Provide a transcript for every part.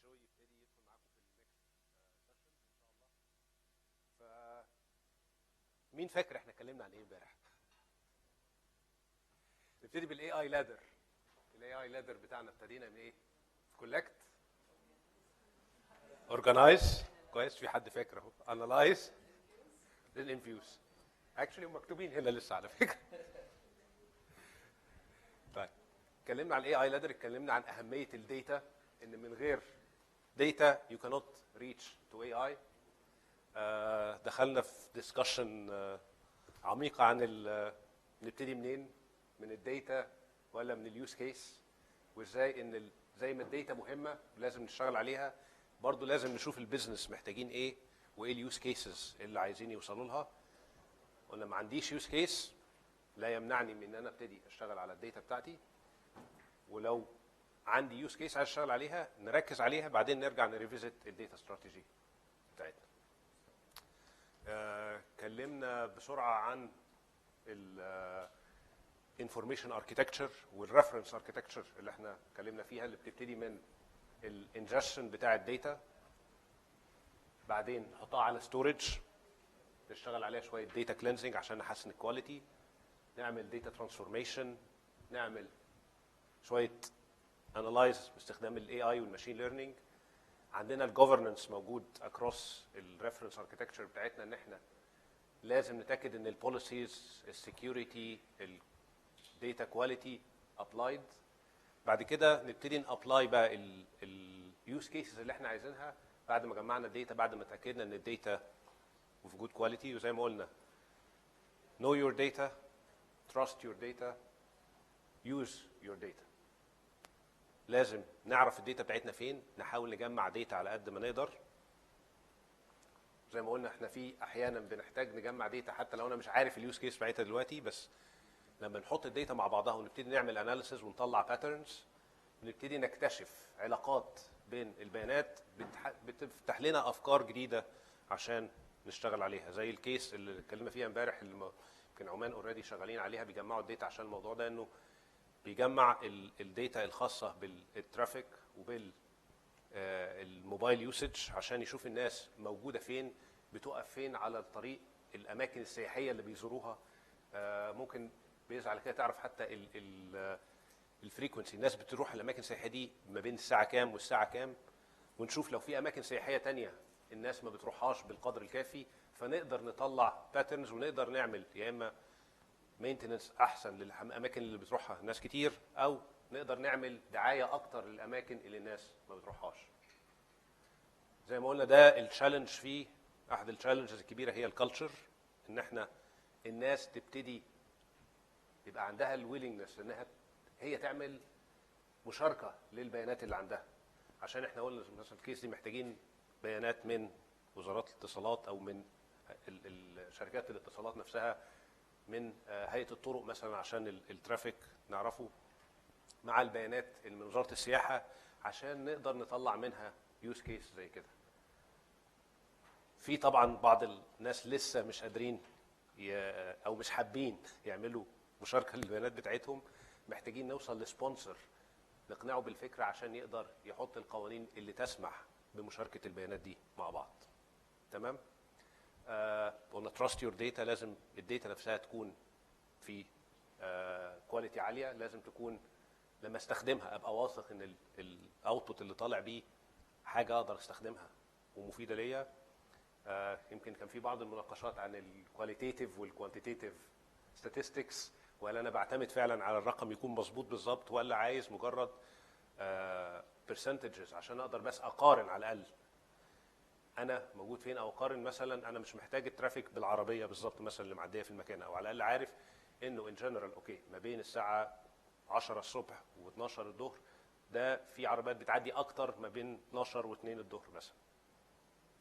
شو يبتدي يدخل معاكم في النكست سيشن ان شاء الله. مين فاكر احنا اتكلمنا عن ايه امبارح؟ نبتدي بالاي اي لادر. الاي اي لادر بتاعنا ابتدينا من ايه؟ كولكت، اورجنايز، كويس، في حد فاكر اهو، انالايز، انفيوز. اكشلي هم مكتوبين هنا لسه على فكره. طيب اتكلمنا عن الاي اي لادر، اتكلمنا عن اهميه الداتا، ان من غير داتا you cannot reach to AI. دخلنا في ديسكشن عميقه عن نبتدي منين، من الداتا ولا من اليوز كيس، وازاي ان زي ما الداتا مهمه لازم نشتغل عليها، برضو لازم نشوف البيزنس محتاجين ايه وايه اليوز كيسز اللي عايزين يوصلوا لها. قلنا ما عنديش يوز كيس لا يمنعني من ان انا ابتدي اشتغل على الداتا بتاعتي، ولو عندي يوز كيس عايز اشتغل عليها نركز عليها، بعدين نرجع نريفيزيت الداتا استراتيجي بتاعتنا. اتكلمنا بسرعه عن الانفورميشن اركيتكتشر والريفرنس اركيتكتشر اللي احنا اتكلمنا فيها، اللي بتبتدي من الانجكشن بتاع الداتا، بعدين نحطها على ستورج، نشتغل عليها شويه داتا كلينزنج عشان نحسن الكواليتي، نعمل داتا ترانسفورميشن، نعمل شويه انالايز باستخدام الاي اي والماشين ليرنينج. عندنا الجوفرننس موجود اكروس الريفرنس اركيتكتشر بتاعتنا، ان احنا لازم نتاكد ان البوليسيز، السكيورتي، الداتا كواليتي ابلايد. بعد كده نبتدي نابلاي بقى اليوز كيسز اللي احنا عايزينها بعد ما جمعنا الداتا، بعد ما اتاكدنا ان الداتا اوف جود كواليتي. وزي ما قلنا know your data, trust your data, use your data. لازم نعرف الداتا بتاعتنا فين، نحاول نجمع داتا على قد ما نقدر. زي ما قلنا احنا في احيانا بنحتاج نجمع داتا حتى لو انا مش عارف اليوز كيس بتاعتها دلوقتي، بس لما نحط الداتا مع بعضها ونبتدي نعمل اناليسز ونطلع باترنز، بنبتدي نكتشف علاقات بين البيانات بتفتح لنا افكار جديده عشان نشتغل عليها، زي الكيس اللي اتكلمنا فيها امبارح اللي يمكن عمان اوريدي شغالين عليها، بيجمعوا الداتا عشان الموضوع ده، انه بيجمع الداتا الخاصه بالترافيك وبالموبايل يوسج عشان يشوف الناس موجوده فين، بتقف فين على الطريق، الاماكن السياحيه اللي بيزوروها. ممكن بيز على كده تعرف حتى الفريكونسي، الناس بتروح الاماكن السياحيه دي ما بين الساعه كام والساعه كام، ونشوف لو في اماكن سياحيه تانية الناس ما بتروحهاش بالقدر الكافي، فنقدر نطلع باترنز ونقدر نعمل يا اما مينتننس احسن للاماكن اللي بتروحها ناس كتير، او نقدر نعمل دعايه اكتر للاماكن اللي الناس ما بتروحهاش. زي ما قلنا ده التشالنج فيه، احد التشالنجز الكبيره هي الكالتشر، ان احنا الناس تبتدي يبقى عندها الويلنجنس انها هي تعمل مشاركه للبيانات اللي عندها. عشان احنا قلنا مثلا الكيس دي محتاجين بيانات من وزارات الاتصالات او من شركات الاتصالات نفسها، من هيئه الطرق مثلا عشان الترافيك نعرفه، مع البيانات اللي من وزاره السياحه عشان نقدر نطلع منها يوز كيس زي كده. في طبعا بعض الناس لسه مش قادرين او مش حابين يعملوا مشاركه للبيانات بتاعتهم، محتاجين نوصل لسبونسر نقنعه بالفكره عشان يقدر يحط القوانين اللي تسمح بمشاركه البيانات دي مع بعض. تمام؟ قلنا تراست يور داتا، لازم الداتا نفسها تكون في كواليتي عاليه، لازم تكون لما استخدمها ابقى واثق ان الاوتبوت اللي طالع بيه حاجه اقدر استخدمها ومفيده ليا. يمكن كان في بعض المناقشات عن الكواليتيتيف والكوانتيتيف statistics، ولا انا بعتمد فعلا على الرقم يكون مظبوط بالظبط، ولا عايز مجرد percentages عشان اقدر بس اقارن على الاقل انا موجود فين، او اقارن مثلا انا مش محتاج الترافيك بالعربيه بالظبط مثلا اللي معديه في المكان، او على الاقل عارف انه ان جنرال اوكي ما بين الساعه 10 الصبح و12 الظهر ده في عربيات بتعدي اكتر ما بين 12 و2 الظهر مثلا.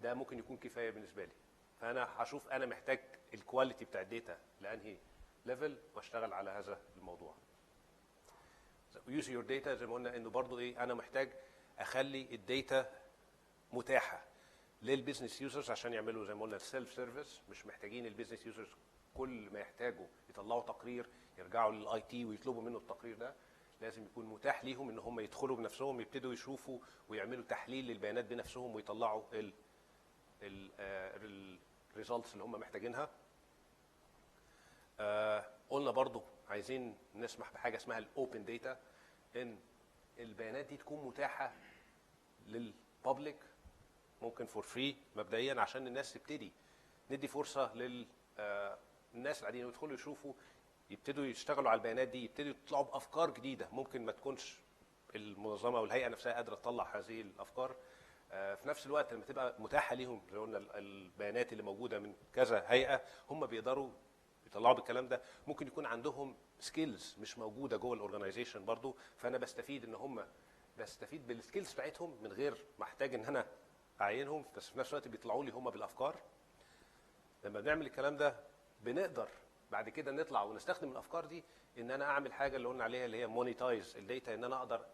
ده ممكن يكون كفايه بالنسبه لي، فانا هشوف انا محتاج الكواليتي بتاع الداتا لانهي ليفل واشتغل على هذا الموضوع. يوز يور داتا زي ما قلنا انه برضو ايه، انا محتاج اخلي الداتا متاحه للبيزنس يوزرز عشان يعملوا زي ما قلنا السيلف سيرفيس. مش محتاجين البيزنس يوزرز كل ما يحتاجوا يطلعوا تقرير يرجعوا للاي تي ويطلبوا منه التقرير ده، لازم يكون متاح ليهم ان هم يدخلوا بنفسهم، يبتدوا يشوفوا ويعملوا تحليل للبيانات بنفسهم ويطلعوا الريزلتس اللي هم محتاجينها. قلنا برضو عايزين نسمح بحاجه اسمها الاوبن داتا، ان البيانات دي تكون متاحه للبابليك ممكن فور فري مبدئيا، عشان الناس تبتدي ندي فرصه للناس العاديين يدخلوا يشوفوا، يبتدوا يشتغلوا على البيانات دي، يبتدوا يطلعوا بافكار جديده ممكن ما تكونش المنظمه والهيئه نفسها قادره تطلع هذه الافكار. في نفس الوقت لما تبقى متاحه ليهم زي ما قلنا البيانات اللي موجوده من كذا هيئه، هم بيقدروا يطلعوا بالكلام ده. ممكن يكون عندهم سكيلز مش موجوده جوه الاورجنايزيشن برضو، فانا بستفيد ان هم بستفيد بالسكيلز بتاعتهم من غير ما احتاج ان انا اعينهم، بس في نفس الوقت بيطلعوا لي هم بالافكار. لما بنعمل الكلام ده بنقدر بعد كده نطلع ونستخدم الافكار دي ان انا اعمل حاجه اللي قلنا عليها اللي هي مونيتايز الداتا، ان انا اقدر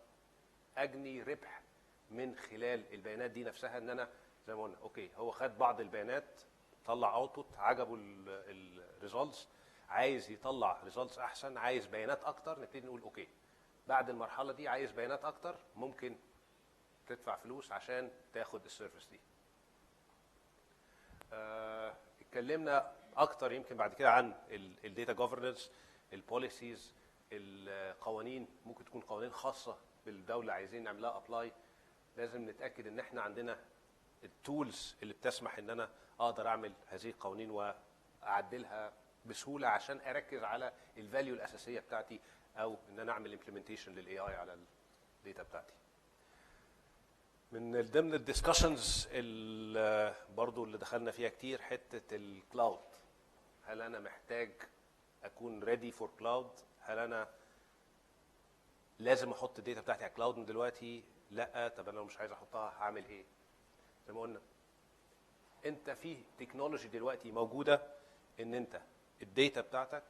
اجني ربح من خلال البيانات دي نفسها. ان انا زي ما قلنا اوكي هو خد بعض البيانات طلع اوتبوت عجبه الريزلتس، عايز يطلع ريزلتس احسن، عايز بيانات اكتر، نبتدي نقول اوكي بعد المرحله دي عايز بيانات اكتر، ممكن تدفع فلوس عشان تاخد السيرفيس دي. اتكلمنا اكتر يمكن بعد كده عن الداتا جوفرنس، البوليسيز، القوانين، ممكن تكون قوانين خاصه بالدوله عايزين نعملها ابلاي. لازم نتاكد ان احنا عندنا التولز اللي بتسمح ان انا اقدر اعمل هذه القوانين واعدلها بسهوله عشان اركز على الفاليو الاساسيه بتاعتي، او ان انا اعمل امبلمنتيشن للاي اي على الداتا بتاعتي. من ضمن الديسكشنز برضو اللي دخلنا فيها كتير حته الكلاود. هل انا محتاج اكون ريدي فور كلاود؟ هل انا لازم احط الداتا بتاعتي على كلاود من دلوقتي؟ لا. طب انا لو مش عايز احطها هعمل ايه؟ زي ما قلنا انت في تكنولوجي دلوقتي موجوده ان انت الداتا بتاعتك،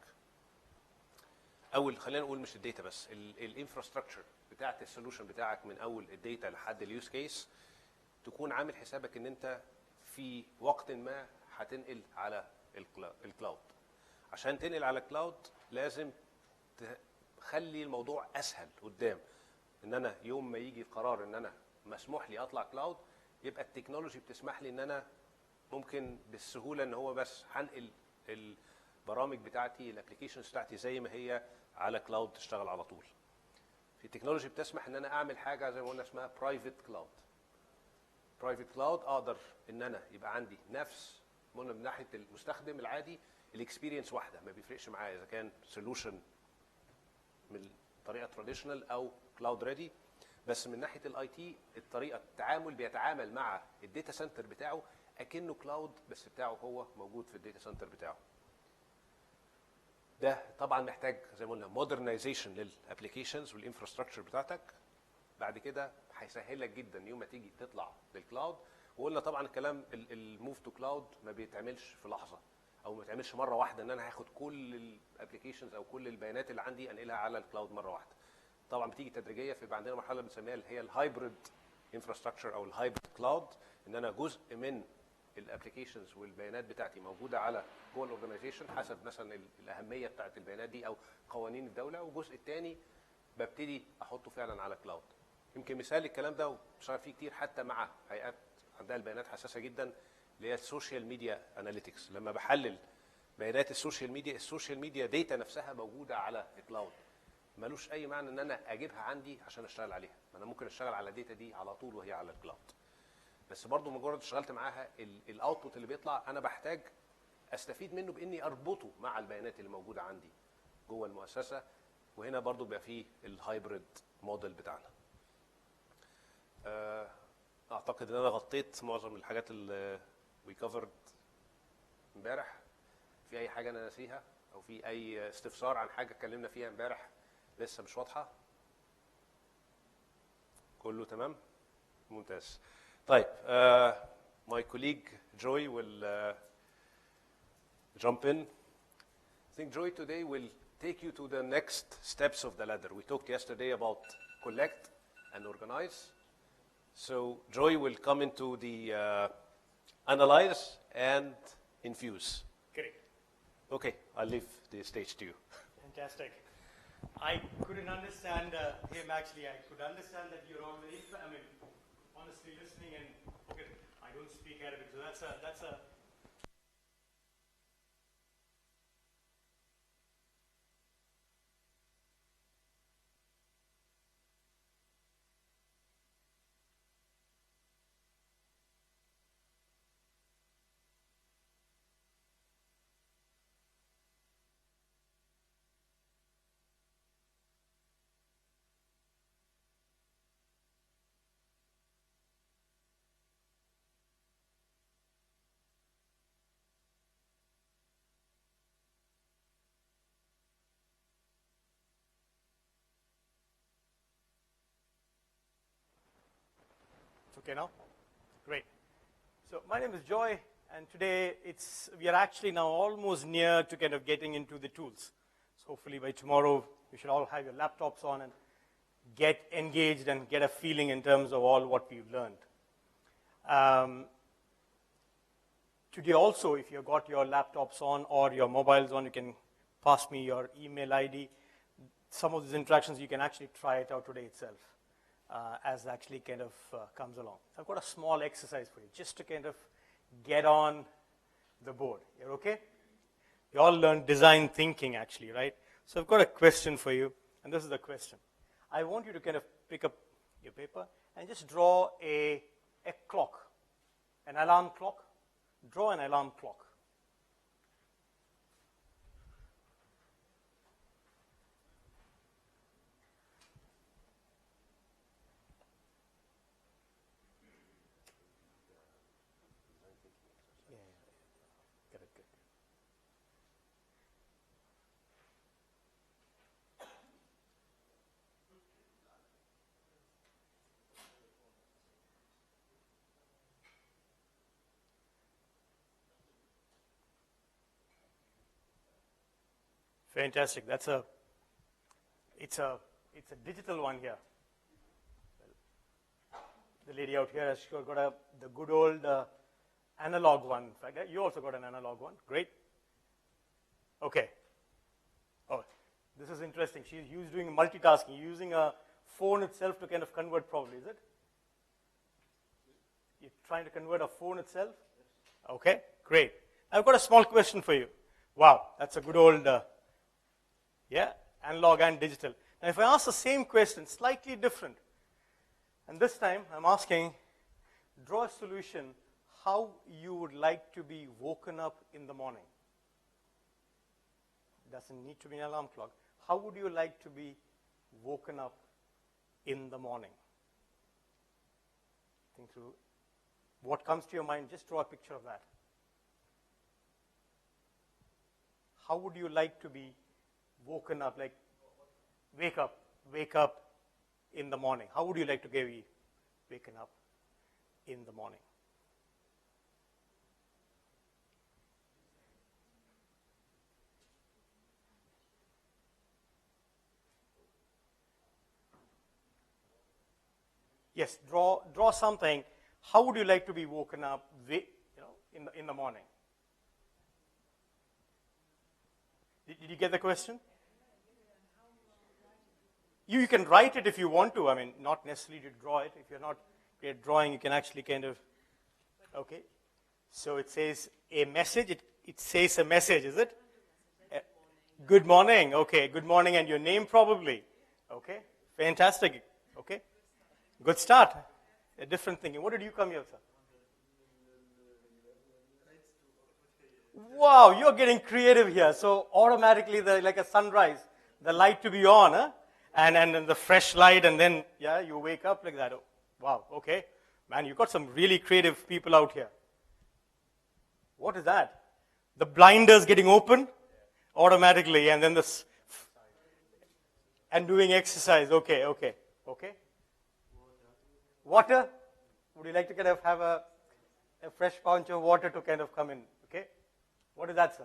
اول خلينا نقول مش الداتا بس، الانفراستراكشر بتاعت السولوشن بتاعك من اول الداتا لحد اليوز كيس، تكون عامل حسابك ان انت في وقت ما هتنقل على الكلاود. عشان تنقل على الكلاود لازم تخلي الموضوع اسهل قدام، ان انا يوم ما يجي القرار ان انا مسموح لي اطلع كلاود، يبقى التكنولوجي بتسمح لي ان انا ممكن بالسهوله ان هو بس هنقل البرامج بتاعتي الابلكيشنز بتاعتي زي ما هي على كلاود تشتغل على طول. في تكنولوجي بتسمح ان انا اعمل حاجه زي ما قلنا اسمها برايفت كلاود. برايفت كلاود اقدر ان انا يبقى عندي نفس من ناحيه المستخدم العادي الاكسبيرينس واحده، ما بيفرقش معايا اذا كان سولوشن من طريقه تراديشنال او كلاود ريدي، بس من ناحيه الاي تي الطريقه التعامل بيتعامل مع الداتا سنتر بتاعه اكنه كلاود بس بتاعه هو موجود في الداتا سنتر بتاعه. ده طبعا محتاج زي ما قلنا مودرنايزيشن للابلكيشنز والانفراستراكشر بتاعتك. بعد كده هيسهل لك جدا يوم ما تيجي تطلع للكلاود. وقلنا طبعا الكلام الموف تو كلاود ما بيتعملش في لحظه او ما بيتعملش مره واحده ان انا هاخد كل الابلكيشنز او كل البيانات اللي عندي انقلها على الكلاود مره واحده. طبعا بتيجي تدريجيه، في عندنا مرحله بنسميها اللي هي الهايبريد انفراستراكشر او الهايبريد كلاود، ان انا جزء من الابلكيشنز والبيانات بتاعتي موجوده على جوه الاورجنايزيشن حسب مثلا الاهميه بتاعت البيانات دي او قوانين الدوله، والجزء الثاني ببتدي احطه فعلا على كلاود. يمكن مثال الكلام ده وبشتغل فيه كتير حتى مع هيئات عندها البيانات حساسه جدا، اللي هي السوشيال ميديا اناليتكس. لما بحلل بيانات السوشيال ميديا داتا نفسها موجوده على الكلاود، ملوش اي معنى ان انا اجيبها عندي عشان اشتغل عليها، ما انا ممكن اشتغل على الداتا دي على طول وهي على الكلاود. بس برضو مجرد اشتغلت معاها الاوتبوت اللي بيطلع انا بحتاج استفيد منه باني اربطه مع البيانات اللي موجوده عندي جوه المؤسسه، وهنا برضو بيبقى فيه الهايبريد موديل بتاعنا. اعتقد ان انا غطيت معظم الحاجات اللي وي كفرد امبارح. في اي حاجه انا ناسيها او في اي استفسار عن حاجه اتكلمنا فيها امبارح لسه مش واضحه؟ كله تمام؟ ممتاز. طيب my colleague Joy will jump in. I think Joy today will take you to the next steps of the ladder. We talked yesterday about collect and organize. So Joy will come into the analyze and infuse. Correct. Okay, I'll leave the stage to you. Fantastic. I couldn't understand him actually. I could understand that you're all very, honestly listening and, okay, I don't speak Arabic, so that's a okay now? Great. So my name is Joy, and today we are actually now almost near to kind of getting into the tools. So hopefully by tomorrow you should all have your laptops on and get engaged and get a feeling in terms of all what we've learned. Today also, if you've got your laptops on or your mobiles on, you can pass me your email ID. Some of these interactions you can actually try it out today itself. As actually kind of comes along. I've got a small exercise for you, just to kind of get on the board. You're okay? You all learned design thinking actually, right? So I've got a question for you, and this is the question. I want you to kind of pick up your paper and just draw a clock, an alarm clock. Draw an alarm clock. Fantastic. It's a digital one here. The lady out here has sure got the good old analog one. In fact, you also got an analog one. Great. Okay. Oh, this is interesting. She's doing multitasking, using a phone itself to kind of convert probably, is it? You're trying to convert a phone itself? Okay, great. I've got a small question for you. Wow, that's a good old, analog and digital. Now, if I ask the same question, slightly different, and this time I'm asking, draw a solution how you would like to be woken up in the morning. Doesn't need to be an alarm clock. How would you like to be woken up in the morning? Think through what comes to your mind. Just draw a picture of that. How would you like to be woken up? Like wake up in the morning. How would you like to be waken up in the morning? Yes, draw something. How would you like to be woken up, in the morning? Did you get the question? You can write it if you want to. I mean, not necessarily to draw it. If you're not great at drawing, you can actually kind of. Okay. So it says a message. It says a message, is it? Good morning. Okay. Good morning, and your name probably. Okay. Fantastic. Okay. Good start. A different thinking. What did you come here, sir? Wow, you're getting creative here. So automatically, like a sunrise, the light to be on, huh? And then the fresh light, and then you wake up like that. Oh, wow. Okay, man, you got some really creative people out here. What is that? The blinders getting open automatically, and then and doing exercise. Okay. Water? Would you like to kind of have a fresh punch of water to kind of come in? Okay. What is that, sir?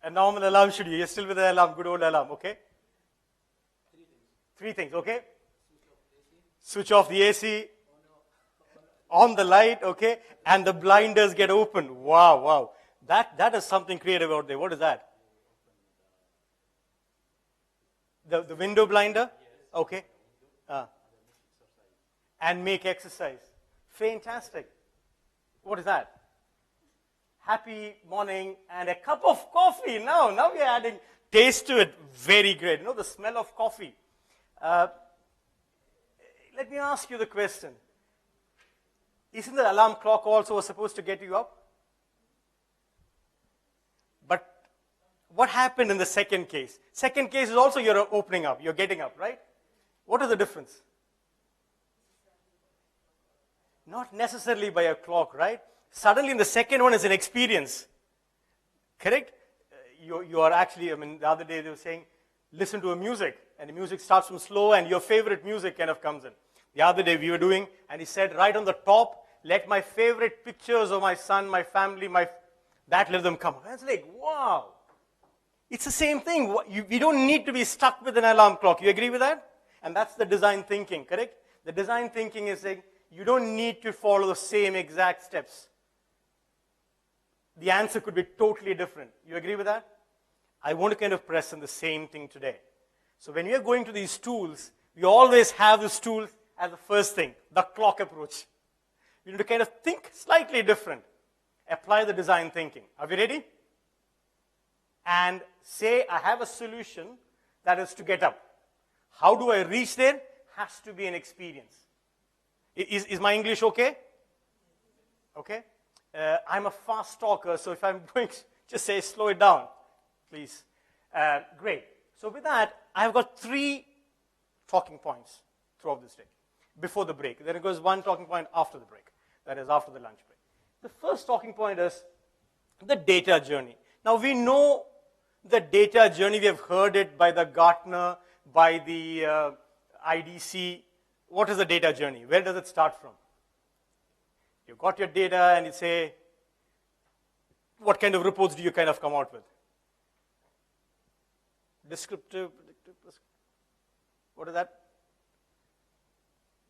A normal alarm should be. You're still with the alarm, good old alarm, okay? Three things, okay? Switch off the AC, on the light, okay? And the blinders get open. Wow. That is something creative out there. What is that? The window blinder? Okay. And make exercise. Fantastic. What is that? Happy morning and a cup of coffee. Now we're adding taste to it. Very great. You know, the smell of coffee. Let me ask you the question. Isn't the alarm clock also supposed to get you up? But what happened in the second case? Second case is also you're opening up, you're getting up, right? What is the difference? Not necessarily by a clock, right? Suddenly in the second one is an experience. Correct? You are actually, the other day they were saying, listen to a music, and the music starts from slow, and your favorite music kind of comes in. The other day we were doing, and he said, right on the top, let my favorite pictures of my son, my family, that let them come. I was like, wow. It's the same thing. We don't need to be stuck with an alarm clock. You agree with that? And that's the design thinking, correct? The design thinking is saying, you don't need to follow the same exact steps. The answer could be totally different. You agree with that? I want to kind of press on the same thing today. So when we are going to these tools, we always have this tool as the first thing, the clock approach. We need to kind of think slightly different. Apply the design thinking. Are we ready? And say I have a solution that is to get up. How do I reach there? Has to be an experience. Is my English okay? Okay. I'm a fast talker, so if I'm going to just say slow it down, please. Great. So with that, I've got 3 talking points throughout this day, before the break. Then it goes 1 talking point after the break, that is after the lunch break. The first talking point is the data journey. Now we know the data journey, we have heard it by the Gartner, by the IDC. What is the data journey? Where does it start from? You got your data and you say, what kind of reports do you kind of come out with? Descriptive, predictive, what is that?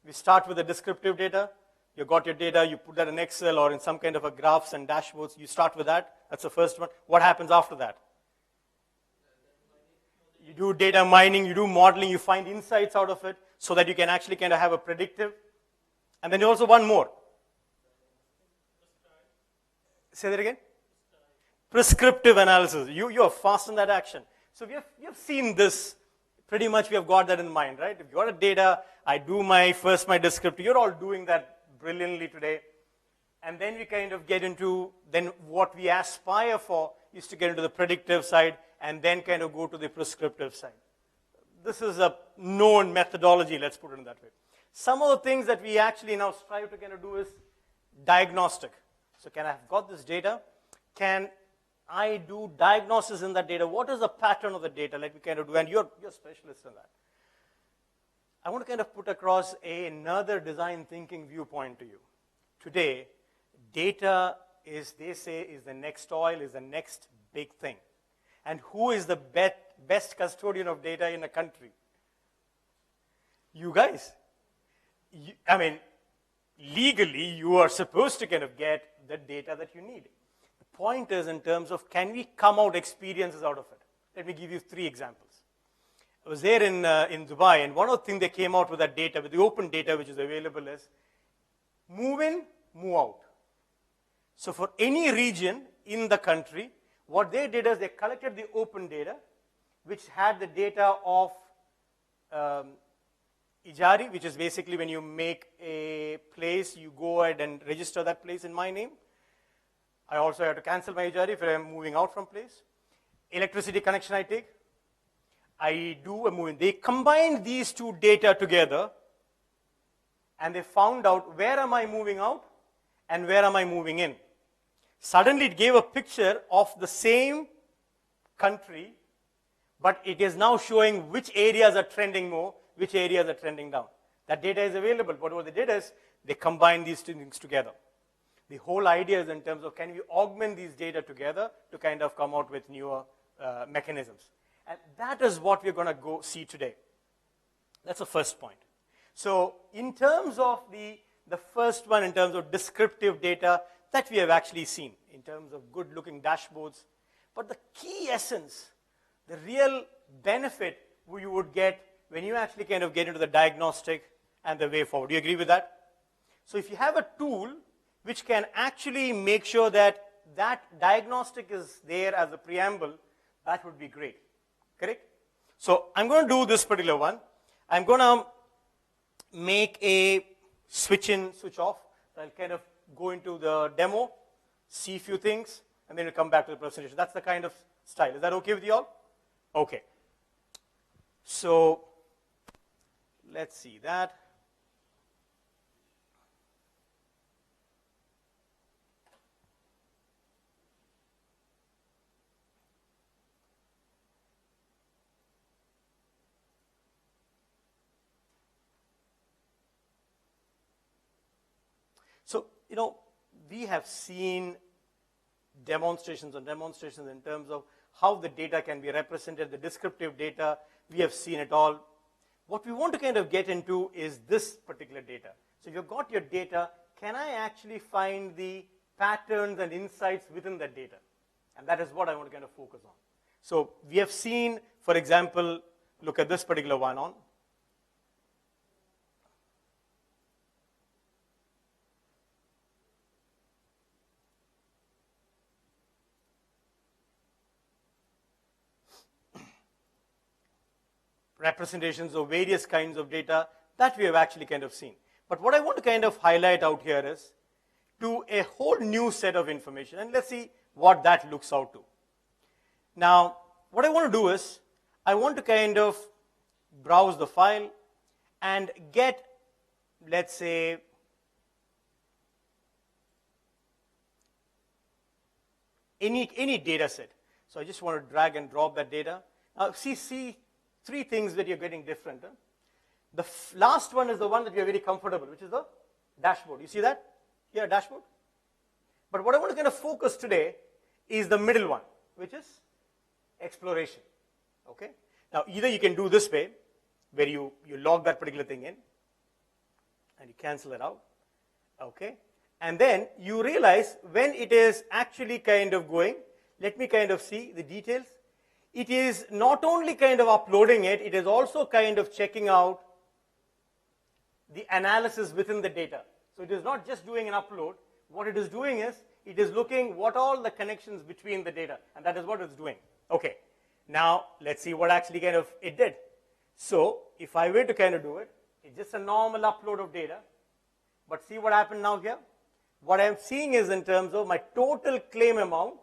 We start with the descriptive data. You got your data, you put that in Excel or in some kind of a graphs and dashboards. You start with that. That's the first one. What happens after that? You do data mining, you do modeling, you find insights out of it so that you can actually kind of have a predictive. And then you also one more. Say that again? Prescriptive analysis. You are fast in that action. So we have seen this. Pretty much we have got that in mind, right? If you got a data, I do my descriptive. You're all doing that brilliantly today. And then we kind of get into, then what we aspire for is to get into the predictive side and then kind of go to the prescriptive side. This is a known methodology, let's put it in that way. Some of the things that we actually now strive to kind of do is diagnostic. So can I have got this data? Can I do diagnosis in that data? What is the pattern of the data? Let me kind of do, and you're a specialist in that. I want to kind of put across another design thinking viewpoint to you. Today, data is, they say, is the next oil, is the next big thing. And who is the best custodian of data in a country? You guys. Legally, you are supposed to kind of get the data that you need. The point is in terms of, can we come out experiences out of it? Let me give you 3 examples. I was there in Dubai, and one of the things they came out with that data, with the open data which is available, is move in, move out. So for any region in the country, what they did is they collected the open data, which had the data of Ijari, which is basically when you make a place, you go ahead and register that place in my name. I also have to cancel my Ijari if I'm moving out from place. Electricity connection I take. I do a moving. They combined these 2 data together and they found out where am I moving out and where am I moving in. Suddenly it gave a picture of the same country, but it is now showing which areas are trending more, which areas are trending down. That data is available, but what they did is they combined these 2 things together. The whole idea is in terms of, can we augment these data together to kind of come out with newer mechanisms. And that is what we're going to go see today. That's the first point. So in terms of the first one, in terms of descriptive data, that we have actually seen in terms of good-looking dashboards. But the key essence, the real benefit you would get when you actually kind of get into the diagnostic and the way forward. Do you agree with that? So if you have a tool which can actually make sure that that diagnostic is there as a preamble, that would be great. Correct? So I'm going to do this particular one. I'm going to make a switch in, switch off. So I'll kind of go into the demo, see a few things, and then we'll come back to the presentation. That's the kind of style. Is that okay with you all? Okay. So let's see that. So, we have seen demonstrations and demonstrations in terms of how the data can be represented, the descriptive data. We have seen it all. What we want to kind of get into is this particular data. So if you've got your data, can I actually find the patterns and insights within that data? And that is what I want to kind of focus on. So we have seen, for example, look at this particular one on. Representations of various kinds of data that we have actually kind of seen. But what I want to kind of highlight out here is to a whole new set of information, and let's see what that looks out to. Now, what I want to do is I want to kind of browse the file and get, let's say, any data set. So I just want to drag and drop that data. Now, see three things that you're getting different. The last one is the one that you're very comfortable, which is the dashboard. You see that? Here, dashboard. But what I want to kind of focus today is the middle one, which is exploration. Okay? Now, either you can do this way, where you log that particular thing in, and you cancel it out. Okay? And then you realize when it is actually kind of going, let me kind of see the details. It is not only kind of uploading it, it is also kind of checking out the analysis within the data. So it is not just doing an upload. What it is doing is, it is looking what all the connections between the data, and that is what it's doing. Okay, now let's see what actually kind of it did. So if I were to kind of do it, it's just a normal upload of data. But see what happened now here? What I'm seeing is in terms of my total claim amount,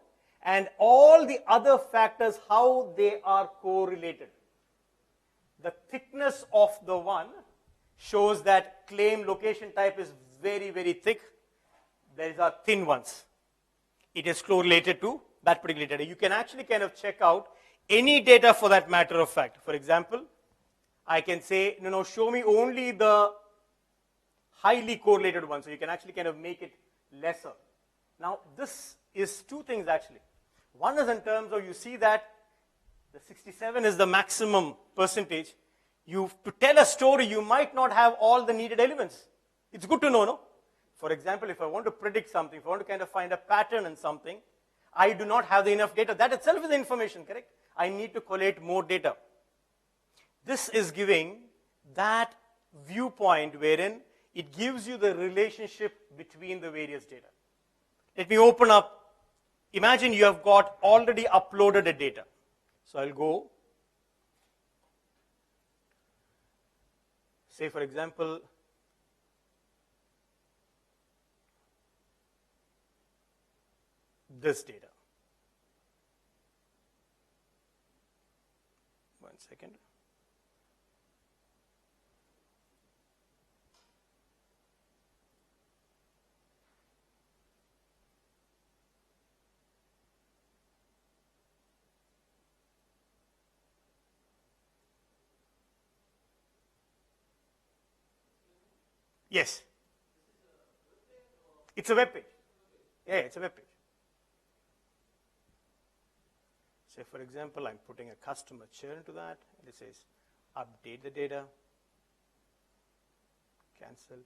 and all the other factors, how they are correlated. The thickness of the one shows that claim location type is very, very thick. There are thin ones. It is correlated to that particular data. You can actually kind of check out any data for that matter of fact. For example, I can say, show me only the highly correlated one. So you can actually kind of make it lesser. Now, this is two things actually. One is in terms of, you see that the 67 is the maximum percentage. To tell a story, you might not have all the needed elements. It's good to know, no? For example, if I want to predict something, if I want to kind of find a pattern in something, I do not have enough data. That itself is information, correct? I need to collate more data. This is giving that viewpoint wherein it gives you the relationship between the various data. Let me open up. Imagine you have got already uploaded a data. So I'll go. Say, for example, this data. 1 second. Yes. It's a web page. Yeah, it's a web page. Say, for example, I'm putting a customer churn into that, and it says, update the data, cancel,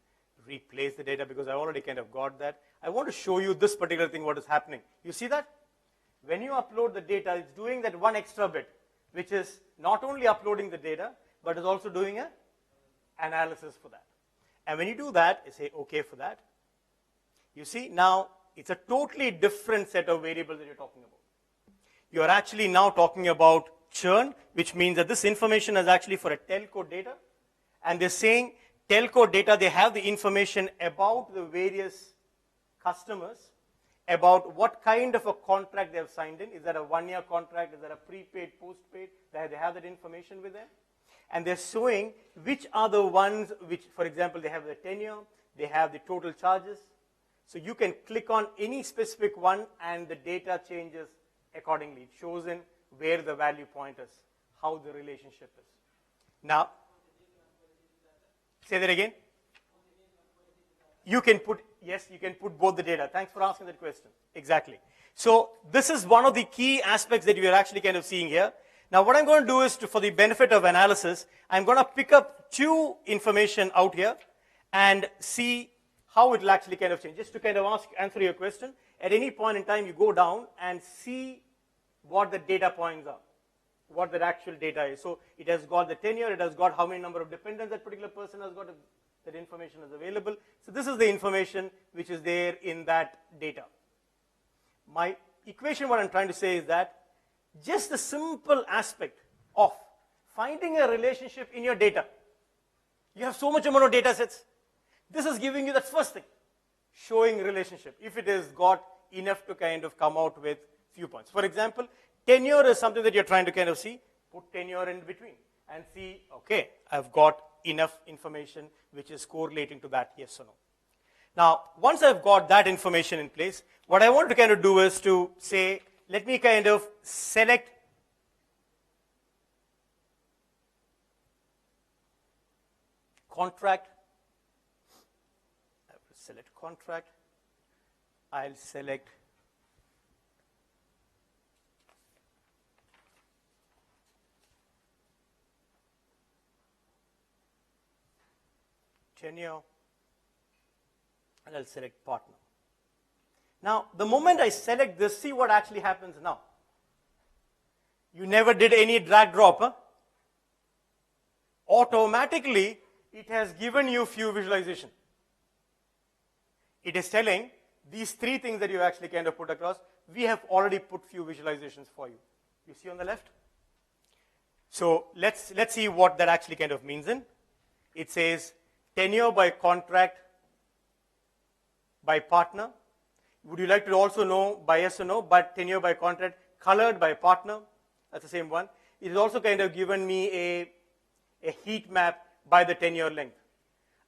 replace the data, because I already kind of got that. I want to show you this particular thing, what is happening. You see that? When you upload the data, it's doing that one extra bit. which is not only uploading the data, but is also doing an analysis for that. And when you do that, you say OK for that. You see, now it's a totally different set of variables that you're talking about. You're actually now talking about churn, which means that this information is actually for a telco data. And they're saying telco data, they have the information about the various customers, about what kind of a contract they have signed in. Is that a 1-year contract? Is that a prepaid, postpaid? They have that information with them. And they're showing which are the ones which, for example, they have the tenure, they have the total charges. So you can click on any specific one and the data changes accordingly. It shows in where the value point is, how the relationship is. Now, say that again. You can put, yes, you can put both the data. Thanks for asking that question. Exactly. So this is one of the key aspects that we are actually kind of seeing here. Now what I'm going to do is, for the benefit of analysis, I'm going to pick up 2 information out here and see how it will actually kind of change. Just to kind of answer your question, at any point in time you go down and see what the data points are, what the actual data is. So it has got the tenure, it has got how many number of dependents that particular person has got, that information is available. So this is the information which is there in that data. My equation, what I'm trying to say is that just the simple aspect of finding a relationship in your data. You have so much amount of data sets. This is giving you that first thing, showing relationship, if it has got enough to kind of come out with few points. For example, tenure is something that you're trying to kind of see. Put tenure in between and see, okay, I've got enough information which is correlating to that, yes or no. Now, once I've got that information in place, what I want to kind of do is to say, let me kind of select contract. I will select contract. I'll select tenure, and I'll select partner. Now, the moment I select this, see what actually happens now. You never did any drag drop, huh? Automatically, it has given you few visualization. It is telling these 3 things that you actually kind of put across, we have already put few visualizations for you. You see on the left? So let's see what that actually kind of means in. It says tenure by contract by partner. Would you like to also know by yes or no, but tenure by contract, colored by partner, that's the same one. It has also kind of given me a heat map by the tenure length.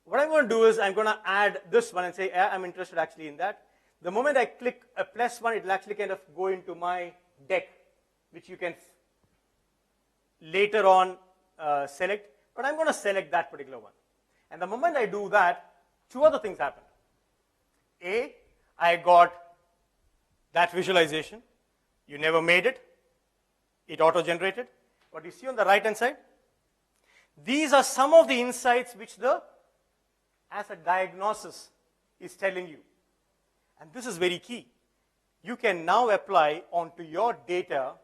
What I'm going to do is I'm going to add this one and say, I'm interested actually in that. The moment I click a +1, it will actually kind of go into my deck, which you can later on select, but I'm going to select that particular one. And the moment I do that, 2 other things happen. A, I got that visualization. You never made it. It auto-generated. What you see on the right-hand side, these are some of the insights which as a diagnosis, is telling you. And this is very key. You can now apply onto your data,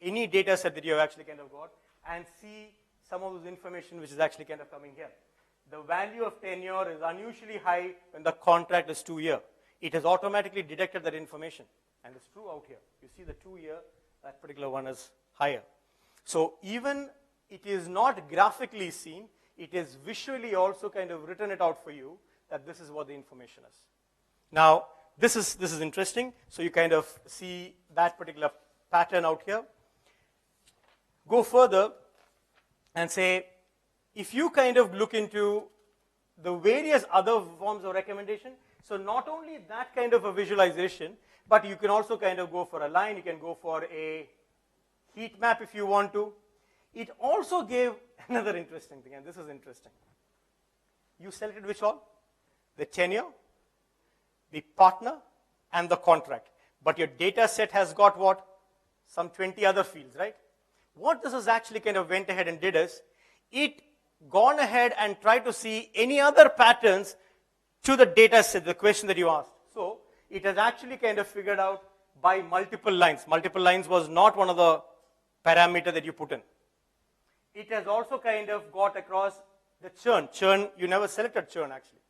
any data set that you have actually kind of got, and see some of this information which is actually kind of coming here. The value of tenure is unusually high when the contract is 2-year. It has automatically detected that information. And it's true out here. You see the 2-year, that particular one is higher. So even it is not graphically seen, it is visually also kind of written it out for you that this is what the information is. Now, this is interesting. So you kind of see that particular pattern out here. Go further and say, if you kind of look into the various other forms of recommendation, so not only that kind of a visualization, but you can also kind of go for a line, you can go for a heat map if you want to. It also gave another interesting thing, and this is interesting. You selected which all? The tenure, the partner, and the contract. But your data set has got what? Some 20 other fields, right? What this is actually kind of went ahead and did is, it gone ahead and tried to see any other patterns to the data set, the question that you asked. So it has actually kind of figured out by multiple lines. Multiple lines was not one of the parameter that you put in. It has also kind of got across the churn. Churn, you never selected churn actually,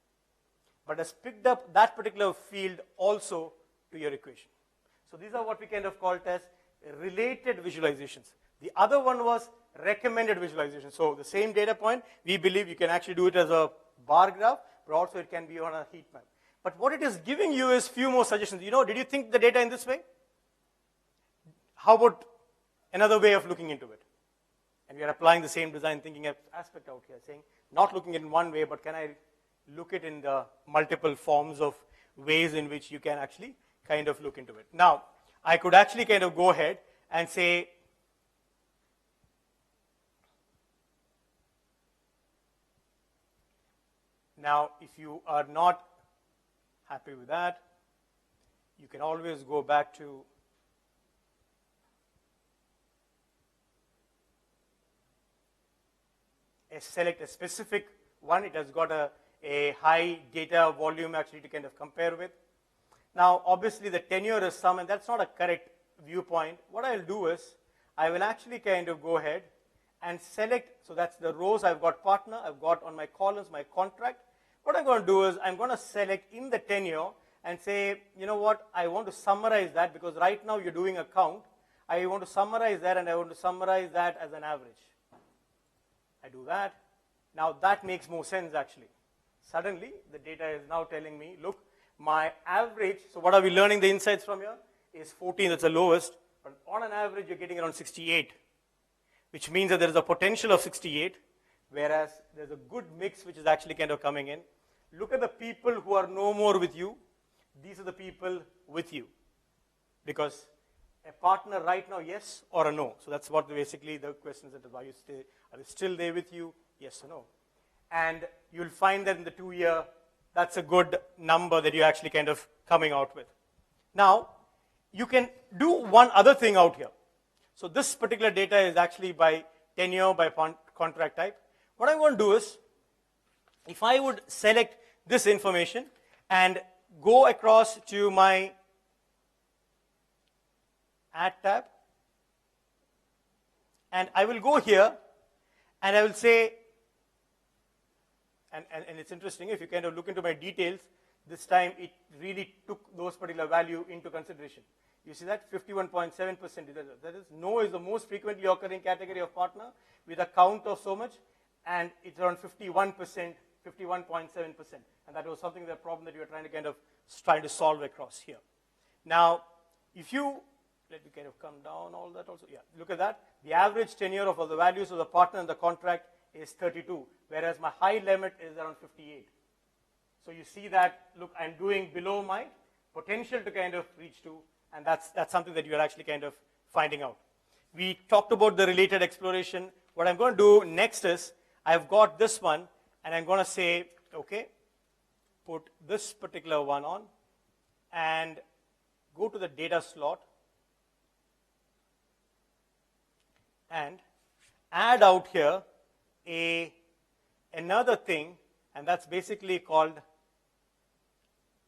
but has picked up that particular field also to your equation. So these are what we kind of called as related visualizations. The other one was recommended visualization. So the same data point, we believe you can actually do it as a bar graph, but also it can be on a heat map. But what it is giving you is few more suggestions. You know, did you think the data in this way? How about another way of looking into it? And we are applying the same design thinking aspect out here, saying not looking at it in one way, but can I look it in the multiple forms of ways in which you can actually kind of look into it. Now, I could actually kind of go ahead and say, now, if you are not happy with that, you can always go back to select a specific one. It has got a high data volume actually to kind of compare with. Now, obviously, the tenure is some, and that's not a correct viewpoint. What I'll do is, I will actually kind of go ahead and select, so that's the rows. I've got partner, I've got on my columns my contract. What I'm going to do is, I'm going to select in the tenure and say, you know what, I want to summarize that, because right now you're doing a count. I want to summarize that, and I want to summarize that as an average. I do that. Now, that makes more sense actually. Suddenly, the data is now telling me, look, my average, so what are we learning the insights from here? Is 14, that's the lowest, but on an average, you're getting around 68, which means that there is a potential of 68, whereas there's a good mix which is actually kind of coming in. Look at the people who are no more with you. These are the people with you. Because a partner right now, yes or a no. So that's what basically the question is, are they still there with you? Yes or no. And you'll find that in the 2 year, that's a good number that you're actually kind of coming out with. Now, you can do one other thing out here. So this particular data is actually by tenure, by contract type. What I'm going to do is, if I would select this information and go across to my Add tab, and I will go here, and I will say, and it's interesting, if you kind of look into my details, this time it really took those particular value into consideration. You see that 51.7%. That is, no is the most frequently occurring category of partner with a count of so much, and it's around 51%, 51.7%. And that was something, the problem that you were trying to solve across here. Now, if you, let me kind of come down all that also. Yeah, look at that. The average tenure of all the values of the partner and the contract is 32, whereas my high limit is around 58. So you see that, look, I'm doing below my potential to kind of reach to, and that's something that you're actually kind of finding out. We talked about the related exploration. What I'm going to do next is, I've got this one, and I'm going to say, okay, put this particular one on, and go to the data slot, and add out here another thing, and that's basically called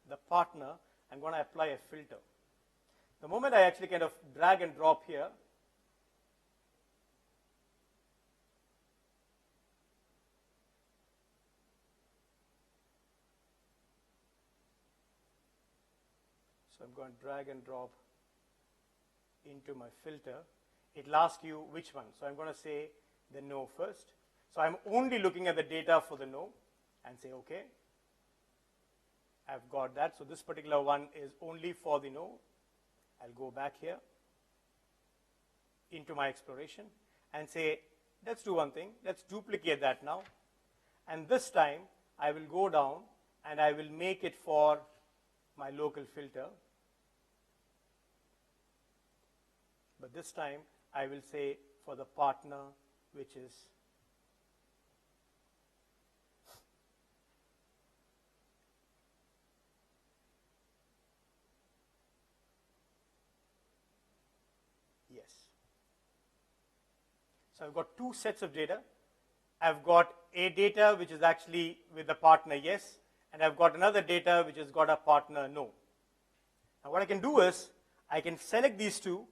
the partner. I'm going to apply a filter. The moment I actually kind of drag and drop here, so I'm going to drag and drop into my filter. It'll ask you which one. So I'm going to say the no first. So I'm only looking at the data for the no and say, okay, I've got that. So this particular one is only for the no. I'll go back here into my exploration and say, let's do one thing. Let's duplicate that now. And this time, I will go down and I will make it for my local filter. But this time, I will say for the partner, which is yes. So I've got two sets of data. I've got a data which is actually with the partner yes, and I've got another data which has got a partner no. Now what I can do is, I can select these two,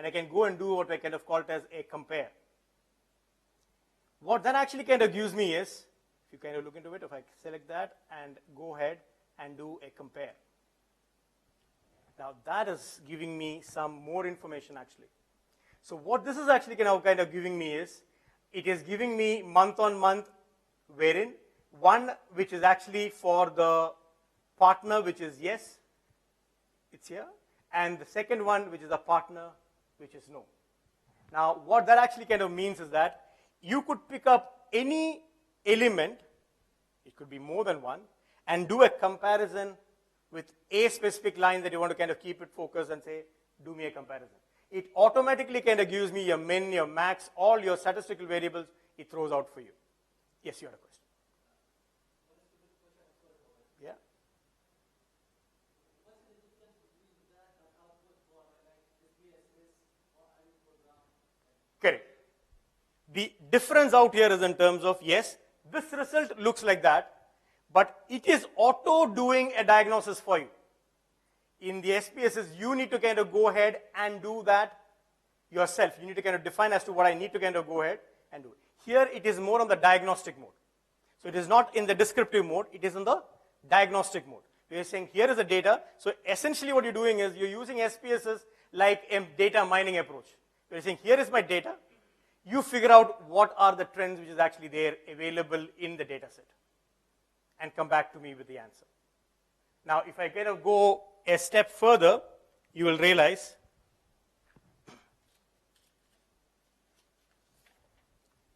and I can go and do what I kind of call it as a compare. What that actually kind of gives me is, if you kind of look into it, if I select that and go ahead and do a compare. Now that is giving me some more information actually. So what this is actually kind of giving me is, it is giving me month on month, wherein one which is actually for the partner, which is yes, it's here, and the second one which is a partner, which is no. Now what that actually kind of means is that you could pick up any element, it could be more than one, and do a comparison with a specific line that you want to kind of keep it focused and say, do me a comparison. It automatically kind of gives me your min, your max, all your statistical variables, it throws out for you. Yes, you had a question. Yeah. Correct. The difference out here is in terms of, yes, this result looks like that, but it is auto doing a diagnosis for you. In the SPSS, you need to kind of go ahead and do that yourself. You need to kind of define as to what I need to kind of go ahead and do. Here, it is more on the diagnostic mode. So it is not in the descriptive mode, it is in the diagnostic mode. You're saying, here is the data. So essentially what you're doing is, you're using SPSS like a data mining approach. You're saying, here is my data. You figure out what are the trends which is actually there available in the data set, and come back to me with the answer. Now, if I kind of go a step further, you will realize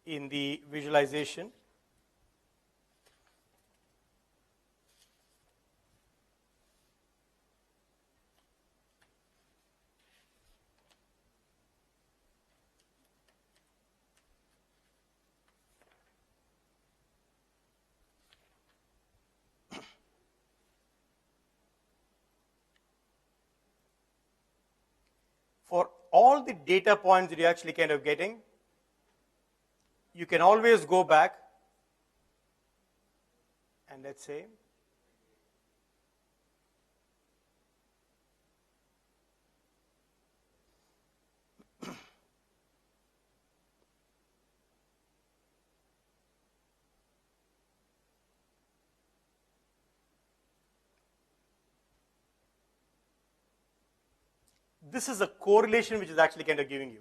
in the visualization, for all the data points that you're actually kind of getting, you can always go back and let's say, this is a correlation which is actually kind of giving you.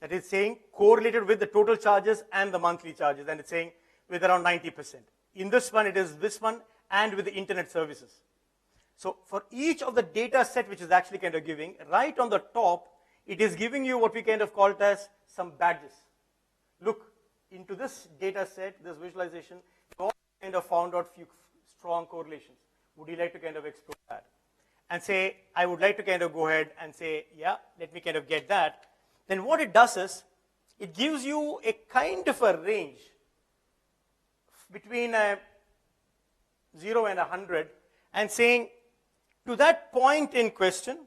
That is saying correlated with the total charges and the monthly charges, and it's saying with around 90%. In this one, it is this one and with the internet services. So for each of the data set which is actually kind of giving, right on the top, it is giving you what we kind of call it as some badges. Look into this data set, this visualization, you all kind of found out few strong correlations. Would you like to kind of explore that? And say, I would like to kind of go ahead and say, yeah, let me kind of get that. Then what it does is, it gives you a kind of a range between 0 and 100, and saying, to that point in question,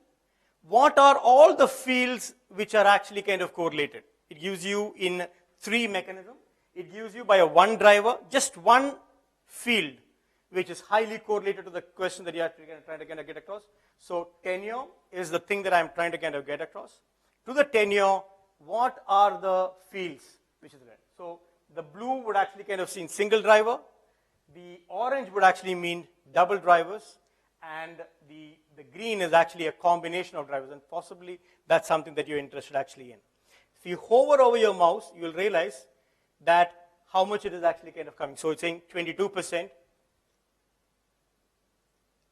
what are all the fields which are actually kind of correlated? It gives you in 3 mechanisms. It gives you by a one driver, just one field, which is highly correlated to the question that you are trying to kind of get across. So tenure is the thing that I'm trying to kind of get across. To the tenure, what are the fields which is there? So the blue would actually kind of mean single driver. The orange would actually mean double drivers. And the green is actually a combination of drivers. And possibly that's something that you're interested actually in. If you hover over your mouse, you will realize that how much it is actually kind of coming. So it's saying 22%.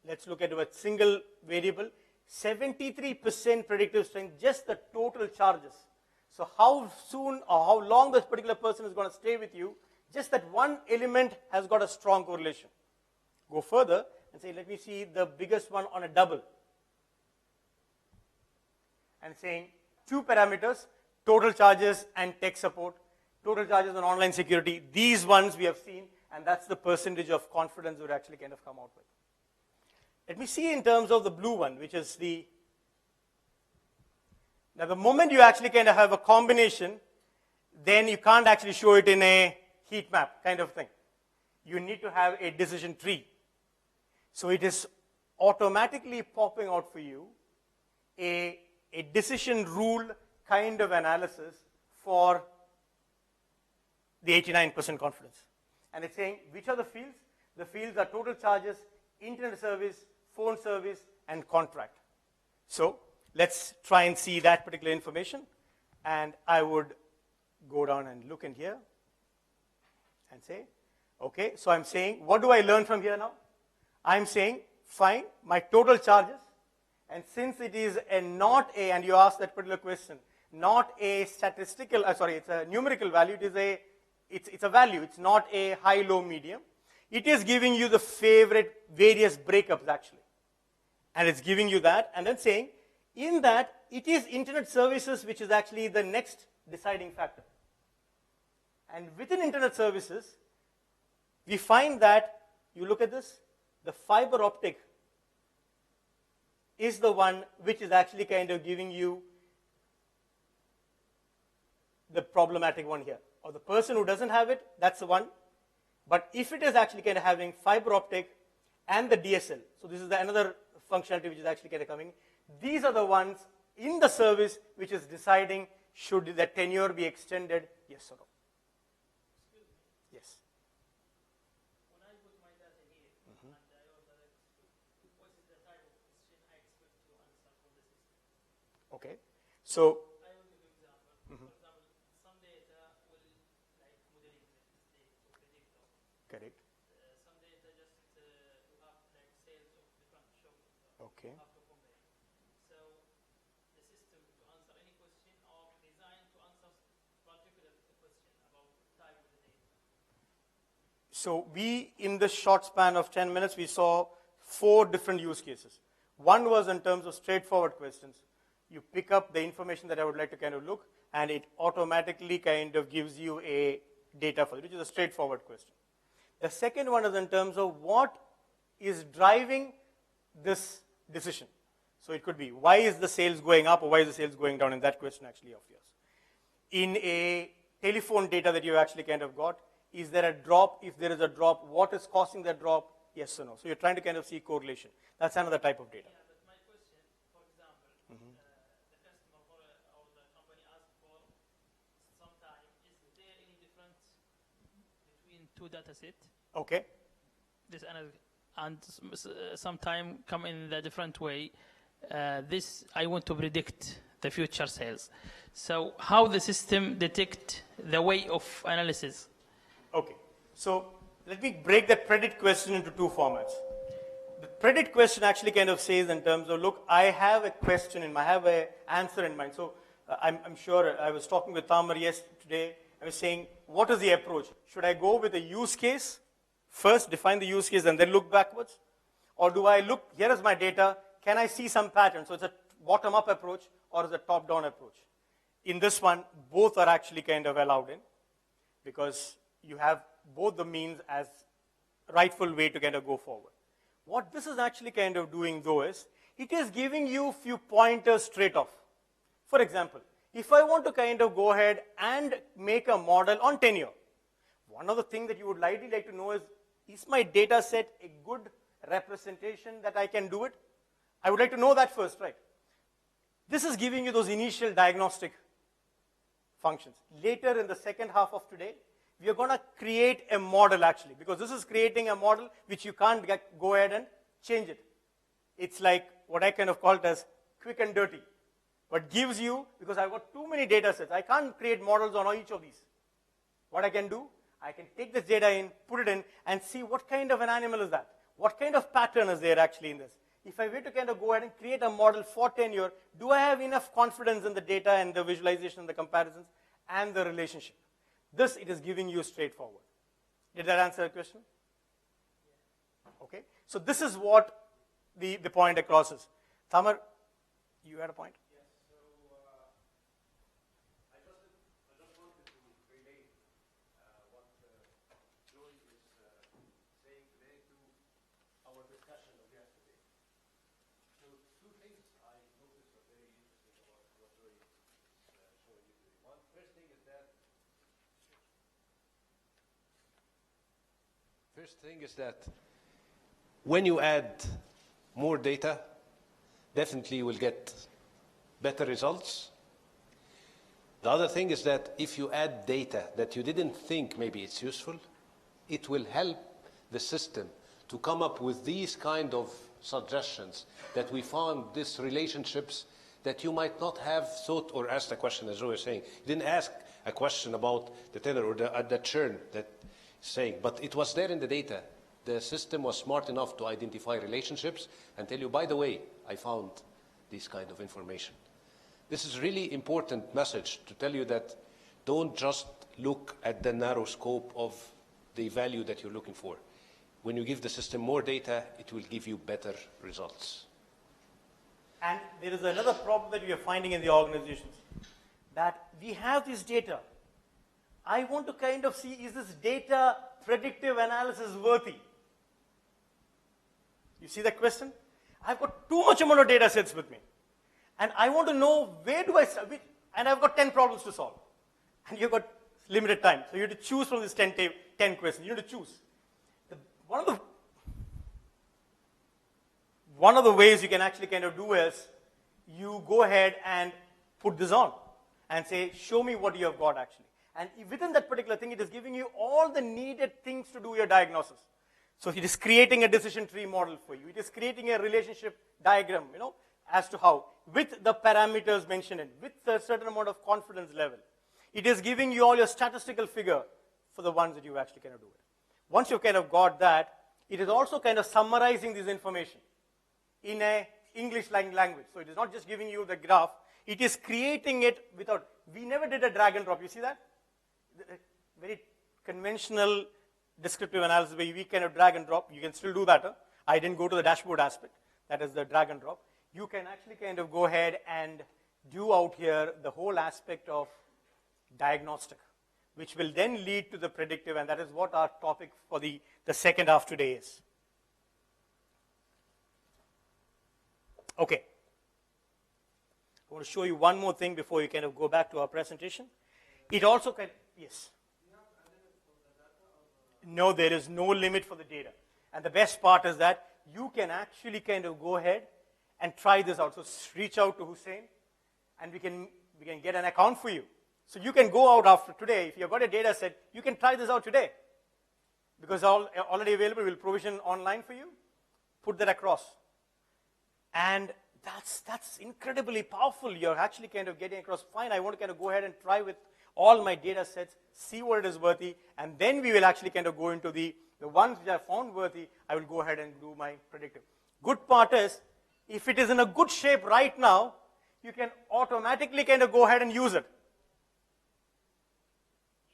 Let's look at a single variable. 73% predictive strength, just the total charges. So how soon or how long this particular person is going to stay with you, just that one element has got a strong correlation. Go further and say, let me see the biggest one on a double. And saying 2 parameters, total charges and tech support, total charges on online security. These ones we have seen, and that's the percentage of confidence we would actually kind of come out with. Let me see in terms of the blue one, which is the, now the moment you actually kind of have a combination, then you can't actually show it in a heat map kind of thing. You need to have a decision tree. So it is automatically popping out for you a decision rule kind of analysis for the 89% confidence. And it's saying, which are the fields? The fields are total charges, internet service, phone service, and contract. So let's try and see that particular information. And I would go down and look in here and say, okay, so I'm saying, what do I learn from here now? I'm saying, fine, my total charges, and since it is a not a, and you asked that particular question, not a statistical, it's a numerical value, it's a value, it's not a high, low, medium. It is giving you the favorite various breakups actually. And it's giving you that, and then saying, in that, it is internet services which is actually the next deciding factor. And within internet services, we find that, you look at this, the fiber optic is the one which is actually kind of giving you the problematic one here. Or the person who doesn't have it, that's the one. But if it is actually kind of having fiber optic and the DSL, so this is another functionality which is actually kind of coming, these are the ones in the service which is deciding should the tenure be extended, yes or no. Yes. When I put my data here, and I order it, what is the type of question I expect to answer from the system? Okay. So, I will give you an example. For example, some data will like modeling the state or predictor. correct. Some data just to have like sales of different shops. Okay. Have to compare. So the system to answer any question are designed to answer particular question about type of the data. So we, in this short span of 10 minutes, we saw 4 different use cases. One was in terms of straightforward questions. You pick up the information that I would like to kind of look, and it automatically kind of gives you a data for it, which is a straightforward question. The second one is in terms of what is driving this decision. So it could be, why is the sales going up or why is the sales going down, in that question actually of yours. In a telephone data that you actually kind of got, is there a drop? If there is a drop, what is causing that drop? Yes or no. So you're trying to kind of see correlation. That's another type of data. Yeah, but my question, for example, the customer or the company asked for some time, is there any difference between two data sets? Okay. This and sometime come in the different way. This I want to predict the future sales. So how the system detect the way of analysis? Okay. So let me break that predict question into 2 formats. The predict question actually kind of says in terms of, look, I have a question in mind, I have an answer in mind. So I'm sure I was talking with Tamar yesterday. I was saying, what is the approach? Should I go with a use case? First, define the use case and then look backwards? Or do I look, here is my data, can I see some pattern? So it's a bottom-up approach or is it a top-down approach? In this one, both are actually kind of allowed in, because you have both the means as rightful way to kind of go forward. What this is actually kind of doing though is, it is giving you a few pointers straight off. For example, if I want to kind of go ahead and make a model on tenure, one of the things that you would likely like to know is my data set a good representation that I can do it? I would like to know that first, right? This is giving you those initial diagnostic functions. Later in the second half of today, we are going to create a model actually, because this is creating a model which you can't go ahead and change it. It's like what I kind of call it as quick and dirty. But gives you, because I've got too many data sets, I can't create models on each of these. What I can do, I can take this data in, put it in, and see what kind of an animal is that. What kind of pattern is there actually in this? If I were to kind of go ahead and create a model for tenure, do I have enough confidence in the data and the visualization and the comparisons and the relationship? This it is giving you straightforward. Did that answer the question? Okay. So this is what the point across is. Tamar, you had a point? Yes. So I just wanted to relate what Joy is saying today to our discussion of yesterday. So 2 things I noticed are very interesting about what Joy is showing you today. First thing is that when you add more data, definitely you will get better results. The other thing is that if you add data that you didn't think maybe it's useful, it will help the system to come up with these kind of suggestions that we found these relationships that you might not have thought or asked a question, as Joe was saying. You didn't ask a question about the tenor or the churn that is saying, but it was there in the data. The system was smart enough to identify relationships and tell you, by the way, I found this kind of information. This is really important message to tell you that don't just look at the narrow scope of the value that you're looking for. When you give the system more data, it will give you better results. And there is another problem that we are finding in the organizations, that we have this data. I want to kind of see, is this data predictive analysis worthy? You see that question? I've got too much amount of data sets with me. And I want to know where do I start, and I've got 10 problems to solve. And you've got limited time. So you have to choose from this 10 questions. You have to choose. One of the ways you can actually kind of do is you go ahead and put this on and say, show me what you have got actually. And within that particular thing, it is giving you all the needed things to do your diagnosis. So it is creating a decision tree model for you. It is creating a relationship diagram, as to how, with the parameters mentioned in, with a certain amount of confidence level. It is giving you all your statistical figure for the ones that you actually kind of do it. Once you've kind of got that, it is also kind of summarizing this information in a English language. So it is not just giving you the graph, it is creating it without, we never did a drag and drop, you see that? Very conventional descriptive analysis where we kind of drag and drop, you can still do that. I didn't go to the dashboard aspect, that is the drag and drop. You can actually kind of go ahead and do out here the whole aspect of diagnostic, which will then lead to the predictive, and that is what our topic for the second half today is. Okay. I want to show you one more thing before you kind of go back to our presentation. It also can, yes. No, there is no limit for the data. And the best part is that you can actually kind of go ahead and try this out. So reach out to Hussein, and we can get an account for you. So you can go out after today. If you've got a data set, you can try this out today. Because already available, we'll provision online for you. Put that across. And that's incredibly powerful. You're actually kind of getting across, fine, I want to kind of go ahead and try with all my data sets, see what it is worthy, and then we will actually kind of go into the ones which are found worthy, I will go ahead and do my predictive. Good part is, if it is in a good shape right now, you can automatically kind of go ahead and use it.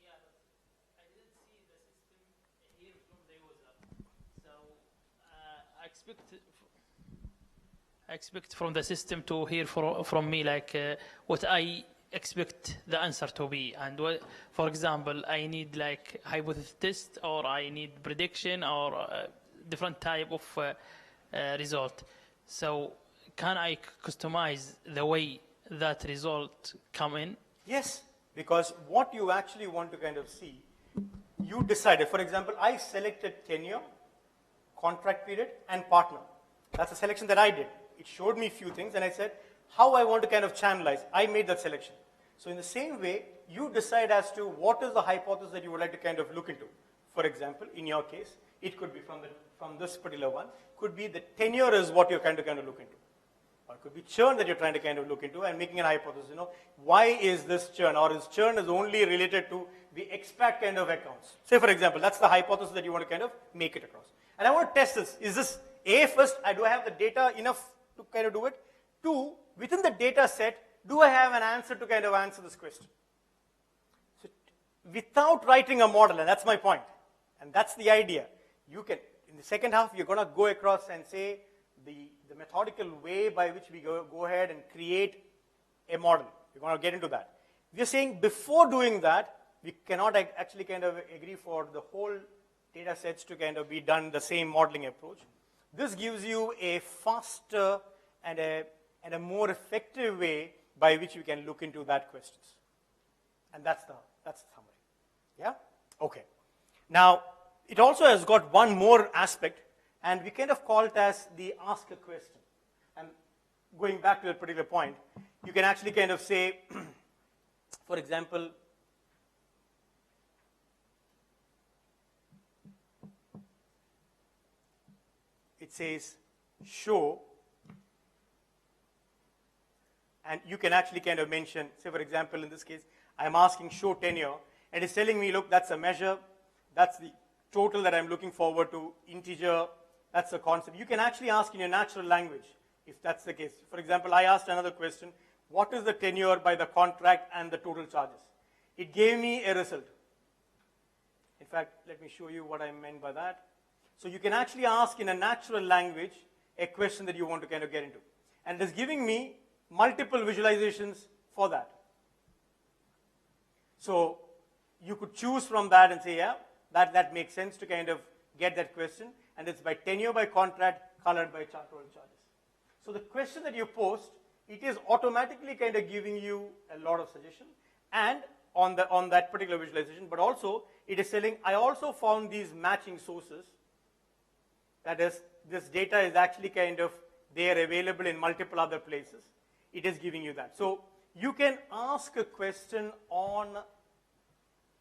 Yeah, I didn't see the system here from the user. So I expect from the system to hear from me like what I expect the answer to be. And for example, I need like hypothesis test, or I need prediction, or different type of result. So can I customize the way that result come in? Yes, because what you actually want to kind of see, you decided, for example, I selected tenure, contract period, and partner. That's a selection that I did. It showed me a few things, and I said, how I want to kind of channelize. I made that selection. So in the same way, you decide as to what is the hypothesis that you would like to kind of look into. For example, in your case, it could be from this particular one, could be the tenure is what you're kind of look into. Or it could be churn that you're trying to kind of look into and making an hypothesis. Why is this churn? Or is churn is only related to the expat kind of accounts? Say, for example, that's the hypothesis that you want to kind of make it across. And I want to test this. Is this A, first, do I have the data enough to kind of do it? 2, within the data set, do I have an answer to kind of answer this question? So without writing a model, and that's my point, and that's the idea, you can, in the second half, you're going to go across and say the methodical way by which we go ahead and create a model. We're going to get into that. We're saying before doing that, we cannot actually kind of agree for the whole data sets to kind of be done the same modeling approach. This gives you a faster and a more effective way by which you can look into that questions. And that's the summary. Yeah? Okay. Now, it also has got one more aspect, and we kind of call it as the ask a question. And going back to that particular point, you can actually kind of say, For example, it says show, and you can actually kind of mention, say for example, in this case, I'm asking show tenure, and it's telling me, look, that's a measure, that's the total that I'm looking forward to, integer, that's the concept. You can actually ask in your natural language, if that's the case. For example, I asked another question, what is the tenure by the contract and the total charges? It gave me a result. In fact, let me show you what I meant by that. So you can actually ask in a natural language a question that you want to kind of get into. And it's giving me multiple visualizations for that. So you could choose from that and say, yeah, that makes sense to kind of get that question. And it's by tenure by contract, colored by total charges. So the question that you post, it is automatically kind of giving you a lot of suggestions and on that particular visualization, but also it is telling, I also found these matching sources. That is, this data is actually kind of there available in multiple other places. It is giving you that. So you can ask a question on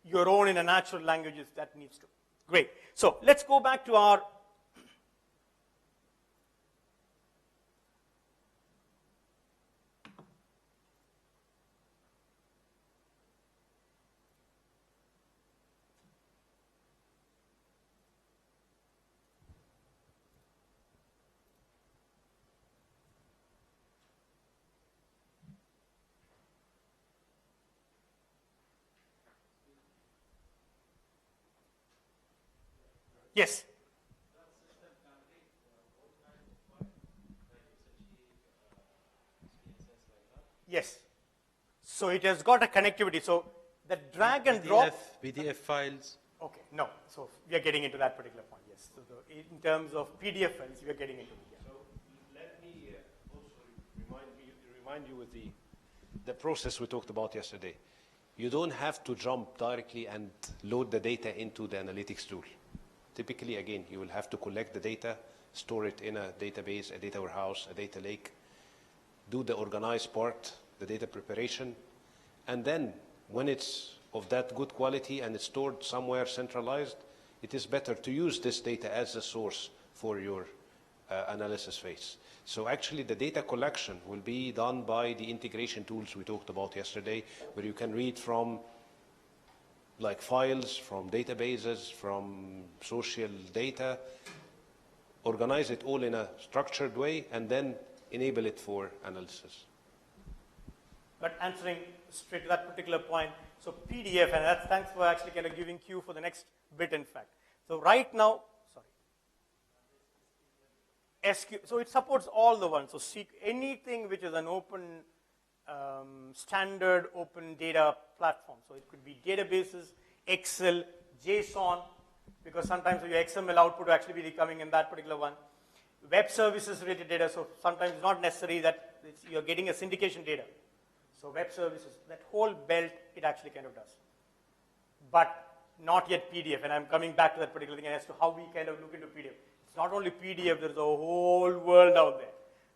your own in a natural language if that needs to. Great. So let's go back to our yes. Yes. So it has got a connectivity. So the drag and drop. PDF files. Okay, no. So we are getting into that particular point, yes. So in terms of PDF files, we are getting into it. Yeah. So let me also remind you with the process we talked about yesterday. You don't have to jump directly and load the data into the analytics tool. Typically, again, you will have to collect the data, store it in a database, a data warehouse, a data lake, do the organized part, the data preparation, and then when it's of that good quality and it's stored somewhere centralized, it is better to use this data as a source for your analysis phase. So actually the data collection will be done by the integration tools we talked about yesterday, where you can read from like files, from databases, from social data, organize it all in a structured way, and then enable it for analysis. But answering straight to that particular point, so PDF, and that's thanks for actually kind of giving cue for the next bit, in fact. So right now, SQ, so it supports all the ones. So anything which is an open, standard open data platform. So it could be databases, Excel, JSON, because sometimes your XML output will actually be coming in that particular one. Web services related data, so sometimes it's not necessary that you're getting a syndication data. So web services, that whole belt, it actually kind of does. But not yet PDF, and I'm coming back to that particular thing as to how we kind of look into PDF. It's not only PDF, there's a whole world out there,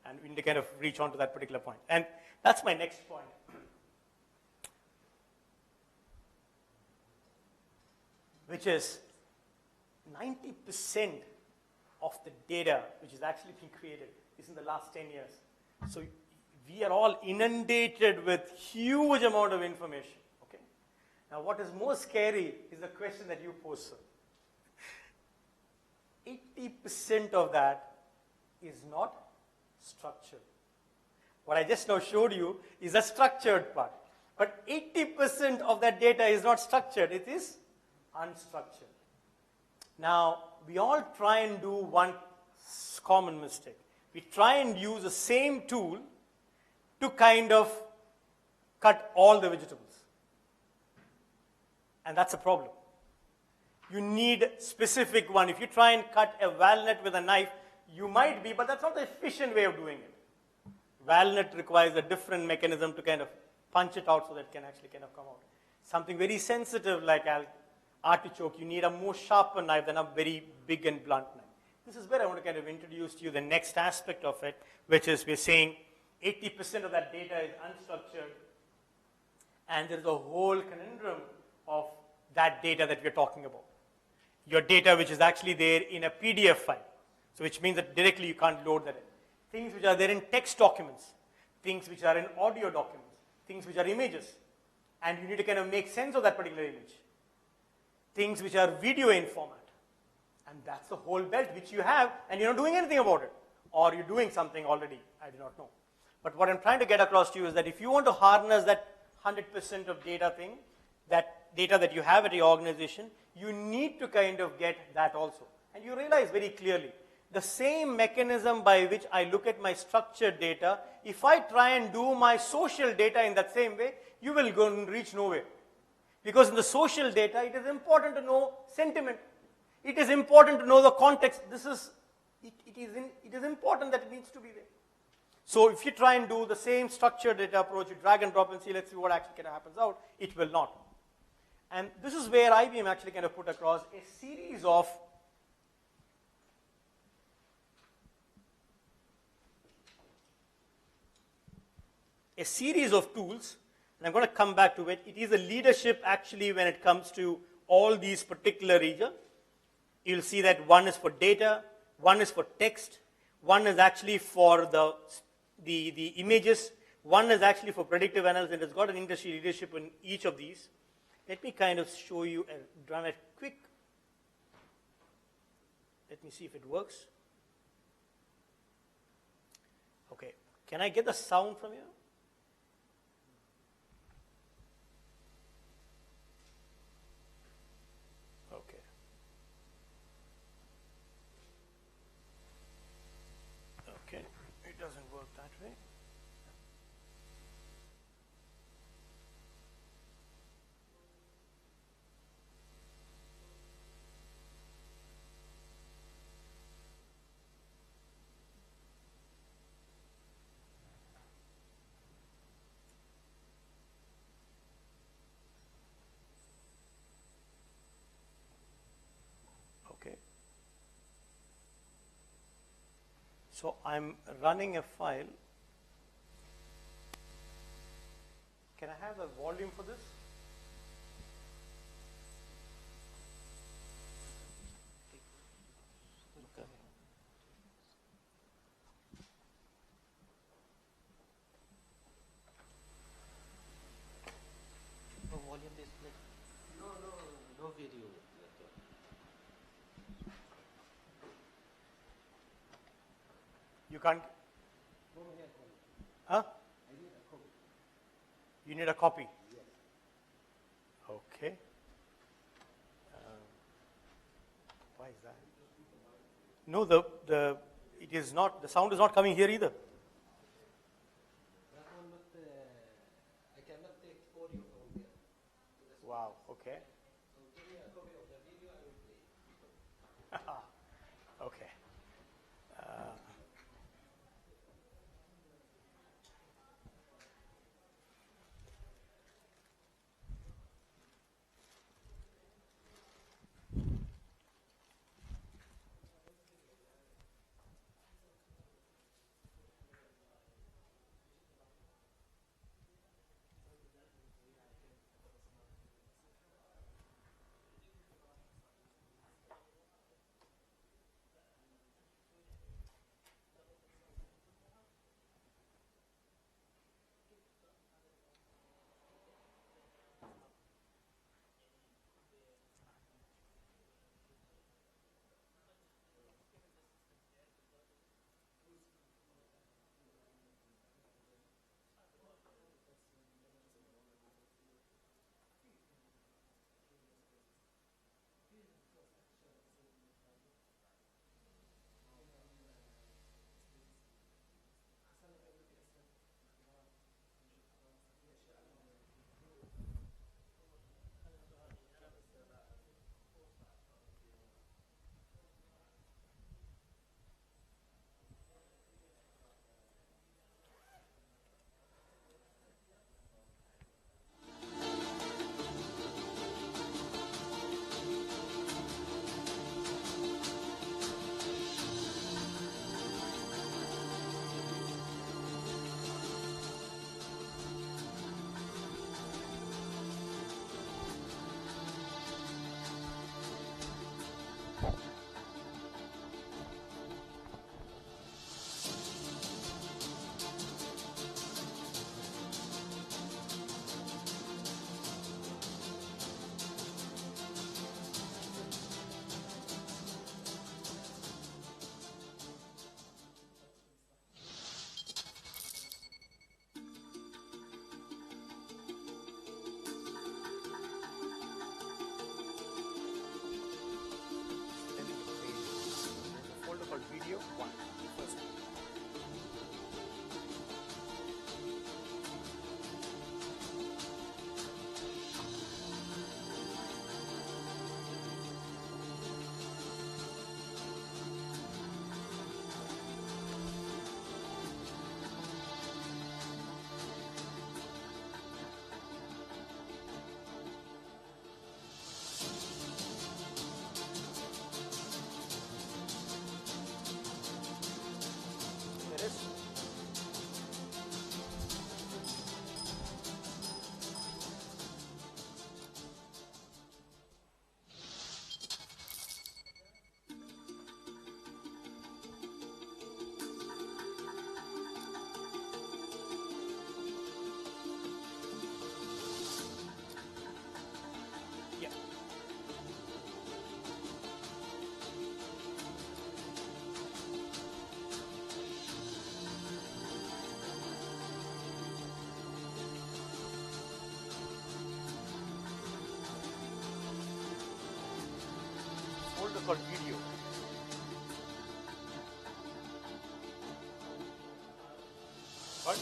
and we need to kind of reach on to that particular point. And that's my next point. Which is 90% of the data which is actually being created is in the last 10 years. So we are all inundated with huge amount of information. Okay. Now what is more scary is the question that you posed, sir. 80% of that is not structured. What I just now showed you is a structured part. But 80% of that data is not structured, it is unstructured. Now, we all try and do one common mistake. We try and use the same tool to kind of cut all the vegetables. And that's a problem. You need specific one. If you try and cut a walnut with a knife, you might be, but that's not the efficient way of doing it. Walnut requires a different mechanism to kind of punch it out so that it can actually kind of come out. Something very sensitive like artichoke, you need a more sharper knife than a very big and blunt knife. This is where I want to kind of introduce to you the next aspect of it, which is we're saying 80% of that data is unstructured, And there is a whole conundrum of that data that we're talking about. Your data which is actually there in a PDF file, so which means that directly you can't load that in. Things which are there in text documents, things which are in audio documents, things which are images, and you need to kind of make sense of that particular image. Things which are video in format, and that's the whole belt which you have, and you're not doing anything about it, or you're doing something already, I do not know. But what I'm trying to get across to you is that if you want to harness that 100% of data thing, that data that you have at your organization, you need to kind of get that also. And you realize very clearly, the same mechanism by which I look at my structured data, if I try and do my social data in that same way, you will go and reach nowhere. Because in the social data, it is important to know sentiment. It is important to know the context. It is important that it needs to be there. So if you try and do the same structured data approach, you drag and drop and see, let's see what actually kind of happens out, it will not. And this is where IBM actually kind of put across a series of tools, and I'm going to come back to it. It is a leadership actually when it comes to all these particular regions. You'll see that one is for data, one is for text, one is actually for the images, one is actually for predictive analysis, and it's got an industry leadership in each of these. Let me kind of show you and run a quick, let me see if it works. Okay, can I get the sound from you? Okay. Okay, it doesn't work that way. Okay. So I'm running a file. Can I have the volume for this? Okay. No volume display. No video. You can't? Huh? You need a copy? Yes. Okay. Why is that? No, it is not, the sound is not coming here either. That one, but I cannot take audio from here. Wow, okay. So give me a copy of the video, I will play. Okay. this. Yeah. Folder called video. What?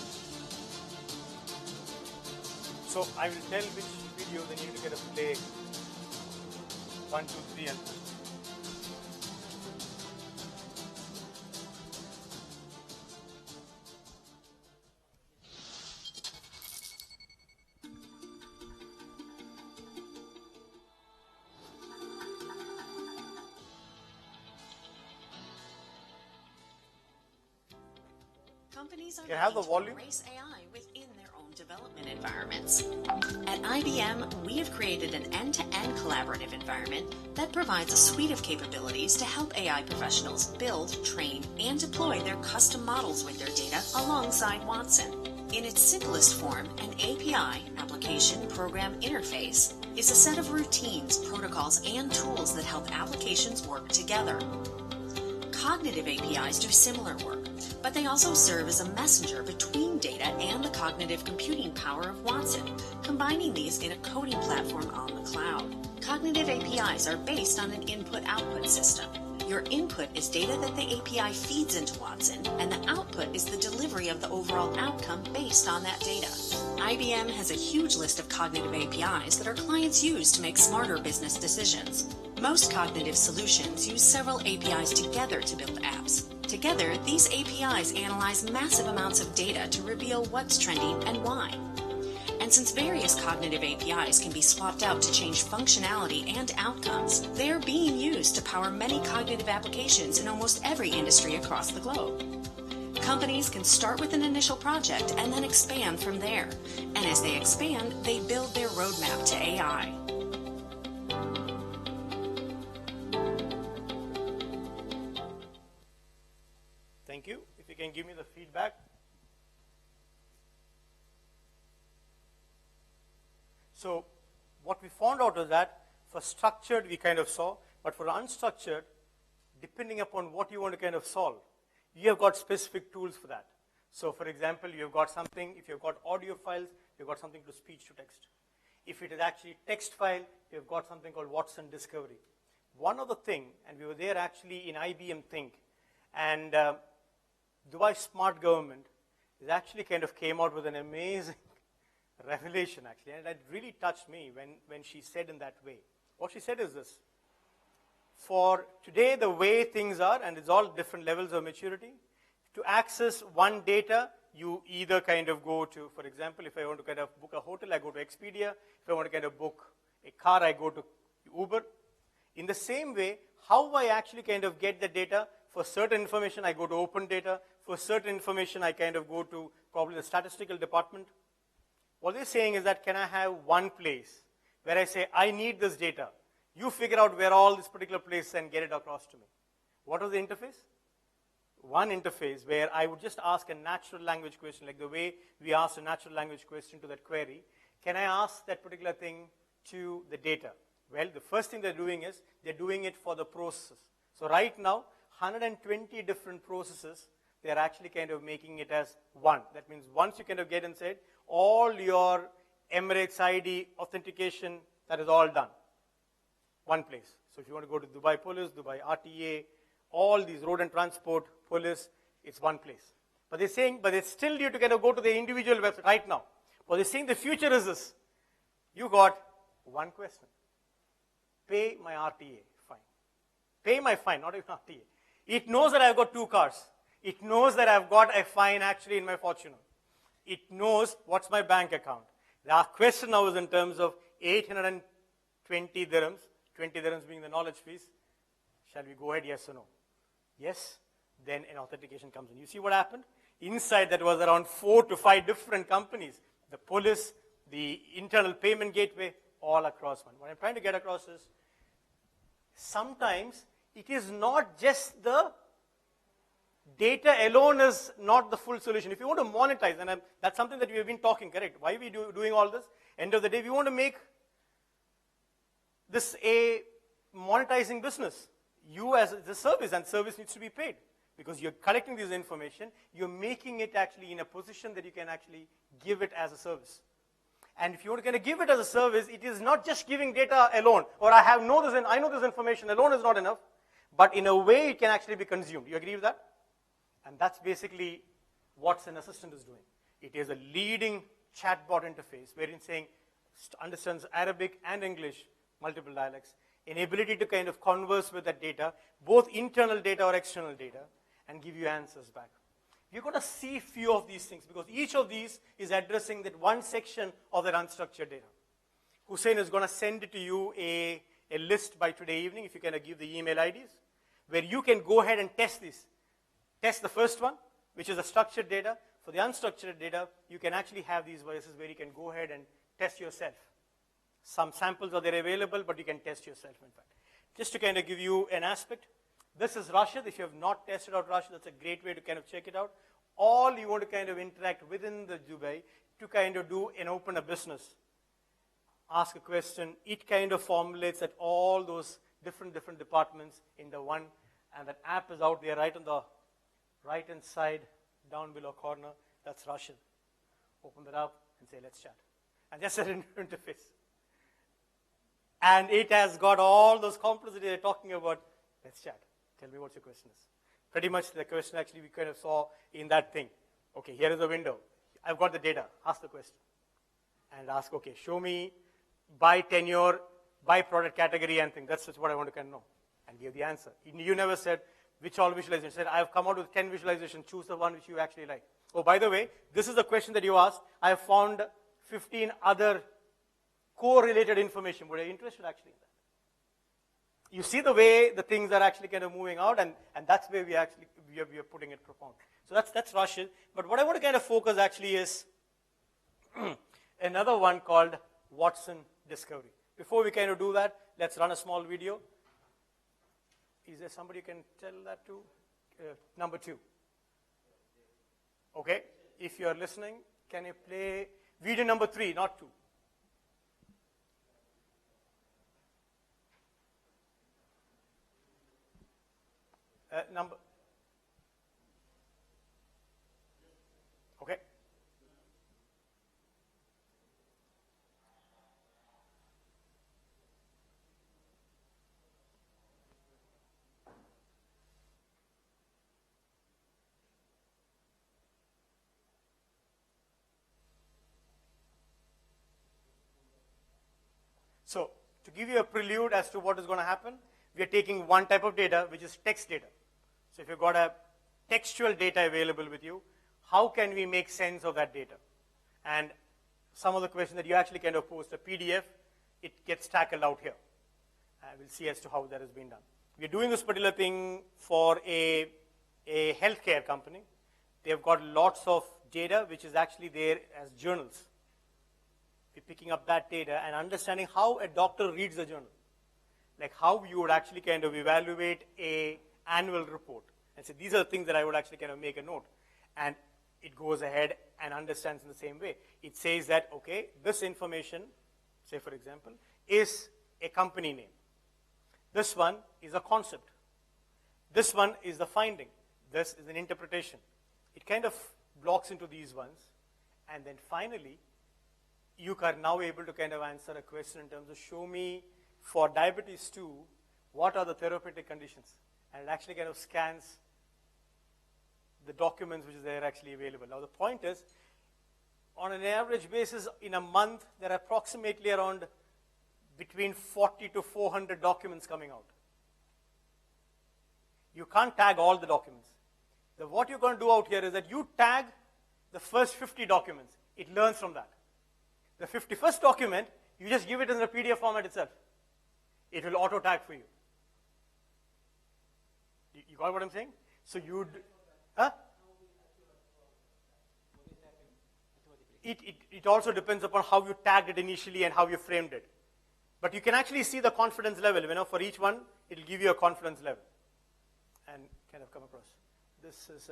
So I will tell which video they need to get a play. 1, 2, 3, and Companies are Can I have the looking to volume? embrace AI within their own development environments. At IBM, we have created an end-to-end collaborative environment that provides a suite of capabilities to help AI professionals build, train, and deploy their custom models with their data alongside Watson. In its simplest form, an API, application program interface, is a set of routines, protocols, and tools that help applications work together. Cognitive APIs do similar work, but they also serve as a messenger between data and the cognitive computing power of Watson, combining these in a coding platform on the cloud. Cognitive APIs are based on an input-output system. Your input is data that the API feeds into Watson, and the output is the delivery of the overall outcome based on that data. IBM has a huge list of cognitive APIs that our clients use to make smarter business decisions. Most cognitive solutions use several APIs together to build apps. Together, these APIs analyze massive amounts of data to reveal what's trending and why. And since various cognitive APIs can be swapped out to change functionality and outcomes, they are being used to power many cognitive applications in almost every industry across the globe. Companies can start with an initial project and then expand from there. And as they expand, they build their roadmap to AI. thank you. If you can give me the feedback. So what we found out is that for structured we kind of saw, but for unstructured, depending upon what you want to kind of solve, you have got specific tools for that. So for example, you've got something, if you've got audio files, you've got something to speech to text. If it is actually text file, you've got something called Watson Discovery. One other thing, and we were there actually in IBM Think, and Dubai Smart Government is actually kind of came out with an amazing revelation actually, and it really touched me when she said in that way. What she said is this: for today, the way things are, and it's all different levels of maturity, to access one data, you either kind of go to, for example, if I want to kind of book a hotel, I go to Expedia. If I want to kind of book a car, I go to Uber. In the same way, how I actually kind of get the data, for certain information, I go to open data. For certain information, I kind of go to probably the statistical department. What they're saying is that, can I have one place where I say, I need this data. You figure out where all this particular place and get it across to me. What was the interface? One interface where I would just ask a natural language question, like the way we asked a natural language question to that query. Can I ask that particular thing to the data? Well, the first thing they're doing is they're doing it for the processes. So right now, 120 different processes, they're actually kind of making it as one. That means once you kind of get inside, all your Emirates ID authentication, that is all done. One place. So if you want to go to Dubai Police, Dubai RTA, all these road and transport, police, it's one place. But they're saying, but it's still you to kind of go to the individual website right now. But they're saying the future is this. You got one question. Pay my RTA fine. Pay my fine, not even RTA. It knows that I've got 2 cars. It knows that I've got a fine actually in my Fortuner. It knows what's my bank account. The question now is in terms of 820 dirhams, 20 dirhams being the knowledge fees. Shall we go ahead, yes or no? Yes, then an authentication comes in. You see what happened? Inside that was around 4 to 5 different companies. The police, the internal payment gateway, all across one. What I'm trying to get across is, sometimes it is not just the data alone is not the full solution. If you want to monetize, and that's something that we have been talking, correct? Why are we doing all this? End of the day, we want to make this a monetizing business. You as the service, and service needs to be paid. Because you're collecting this information, you're making it actually in a position that you can actually give it as a service. And if you want to kind of give it as a service, it is not just giving data alone, or I know this information alone is not enough, but in a way it can actually be consumed. You agree with that? And that's basically what an assistant is doing. It is a leading chatbot interface wherein saying understands Arabic and English, multiple dialects, an ability to kind of converse with that data, both internal data or external data, and give you answers back. You're going to see a few of these things because each of these is addressing that one section of that unstructured data. Hussein is going to send it to you a list by today evening, if you can give the email IDs, where you can go ahead and test this. Test the first one, which is the structured data. For the unstructured data, you can actually have these voices where you can go ahead and test yourself. Some samples are there available, but you can test yourself, in fact. Just to kind of give you an aspect, this is Rashid. If you have not tested out Rashid, that's a great way to kind of check it out. All you want to kind of interact within the Dubai to kind of do and open a business. Ask a question. It kind of formulates at all those different departments in the one, and that app is out there right on the right-hand side, down below corner. That's Rashid. Open that up and say, let's chat. And just an interface. And it has got all those components that they're talking about. Let's chat. Tell me what your question is. Pretty much the question actually we kind of saw in that thing. Okay, here is the window. I've got the data. Ask the question. And ask, okay, show me by tenure, by product category and thing. That's just what I want to kind of know. And give the answer. You never said which all visualization. You said, I've come out with 10 visualizations. Choose the one which you actually like. Oh, by the way, this is the question that you asked. I have found 15 other correlated information. Were you interested actually in that? You see the way the things are actually kind of moving out, and that's where we are putting it profound. So that's Rashid. But what I want to kind of focus actually is another one called Watson Discovery. Before we kind of do that, let's run a small video. Is there somebody you can tell that to? Number 2. Okay. If you are listening, can you play video number 3, not 2? Number. Okay. So, to give you a prelude as to what is going to happen, we are taking one type of data, which is text data. So if you've got a textual data available with you, how can we make sense of that data? And some of the questions that you actually kind of post a PDF, it gets tackled out here. We'll see as to how that has been done. We're doing this particular thing for a healthcare company. They've got lots of data, which is actually there as journals. We're picking up that data and understanding how a doctor reads the journal. Like how you would actually kind of evaluate a annual report and say, these are the things that I would actually kind of make a note. And it goes ahead and understands in the same way. It says that, okay, this information, say for example, is a company name. This one is a concept. This one is the finding. This is an interpretation. It kind of blocks into these ones. And then finally, you are now able to kind of answer a question in terms of show me for diabetes 2, what are the therapeutic conditions? And it actually kind of scans the documents which are actually available. Now the point is, on an average basis, in a month, there are approximately around between 40 to 400 documents coming out. You can't tag all the documents. What you're going to do out here is that you tag the first 50 documents. It learns from that. The 51st document, you just give it in the PDF format itself. It will auto-tag for you. You got what I'm saying? So you'd, huh? It also depends upon how you tagged it initially and how you framed it. But you can actually see the confidence level. For each one, it'll give you a confidence level and kind of come across. This is,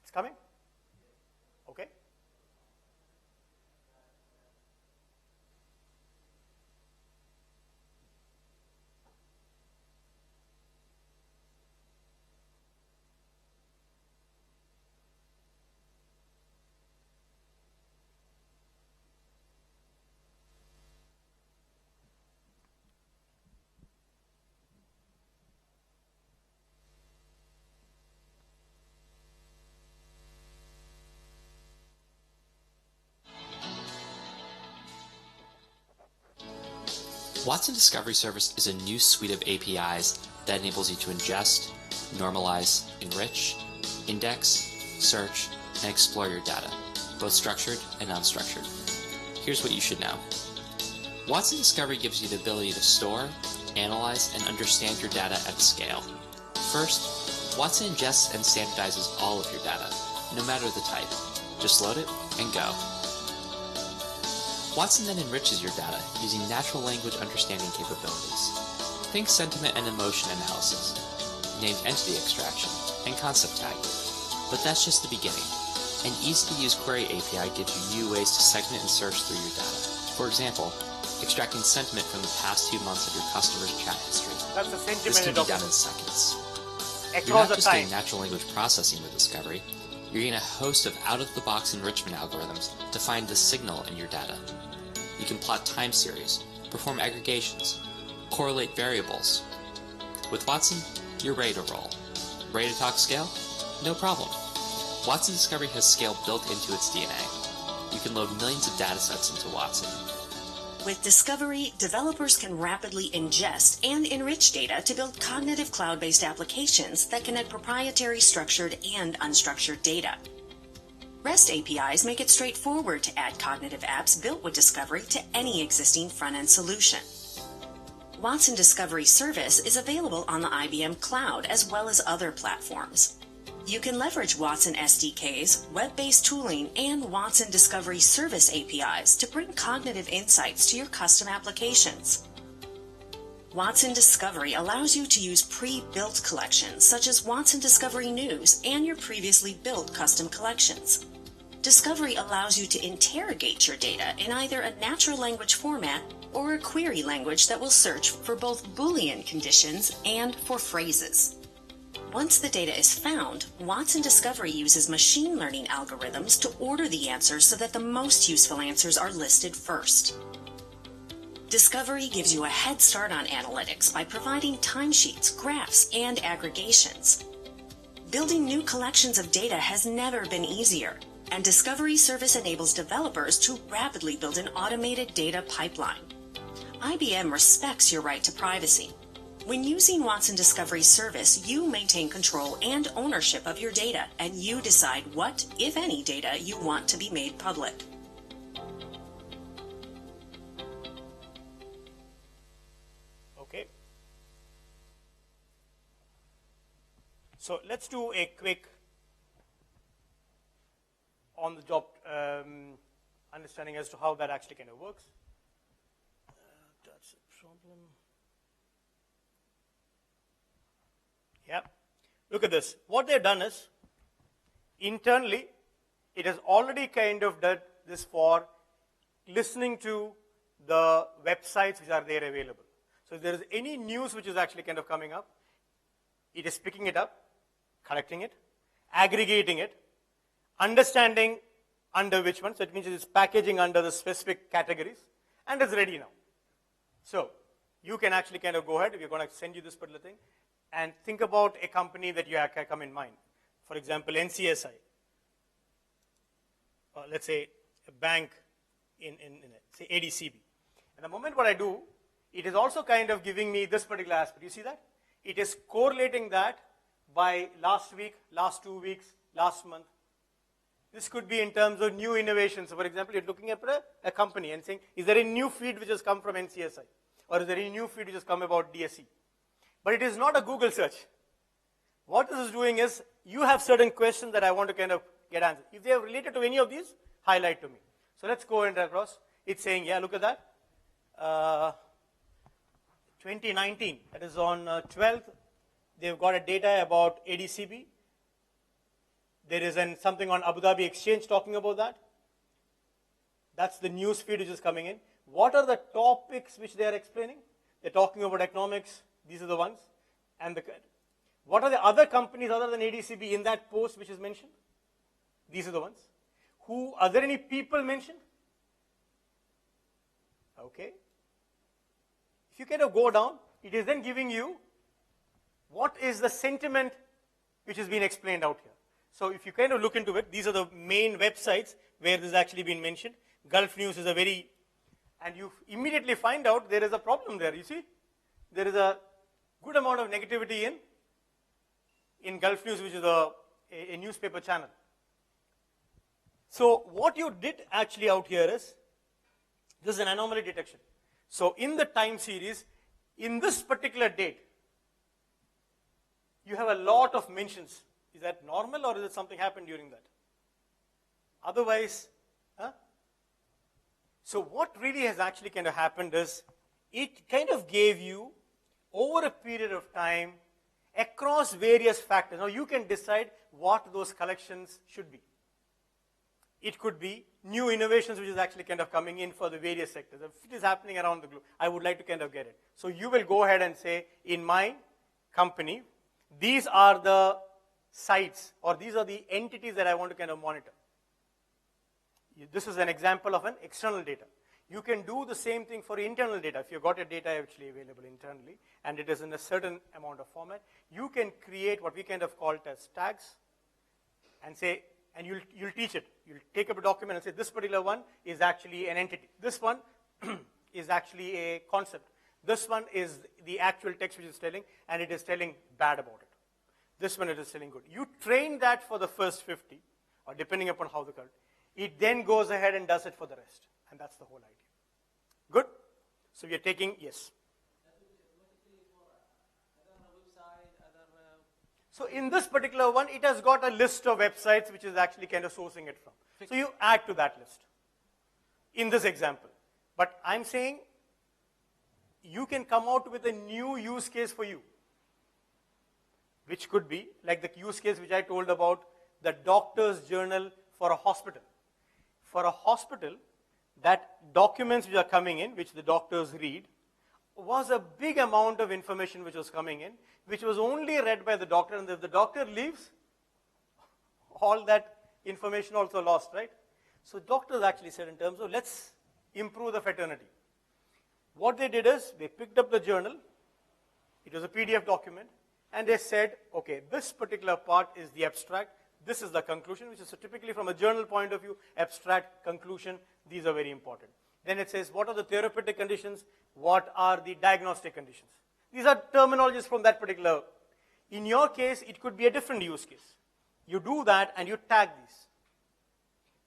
it's coming? Okay. Watson Discovery Service is a new suite of APIs that enables you to ingest, normalize, enrich, index, search, and explore your data, both structured and unstructured. Here's what you should know. Watson Discovery gives you the ability to store, analyze, and understand your data at scale. First, Watson ingests and standardizes all of your data, no matter the type. Just load it and go. Watson then enriches your data using natural language understanding capabilities. Think sentiment and emotion analysis, named entity extraction, and concept tagging. But that's just the beginning. An easy-to-use query API gives you new ways to segment and search through your data. For example, extracting sentiment from the past 2 months of your customer's chat history. That's the sentiment. This can be done in seconds. You're not just getting natural language processing with Discovery, you're getting a host of out-of-the-box enrichment algorithms to find the signal in your data. You can plot time series, perform aggregations, correlate variables. With Watson, you're ready to roll. Ready to talk scale? No problem. Watson Discovery has scale built into its DNA. You can load millions of datasets into Watson. With Discovery, developers can rapidly ingest and enrich data to build cognitive cloud-based applications that connect proprietary structured and unstructured data. REST APIs make it straightforward to add cognitive apps built with Discovery to any existing front-end solution. Watson Discovery Service is available on the IBM Cloud as well as other platforms. You can leverage Watson SDKs, web-based tooling, and Watson Discovery Service APIs to bring cognitive insights to your custom applications. Watson Discovery allows you to use pre-built collections such as Watson Discovery News and your previously built custom collections. Discovery allows you to interrogate your data in either a natural language format or a query language that will search for both Boolean conditions and for phrases. Once the data is found, Watson Discovery uses machine learning algorithms to order the answers so that the most useful answers are listed first. Discovery gives you a head start on analytics by providing timesheets, graphs, and aggregations. Building new collections of data has never been easier, and Discovery Service enables developers to rapidly build an automated data pipeline. IBM respects your right to privacy. When using Watson Discovery Service, you maintain control and ownership of your data, and you decide what, if any, data you want to be made public. Okay. So let's do a quick on-the-job understanding as to how that actually kind of works. That's a problem. Yeah. Look at this. What they've done is, internally, it has already kind of done this for listening to the websites which are there available. So if there is any news which is actually kind of coming up, it is picking it up, collecting it, aggregating it, understanding under which one. So it means it is packaging under the specific categories, and it's ready now. So you can actually kind of go ahead, if you're going to send you this particular thing, and think about a company that you have come in mind. For example, NCSI. Or let's say a bank in say ADCB. And the moment what I do, it is also kind of giving me this particular aspect. You see that? It is correlating that by last week, last 2 weeks, last month. This could be in terms of new innovations. So for example, you're looking at a company and saying, is there a new feed which has come from NCSI? Or is there a new feed which has come about DSE? But it is not a Google search. What this is doing is, you have certain questions that I want to kind of get answered. If they are related to any of these, highlight to me. So let's go and across. It's saying, yeah, look at that. 2019, that is on 12th, they've got a data about ADCB. There is something on Abu Dhabi Exchange talking about that. That's the news feed which is coming in. What are the topics which they are explaining? They're talking about economics. These are the ones. And what are the other companies other than ADCB in that post which is mentioned? These are the ones. Are there any people mentioned? Okay. If you kind of go down, it is then giving you what is the sentiment which has been explained out here. So if you kind of look into it, these are the main websites where this has actually been mentioned. Gulf News is and you immediately find out there is a problem there, you see. There is a good amount of negativity in Gulf News, which is a newspaper channel. So what you did actually out here is, this is an anomaly detection. So in the time series, in this particular date, you have a lot of mentions. Is that normal, or is it something happened during that? Otherwise, so what really has actually kind of happened is, it kind of gave you, over a period of time, across various factors. Now you can decide what those collections should be. It could be new innovations which is actually kind of coming in for the various sectors. If it is happening around the globe, I would like to kind of get it. So you will go ahead and say, in my company, these are the sites, or these are the entities that I want to kind of monitor. This is an example of an external data. You can do the same thing for internal data. If you've got your data actually available internally, and it is in a certain amount of format, you can create what we kind of call it as tags, and say, and you'll teach it. You'll take up a document and say, this particular one is actually an entity. This one is actually a concept. This one is the actual text which is telling, and it is telling bad about it. This one it is telling good. You train that for the first 50, or depending upon how the curve. It then goes ahead and does it for the rest. And that's the whole idea. Good? So we are taking, yes. So in this particular one, it has got a list of websites which is actually kind of sourcing it from. So you add to that list in this example. But I'm saying you can come out with a new use case for you, which could be like the use case which I told about, the doctor's journal for a hospital. For a hospital, that documents which are coming in, which the doctors read, was a big amount of information which was coming in, which was only read by the doctor, and if the doctor leaves, all that information also lost, right? So doctors actually said in terms of, let's improve the fraternity. What they did is, they picked up the journal, it was a PDF document, and they said, okay, this particular part is the abstract, this is the conclusion, which is so typically from a journal point of view, abstract, conclusion, these are very important. Then it says, what are the therapeutic conditions? What are the diagnostic conditions? These are terminologies from that particular. In your case, it could be a different use case. You do that and you tag these.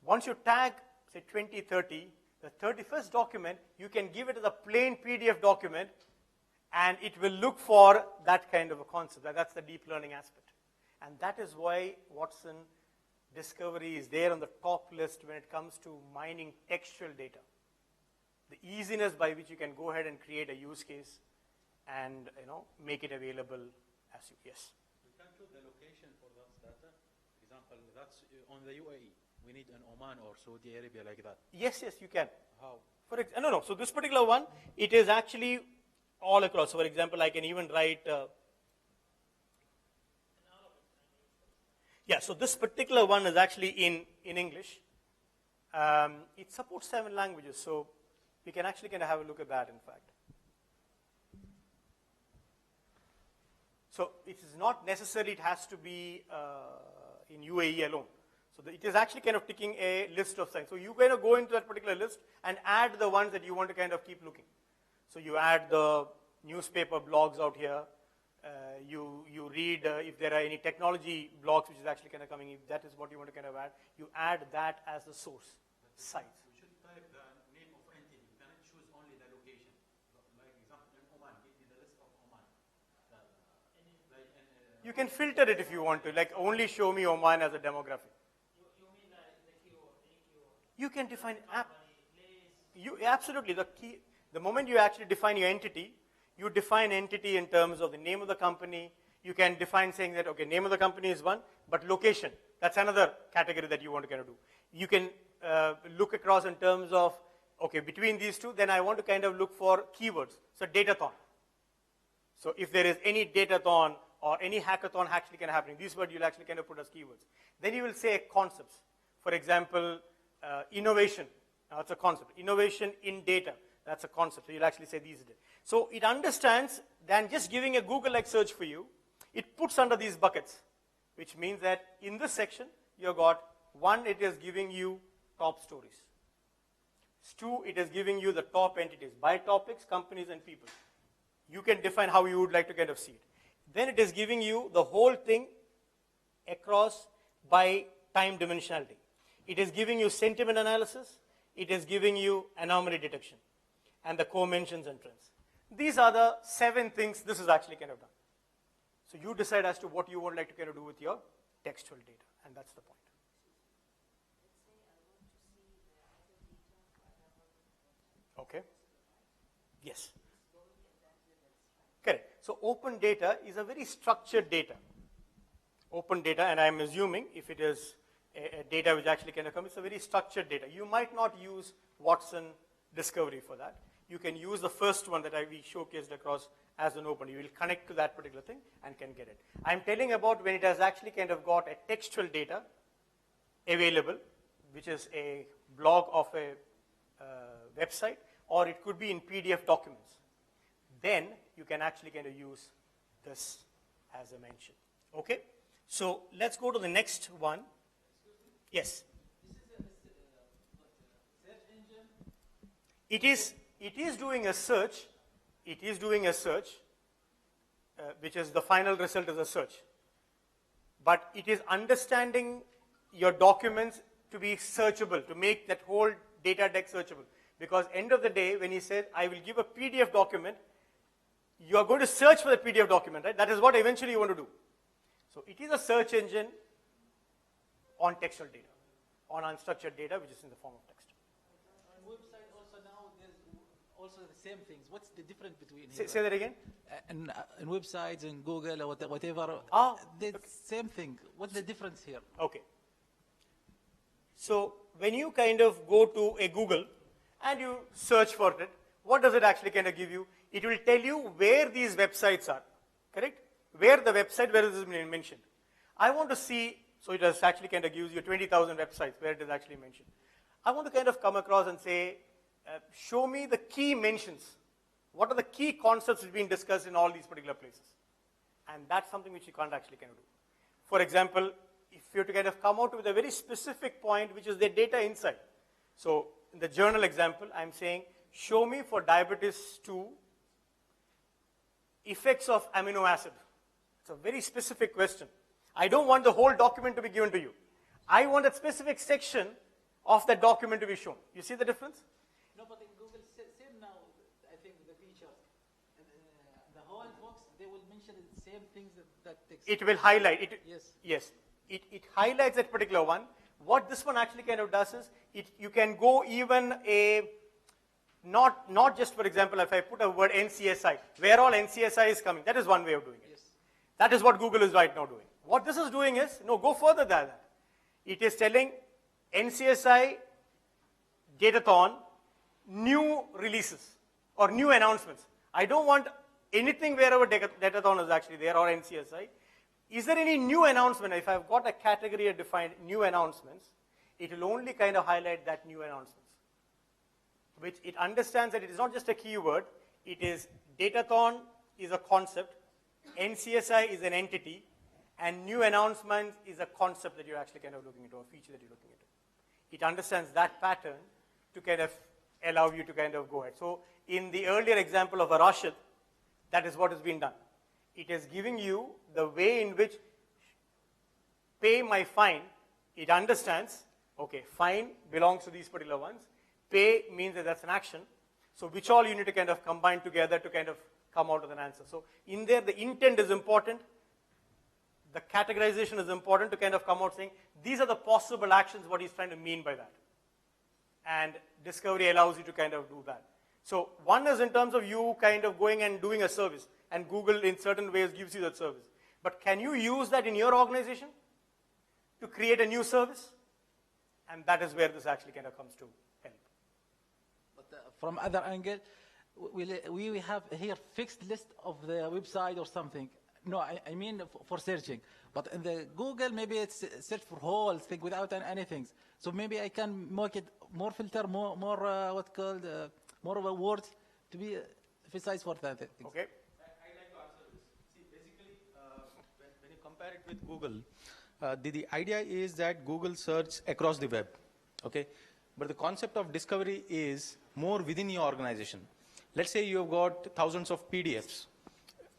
Once you tag, say 2030, the 31st document, you can give it as a plain PDF document, and it will look for that kind of a concept. That's the deep learning aspect. And that is why Watson Discovery is there on the top list when it comes to mining textual data. The easiness by which you can go ahead and create a use case and make it available as you, yes. We can choose the location for that data. For example, that's on the UAE. We need an Oman or Saudi Arabia like that. Yes, you can. How? No. So this particular one, it is actually all across. So for example, I can even write. So this particular one is actually in English. It supports 7 languages, so we can actually kind of have a look at that, in fact. So it is not necessary it has to be in UAE alone. So it is actually kind of ticking a list of things. So you kind of go into that particular list and add the ones that you want to kind of keep looking. So you add the newspaper blogs out here. You read if there are any technology blogs which is actually kind of coming, if that is what you want to kind of add, you add that as the source site. We should type the name of entity. You cannot choose only the location. Like example, in Oman, give me the list of Oman. You can filter it if you want to, like only show me Oman as a demographic. You mean the keyword, any keyword? You can define absolutely the key. The moment you actually define your entity, you define entity in terms of the name of the company. You can define saying that, okay, name of the company is one, but location, that's another category that you want to kind of do. You can look across in terms of, okay, between these two, then I want to kind of look for keywords. So datathon. So if there is any datathon or any hackathon actually kind of happening, these words you'll actually kind of put as keywords. Then you will say concepts. For example, innovation, that's a concept. Innovation in data, that's a concept. So you'll actually say these. So it understands than just giving a Google-like search for you. It puts under these buckets, which means that in this section, you've got one, it is giving you top stories. Two, it is giving you the top entities by topics, companies, and people. You can define how you would like to kind of see it. Then it is giving you the whole thing across by time dimensionality. It is giving you sentiment analysis. It is giving you anomaly detection and the co-mentions and trends. These are the 7 things this is actually kind of done. So you decide as to what you would like to kind of do with your textual data, and that's the point. Okay. Yes. Correct. So open data is a very structured data. Open data, and I'm assuming if it is a data which actually can come, it's a very structured data. You might not use Watson Discovery for that. You can use the first one that we showcased across as an open. You will connect to that particular thing and can get it. I'm telling about when it has actually kind of got a textual data available, which is a blog of a website, or it could be in PDF documents. Then you can actually kind of use this as I mentioned. Okay? So let's go to the next one. Yes? This is a search engine? It is doing a search. It is doing a search, which is the final result is a search. But it is understanding your documents to be searchable, to make that whole data deck searchable. Because end of the day, when he says, I will give a PDF document, you are going to search for the PDF document, right? That is what eventually you want to do. So it is a search engine on textual data, on unstructured data, which is in the form of text. On website also now, there's also the same things. What's the difference between here? Say that again? In websites, in Google, or whatever, the same thing. What's the difference here? Okay. So when you kind of go to a Google and you search for it, what does it actually kind of give you? It will tell you where these websites are, correct? Where the website, where this is mentioned. I want to see, so it has actually kind of gives you 20,000 websites where it is actually mentioned. I want to kind of come across and say, show me the key mentions. What are the key concepts that are being discussed in all these particular places? And that's something which you can't actually kind of do. For example, if you have to kind of come out with a very specific point, which is the data inside. So in the journal example, I'm saying, show me for diabetes 2 effects of amino acid. It's a very specific question. I don't want the whole document to be given to you. I want a specific section of that document to be shown. You see the difference? No, but in Google, same now, I think the features. The whole box, they will mention the same things that text. It will highlight it. Yes. Yes. It highlights that particular one. What this one actually kind of does is, you can go even not just, for example, if I put a word NCSI, where all NCSI is coming, that is one way of doing it. Yes. That is what Google is right now doing. What this is doing is, no, go further than that. It is telling NCSI Datathon new releases or new announcements. I don't want anything wherever Datathon is actually there or NCSI. Is there any new announcement? If I've got a category defined new announcements, it will only kind of highlight that new announcements, which it understands that it is not just a keyword. It is Datathon is a concept, NCSI is an entity, and new announcements is a concept that you're actually kind of looking into, or a feature that you're looking into. It understands that pattern to kind of allow you to kind of go ahead. So in the earlier example of a Rashid, that is what has been done. It is giving you the way in which pay my fine. It understands, okay, fine belongs to these particular ones. Pay means that that's an action. So which all you need to kind of combine together to kind of come out with an answer. So in there, the intent is important. the categorization is important to kind of come out saying, these are the possible actions, what he's trying to mean by that. And discovery allows you to kind of do that. So one is in terms of you kind of going and doing a service, and Google in certain ways gives you that service. But can you use that in your organization to create a new service? And that is where this actually kind of comes to help. But from other angle, we have here fixed list of the website or something. No, I mean for searching. But in the Google, maybe it's search for whole thing without anything. So maybe I can make it more filter, more what called, more of a word to be precise for that. Okay. I'd like to answer this. See, basically, when you compare it with Google, the idea is that Google search across the web, okay? But the concept of discovery is more within your organization. Let's say you've got thousands of PDFs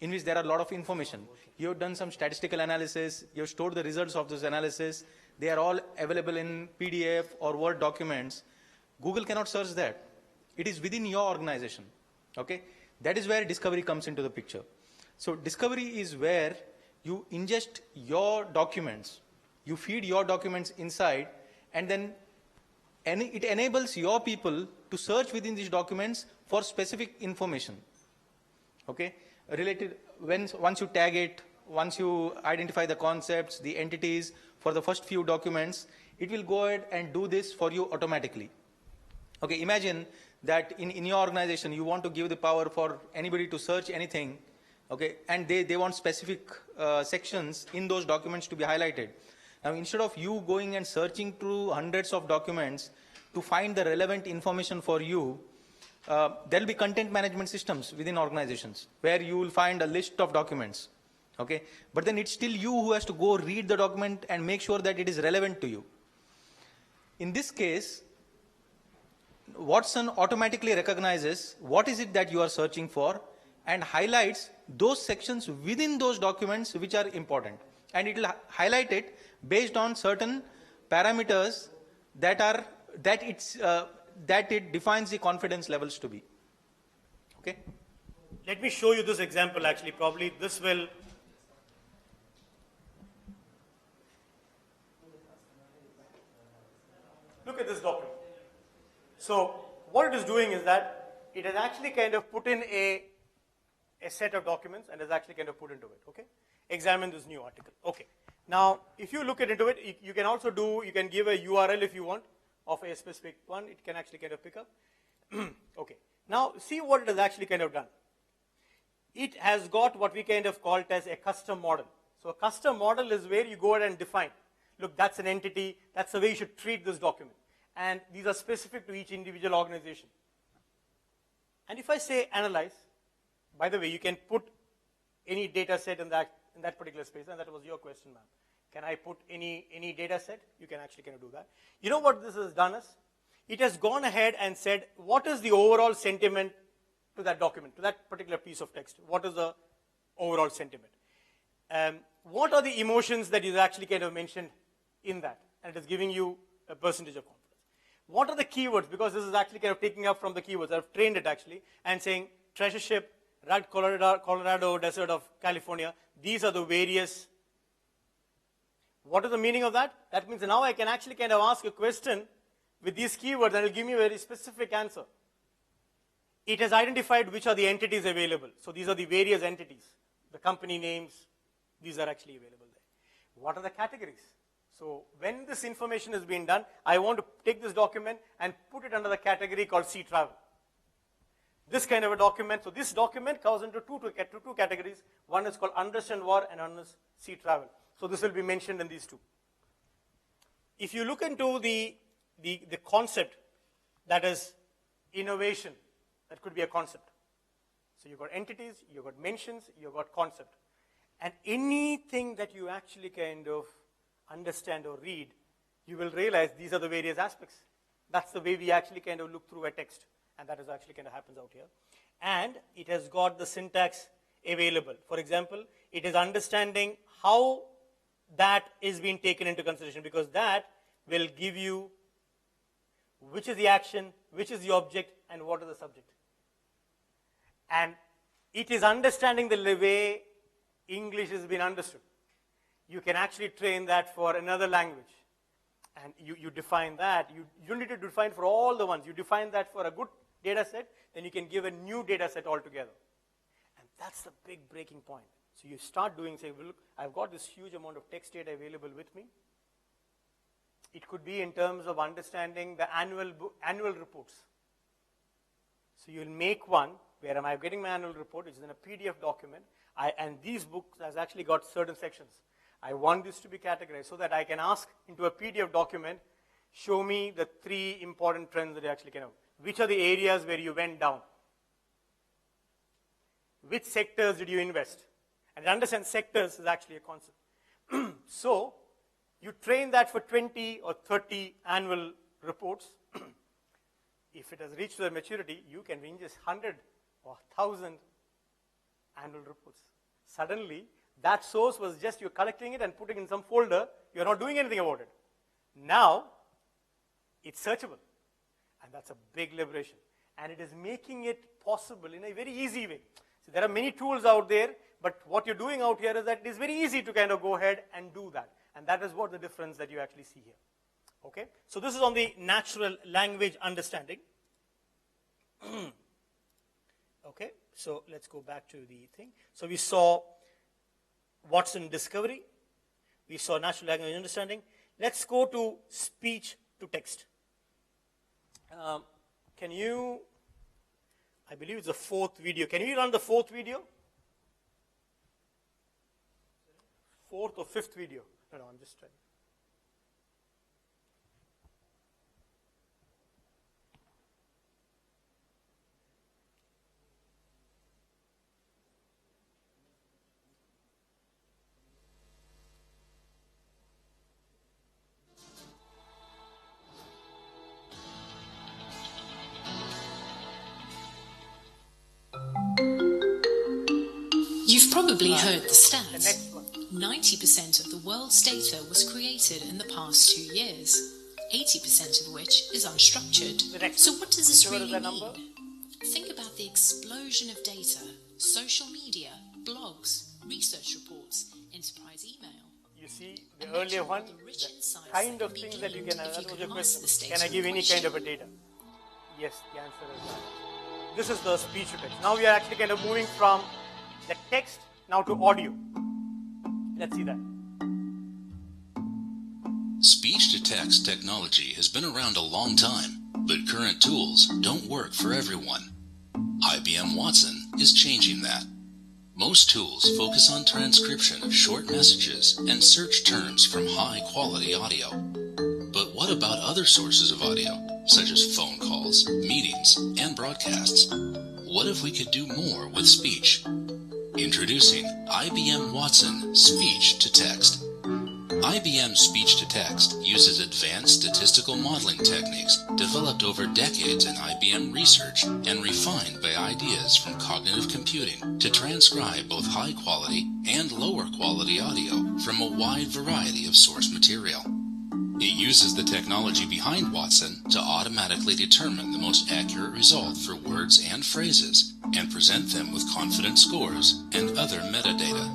in which there are a lot of information. You've done some statistical analysis, you've stored the results of those analysis, they are all available in PDF or Word documents. Google cannot search that. It is within your organization, okay? That is where discovery comes into the picture. So discovery is where you ingest your documents, you feed your documents inside, and then it enables your people to search within these documents for specific information, okay? Related, once you tag it, once you identify the concepts, the entities for the first few documents, it will go ahead and do this for you automatically. Okay, imagine that in your organization, you want to give the power for anybody to search anything, okay, and they want specific sections in those documents to be highlighted. Now, instead of you going and searching through hundreds of documents to find the relevant information for you, there will be content management systems within organizations where you will find a list of documents, okay? But then it's still you who has to go read the document and make sure that it is relevant to you. In this case, Watson automatically recognizes what is it that you are searching for and highlights those sections within those documents which are important. And it will highlight it based on certain parameters that it defines the confidence levels to be. Okay? Let me show you this example actually. Probably this will. Look at this document. So what it is doing is that it has actually kind of put in a set of documents and has actually kind of put into it, okay? Examine this new article, okay. Now, if you look into it, you can also you can give a URL if you want of a specific one, it can actually kind of pick up. Okay, now see what it has actually kind of done. It has got what we kind of called as a custom model. So a custom model is where you go ahead and define, look, that's an entity, that's the way you should treat this document. And these are specific to each individual organization. And if I say analyze, by the way, you can put any data set in that particular space, and that was your question, ma'am. Can I put any data set? You can actually kind of do that. You know what this has done is? It has gone ahead and said, what is the overall sentiment to that document, to that particular piece of text? What is the overall sentiment? What are the emotions that is actually kind of mentioned in that? And it is giving you a percentage of confidence. What are the keywords? Because this is actually kind of taking up from the keywords. I've trained it actually, and saying treasure ship, red Colorado desert of California. These are the various. What is the meaning of that? That means now I can actually kind of ask a question with these keywords and it will give me a very specific answer. It has identified which are the entities available. So these are the various entities. The company names, these are actually available there. What are the categories? So when this information is being done, I want to take this document and put it under the category called sea travel. This kind of a document, so this document goes into two categories. One is called understand war and one is sea travel. So this will be mentioned in these two. If you look into the concept, that is innovation, that could be a concept. So you've got entities, you've got mentions, you've got concept. And anything that you actually kind of understand or read, you will realize these are the various aspects. That's the way we actually kind of look through a text. And that is actually kind of happens out here. And it has got the syntax available. For example, it is understanding how that is being taken into consideration, because that will give you which is the action, which is the object, and what is the subject. And it is understanding the way English has been understood. you can actually train that for another language. And you define that. You don't need to define for all the ones. You define that for a good data set, then you can give a new data set altogether. And that's the big breaking point. So you start doing, say, well, look, I've got this huge amount of text data available with me. It could be in terms of understanding the annual reports. So you'll make one where am I getting my annual report, which is in a PDF document, and these books has actually got certain sections. I want this to be categorized so that I can ask into a PDF document, show me the 3 important trends that you actually can have. Which are the areas where you went down? Which sectors did you invest? And understand sectors is actually a concept. So you train that for 20 or 30 annual reports. If it has reached their maturity, you can ingest 100 or 1,000 annual reports. Suddenly, that source was just you're collecting it and putting it in some folder. You're not doing anything about it. Now, it's searchable. And that's a big liberation. And it is making it possible in a very easy way. So there are many tools out there, but what you're doing out here is that it is very easy to kind of go ahead and do that. And that is what the difference that you actually see here. Okay? So this is on the natural language understanding. Okay? So let's go back to the thing. So we saw Watson discovery. We saw natural language understanding. Let's go to speech to text. Can you, I believe it's the 4th video. Can you run the 4th video? 4th or 5th video? No, I'm just trying. You've probably heard the stats. 90% of the world's data was created in the past 2 years, 80% of which is unstructured. So what does this really mean? Think about the explosion of data, social media, blogs, research reports, enterprise email. You see, the earlier one, the kind of things that you can have. That was your question. Can I give any kind of a data? Yes, the answer is that. This is the speech to text. Now we are actually kind of moving from the text now to audio. Let's see that. Speech-to-text technology has been around a long time, but current tools don't work for everyone. IBM Watson is changing that. Most tools focus on transcription of short messages and search terms from high-quality audio. But what about other sources of audio, such as phone calls, meetings, and broadcasts? What if we could do more with speech? Introducing IBM Watson Speech-to-Text. IBM Speech-to-Text uses advanced statistical modeling techniques developed over decades in IBM research and refined by ideas from cognitive computing to transcribe both high-quality and lower-quality audio from a wide variety of source material. It uses the technology behind Watson to automatically determine the most accurate result for words and phrases and present them with confidence scores and other metadata.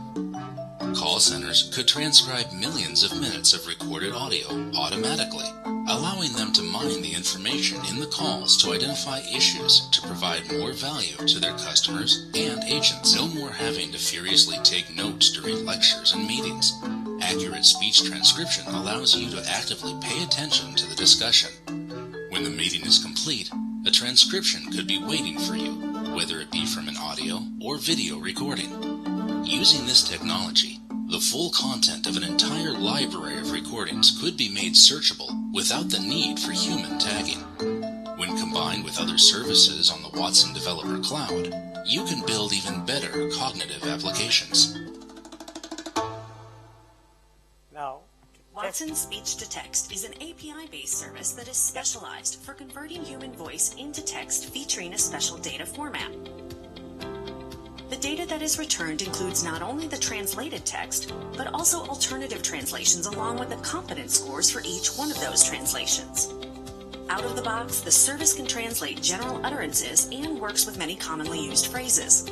Call centers could transcribe millions of minutes of recorded audio automatically, allowing them to mine the information in the calls to identify issues to provide more value to their customers and agents. No more having to furiously take notes during lectures and meetings. Accurate speech transcription allows you to actively pay attention to the discussion. When the meeting is complete, a transcription could be waiting for you, whether it be from an audio or video recording. Using this technology, the full content of an entire library of recordings could be made searchable without the need for human tagging. When combined with other services on the Watson Developer Cloud, you can build even better cognitive applications. Watson Speech-to-Text is an API-based service that is specialized for converting human voice into text featuring a special data format. The data that is returned includes not only the translated text, but also alternative translations along with the confidence scores for each one of those translations. Out of the box, the service can translate general utterances and works with many commonly used phrases.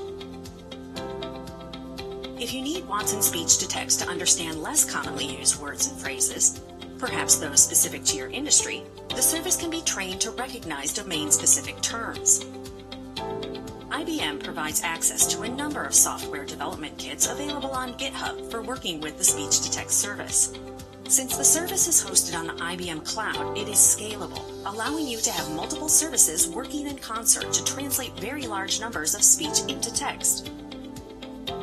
If If you need Watson speech to text to understand less commonly used words and phrases, perhaps those specific to your industry, the service can be trained to recognize domain-specific terms. IBM provides access to a number of software development kits available on GitHub for working with the speech-to-text service. Since the service is hosted on the IBM Cloud, it is scalable, allowing you to have multiple services working in concert to translate very large numbers of speech into text.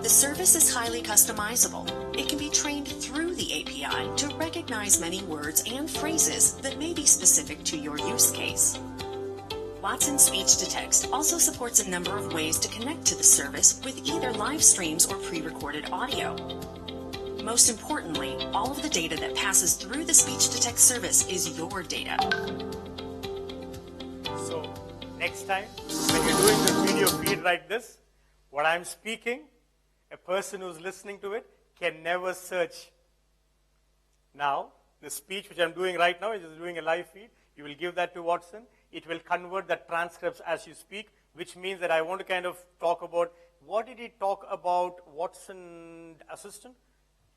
The service is highly customizable. It can be trained through the API to recognize many words and phrases that may be specific to your use case. Watson Speech to Text also supports a number of ways to connect to the service with either live streams or pre-recorded audio. Most importantly, all of the data that passes through the speech to text service is your data. So next time, when you're doing the video feed like this, what I'm speaking, a person who's listening to it can never search. Now, the speech which I'm doing right now is just doing a live feed. You will give that to Watson. It will convert the transcripts as you speak, which means that I want to kind of talk about what did he talk about, Watson assistant?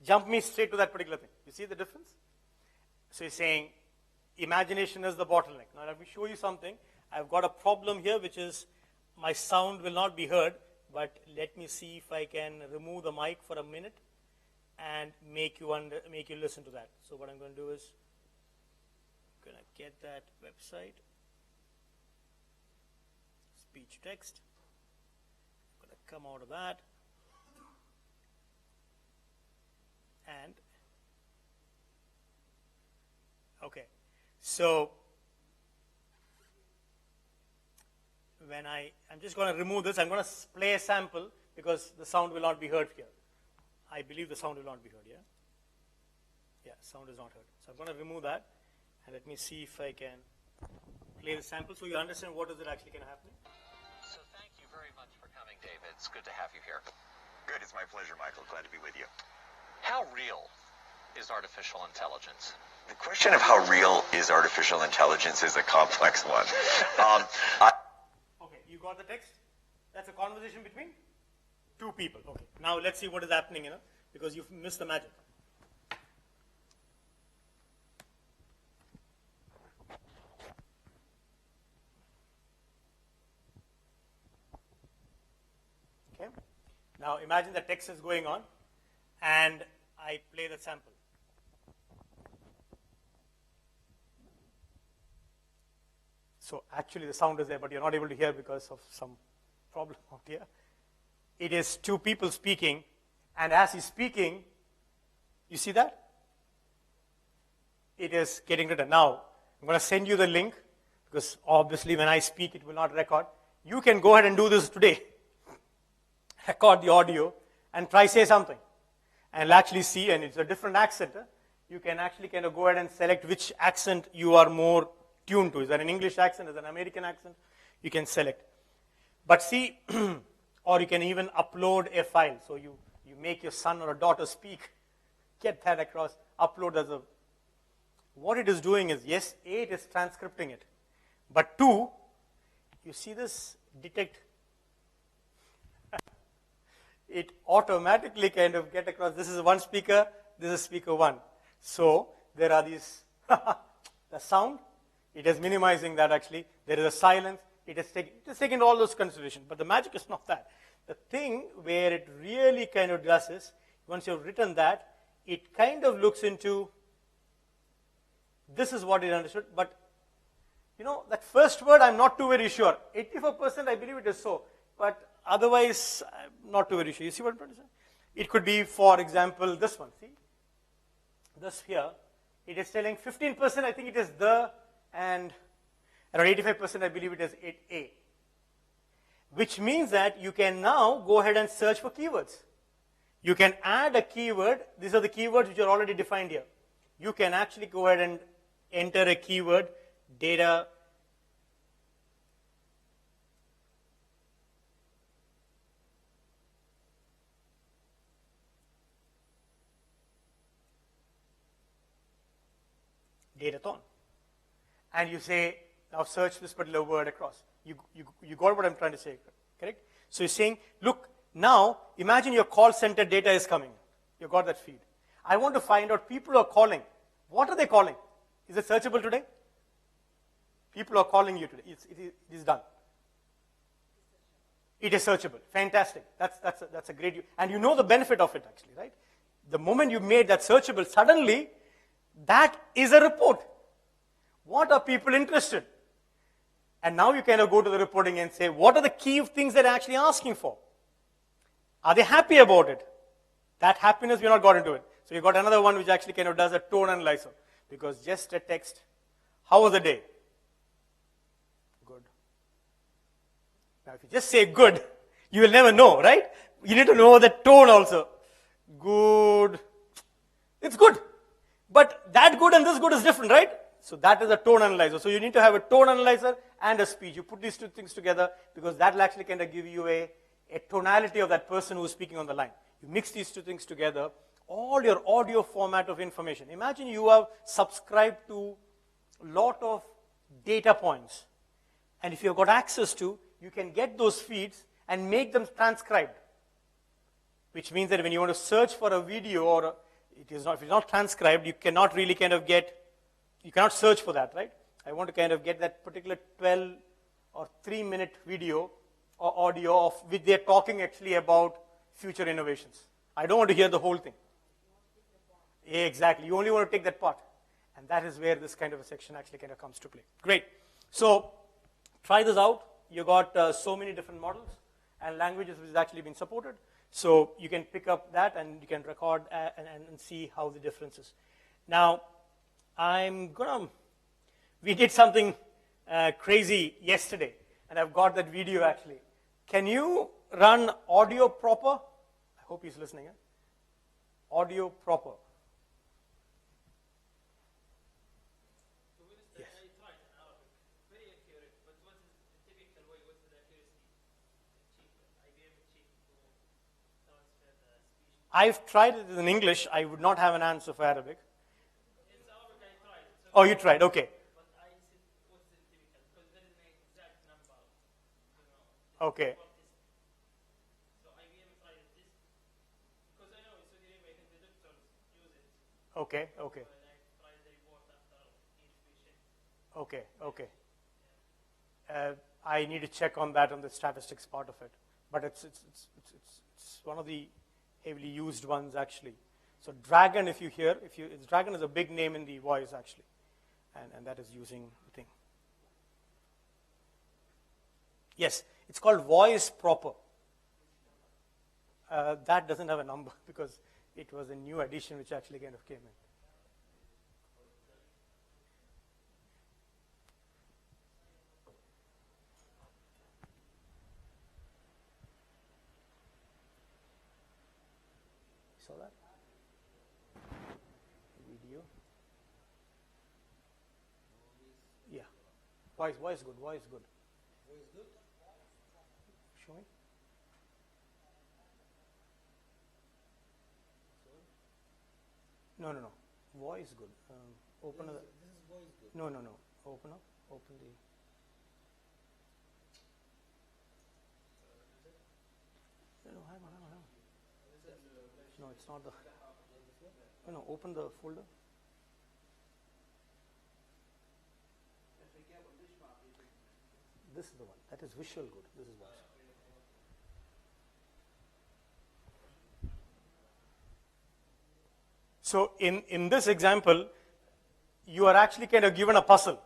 Jump me straight to that particular thing. You see the difference? So he's saying, imagination is the bottleneck. Now let me show you something. I've got a problem here, which is my sound will not be heard, but let me see if I can remove the mic for a minute and make you listen to that. So what I'm going to do is, I'm going to get that website, speech text. I'm going to come out of that. And, okay, so when I'm just going to remove this, I'm going to play a sample because the sound will not be heard here. I believe the sound will not be heard, yeah? Yeah, sound is not heard. So I'm going to remove that, and let me see if I can play the sample so you understand what is it actually going to happen. So thank you very much for coming, David. It's good to have you here. Good, it's my pleasure, Michael. Glad to be with you. How real is artificial intelligence? The question of how real is artificial intelligence is a complex one. Okay, you got the text? That's a conversation between two people. Okay, now let's see what is happening, because you've missed the magic. Okay, now imagine the text is going on, and I play the sample. So actually the sound is there, but you're not able to hear because of some problem out here. It is two people speaking, and as he's speaking, you see that? It is getting written. Now, I'm going to send you the link, because obviously when I speak, it will not record. You can go ahead and do this today. Record the audio and try say something. And you'll actually see, and it's a different accent. You can actually kind of go ahead and select which accent you are more tuned to. Is that an English accent? Is that an American accent? You can select. But see, or you can even upload a file. So you make your son or a daughter speak, get that across, upload as a. What it is doing is, yes, A, it is transcripting it. But 2, you see this detect. It automatically kind of get across. This is one speaker, this is speaker 1. So there are these, the sound, it is minimizing that actually. There is a silence, it is taking all those considerations. But the magic is not that. The thing where it really kind of does is, once you've written that, it kind of looks into, this is what it understood. But, that first word I'm not too very sure. 84% I believe it is so. But otherwise, I'm not too very sure. You see what I'm trying to say? It could be, for example, this one. See? This here. It is telling 15%, I think it is the, and around 85% I believe it is 8A. Which means that you can now go ahead and search for keywords. You can add a keyword. These are the keywords which are already defined here. You can actually go ahead and enter a keyword, data, Datathon. And you say, now search this particular word across. You got what I'm trying to say, correct? So you're saying, look, Now, imagine your call center data is coming. You got that feed. I want to find out people who are calling. What are they calling? Is it searchable today? People are calling you today. It is done. It is searchable. Fantastic. That's a great, and you know the benefit of it actually, right? The moment you made that searchable, suddenly that is a report. What are people interested? And now you kind of go to the reporting and say, what are the key things that they're actually asking for? Are they happy about it? That happiness, we're not got into it. So you got another one which actually kind of does a tone analyzer. Because just a text, how was the day? Good. Now if you just say good, you will never know, right? You need to know the tone also. Good. It's good. But that good and this good is different, right? So that is a tone analyzer. So you need to have a tone analyzer and a speech. You put these two things together because that will actually kind of give you a tonality of that person who is speaking on the line. You mix these two things together, all your audio format of information. Imagine you have subscribed to a lot of data points. And if you've got access to, you can get those feeds and make them transcribed. Which means that when you want to search for a video or if it's not transcribed, you cannot really kind of you cannot search for that, right? I want to kind of get that particular 12 or 3-minute video or audio of which they're talking actually about future innovations. I don't want to hear the whole thing. Exactly. You only want to take that part. And that is where this kind of a section actually kind of comes to play. Great. So try this out. You got so many different models and languages which has actually been supported. So you can pick up that and you can record and see how the difference is. Now, we did something crazy yesterday, and I've got that video actually. Can you run audio proper? I hope he's listening. Audio proper. Yes. I've tried it in English. I would not have an answer for Arabic. Oh, you tried, okay. Okay. Okay, okay. Okay, okay. I need to check on that on the statistics part of it. But it's one of the heavily used ones actually. So Dragon, if you hear, Dragon is a big name in the voice actually. And that is using the thing. Yes, it's called voice proper. That doesn't have a number because it was a new addition which actually kind of came in. Saw that? Video. Yeah. Voice good, voice good. Voice good? Show me. No. Voice good. Open this is voice good. No. Open up. Open the. No, hang on. No, it's not the. No, open the folder. This is the one. That is visual good. This is voice. So in this example, you are actually kind of given a puzzle.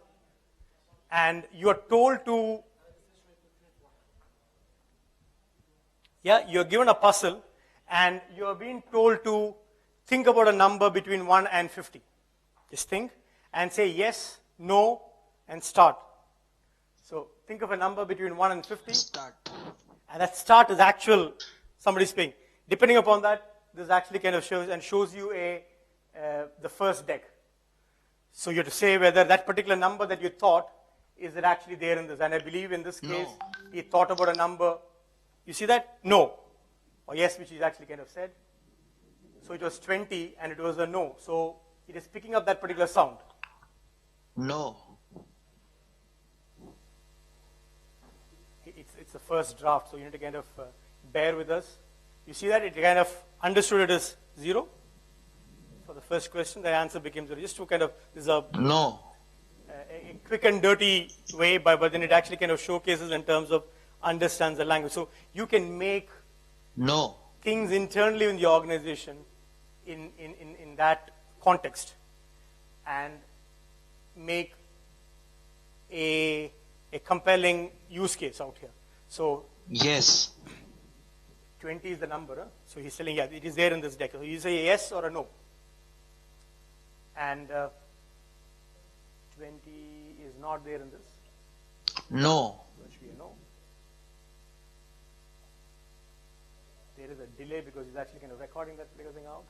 And you are told to, you're given a puzzle and you are being told to think about a number between 1 and 50. Just think and say yes, no, and start. So think of a number between 1 and 50. Start. And that start is actual, somebody's paying. Depending upon that, this actually kind of shows you the first deck. So you have to say whether that particular number that you thought, is it actually there in this? And I believe in this case, he thought about a number. You see that? No. Or yes, which he actually kind of said. So it was 20 and it was a no. So it is picking up that particular sound. No. It's the first draft, so you need to kind of bear with us. You see that it kind of understood it as 0 for the first question. The answer became 0. Just to kind of, this is a No. a quick and dirty way, but then it actually kind of showcases in terms of understands the language. So you can make No. things internally in the organization in that context and make a compelling use case out here. So Yes. 20 is the number. Huh? So he's telling, yeah, it is there in this deck. So you say a yes or a no. And 20 is not there in this. No. So it should be a no. There is a delay because he's actually kind of recording that particular thing out.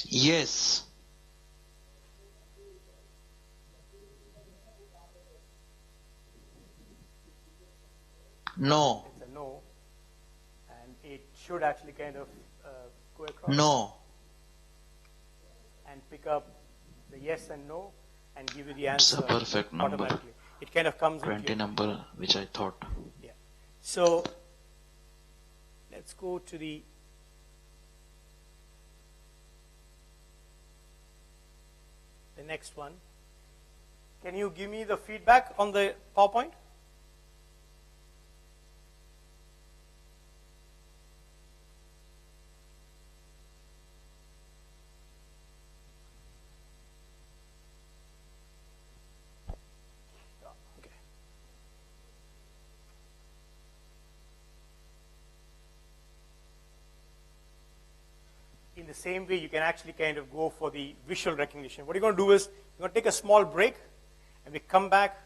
Yes. No. It's a no. And it should actually kind of go across. No. And pick up the yes and no and give you the It's answer a perfect number. automatically. It kind of comes 20 into number which I thought. Yeah. So let's go to the next one. Can you give me the feedback on the PowerPoint? Okay. In the same way, you can actually kind of go for the visual recognition. What you're going to do is you're going to take a small break, and we come back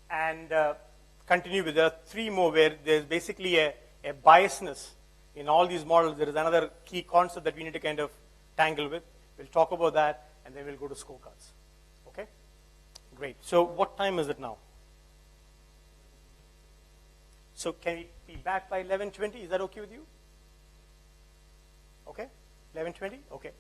and continue with the 3 more where there's basically a biasness in all these models. There is another key concept that we need to kind of tangle with. We'll talk about that, and then we'll go to scorecards. Okay? Great. So what time is it now? So can we be back by 11:20? Is that okay with you? Okay? 11:20? Okay.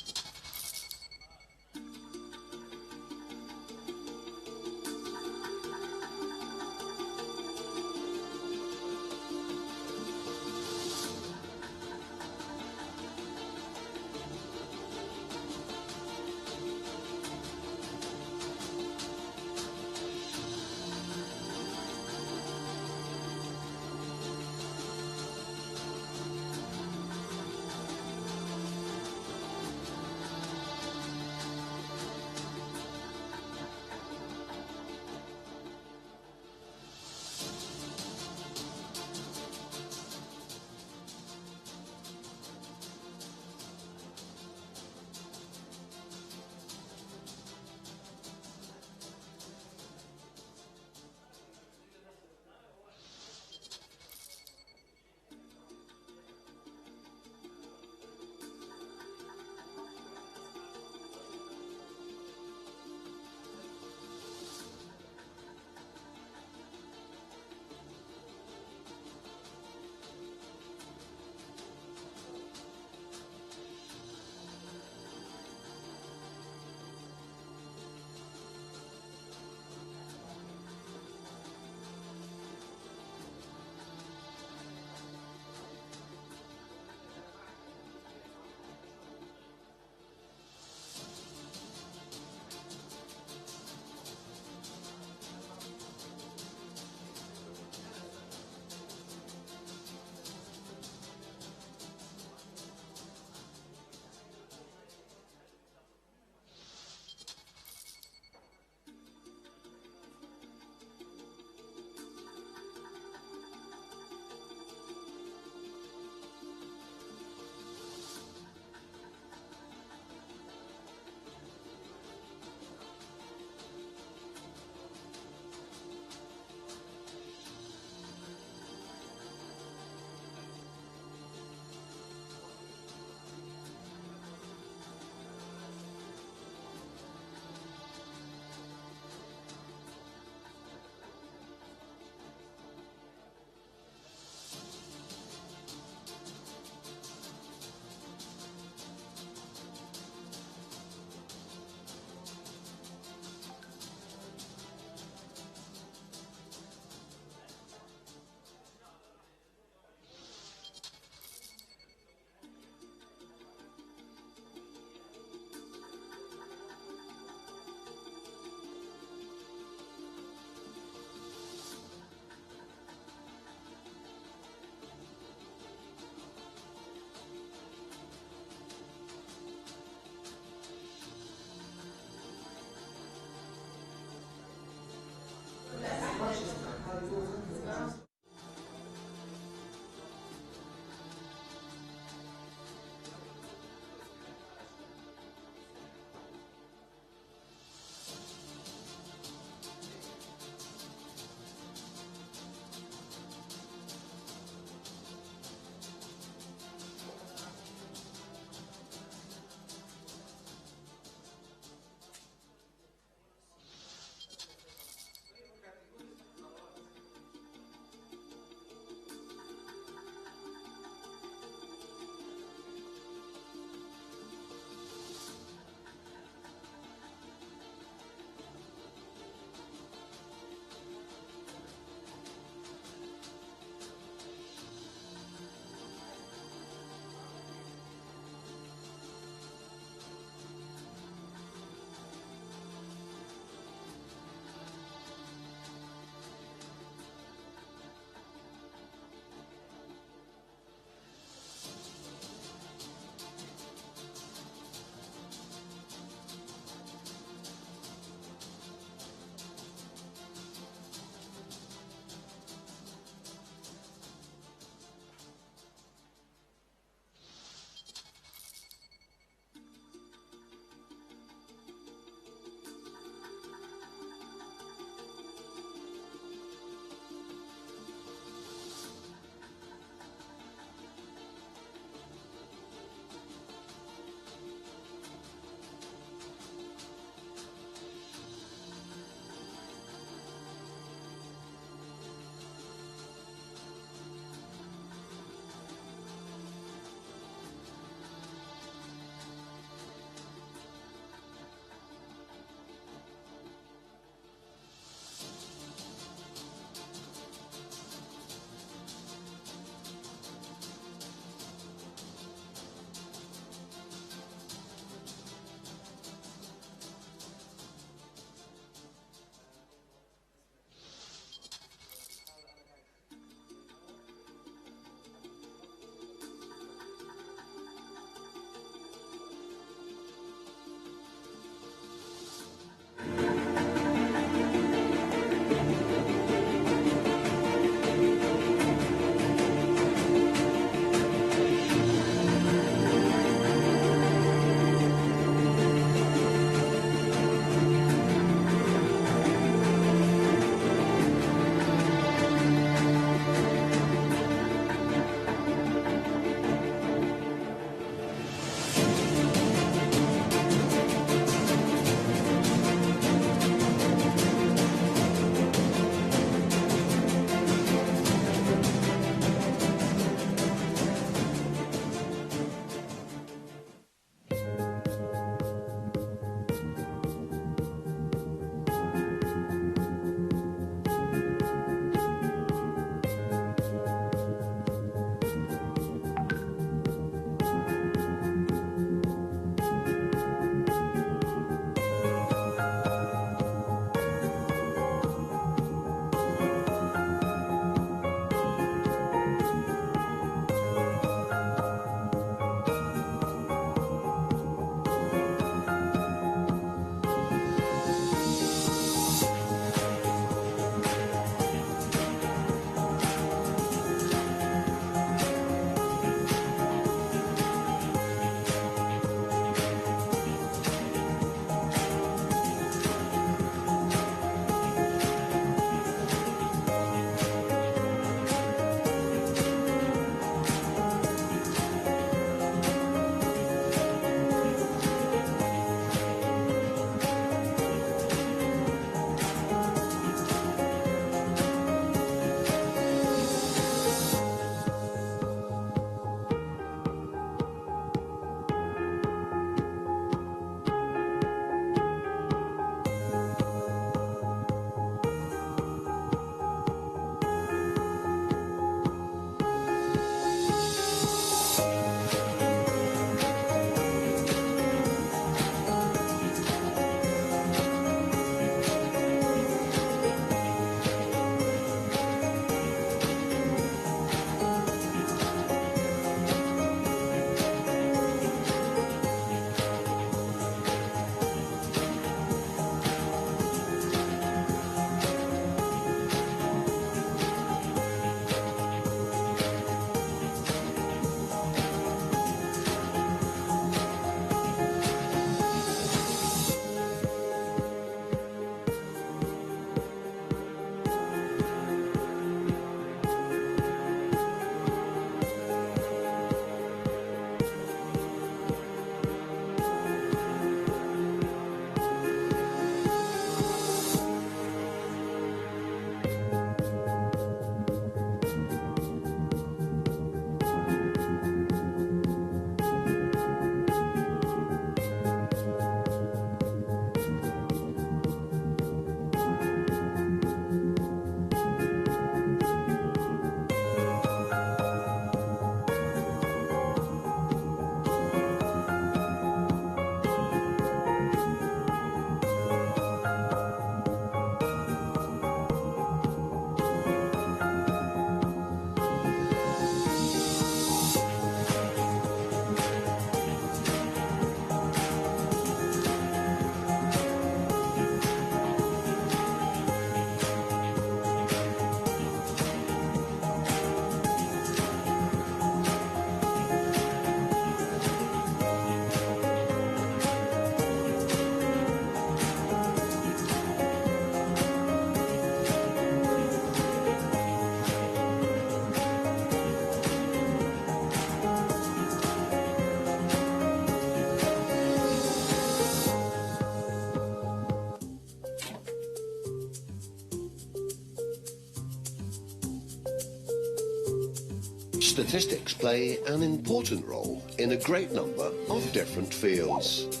Statistics play an important role in a great number of different fields.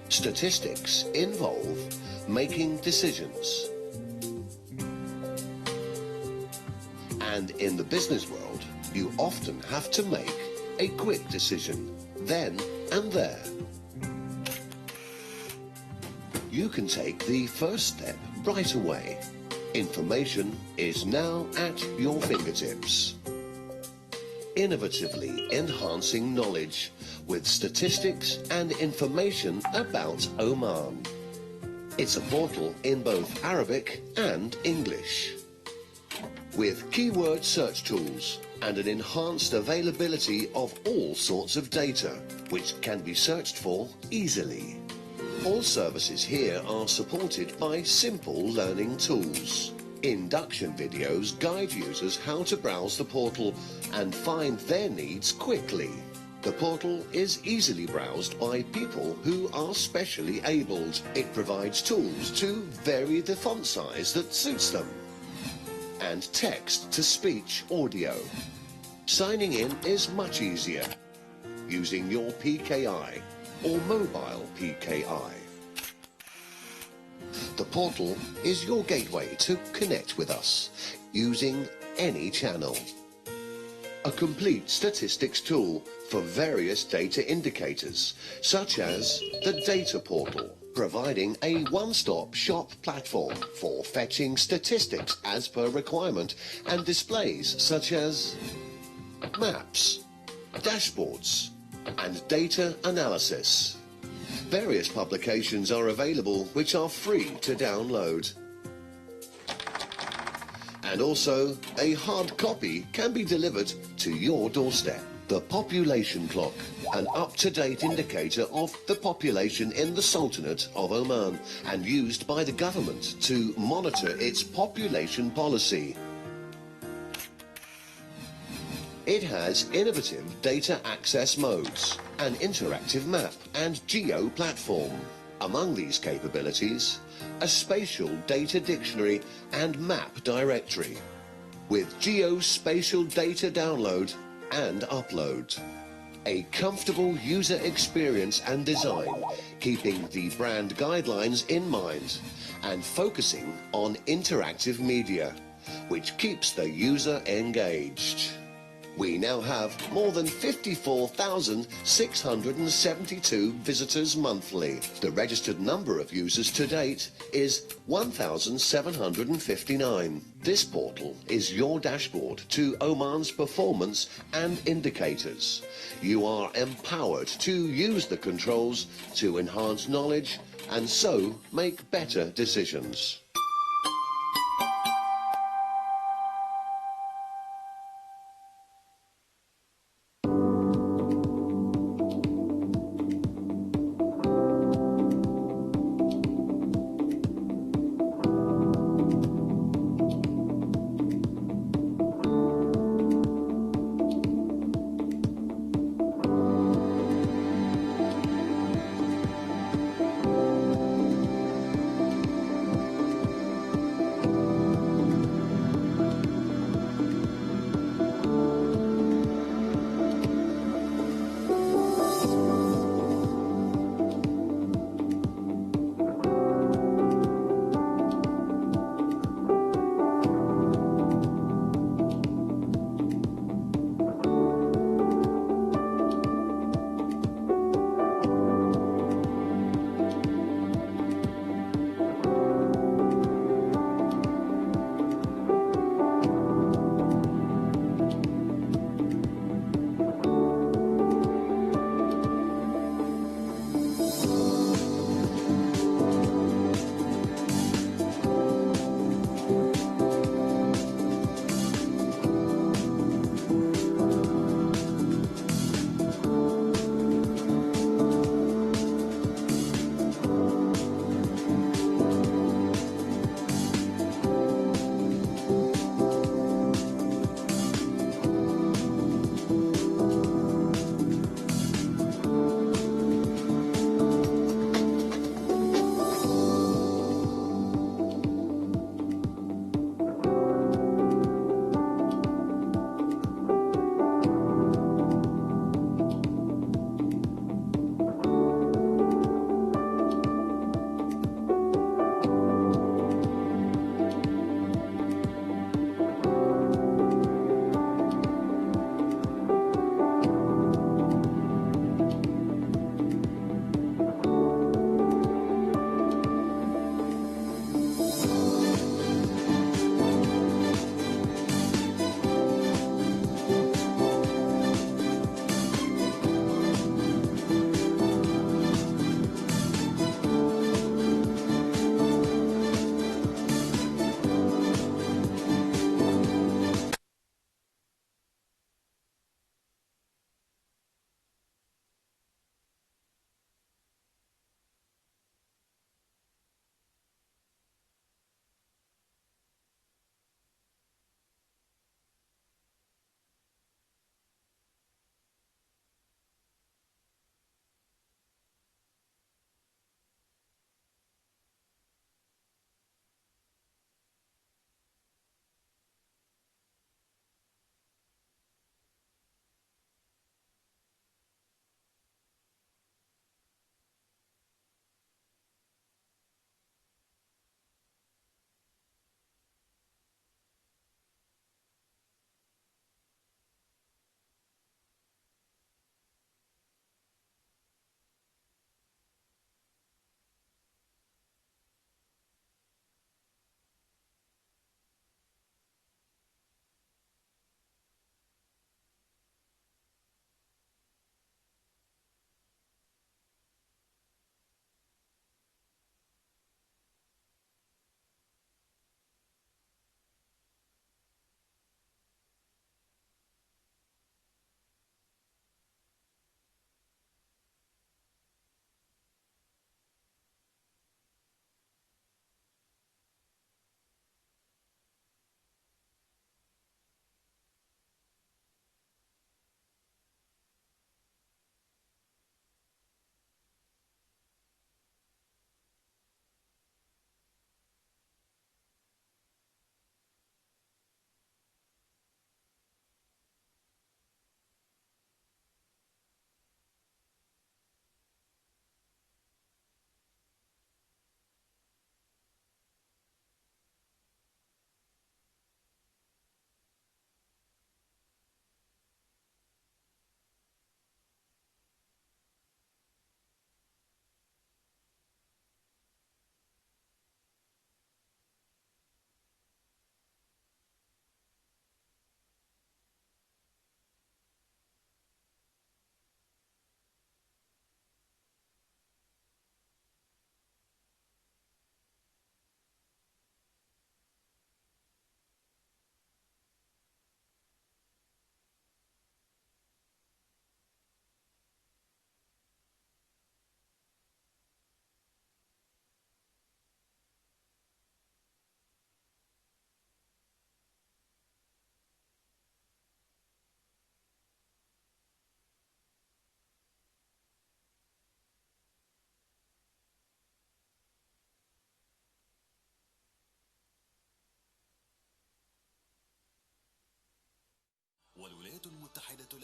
Statistics involve making decisions. And in the business world, you often have to make a quick decision, then and there. You can take the first step right away. Information is now at your fingertips. Innovatively enhancing knowledge with statistics and information about Oman. It's a portal in both Arabic and English, with keyword search tools and an enhanced availability of all sorts of data, which can be searched for easily. All services here are supported by simple learning tools. Induction videos guide users how to browse the portal and find their needs quickly. The portal is easily browsed by people who are specially abled. It provides tools to vary the font size that suits them, and text-to-speech audio. Signing in is much easier using your PKI or mobile PKI. The portal is your gateway to connect with us using any channel. A complete statistics tool for various data indicators, such as the data portal, providing a one-stop shop platform for fetching statistics as per requirement and displays such as maps, dashboards, and data analysis. Various publications are available which are free to download. And also, a hard copy can be delivered to your doorstep. The population clock, an up-to-date indicator of the population in the Sultanate of Oman and used by the government to monitor its population policy. It has innovative data access modes, an interactive map and geo platform. Among these capabilities, a spatial data dictionary and map directory, with geospatial data download and upload. A comfortable user experience and design, keeping the brand guidelines in mind and focusing on interactive media, which keeps the user engaged. We now have more than 54,672 visitors monthly. The registered number of users to date is 1,759. This portal is your dashboard to Oman's performance and indicators. You are empowered to use the controls to enhance knowledge and so make better decisions.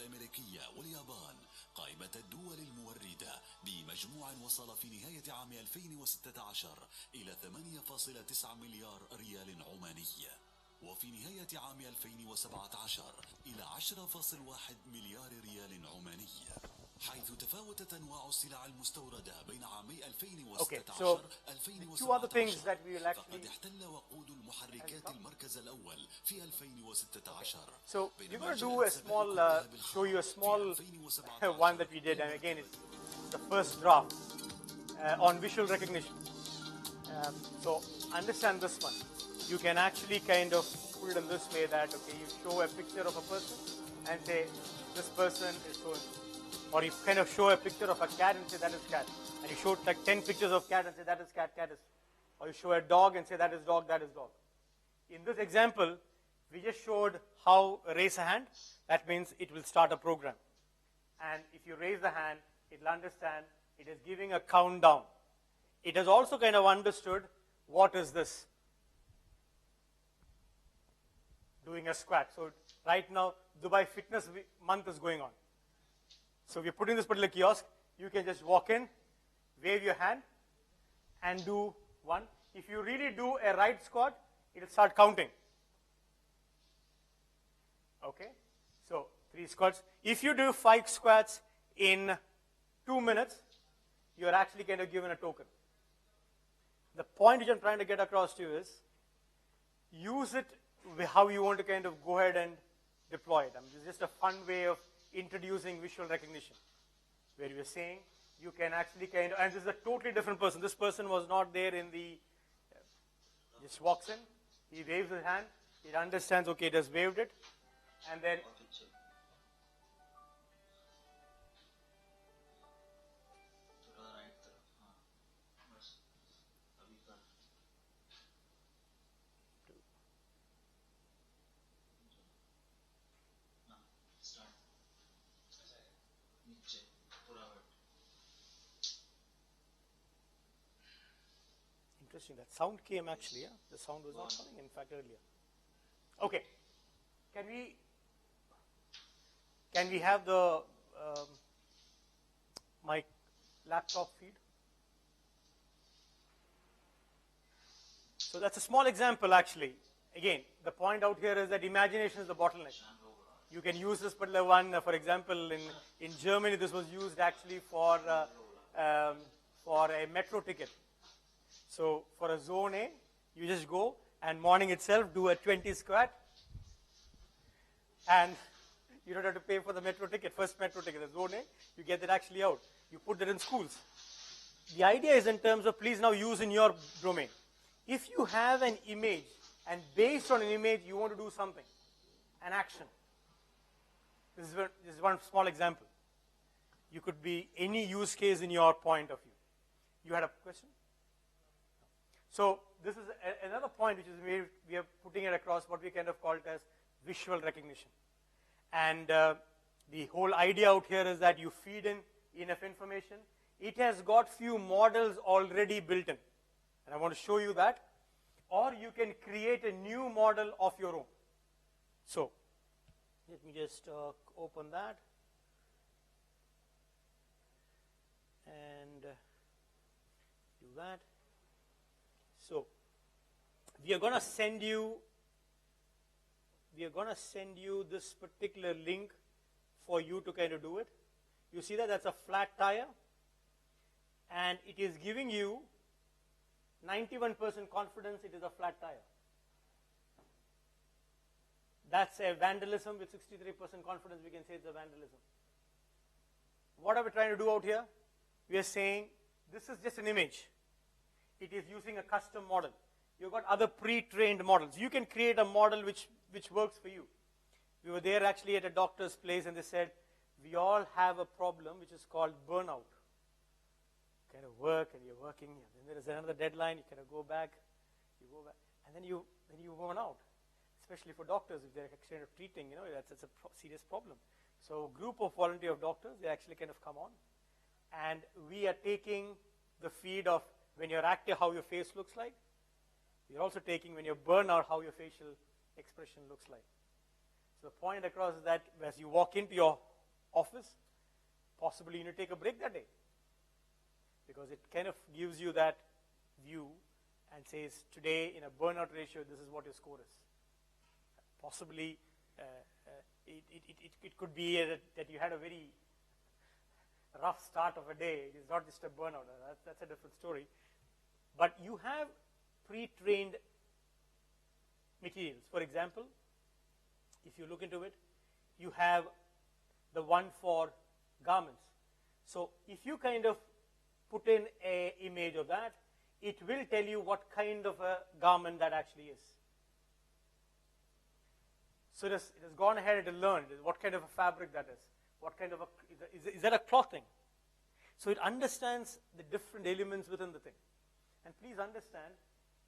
الأمريكية واليابان قائمة الدول الموردة بمجموع وصل في نهاية عام 2016 إلى 8.9 مليار ريال عماني، وفي نهاية عام 2017 إلى 10.1 مليار ريال عماني، حيث تفاوتت أنواع السلع المستوردة بين عامي 2016 2017 فقد احتل وقود المحركات المركز الأول في 2016. So we're going to do a small, show you a small one that we did, and again it's the first draft on visual recognition. So understand this one. You can actually kind of put it in this way that, okay, you show a picture of a person and say, this person is so. Or you kind of show a picture of a cat and say, that is cat. And you show like 10 pictures of cat and say, that is cat, cat is. Or you show a dog and say, that is dog, that is dog. In this example, we just showed how raise a hand. That means it will start a program. And if you raise the hand, it will understand it is giving a countdown. It has also kind of understood what is this. Doing a squat. So right now, Dubai Fitness Month is going on. So we're putting this particular kiosk. You can just walk in, wave your hand, and do one. If you really do a right squat, it will start counting. Okay? So 3 squats. If you do 5 squats in 2 minutes, you're actually kind of given a token. The point which I'm trying to get across to you is, use it how you want to kind of go ahead and deploy it. I mean, it's just a fun way of introducing visual recognition, where you're saying you can actually kind of, and this is a totally different person. This person was not there in the, just walks in, he waves his hand, it understands, okay, it has waved it, and then interesting, that sound came actually, yeah? The sound was not coming, in fact, earlier. Okay, can we have the my laptop feed? So that's a small example actually. Again, the point out here is that imagination is the bottleneck. You can use this particular one, for example, in Germany, this was used actually for a metro ticket. So for a zone A, you just go and morning itself do a 20 squat, and you don't have to pay for the metro ticket, first metro ticket, the zone A, you get that actually out. You put that in schools. The idea is in terms of, please now use in your domain. If you have an image, and based on an image you want to do something, an action. This is one small example. You could be any use case in your point of view. You had a question? So this is another point which is we are putting it across what we kind of call it as visual recognition. And the whole idea out here is that you feed in enough information. It has got few models already built in. And I want to show you that. Or you can create a new model of your own. So let me just open that. And do that. So we are going to send you this particular link for you to kind of do it. You see that that's a flat tire, and it is giving you 91% confidence it is a flat tire. That's a vandalism with 63% confidence. We can say it's a vandalism. What are we trying to do out here? We are saying this is just an image. It is using a custom model. You've got other pre-trained models. You can create a model which works for you. We were there actually at a doctor's place, and they said, we all have a problem which is called burnout. You kind of work and you're working, and then there is another deadline, you kind of go back, and then you burn out. Especially for doctors, if they're kind of treating, that's a serious problem. So a group of volunteer doctors, they actually kind of come on, and we are taking the feed of when you're active, how your face looks like. We're also taking when you burn out, how your facial expression looks like. So the point across is that as you walk into your office, possibly you need to take a break that day, because it kind of gives you that view and says, today in a burnout ratio, this is what your score is. Possibly it could be that you had a very rough start of a day. It is not just a burnout. That's a different story. But you have pre-trained materials. For example, if you look into it, you have the one for garments. So if you kind of put in an image of that, it will tell you what kind of a garment that actually is. So it has gone ahead and learned what kind of a fabric that is. What kind of is that a clothing? So it understands the different elements within the thing. And please understand,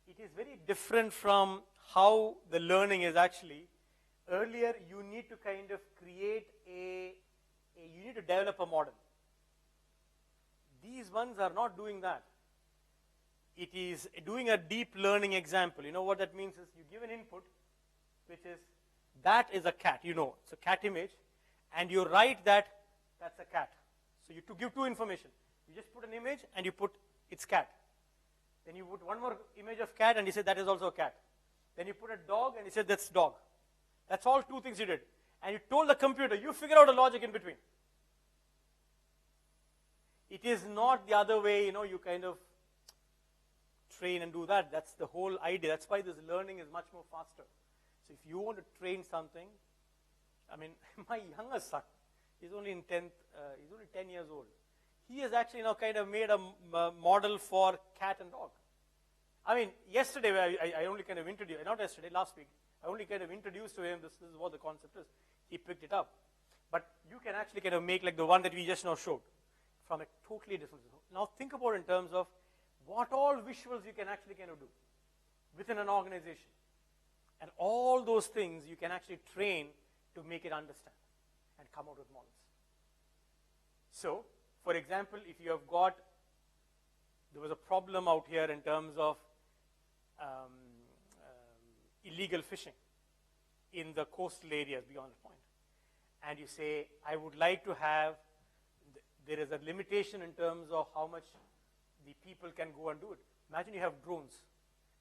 it is very different from how the learning is actually. Earlier, you need to kind of create you need to develop a model. These ones are not doing that. It is doing a deep learning example. You know what that means is you give an input, which is, that is a cat, it's a cat image, and you write that that's a cat. So you give two information. You just put an image and you put it's cat. Then you put one more image of cat and you say that is also a cat. Then you put a dog and you said that's dog. That's all two things you did. And you told the computer, you figure out a logic in between. It is not the other way, you kind of train and do that. That's the whole idea. That's why this learning is much more faster. So if you want to train something, I mean, my youngest son, he's only in 10th, he's only 10 years old. He has actually now kind of made a model for cat and dog. I mean, yesterday, I only kind of introduced, not yesterday, last week, I only kind of introduced to him this is what the concept is. He picked it up. But you can actually kind of make like the one that we just now showed from a totally different. Now think about in terms of what all visuals you can actually kind of do within an organization. And all those things you can actually train to make it understand and come out with models. So, for example, if you have there was a problem out here in terms of illegal fishing in the coastal areas beyond the point. And you say, I would like to have, there is a limitation in terms of how much the people can go and do it. Imagine you have drones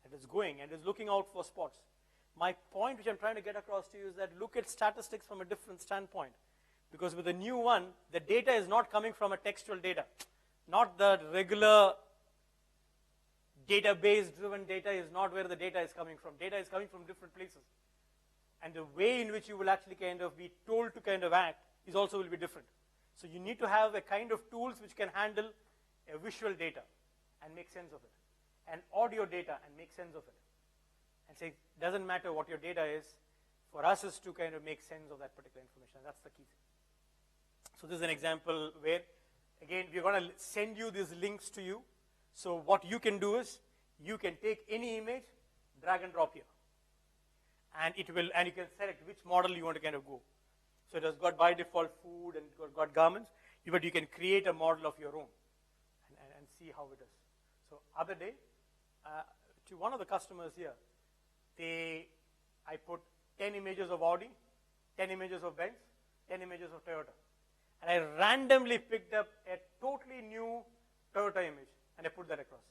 and it's going and it's looking out for spots. My point which I'm trying to get across to you is that look at statistics from a different standpoint. Because with the new one, the data is not coming from a textual data. Not the regular database-driven data is not where the data is coming from. Data is coming from different places. And the way in which you will actually kind of be told to kind of act is also will be different. So you need to have a kind of tools which can handle a visual data and make sense of it. And audio data and make sense of it. And say, doesn't matter what your data is, for us is to kind of make sense of that particular information. That's the key thing. So this is an example where, again, we're going to send you these links to you. So what you can do is, you can take any image, drag and drop here. And you can select which model you want to kind of go. So it has got by default food and got garments, but you can create a model of your own and see how it is. So other day, to one of the customers here, I put 10 images of Audi, 10 images of Benz, 10 images of Toyota. And I randomly picked up a totally new Toyota image, and I put that across.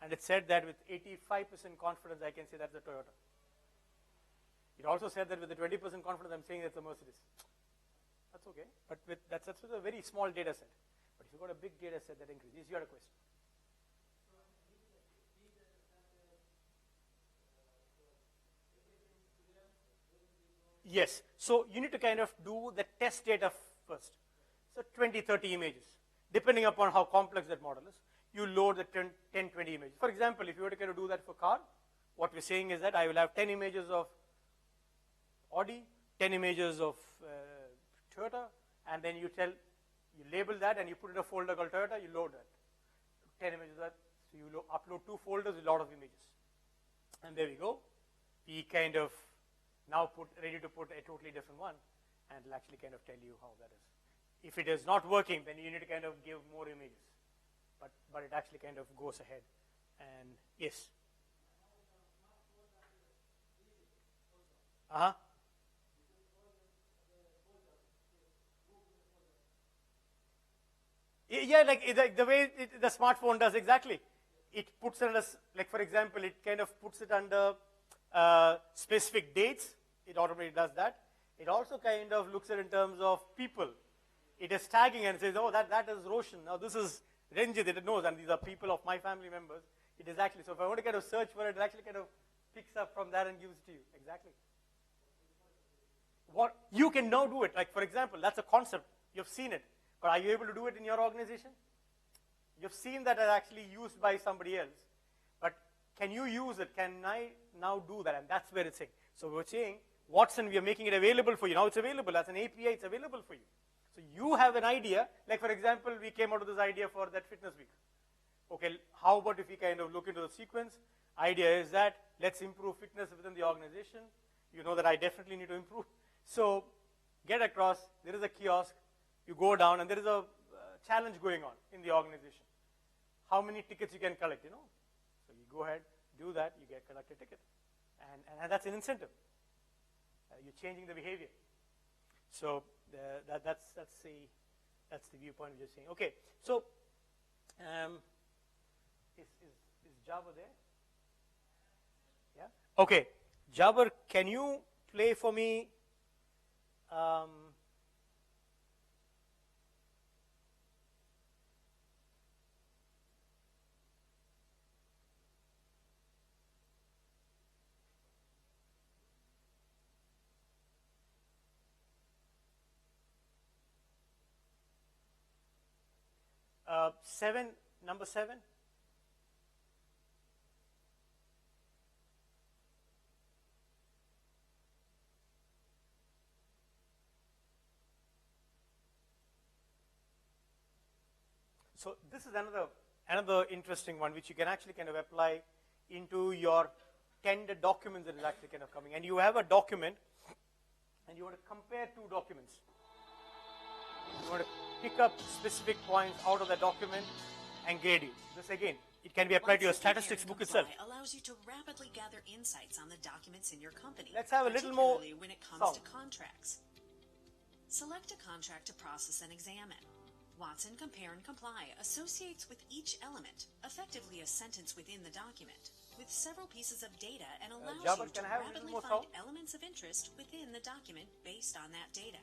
And it said that with 85% confidence, I can say that's a Toyota. It also said that with the 20% confidence, I'm saying that's a Mercedes. That's okay, but that's with a very small data set. But if you've got a big data set, that increases. You had a question. Yes, so you need to kind of do the test data first. So 20, 30 images, depending upon how complex that model is. You load the 10, 20 images. For example, if you were to kind of do that for car, what we're saying is that I will have 10 images of Audi, 10 images of Toyota, and then you label that and you put in a folder called Toyota, you load that. 10 images of that, so you upload 2 folders with a lot of images. And there we go. We kind of now ready to put a totally different one, and it'll actually kind of tell you how that is. If it is not working, then you need to kind of give more images. But it actually kind of goes ahead. And yes. Yeah, like the way the smartphone does exactly. It puts it under, like for example, it kind of puts it under specific dates. It automatically does that. It also kind of looks at it in terms of people. It is tagging and says, oh, that is Roshan. Now this is Ranjit. It knows, and these are people of my family members. It is actually, so if I want to kind of search for it, it actually kind of picks up from that and gives it to you. Exactly. What you can now do it. Like for example, that's a concept. You've seen it. But are you able to do it in your organization? You've seen that as actually used by somebody else. But can you use it? Can I now do that? And that's where it's saying. So we're saying, Watson, we are making it available for you. Now it's available. As an API, it's available for you. So you have an idea. Like for example, we came out with this idea for that fitness week. Okay, how about if we kind of look into the sequence? Idea is that let's improve fitness within the organization. You know that I definitely need to improve. So get across. There is a kiosk. You go down, and there is a challenge going on in the organization. How many tickets you can collect, you know? So you go ahead, do that, you get collect a ticket. And that's an incentive. You're changing the behavior. So that's the viewpoint we're just saying. Okay, so is Jabbar there? Yeah? Okay, Jabbar, can you play for me number 7? So this is another interesting one which you can actually kind of apply into your tender documents that is actually kind of coming. And you have a document and you want to compare two documents. You want to pick up specific points out of the document and grade you. This again, it can be applied to your statistics book itself. Allows you to rapidly gather insights on the documents in your company. Let's have a little more particularly when it comes to contracts. Select a contract to process and examine. Watson Compare and Comply associates with each element, effectively a sentence within the document, with several pieces of data and allows Jabbar, you to rapidly find elements of interest within the document based on that data.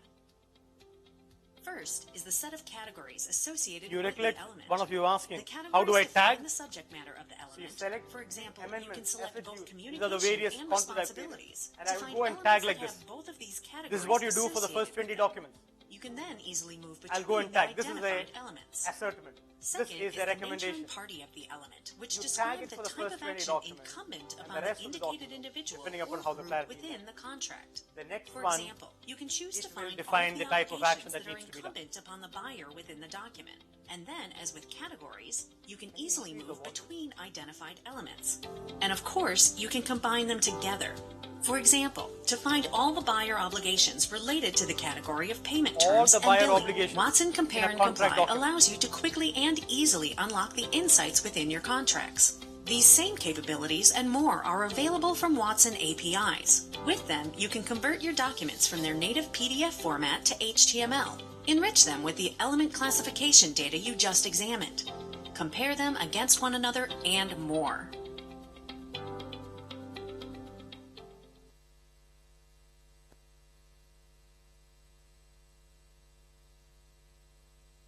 First is the set of categories associated with the element. One of you asking, the how do I tag? The subject matter of the element. So you select For example, you can select both these are the various communication and concepts responsibilities. and I will go and tag like this. Both of these categories This is what you do for the first 20 documents. You can then easily move between I'll go and tag. This is identified a elements. assertment. Second This is a recommendation. the nature and party of the element, which You describes tag it the for the type first of 20 action documents, incumbent and upon the the rest of the indicated documents, individual depending or upon how the group clarity is. within the contract. The next For one, example, you can choose to it will find define all the the type of action obligations that that are needs to be done. incumbent upon the buyer within the document. And then, as with categories, you can easily move between identified elements. And of course, you can combine them together. For example, to find all the buyer obligations related to the category of payment terms the buyer and billing, obligations Watson in Compare a and contract Comply document. allows you to quickly and easily unlock the insights within your contracts. These same capabilities and more are available from Watson APIs. With them, you can convert your documents from their native PDF format to HTML. Enrich them with the element classification data you just examined. Compare them against one another and more.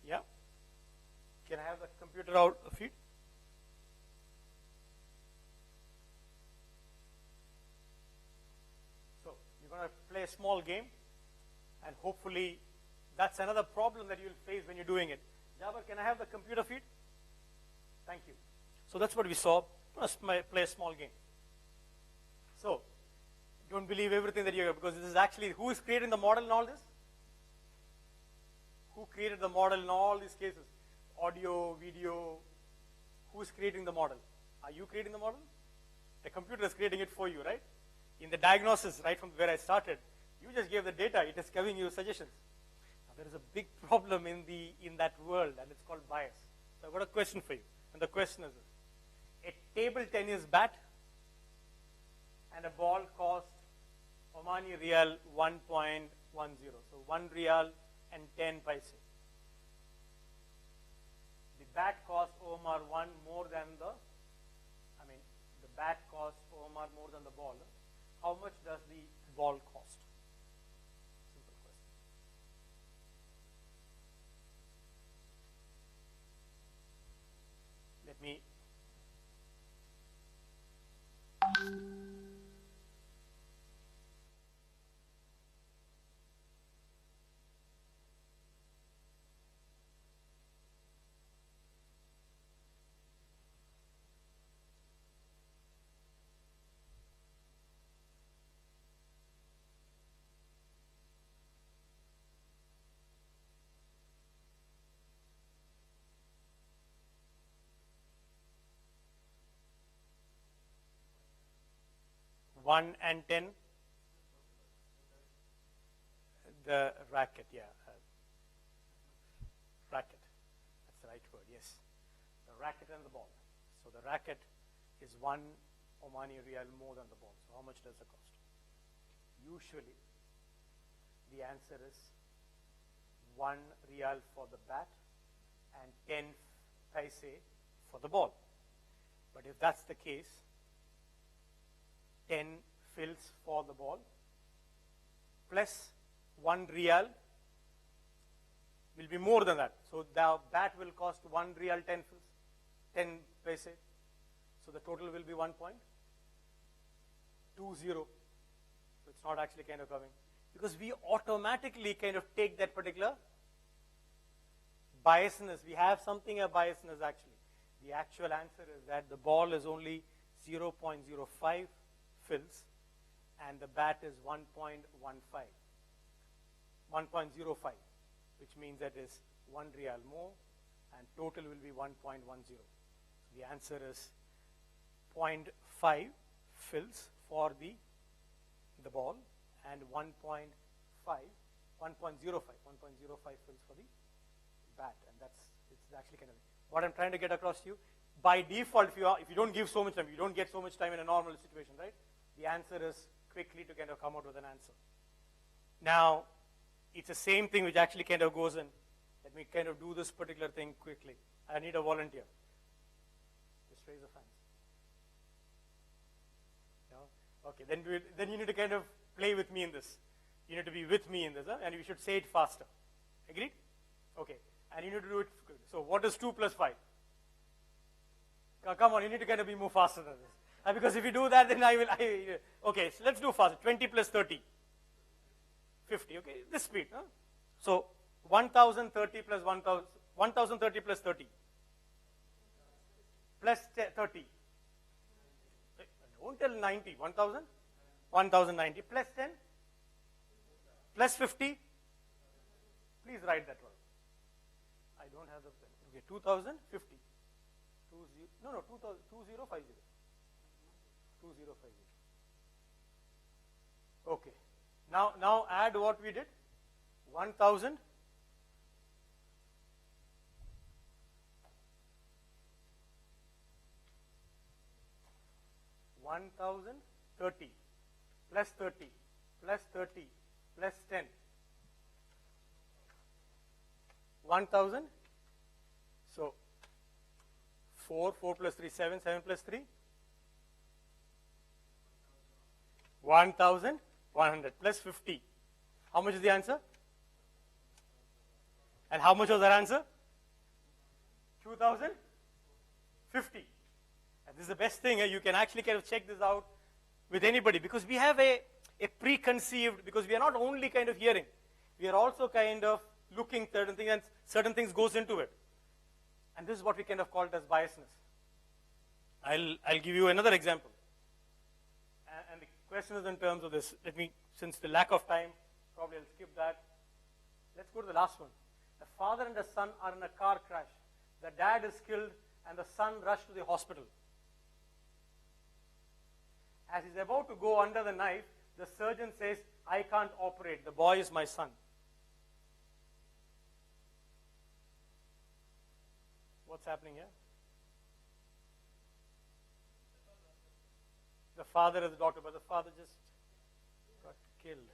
Yeah. Can I have the computer out a feed? So you're going to play a small game, and hopefully that's another problem that you'll face when you're doing it. Jabbar, can I have the computer feed? Thank you. So that's what we saw. Let's play a small game. So don't believe everything that you hear, because this is actually who is creating the model in all this? Who created the model in all these cases? Audio, video. Who's creating the model? Are you creating the model? The computer is creating it for you, right? In the diagnosis, right from where I started, you just gave the data. It is giving you suggestions. Now, there is a big problem in that world, and it's called bias. So I've got a question for you. And the question is this. A table tennis bat and a ball cost Omani Rial 1.10. So 1 Rial and 10 paise. bat cost Omar 1 more than the bat costs Omar more than the ball, how much does the ball cost? Simple question. Let me one and 10. The racket, yeah. Racket. That's the right word, yes. The racket and the ball. So the racket is 1 Omani Riyal more than the ball. So how much does it cost? Usually, the answer is 1 Riyal for the bat and 10 paise for the ball. But if that's the case, 10 fills for the ball plus 1 Riyal will be more than that. So the bat will cost 1 Riyal 10 fills, 10 paise. So the total will be 1.20. So it's not actually kind of coming. Because we automatically kind of take that particular biasness. We have something a biasness actually. The actual answer is that the ball is only 0.05 fills and the bat is 1.05, which means that is 1 Riyal more and total will be 1.10. So the answer is 0.5 fills for the ball and 1.05 fills for the bat, and it's actually kind of what I'm trying to get across to you. By default, if you don't give so much time, you don't get so much time in a normal situation, right? The answer is quickly to kind of come out with an answer. Now, it's the same thing which actually kind of goes in. Let me kind of do this particular thing quickly. I need a volunteer. Just raise the hands. No? Okay, then you need to kind of play with me in this. You need to be with me in this, and you should say it faster. Agreed? Okay, and you need to do it. So what is 2 plus 5? Come on, you need to kind of be more faster than this. Because if you do that, then okay, so let's do faster. 20 plus 30. 50, okay, this speed. Huh? So 1030 plus 1000, 1030 plus 30. Plus 30. Don't tell 90, 1000? 1090 plus 10? Plus 50? Please write that one. I don't have the pen. Okay, 2050. 2050. 2050. Okay. Now add what we did. 1000. 1030 plus 30 plus 30 plus 10. 1000. So 4 plus 3, 7 plus 3. 1100 plus 50. How much is the answer? And how much was that answer? 2050. And this is the best thing. You can actually kind of check this out with anybody, because we have a preconceived, because we are not only kind of hearing, we are also kind of looking certain things, and certain things goes into it. And this is what we kind of call it as biasness. I'll give you another example. And the question is in terms of this. Let me, since the lack of time, probably I'll skip that. Let's go to the last one. The father and the son are in a car crash. The dad is killed and the son rushed to the hospital. As he's about to go under the knife, the surgeon says, I can't operate. The boy is my son. What's happening here? The father is the doctor, but the father just got killed.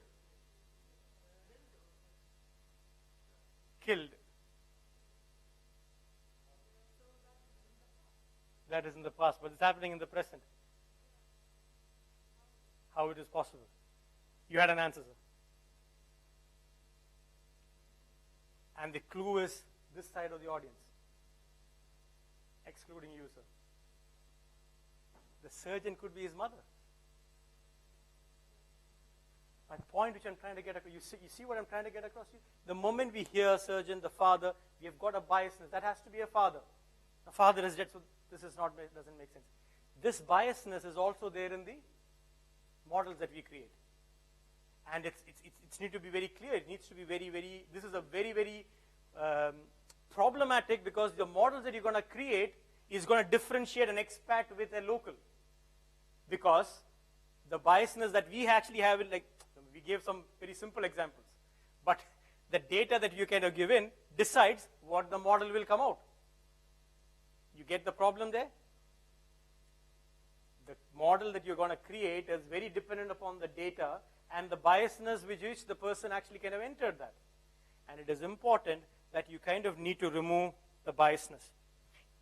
that is in the past, but it's happening in the present. How it is possible? You had an answer, sir. And the clue is this side of the audience, excluding you, sir. The surgeon could be his mother. My point which I'm trying to get across, you see what I'm trying to get across? The moment we hear surgeon, the father, we have got a biasness. That has to be a father. The father is dead, so this is not, doesn't make sense. This biasness is also there in the models that we create. And it's need to be very clear. It needs to be very, this is a very problematic, because the models that you're going to create is going to differentiate an expat with a local. Because the biasness that we actually have, like, we gave some very simple examples. But the data that you kind of give in decides what the model will come out. You get the problem there? The model that you're going to create is very dependent upon the data and the biasness with which the person actually kind of entered that. And it is important that you kind of need to remove the biasness.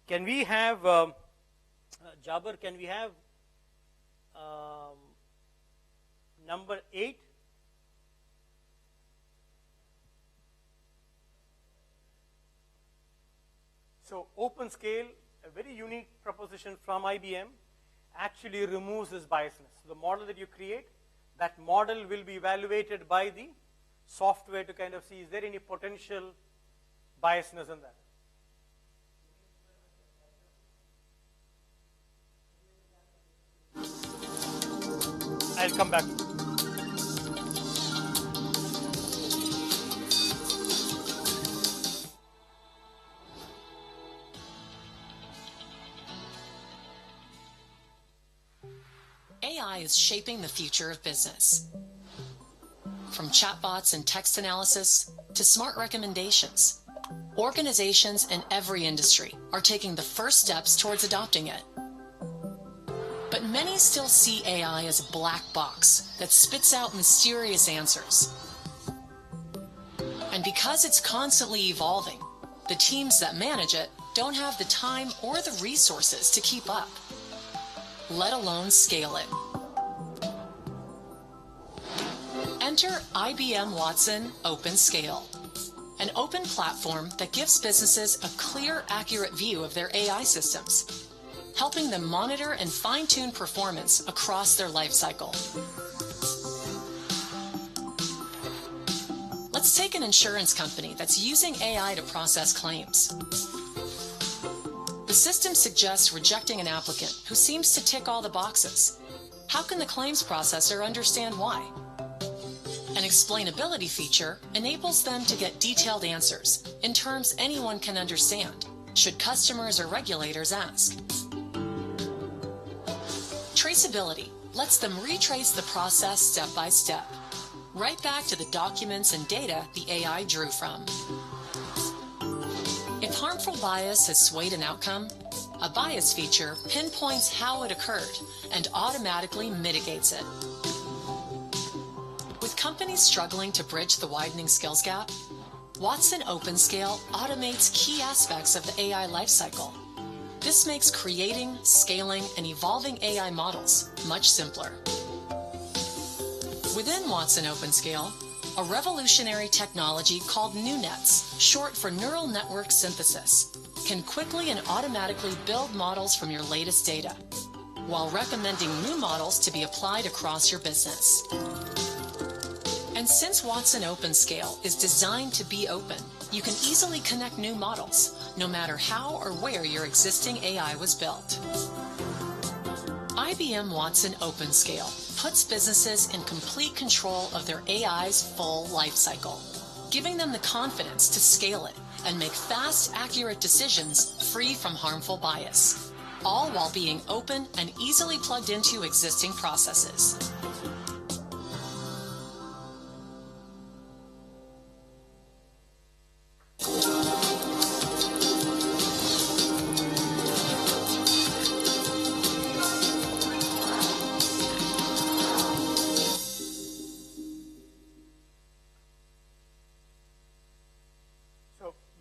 Can we have, Jabir, can we have number 8? So open scale, a very unique proposition from IBM, actually removes this biasness. So the model that you create, that model will be evaluated by the software to kind of see, is there any potential biasness in that? I'll come back. AI is shaping the future of business. From chatbots and text analysis to smart recommendations, organizations in every industry are taking the first steps towards adopting it. But many still see AI as a black box that spits out mysterious answers. And because it's constantly evolving, the teams that manage it don't have the time or the resources to keep up, let alone scale it. Enter IBM Watson OpenScale, an open platform that gives businesses a clear, accurate view of their AI systems, helping them monitor and fine-tune performance across their life cycle. Let's take an insurance company that's using AI to process claims. The system suggests rejecting an applicant who seems to tick all the boxes. How can the claims processor understand why? An explainability feature enables them to get detailed answers in terms anyone can understand, should customers or regulators ask. Traceability lets them retrace the process step by step, right back to the documents and data the AI drew from. If harmful bias has swayed an outcome, a bias feature pinpoints how it occurred and automatically mitigates it. With companies struggling to bridge the widening skills gap, Watson OpenScale automates key aspects of the AI lifecycle. This makes creating, scaling, and evolving AI models much simpler. Within Watson OpenScale, a revolutionary technology called NewNets, short for Neural Network Synthesis, can quickly and automatically build models from your latest data, while recommending new models to be applied across your business. And since Watson OpenScale is designed to be open, you can easily connect new models, no matter how or where your existing AI was built. IBM Watson OpenScale puts businesses in complete control of their AI's full life cycle, giving them the confidence to scale it and make fast, accurate decisions free from harmful bias, all while being open and easily plugged into existing processes.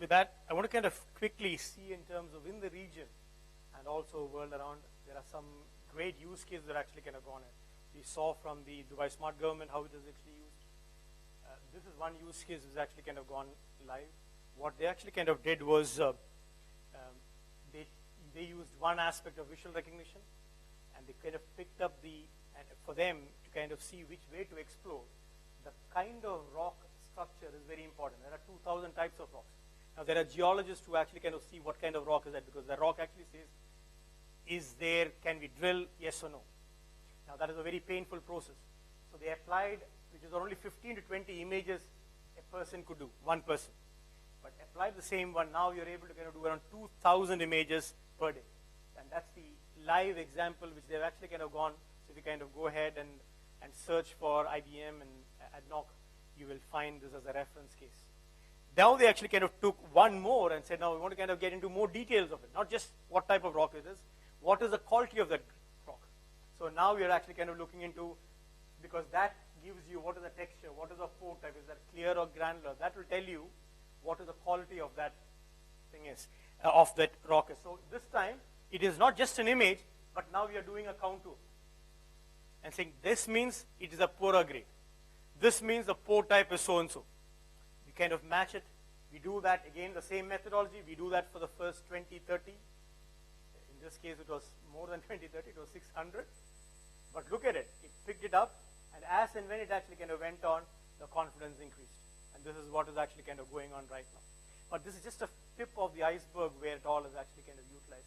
With that, I want to kind of quickly see in terms of in the region, and and also world around. There are some great use cases that are actually kind of gone in. We saw from the Dubai Smart Government how it is actually used. This is one use case which is actually kind of gone live. What they actually kind of did was they used one aspect of visual recognition, and they kind of picked up and for them to kind of see which way to explore. The kind of rock structure is very important. There are 2,000 types of rocks. Now there are geologists who actually kind of see what kind of rock is that, because the rock actually says, is there, can we drill, yes or no? Now that is a very painful process. So they applied, which is only 15 to 20 images a person could do, one person. But apply the same one, now you're able to kind of do around 2,000 images per day. And that's the live example which they've actually kind of gone. So if you kind of go ahead and search for IBM and ADNOC, you will find this as a reference case. Now they actually kind of took one more and said, now we want to kind of get into more details of it, not just what type of rock it is, what is the quality of that rock. So now we are actually kind of looking into, because that gives you what is the texture, what is the pore type, is that clear or granular. That will tell you what is the quality of that thing is, of that rock is. So this time, it is not just an image, but now we are doing a contour. And saying this means it is a poorer grade. This means the pore type is so-and-so. We kind of match it. We do that, again, the same methodology. We do that for the first 20, 30. In this case, it was more than 20, 30. It was 600. But look at it. It picked it up. And as and when it actually kind of went on, the confidence increased. And this is what is actually kind of going on right now. But this is just a tip of the iceberg where it all is actually kind of utilized.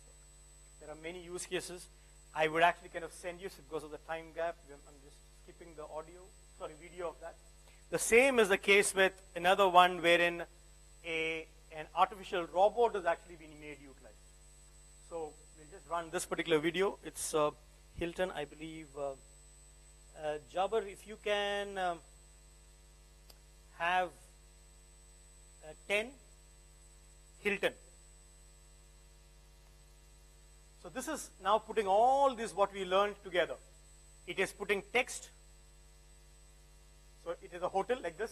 There are many use cases. I would actually kind of send you, because of the time gap, I'm just skipping the video of that. The same is the case with another one wherein an artificial robot is actually being made utilized. So we'll just run this particular video. It's Hilton, I believe. Jabbar, if you can have 10, Hilton. So this is now putting all this what we learned together. It is putting text. So it is a hotel like this.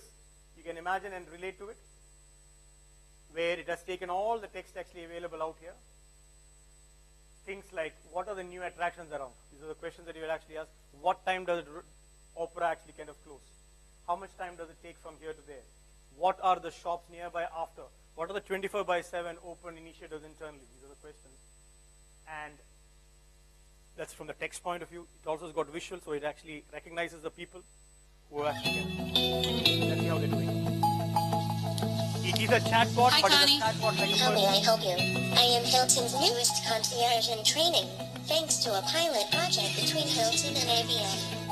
You can imagine and relate to it, where it has taken all the text actually available out here. Things like, what are the new attractions around? These are the questions that you will actually ask. What time does opera actually kind of close? How much time does it take from here to there? What are the shops nearby after? What are the 24/7 open initiatives internally? These are the questions. And that's from the text point of view. It also has got visual, so it actually recognizes the people who are actually can. Let's see how they're doing. It is a chatbot, Hi, but Connie. it's a chatbot like a How may I person. help you? I am Hilton's newest concierge in training, thanks to a pilot project between Hilton and IBM.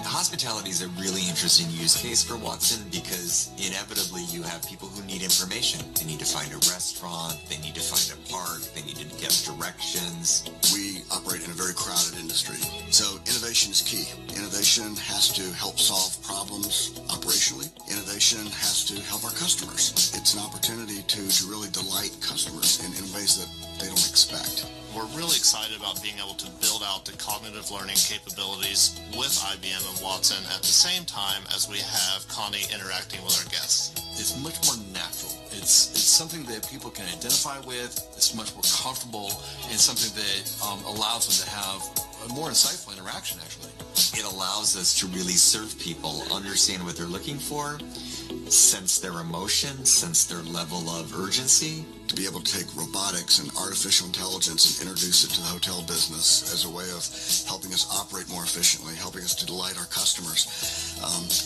Hospitality is a really interesting use case for Watson because inevitably you have people who need information. They need to find a restaurant, they need to find a park, they need to get directions. We operate in a very crowded industry, so innovation is key. Innovation has to help solve problems operationally. Innovation has to help our customers. It's an opportunity to really delight customers in ways that they don't expect. We're really excited about being able to build out the cognitive learning capabilities with IBM and Watson at the same time as we have Connie interacting with our guests. It's much more natural. It's something that people can identify with. It's much more comfortable, and something that allows them to have a more insightful interaction, actually. It allows us to really serve people, understand what they're looking for, sense their emotions, sense their level of urgency. To be able to take robotics and artificial intelligence and introduce it to the hotel business as a way of helping us operate more efficiently, helping us to delight our customers,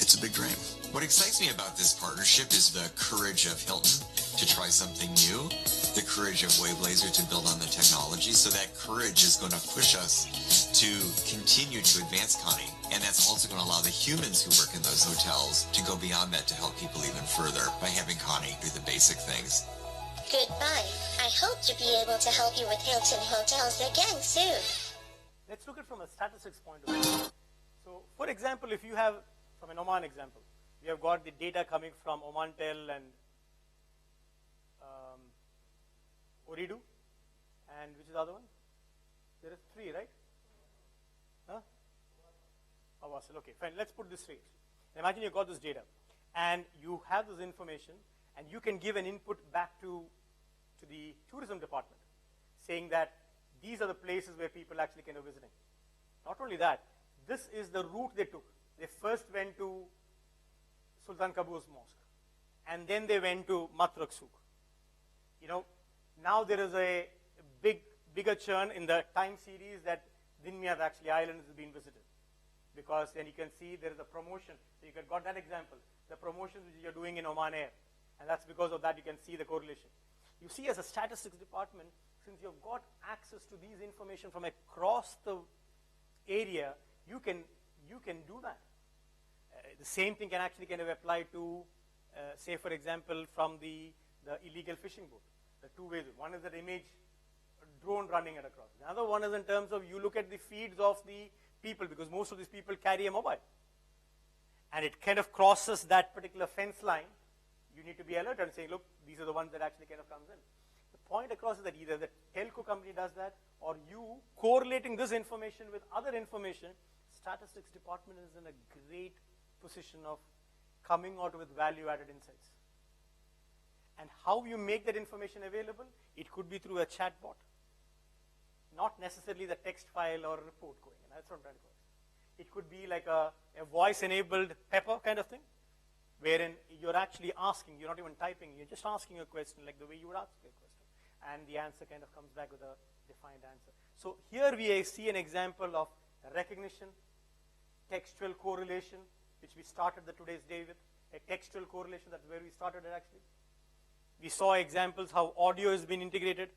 it's a big dream. What excites me about this partnership is the courage of Hilton to try something new, the courage of Wavelaser to build on the technology, so that courage is going to push us to continue to advance Connie. And that's also going to allow the humans who work in those hotels to go beyond that to help people even further by having Connie do the basic things. Goodbye. I hope to be able to help you with Hilton Hotels again soon. Let's look at it from a statistics point of view. So, for example, if you have, from an Oman example, we have got the data coming from Omantel and Ooredoo, and which is the other one? There is 3, right? Huh? Awasal, okay, fine. Let's put this straight. Imagine you got this data, and you have this information, and you can give an input back to the tourism department, saying that these are the places where people actually kind of visiting. Not only that, this is the route they took. They first went to Sultan Qaboos Mosque, and then they went to Matrak Souk. You know, now there is a bigger churn in the time series that Dinmiyat actually island has been visited. Because then you can see there is a promotion. So you got that example. The promotions which you're doing in Oman Air. And that's because of that you can see the correlation. You see as a statistics department, since you've got access to these information from across the area, you can do that. The same thing can actually kind of apply to, say for example, from the illegal fishing boat. The two ways. One is that image drone running it across. The other one is in terms of you look at the feeds of the people, because most of these people carry a mobile. And it kind of crosses that particular fence line. You need to be alert and say, look, these are the ones that actually kind of comes in. The point across is that either the telco company does that, or you correlating this information with other information. Statistics department is in a great position of coming out with value-added insights. And how you make that information available, it could be through a chatbot. Not necessarily the text file or report going in. That's what I'm trying to call it. It could be like a voice-enabled Pepper kind of thing, wherein you're actually asking, you're not even typing, you're just asking a question like the way you would ask a question. And the answer kind of comes back with a defined answer. So here we see an example of recognition, textual correlation, which we started today's day with. A textual correlation, that's where we started it actually. We saw examples how audio has been integrated,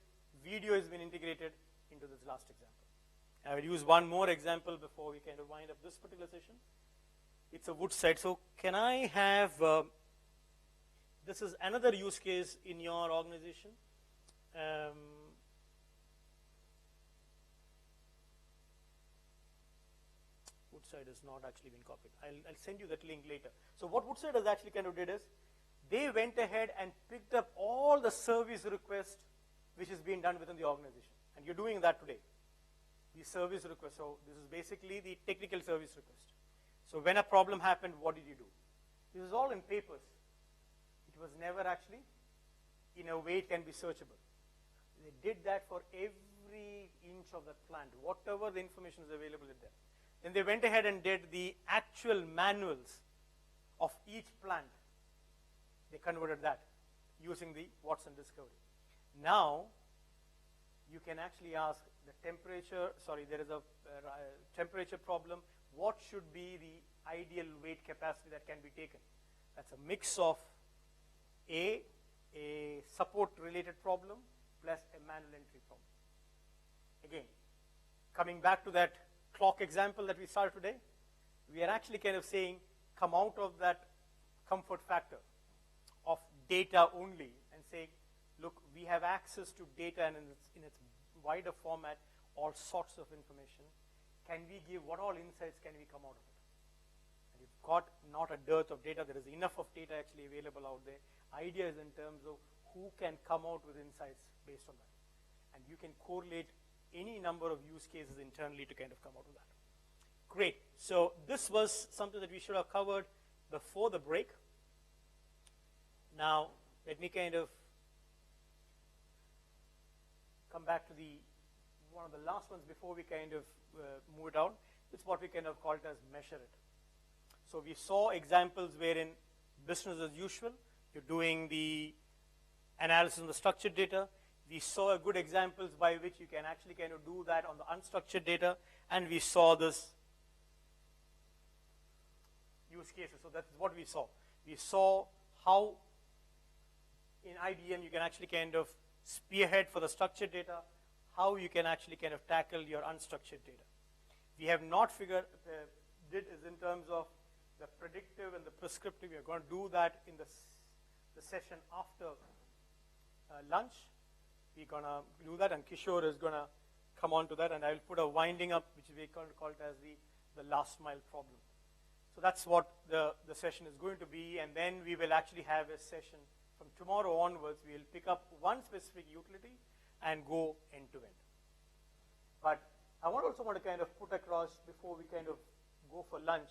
video has been integrated into this last example. I will use one more example before we kind of wind up this particular session. It's a Woodside. So can I have, this is another use case in your organization. Woodside has not actually been copied. I'll send you that link later. So what Woodside has actually kind of did is, they went ahead and picked up all the service requests which is being done within the organization. And you're doing that today. The service request. So this is basically the technical service request. So when a problem happened, what did you do? This is all in papers. It was never actually in a way it can be searchable. They did that for every inch of that plant, whatever the information is available in there. Then they went ahead and did the actual manuals of each plant. They converted that using the Watson Discovery. Now, you can actually ask the temperature, there is a temperature problem. What should be the ideal weight capacity that can be taken? That's a mix of a support-related problem plus a manual entry problem. Again, coming back to that clock example that we started today, we are actually kind of saying, come out of that comfort factor of data only and say, look, we have access to data and in its wider format, all sorts of information. Can we give, what all insights can we come out of it? And you've got not a dearth of data, there is enough of data actually available out there. Idea is in terms of who can come out with insights based on that. And you can correlate any number of use cases internally to kind of come out of that. Great, so this was something that we should have covered before the break. Now, let me kind of come back to one of the last ones before we kind of move it out. It's what we kind of call it as measure it. So we saw examples wherein business as usual, you're doing the analysis on the structured data. We saw good examples by which you can actually kind of do that on the unstructured data, and we saw this use cases. So that's what we saw. We saw how in IBM you can actually kind of spearhead for the structured data, how you can actually kind of tackle your unstructured data. We have not did is in terms of the predictive and the prescriptive. We are going to do that in the session after lunch. We're going to do that, and Kishore is going to come on to that, and I'll put a winding up, which we call it as the last mile problem. So that's what the session is going to be, and then we will actually have a session from tomorrow onwards. We'll pick up one specific utility and go end to end. But I also want to kind of put across, before we kind of go for lunch,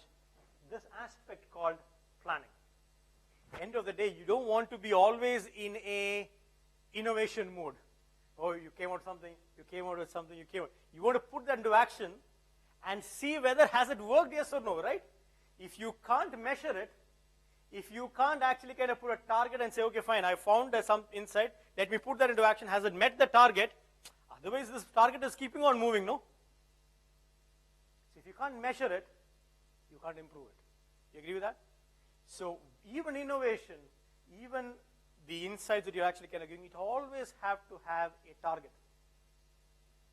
this aspect called planning. End of the day, you don't want to be always in a innovation mode. Oh, you came out something, you came out with something, you came out. You want to put that into action and see whether has it worked, yes or no, right? If you can't measure it, if you can't actually kind of put a target and say, okay, fine, I found some insight, let me put that into action, has it met the target? Otherwise, this target is keeping on moving, no? So if you can't measure it, you can't improve it. You agree with that? So even innovation, even the insights that you're actually kind of giving, it always have to have a target.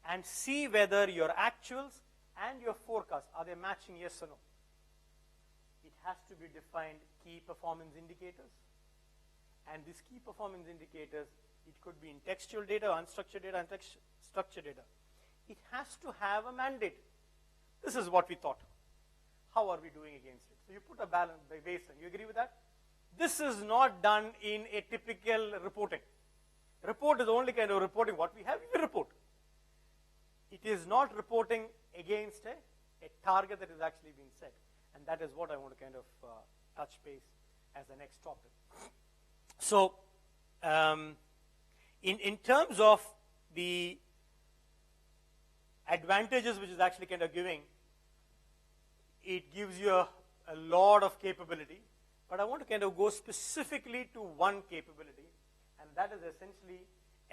And see whether your actuals and your forecasts, are they matching, yes or no? It has to be defined key performance indicators. And these key performance indicators, it could be in textual data, unstructured data, and structured data. It has to have a mandate. This is what we thought. How are we doing against it? So you put a balance by baseline. You agree with that? This is not done in a typical reporting. Report is only kind of reporting what we have in the report. It is not reporting against a target that is actually being set. And that is what I want to kind of touch base as the next topic. So in terms of the advantages which is actually kind of giving, it gives you a lot of capability. But I want to kind of go specifically to one capability, and that is essentially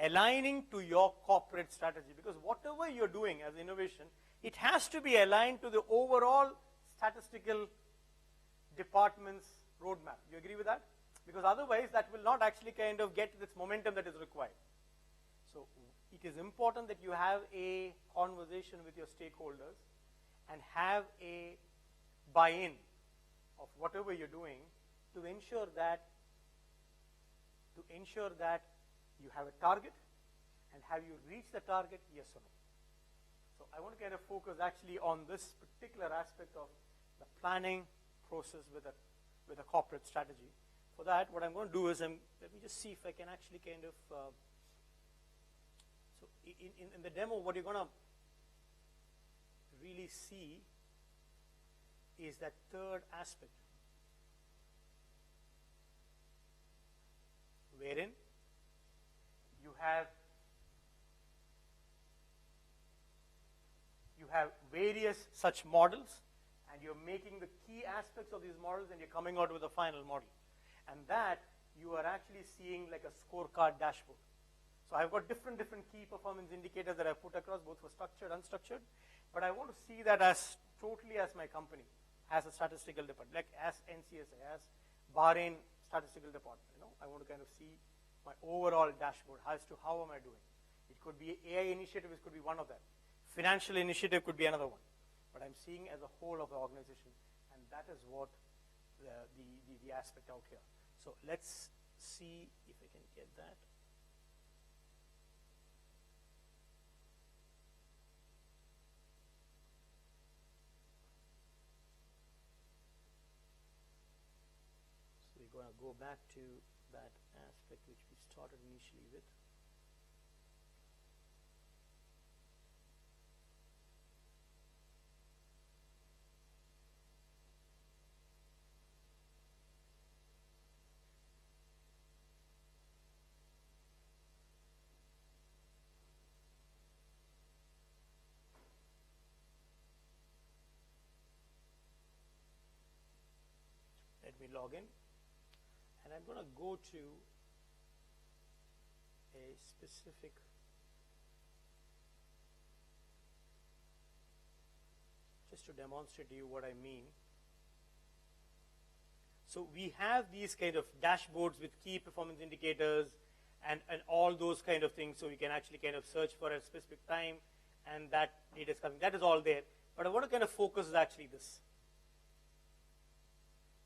aligning to your corporate strategy. Because whatever you're doing as innovation, it has to be aligned to the overall statistical department's roadmap. You agree with that? Because otherwise, that will not actually kind of get this momentum that is required. So it is important that you have a conversation with your stakeholders and have a buy-in of whatever you're doing to ensure that you have a target, and have you reached the target, yes or no. So I want to kind of focus actually on this particular aspect of the planning process with a corporate strategy. For that, what I'm going to do is, let me just see if I can actually kind of, so in the demo, what you're going to really see is that third aspect, wherein you have various such models, and you're making the key aspects of these models, and you're coming out with a final model. And that you are actually seeing like a scorecard dashboard. So I've got different key performance indicators that I've put across, both for structured and unstructured. But I want to see that as totally as my company, as a statistical department, like as NCSA, as Bahrain statistical department. I want to kind of see my overall dashboard as to how am I doing. It could be AI initiative, it could be one of them. Financial initiative could be another one. But I'm seeing as a whole of the organization, and that is what the aspect out here. So let's see if I can get that. So we're going to go back to that aspect which we started initially with. Let me log in, and I'm going to go to a specific just to demonstrate to you what I mean. So we have these kind of dashboards with key performance indicators and all those kind of things, so we can actually kind of search for a specific time, and that data is coming. That is all there. But I want to kind of focus is actually this.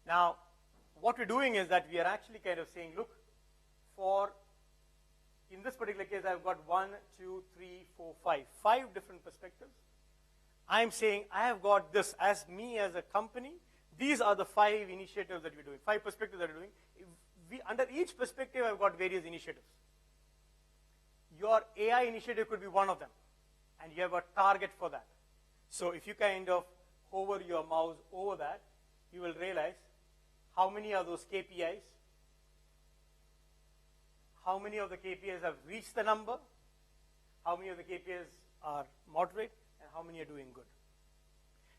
Now, what we're doing is that we are actually kind of saying, look, in this particular case, I've got 1, 2, 3, 4, 5 different perspectives. I'm saying I have got this as me as a company. These are the 5 initiatives that we're doing, 5 perspectives that we're doing. Under each perspective, I've got various initiatives. Your AI initiative could be one of them, and you have a target for that. So if you kind of hover your mouse over that, you will realize how many are those KPIs, how many of the KPIs have reached the number, how many of the KPIs are moderate, and how many are doing good.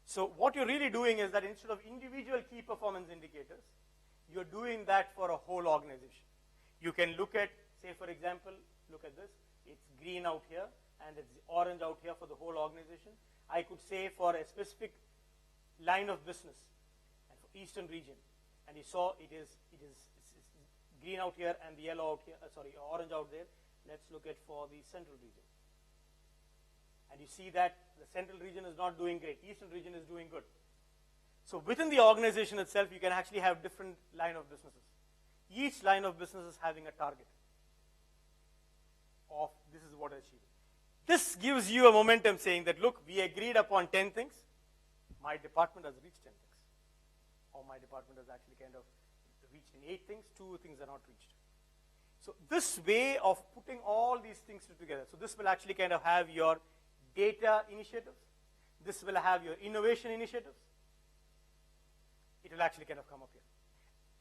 So what you're really doing is that instead of individual key performance indicators, you're doing that for a whole organization. You can look at, say for example, look at this. It's green out here, and it's orange out here for the whole organization. I could say for a specific line of business, and for Eastern region, and you saw it's green out here and the yellow out here, orange out there. Let's look at for the Central region. And you see that the Central region is not doing great. Eastern region is doing good. So within the organization itself, you can actually have different line of businesses. Each line of business is having a target of this is what I achieved. This gives you a momentum saying that, look, we agreed upon 10 things. My department has reached 10 things. Or my department has actually kind of reached in 8 things, 2 things are not reached. So this way of putting all these things together, so this will actually kind of have your data initiatives. This will have your innovation initiatives. It will actually kind of come up here.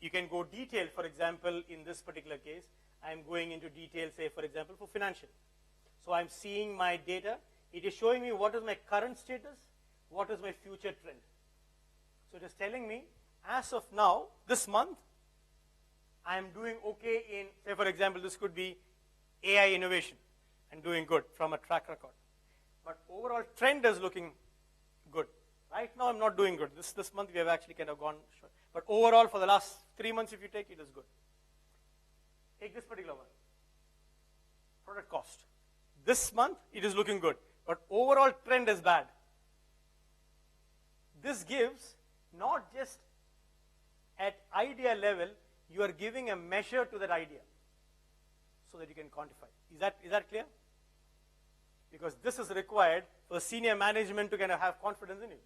You can go detailed, for example, in this particular case, I'm going into detail, say, for example, for financial. So I'm seeing my data. It is showing me what is my current status, what is my future trend. So it is telling me, as of now, this month, I am doing okay in, say, for example, this could be AI innovation and doing good from a track record. But overall trend is looking good. Right now, I'm not doing good. This month, we have actually kind of gone short. But overall, for the last 3 months, if you take, it is good. Take this particular one. Product cost. This month, it is looking good. But overall trend is bad. This gives not just at idea level, you are giving a measure to that idea so that you can quantify. Is that clear? Because this is required for senior management to kind of have confidence in you.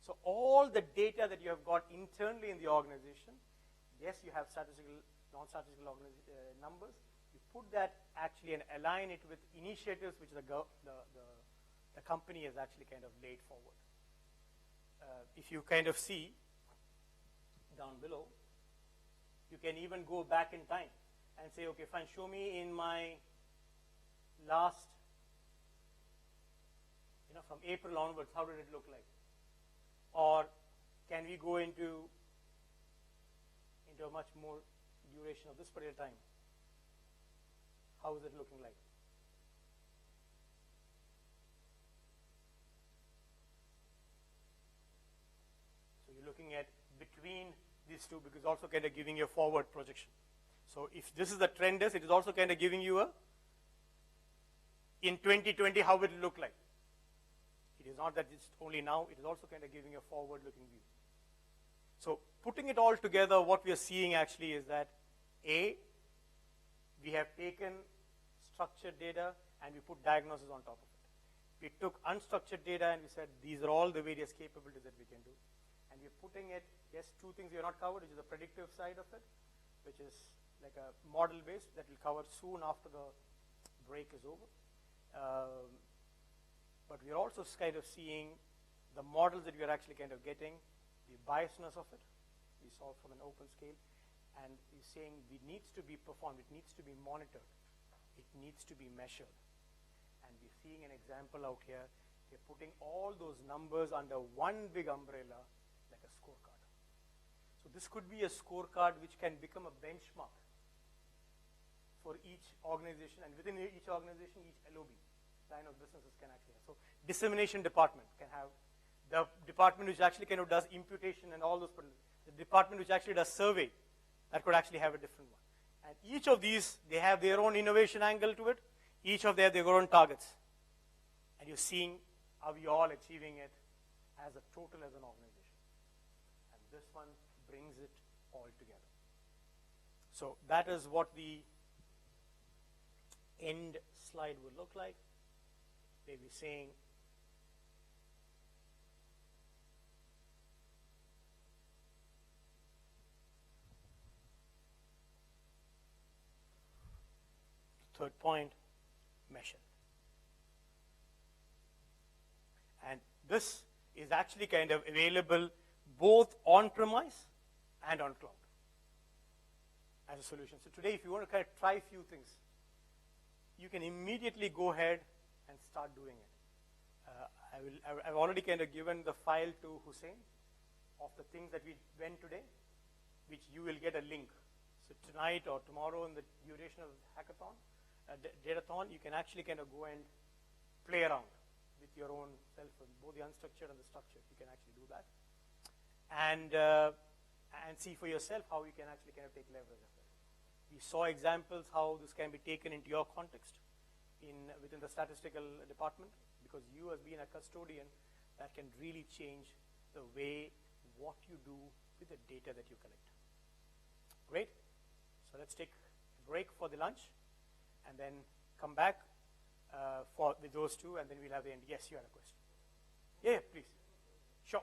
So all the data that you have got internally in the organization, yes, you have statistical, non-statistical numbers. You put that actually and align it with initiatives which the company has actually kind of laid forward. If you kind of see down below, you can even go back in time and say, okay, fine, show me in my last, from April onwards, how did it look like? Or can we go into a much more duration of this particular time? How is it looking like? So you're looking at between these two, because also kind of giving you a forward projection. So if this is the trend is, it is also kind of giving you a, in 2020, how will it look like? It is not that it's only now, it is also kind of giving a forward-looking view. So putting it all together, what we are seeing actually is that, A, we have taken structured data and we put diagnosis on top of it. We took unstructured data and we said, these are all the various capabilities that we can do. And we're putting it, yes, 2 things we have not covered, which is the predictive side of it, which is like a model-based that will cover soon after the break is over. But we're also kind of seeing the models that we are actually kind of getting, the biasness of it. We saw from an open scale. And we're saying it needs to be performed, it needs to be monitored, it needs to be measured. And we're seeing an example out here. We're putting all those numbers under one big umbrella, like a scorecard. So this could be a scorecard which can become a benchmark for each organization, and within each organization, each LOB, line of businesses can actually have. So dissemination department can have the department which actually kind of does imputation and all those, the department which actually does survey, that could actually have a different one. And each of these, they have their own innovation angle to it. Each of them have their own targets. And you're seeing, are we all achieving it as a total as an organization? And this one brings it all together. So that is what the end slide would look like. They'll be saying, third point, measure. And this is actually kind of available both on-premise and on cloud as a solution. So today, if you want to kind of try a few things, you can immediately go ahead and start doing it. I've already kind of given the file to Hussein of the things that we went today, which you will get a link. So tonight or tomorrow in the duration of the hackathon, datathon, you can actually kind of go and play around with your own self, both the unstructured and the structured. You can actually do that. And see for yourself how you can actually kind of take leverage of it. We saw examples how this can be taken into your context within the statistical department, because you as being a custodian, that can really change the way what you do with the data that you collect. Great. So let's take a break for the lunch and then come back with those two, and then we'll have the end. Yes, you had a question. Yeah, please. Sure.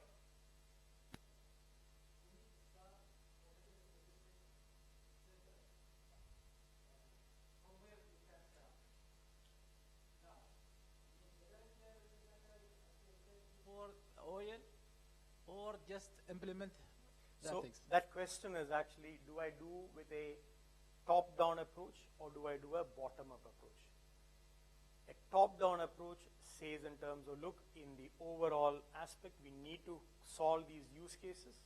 Oil, or just implement that So things? that question is actually, do I do with a top-down approach or do I do a bottom-up approach? A top-down approach says in terms of, look, in the overall aspect, we need to solve these use cases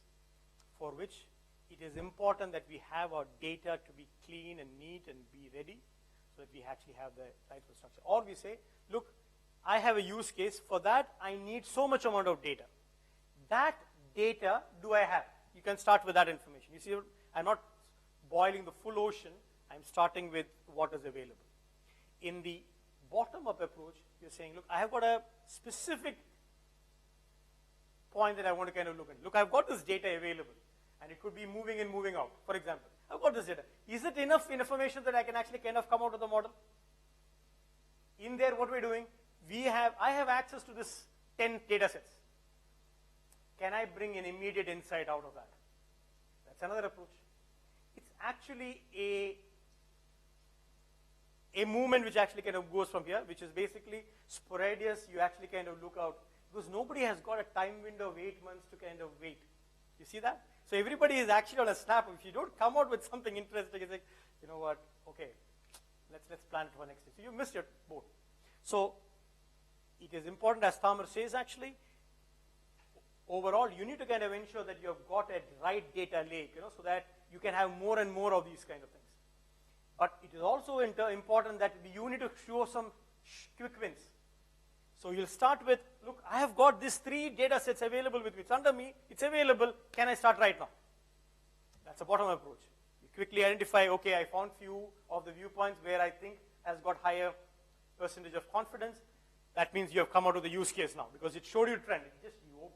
for which it is important that we have our data to be clean and neat and be ready so that we actually have the right structure. Or we say, look, I have a use case. For that, I need so much amount of data. That data do I have? You can start with that information. You see, I'm not boiling the full ocean. I'm starting with what is available. In the bottom-up approach, you're saying, look, I have got a specific point that I want to kind of look at. Look, I've got this data available, and it could be moving in, moving out. For example, I've got this data. Is it enough information that I can actually kind of come out of the model? In there, what we're doing, I have access to this 10 data sets. Can I bring an immediate insight out of that? That's another approach. It's actually a movement which actually kind of goes from here, which is basically sporadious. You actually kind of look out, because nobody has got a time window of 8 months to kind of wait. You see that? So everybody is actually on a snap. If you don't come out with something interesting, it's like, you know what, okay, let's plan it for next day. So you missed your boat. So it is important, as Tamer says, actually, overall, you need to kind of ensure that you have got a right data lake, so that you can have more and more of these kind of things. But it is also important that you need to show some quick wins. So you'll start with, look, I have got these 3 data sets available with me. It's under me. It's available. Can I start right now? That's a bottom approach. You quickly identify, okay, I found few of the viewpoints where I think has got higher percentage of confidence. That means you have come out of the use case now, because it showed you trend. You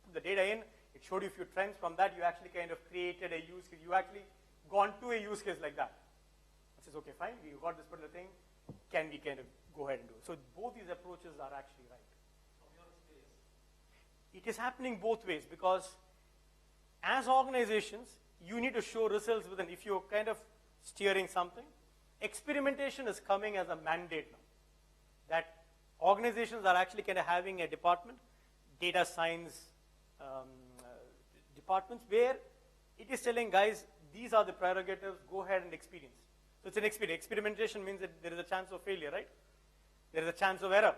put the data in, it showed you a few trends. From that, you actually kind of created a use case. You actually gone to a use case like that. It says, okay, fine, we got this particular thing. Can we kind of go ahead and do it? So both these approaches are actually right. It is happening both ways, because as organizations, you need to show results within. If you're kind of steering something, experimentation is coming as a mandate now. That organizations are actually kind of having a department, data science departments, where it is telling guys, these are the prerogatives, go ahead and experience. So it's an experience. Experimentation means that there is a chance of failure, right? There is a chance of error,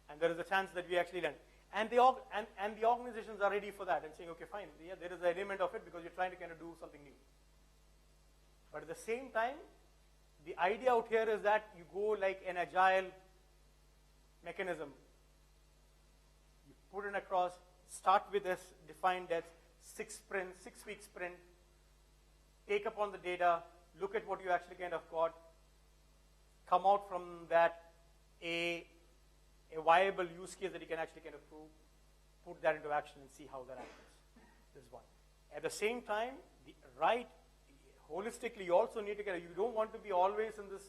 and there is a chance that we actually learn. And the organizations are ready for that and saying, okay, fine, yeah, there is an element of it because you're trying to kind of do something new. But at the same time, the idea out here is that you go like an agile mechanism. You put it across, start with this defined as 6-week sprint, take upon the data, look at what you actually kind of got, come out from that a viable use case that you can actually kind of prove, put that into action and see how that happens. This is one. At the same time, holistically, you also need to you don't want to be always in this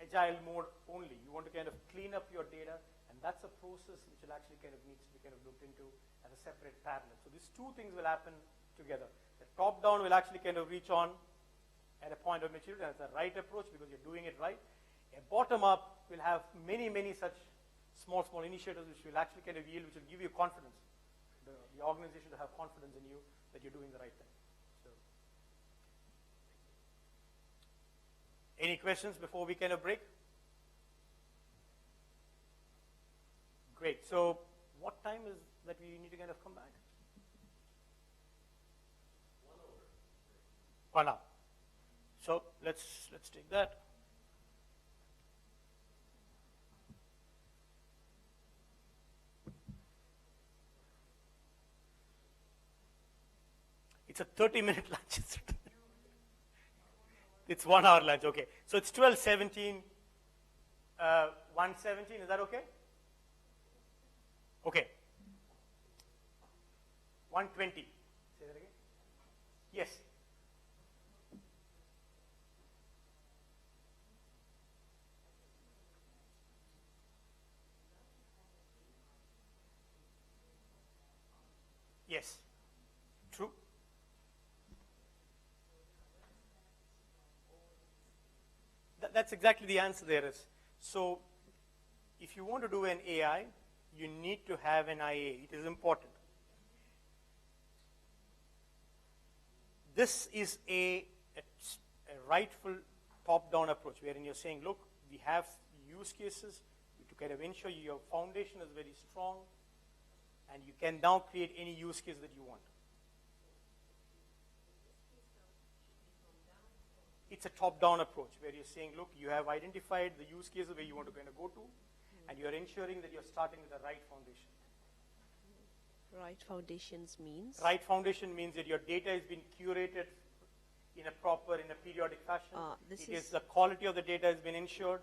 agile mode only. You want to kind of clean up your data, and that's a process which will actually kind of needs to be kind of looked into as a separate parallel. So these two things will happen together. The top-down will actually kind of reach on at a point of maturity, and it's the right approach because you're doing it right. A bottom-up will have many, many such small initiatives which will actually kind of yield, which will give you confidence, the organization to have confidence in you that you're doing the right thing. So, Any questions before we kind of break? Great. So what time is that we need to kind of come back? 1 hour. So let's take that. It's a 30-minute lunch. It's 1 hour lunch, okay. So it's 12:17, 1:17, is that okay? Okay. 1:20. Say that again. Yes. Yes. True. That's exactly the answer there is. So if you want to do an AI, you need to have an IA. It is important. This is a rightful top-down approach, wherein you're saying, look, we have use cases to kind of ensure your foundation is very strong, and you can now create any use case that you want. It's a top-down approach where you're saying, look, you have identified the use cases where you want to kind of go to, and you're ensuring that you're starting with the right foundation. Right foundations means? Right foundation means that your data has been curated in a periodic fashion. The quality of the data has been ensured,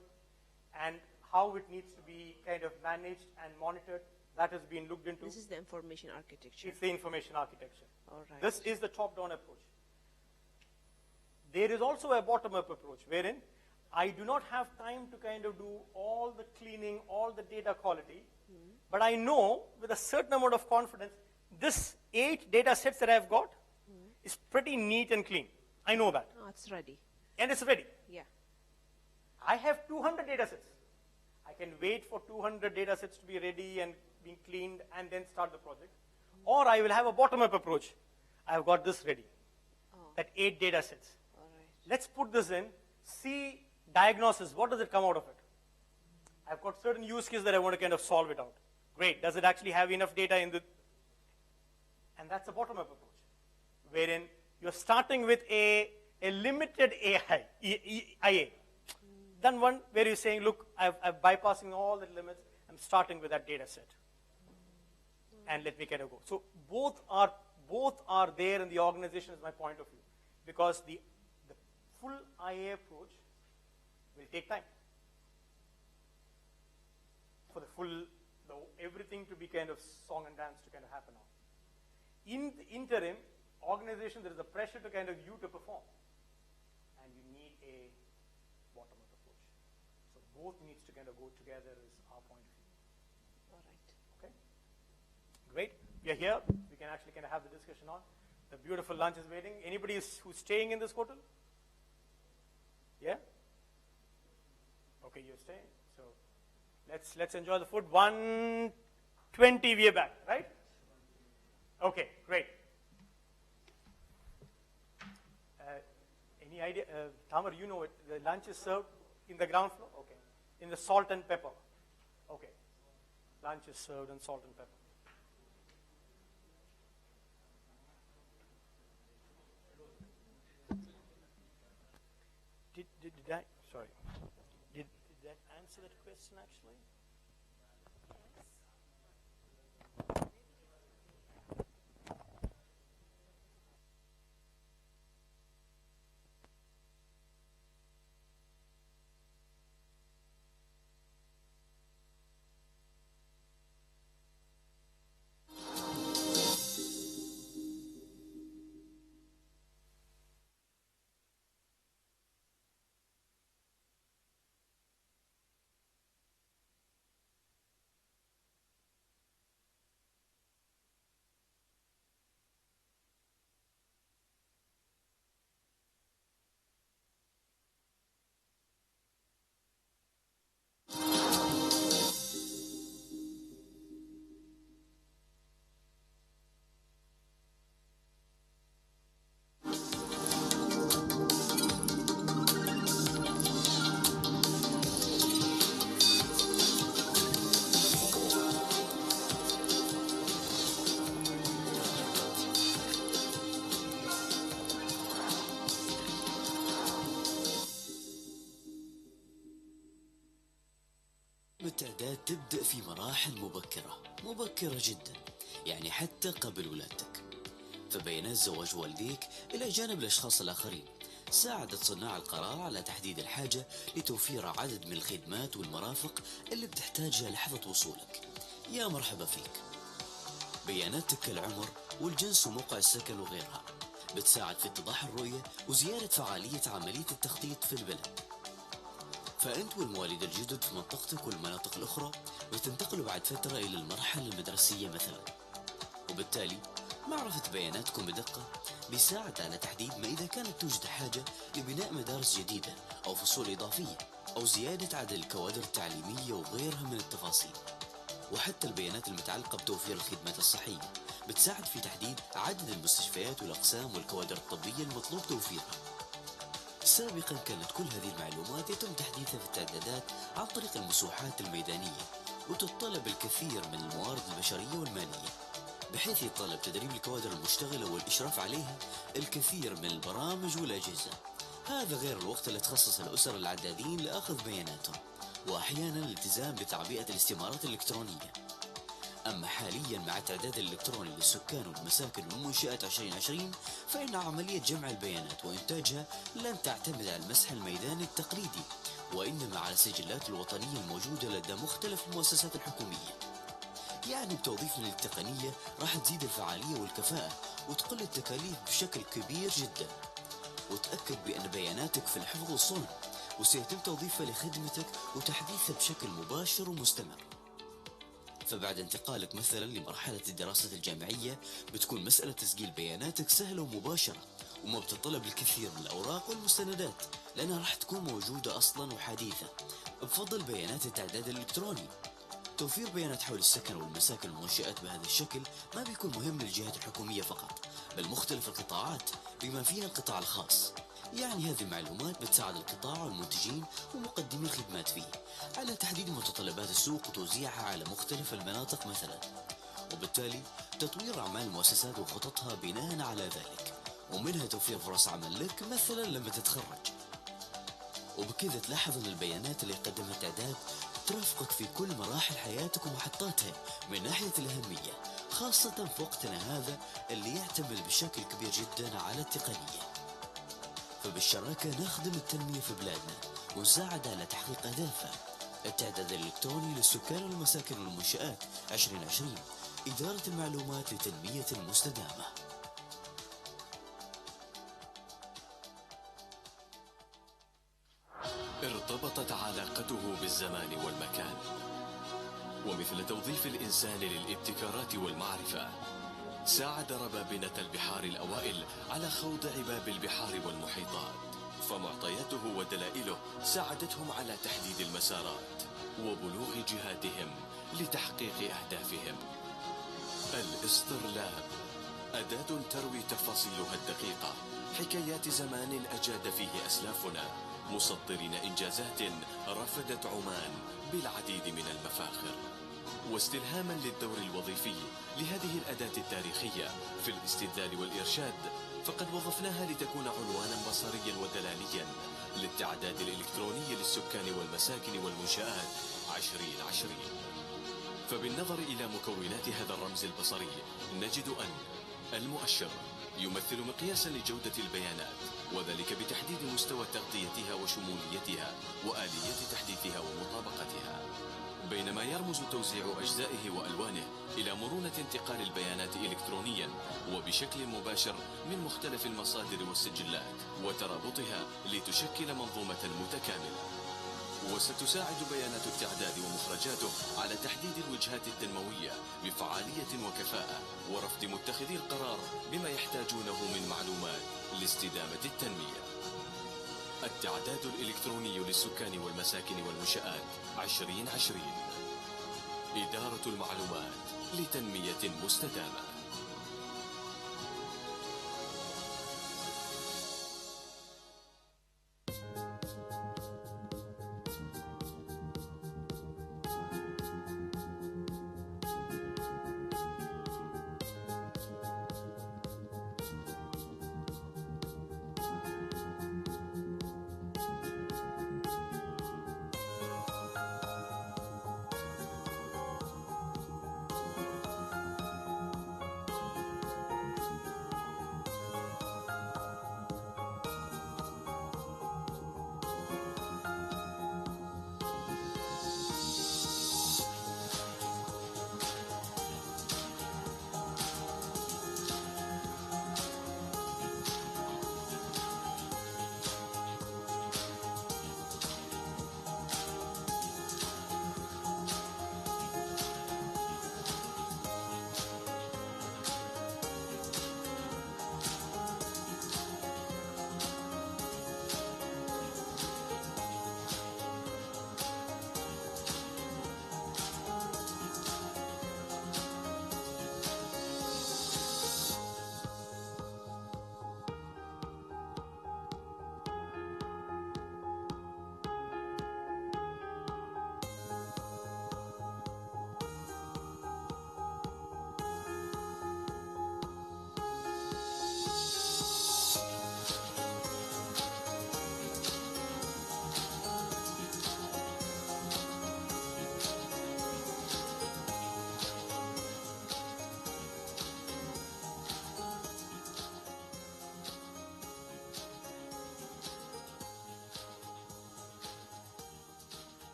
and how it needs to be kind of managed and monitored, that has been looked into. This is the information architecture. It's the information architecture. All right. This is the top-down approach. There is also a bottom-up approach, wherein I do not have time to kind of do all the cleaning, all the data quality, but I know with a certain amount of confidence, this 8 data sets that I've got is pretty neat and clean. I know that. Oh, it's ready. And it's ready. Yeah. I have 200 data sets. I can wait for 200 data sets to be ready and being cleaned and then start the project. Or I will have a bottom-up approach. I've got this ready, that 8 data sets. All right. Let's put this in, see diagnosis, what does it come out of it? I've got certain use cases that I want to kind of solve it out. Great, does it actually have enough data in the, and that's a bottom-up approach, wherein you're starting with a limited IA. Then one where you're saying, look, I'm bypassing all the limits, I'm starting with that data set. And let me kind of go. So both are there in the organization is my point of view, because the full IA approach will take time for everything to be kind of song and dance to kind of happen on. In the interim, organization, there is a pressure to kind of you to perform, and you need a bottom-up approach. So both needs to kind of go together is our point of view. All right. Okay. Great. We are here. We can actually kind of have the discussion on. The beautiful lunch is waiting. Anybody who's staying in this hotel? Yeah? Okay, you're staying. So let's enjoy the food. 1:20 we are back, right? Okay, great. Any idea? Tamar, you know it. The lunch is served in the ground floor? Okay. In the salt and pepper. Okay. Lunch is served in salt and pepper. Did I? Sorry. Did that answer that question actually? التعداد تبدأ في مراحل مبكرة جدا، يعني حتى قبل ولادتك. فبيانات زواج والديك إلى جانب الأشخاص الآخرين ساعدت صناع القرار على تحديد الحاجة لتوفير عدد من الخدمات والمرافق اللي بتحتاجها لحظة وصولك. يا مرحبا فيك. بياناتك كالعمر والجنس وموقع السكن وغيرها بتساعد في اتضاح الرؤية وزيادة فعالية عملية التخطيط في البلد. فأنت والمواليد الجدد في منطقتك والمناطق الأخرى بتنتقلوا بعد فترة إلى المرحلة المدرسية مثلا، وبالتالي معرفة بياناتكم بدقة بيساعد على تحديد ما إذا كانت توجد حاجة لبناء مدارس جديدة أو فصول إضافية أو زيادة عدد الكوادر التعليمية وغيرها من التفاصيل. وحتى البيانات المتعلقة بتوفير الخدمات الصحية بتساعد في تحديد عدد المستشفيات والأقسام والكوادر الطبية المطلوب توفيرها. سابقا كانت كل هذه المعلومات يتم تحديثها في التعدادات عن طريق المسوحات الميدانية، وتتطلب الكثير من الموارد البشرية والمالية، بحيث يتطلب تدريب الكوادر المشتغلة والإشراف عليها الكثير من البرامج والأجهزة. هذا غير الوقت اللي تخصص الأسر العدادين لأخذ بياناتهم، وأحيانا الالتزام بتعبئة الاستمارات الإلكترونية. أما حاليا مع التعداد الإلكتروني للسكان والمساكن والمنشآت 2020 فإن عملية جمع البيانات وإنتاجها لن تعتمد على المسح الميداني التقليدي، وإنما على السجلات الوطنية الموجودة لدى مختلف المؤسسات الحكومية. يعني بتوظيف للتقنية راح تزيد الفعالية والكفاءة وتقل التكاليف بشكل كبير جدا. وتأكد بأن بياناتك في الحفظ والصون، وسيتم توظيفها لخدمتك وتحديثها بشكل مباشر ومستمر. فبعد انتقالك مثلا لمرحلة الدراسة الجامعية بتكون مسألة تسجيل بياناتك سهلة ومباشرة، وما بتطلب الكثير من الأوراق والمستندات لأنها راح تكون موجودة أصلا وحديثة بفضل بيانات التعداد الإلكتروني. توفير بيانات حول السكن والمساكن والمنشآت بهذا الشكل ما بيكون مهم للجهات الحكومية فقط، بل مختلف القطاعات بما فيها القطاع الخاص. يعني هذه المعلومات بتساعد القطاع والمنتجين ومقدمي الخدمات فيه على تحديد متطلبات السوق وتوزيعها على مختلف المناطق مثلا، وبالتالي تطوير أعمال المؤسسات وخططها بناء على ذلك، ومنها توفير فرص عمل لك مثلا لما تتخرج. وبكذا تلاحظ أن البيانات اللي يقدمها التعداد ترافقك في كل مراحل حياتك ومحطاتها من ناحية الأهمية، خاصة في وقتنا هذا اللي يعتمد بشكل كبير جدا على التقنية. فبالشراكة نخدم التنمية في بلادنا ونساعد على تحقيق أهدافها. التعداد الإلكتروني للسكان والمساكن والمنشآت 2020، إدارة المعلومات لتنمية مستدامة. ارتبطت علاقته بالزمان والمكان، ومثل توظيف الإنسان للابتكارات والمعرفة ساعد ربابنة البحار الأوائل على خوض عباب البحار والمحيطات، فمعطياته ودلائله ساعدتهم على تحديد المسارات وبلوغ جهاتهم لتحقيق أهدافهم. الاسترلاب أداة تروي تفاصيلها الدقيقة حكايات زمان أجاد فيه أسلافنا، مسطرين إنجازات رفدت عمان بالعديد من المفاخر. واستلهاما للدور الوظيفي لهذه الأداة التاريخية في الاستدلال والإرشاد، فقد وظفناها لتكون عنوانا بصريا ودلاليا للتعداد الإلكتروني للسكان والمساكن والمنشآت 2020. فبالنظر إلى مكونات هذا الرمز البصري نجد أن المؤشر يمثل مقياسا لجودة البيانات، وذلك بتحديد مستوى تغطيتها وشموليتها وآلية تحديثها ومطابقتها، بينما يرمز توزيع أجزائه وألوانه إلى مرونة انتقال البيانات إلكترونيا وبشكل مباشر من مختلف المصادر والسجلات وترابطها لتشكل منظومة متكاملة. وستساعد بيانات التعداد ومخرجاته على تحديد الوجهات التنموية بفعالية وكفاءة ورفض متخذي القرار بما يحتاجونه من معلومات لاستدامة التنمية. التعداد الإلكتروني للسكان والمساكن والمنشآت 2020، إدارة المعلومات لتنمية مستدامة.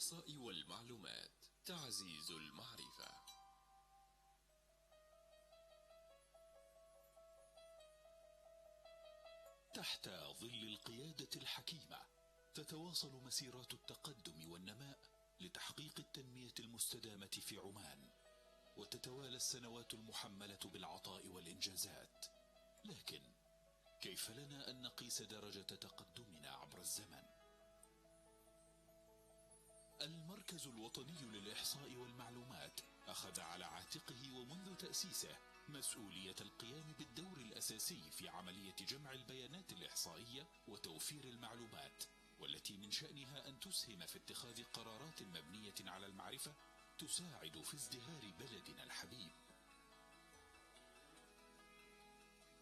للإحصاء والمعلومات، تعزيز المعرفة. تحت ظل القيادة الحكيمة تتواصل مسيرات التقدم والنماء لتحقيق التنمية المستدامة في عمان، وتتوالى السنوات المحملة بالعطاء والإنجازات. لكن كيف لنا أن نقيس درجة تقدمنا عبر الزمن؟ المركز الوطني للإحصاء والمعلومات أخذ على عاتقه ومنذ تأسيسه مسؤولية القيام بالدور الأساسي في عملية جمع البيانات الإحصائية وتوفير المعلومات، والتي من شأنها أن تسهم في اتخاذ قرارات مبنية على المعرفة تساعد في ازدهار بلدنا الحبيب.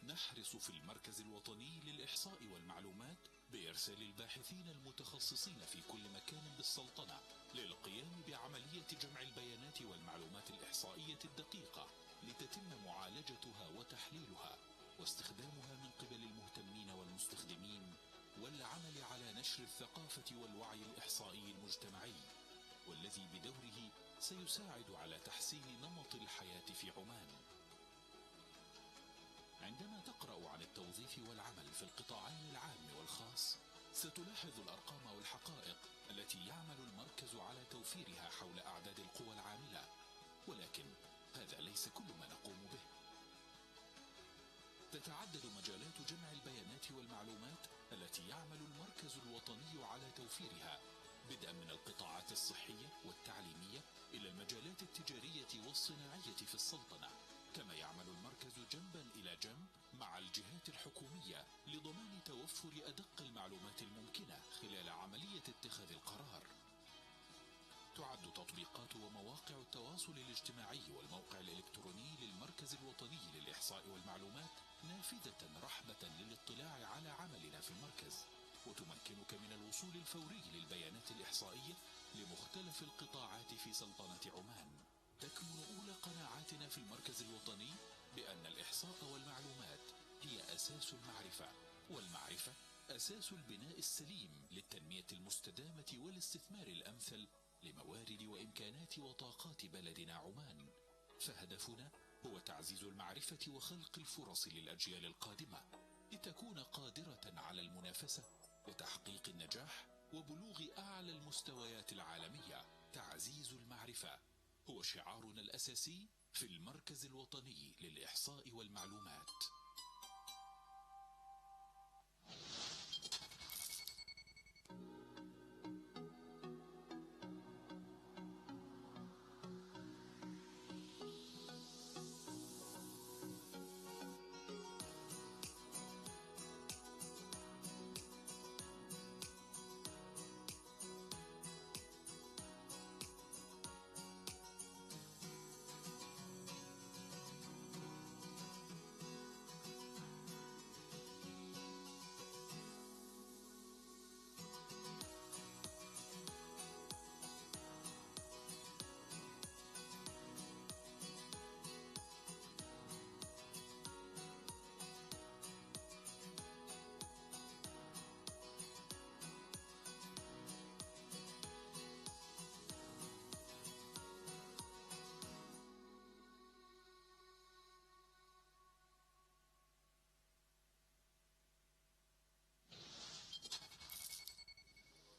نحرص في المركز الوطني للإحصاء والمعلومات بإرسال الباحثين المتخصصين في كل مكان بالسلطنة للقيام بعملية جمع البيانات والمعلومات الإحصائية الدقيقة لتتم معالجتها وتحليلها واستخدامها من قبل المهتمين والمستخدمين، والعمل على نشر الثقافة والوعي الإحصائي المجتمعي، والذي بدوره سيساعد على تحسين نمط الحياة في عمان. عندما تقرأ عن التوظيف والعمل في القطاعين العام والخاص ستلاحظ الأرقام والحقائق التي يعمل المركز على توفيرها حول أعداد القوى العاملة، ولكن هذا ليس كل ما نقوم به. تتعدد مجالات جمع البيانات والمعلومات التي يعمل المركز الوطني على توفيرها، بدءا من القطاعات الصحية والتعليمية إلى المجالات التجارية والصناعية في السلطنة. كما يعمل المركز جنبا إلى جنب مع الجهات الحكومية لضمان توفر أدق المعلومات الممكنة خلال عملية اتخاذ القرار. تعد تطبيقات ومواقع التواصل الاجتماعي والموقع الإلكتروني للمركز الوطني للإحصاء والمعلومات نافذة رحبة للاطلاع على عملنا في المركز، وتمكنك من الوصول الفوري للبيانات الإحصائية لمختلف القطاعات في سلطنة عمان. تكمن أولى قناعاتنا في المركز الوطني بأن الإحصاء والمعلومات هي أساس المعرفة، والمعرفة أساس البناء السليم للتنمية المستدامة والاستثمار الأمثل لموارد وإمكانات وطاقات بلدنا عمان. فهدفنا هو تعزيز المعرفة وخلق الفرص للأجيال القادمة لتكون قادرة على المنافسة وتحقيق النجاح وبلوغ أعلى المستويات العالمية. تعزيز المعرفة هو شعارنا الأساسي في المركز الوطني للإحصاء والمعلومات.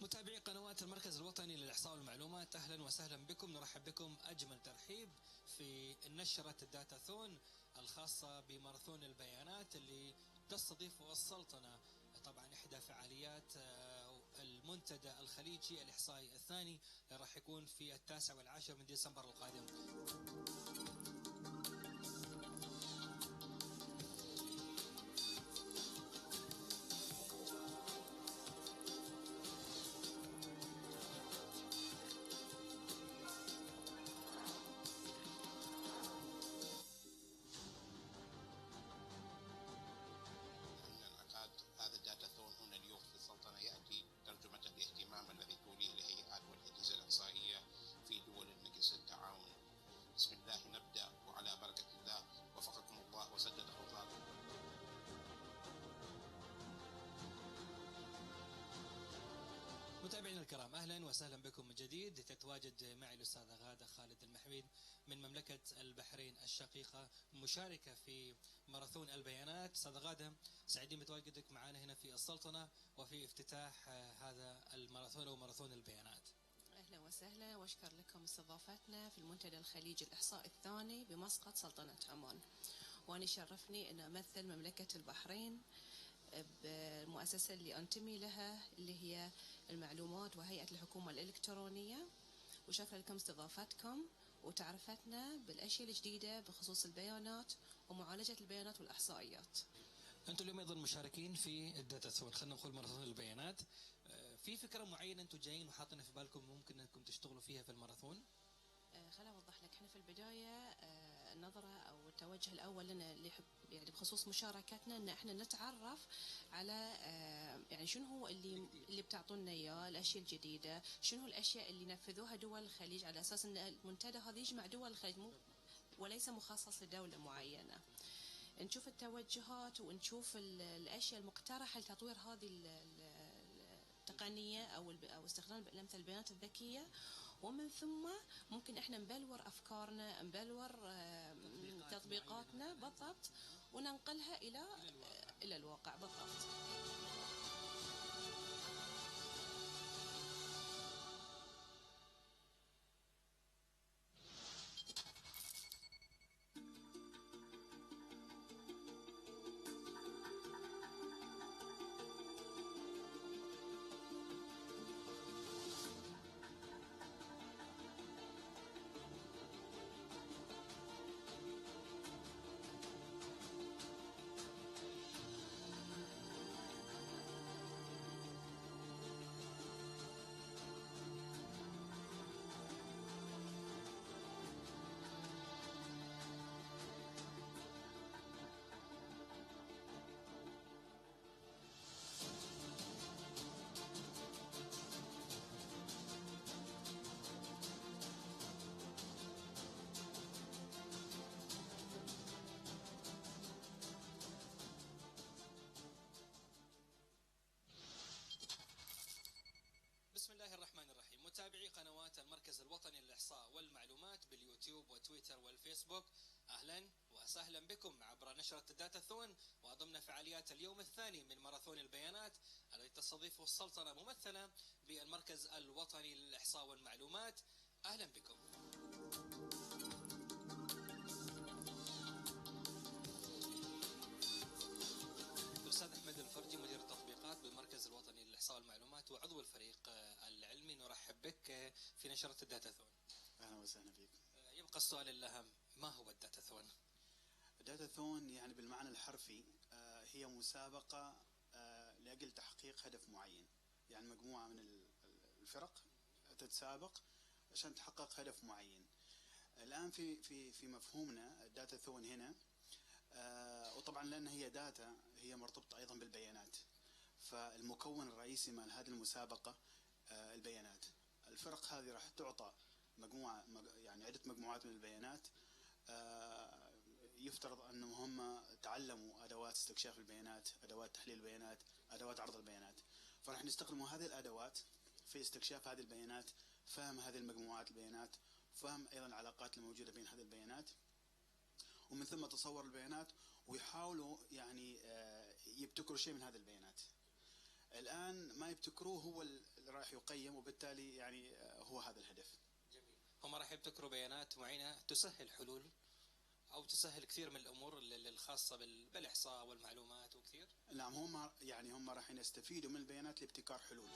متابعي قنوات المركز الوطني للإحصاء والمعلومات، أهلا وسهلا بكم. نرحب بكم أجمل ترحيب في نشرة الداتاثون الخاصة بماراثون البيانات اللي تستضيف السلطنة. طبعا إحدى فعاليات المنتدى الخليجي الإحصائي الثاني اللي راح يكون في 9 و10 من ديسمبر القادم. هذا الداتاثون هنا اليوم في السلطنة يأتي ترجمة الاهتمام الذي توليه الهيئات والأجهزة الإحصائية في دول المجلس التعاون. بسم الله نبدأ الكرام، أهلا وسهلا بكم من جديد. تتواجد معي الأستاذة غادة خالد المحميد من مملكة البحرين الشقيقة، مشاركة في ماراثون البيانات. أستاذة غادة، سعيدين بتواجدك معنا هنا في السلطنة وفي افتتاح هذا الماراثون وماراثون البيانات. أهلا وسهلا، واشكر لكم استضافتنا في المنتدى الخليجي الإحصاء الثاني بمسقط سلطنة عمان. وأنا شرفني أن أمثل مملكة البحرين بالمؤسسة اللي أنتمي لها، اللي هي المعلومات وهيئة الحكومة الإلكترونية. وشكرا لكم استضافتكم وتعرفتنا بالأشياء الجديدة بخصوص البيانات ومعالجة البيانات والإحصائيات. أنتم اليوم أيضا مشاركين في الداتاثون، خلينا نقول ماراثون البيانات. في فكرة معينة أنتم جايين وحاطينها في بالكم ممكن أنكم تشتغلوا فيها في الماراثون؟ خليني أوضح لك. احنا في البداية النظرة أو التوجه الأول لنا اللي يعني بخصوص مشاركتنا أن احنا نتعرف على يعني شنو هو اللي بتعطونا إياه، الأشياء الجديدة، شنو الأشياء اللي نفذوها دول الخليج، على أساس أن المنتدى هذا يجمع دول الخليج وليس مخصص لدولة معينة. نشوف التوجهات ونشوف الأشياء المقترحة لتطوير هذه التقنية أو استخدام مثل البيانات الذكية، ومن ثم ممكن احنا نبلور افكارنا، نبلور تطبيقاتنا بالضبط، وننقلها الى الواقع بالضبط. بسم الله الرحمن الرحيم. متابعي قنوات المركز الوطني للإحصاء والمعلومات باليوتيوب وتويتر والفيسبوك، أهلا وسهلا بكم عبر نشرة الداتاثون وضمن فعاليات اليوم الثاني من ماراثون البيانات الذي تستضيفه السلطنة ممثلة بالمركز الوطني للإحصاء والمعلومات. أهلا بكم. الأستاذ أحمد الفرجي مدير التطبيقات بالمركز الوطني للإحصاء والمعلومات وعضو الفريق العلمي، نرحب بك في نشرة الداتاثون. أهلا وسهلا فيك. يبقى السؤال الأهم، ما هو الداتاثون؟ الداتاثون يعني بالمعنى الحرفي هي مسابقة لأجل تحقيق هدف معين، يعني مجموعة من الفرق تتسابق عشان تحقق هدف معين. الآن في مفهومنا الداتاثون هنا، وطبعا لأن هي داتا هي مرتبطة أيضا بالبيانات، فالمكون الرئيسي من هذه المسابقة البيانات. الفرق هذه راح تعطى مجموعة، يعني عدة مجموعات من البيانات. يفترض أنهم هم تعلموا أدوات استكشاف البيانات، أدوات تحليل البيانات، أدوات عرض البيانات، فراح نستخدموا هذه الأدوات في استكشاف هذه البيانات، فهم هذه المجموعات البيانات، فهم أيضا العلاقات الموجودة بين هذه البيانات، ومن ثم تصور البيانات، ويحاولوا يعني يبتكروا شيء من هذه البيانات. الآن ما يبتكروه هو اللي راح يقيم، وبالتالي يعني هو هذا الهدف. جميل. هم راح يبتكروا بيانات معينة تسهل حلول أو تسهل كثير من الأمور الخاصة بالإحصاء والمعلومات وكثير. نعم، هم راح يستفيدوا من البيانات لابتكار حلول.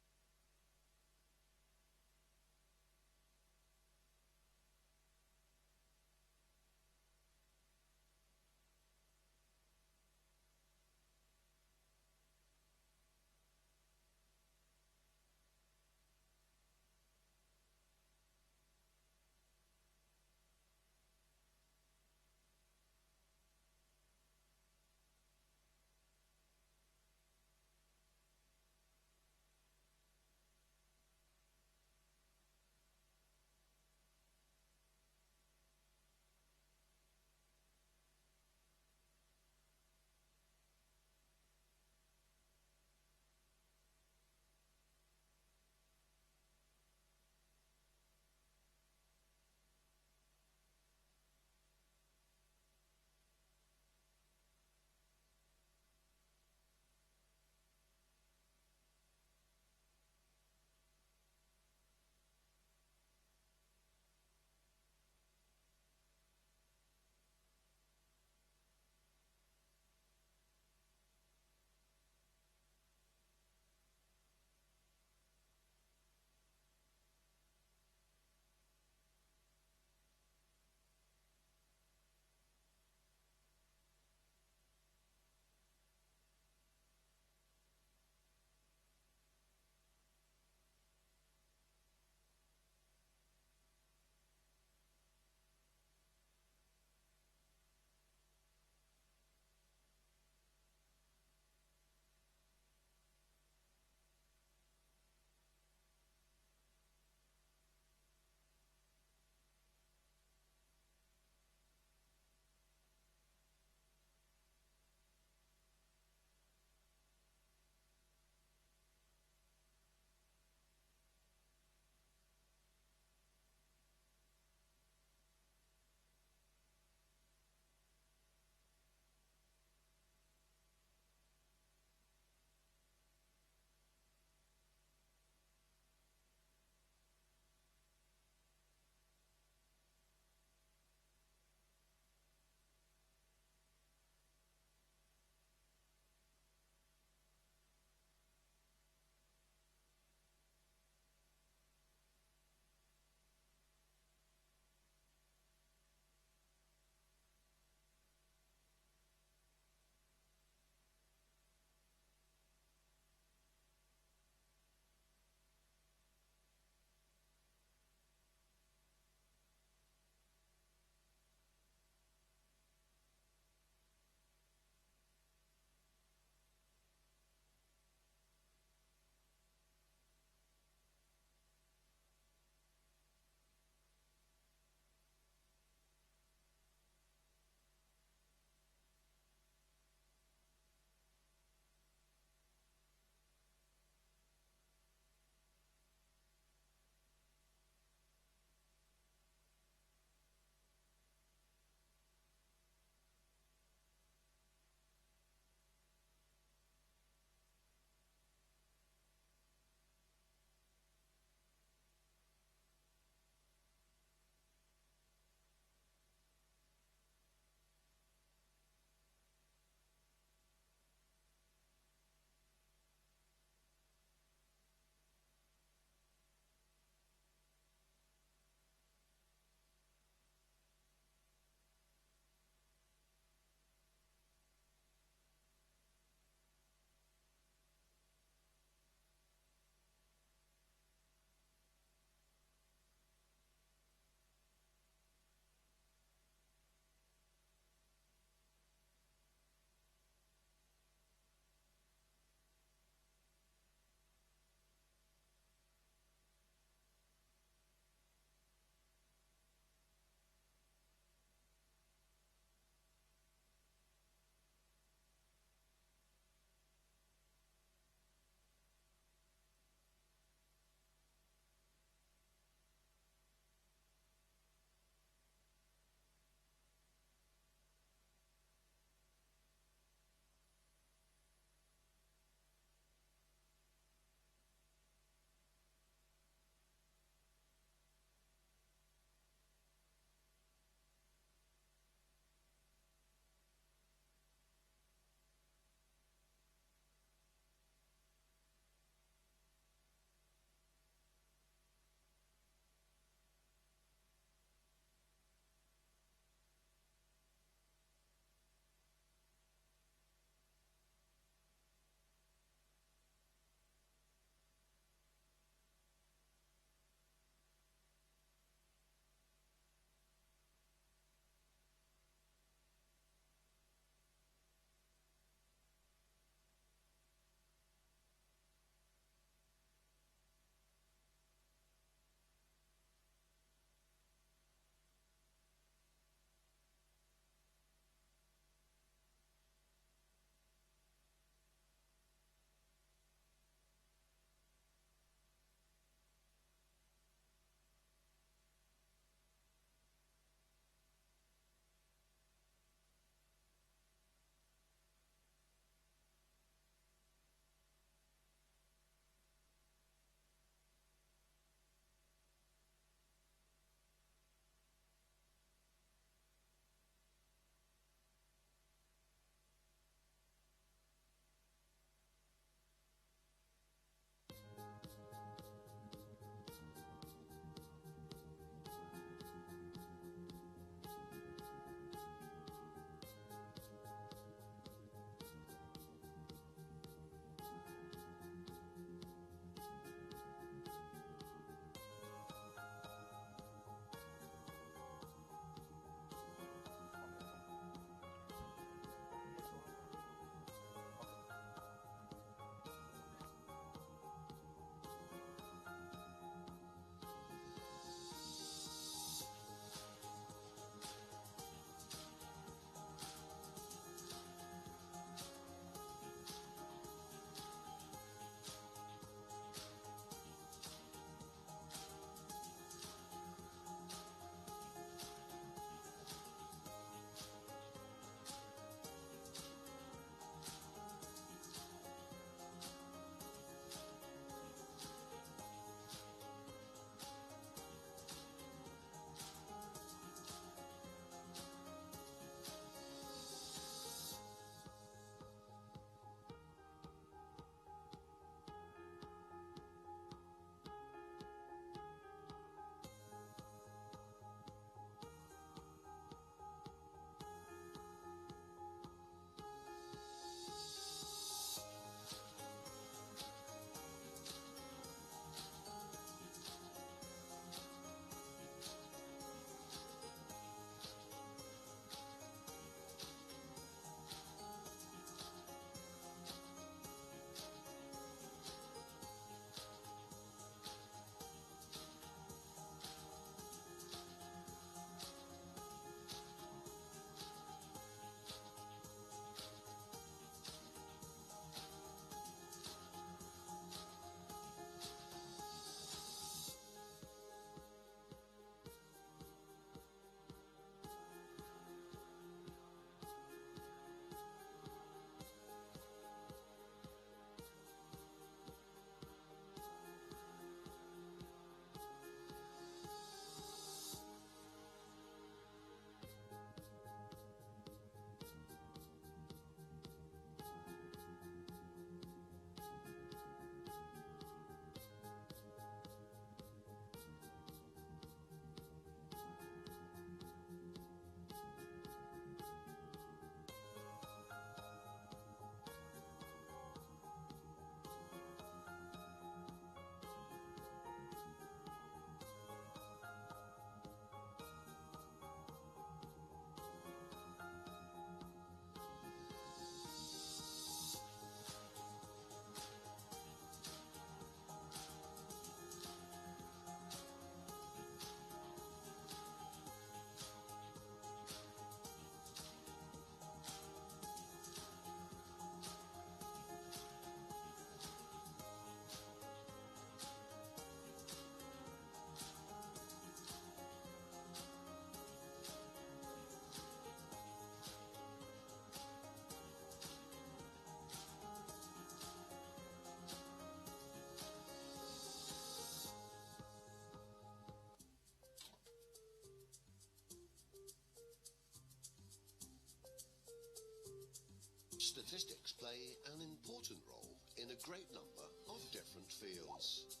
Statistics play an important role in a great number of different fields.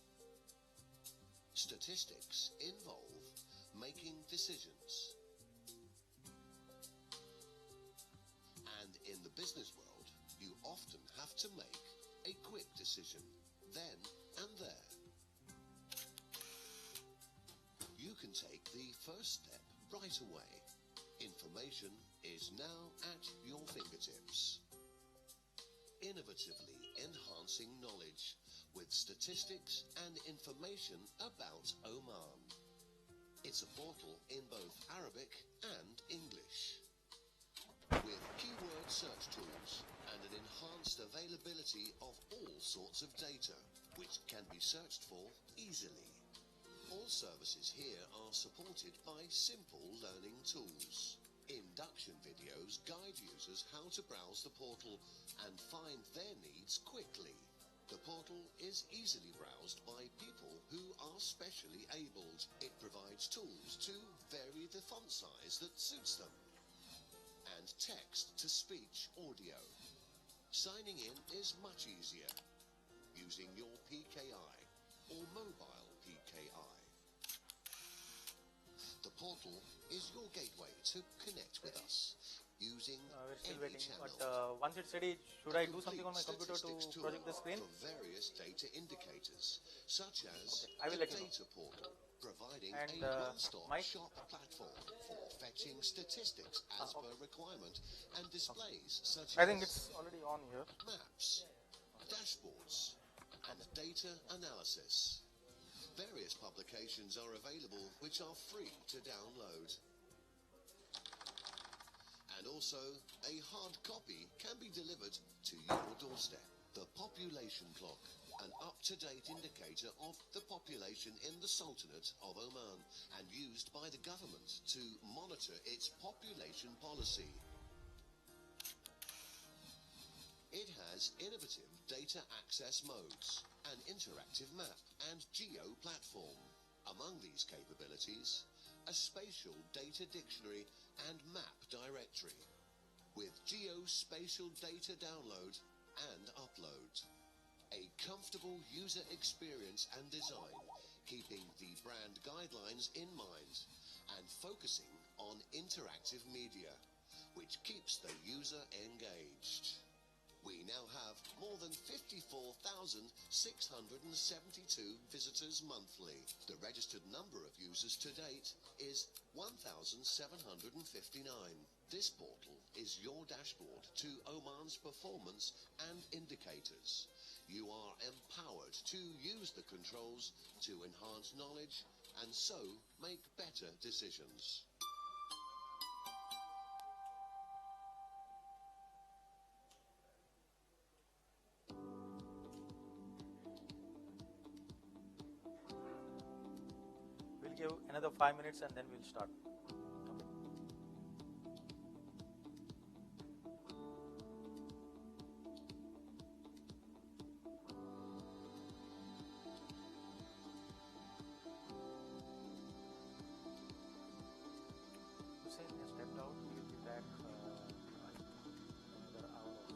Statistics involve making decisions. And in the business world, you often have to make a quick decision, then and there. You can take the first step right away. Information is now at your fingertips. Innovatively enhancing knowledge with statistics and information about Oman. It's a portal in both Arabic and English. With keyword search tools and an enhanced availability of all sorts of data, which can be searched for easily. All services here are supported by simple learning tools. Induction videos guide users how to browse the portal and find their needs quickly. The portal is easily browsed by people who are specially abled. It provides tools to vary the font size that suits them. And text-to-speech audio. Signing in is much easier using your PKI or mobile PKI. The portal is your gateway to connect with us using we're still any waiting, channel. but once it's ready, should I do something on my computer to project the screen? For various data indicators, such as I will the let you know. data portal, providing And, a one-stop Mike? shop platform for fetching statistics as per requirement and displays such I think as it's already on here. maps, dashboards, and data analysis. Various publications are available which are free to download. And also, a hard copy can be delivered to your doorstep. The population clock, an up-to-date indicator of the population in the Sultanate of Oman and used by the government to monitor its population policy. It has innovative data access modes, an interactive map and geo platform. Among these capabilities, a spatial data dictionary and map directory with geospatial data download and upload. A comfortable user experience and design, keeping the brand guidelines in mind and focusing on interactive media, which keeps the user engaged. We now have more than 54,672 visitors monthly. The registered number of users to date is 1,759. This portal is your dashboard to Oman's performance and indicators. You are empowered to use the controls to enhance knowledge and so make better decisions. We'll give another 5 minutes and then we'll start. Hussein has stepped out. He will be back another hour or so.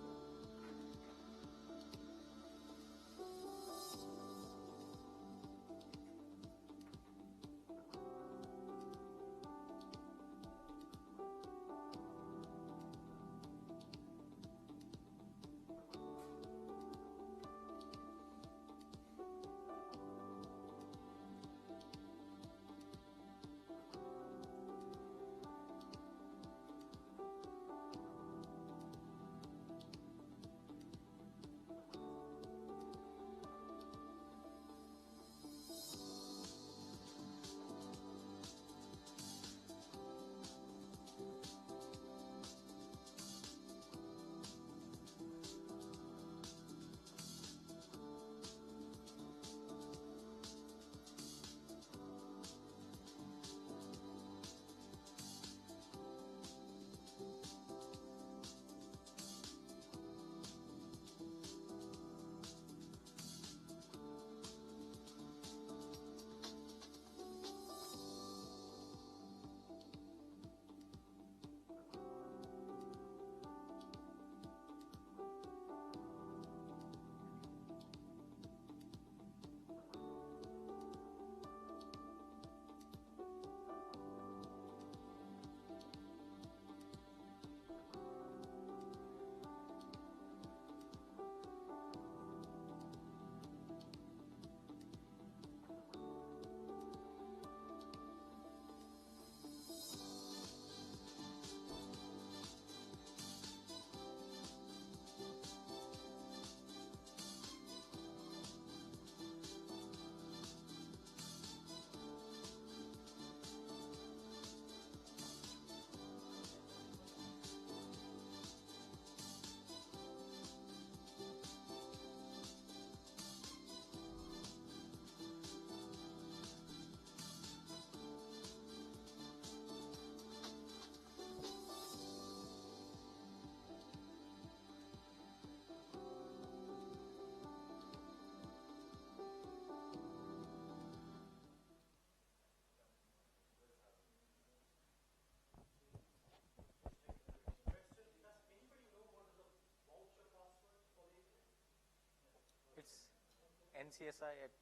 NCSI at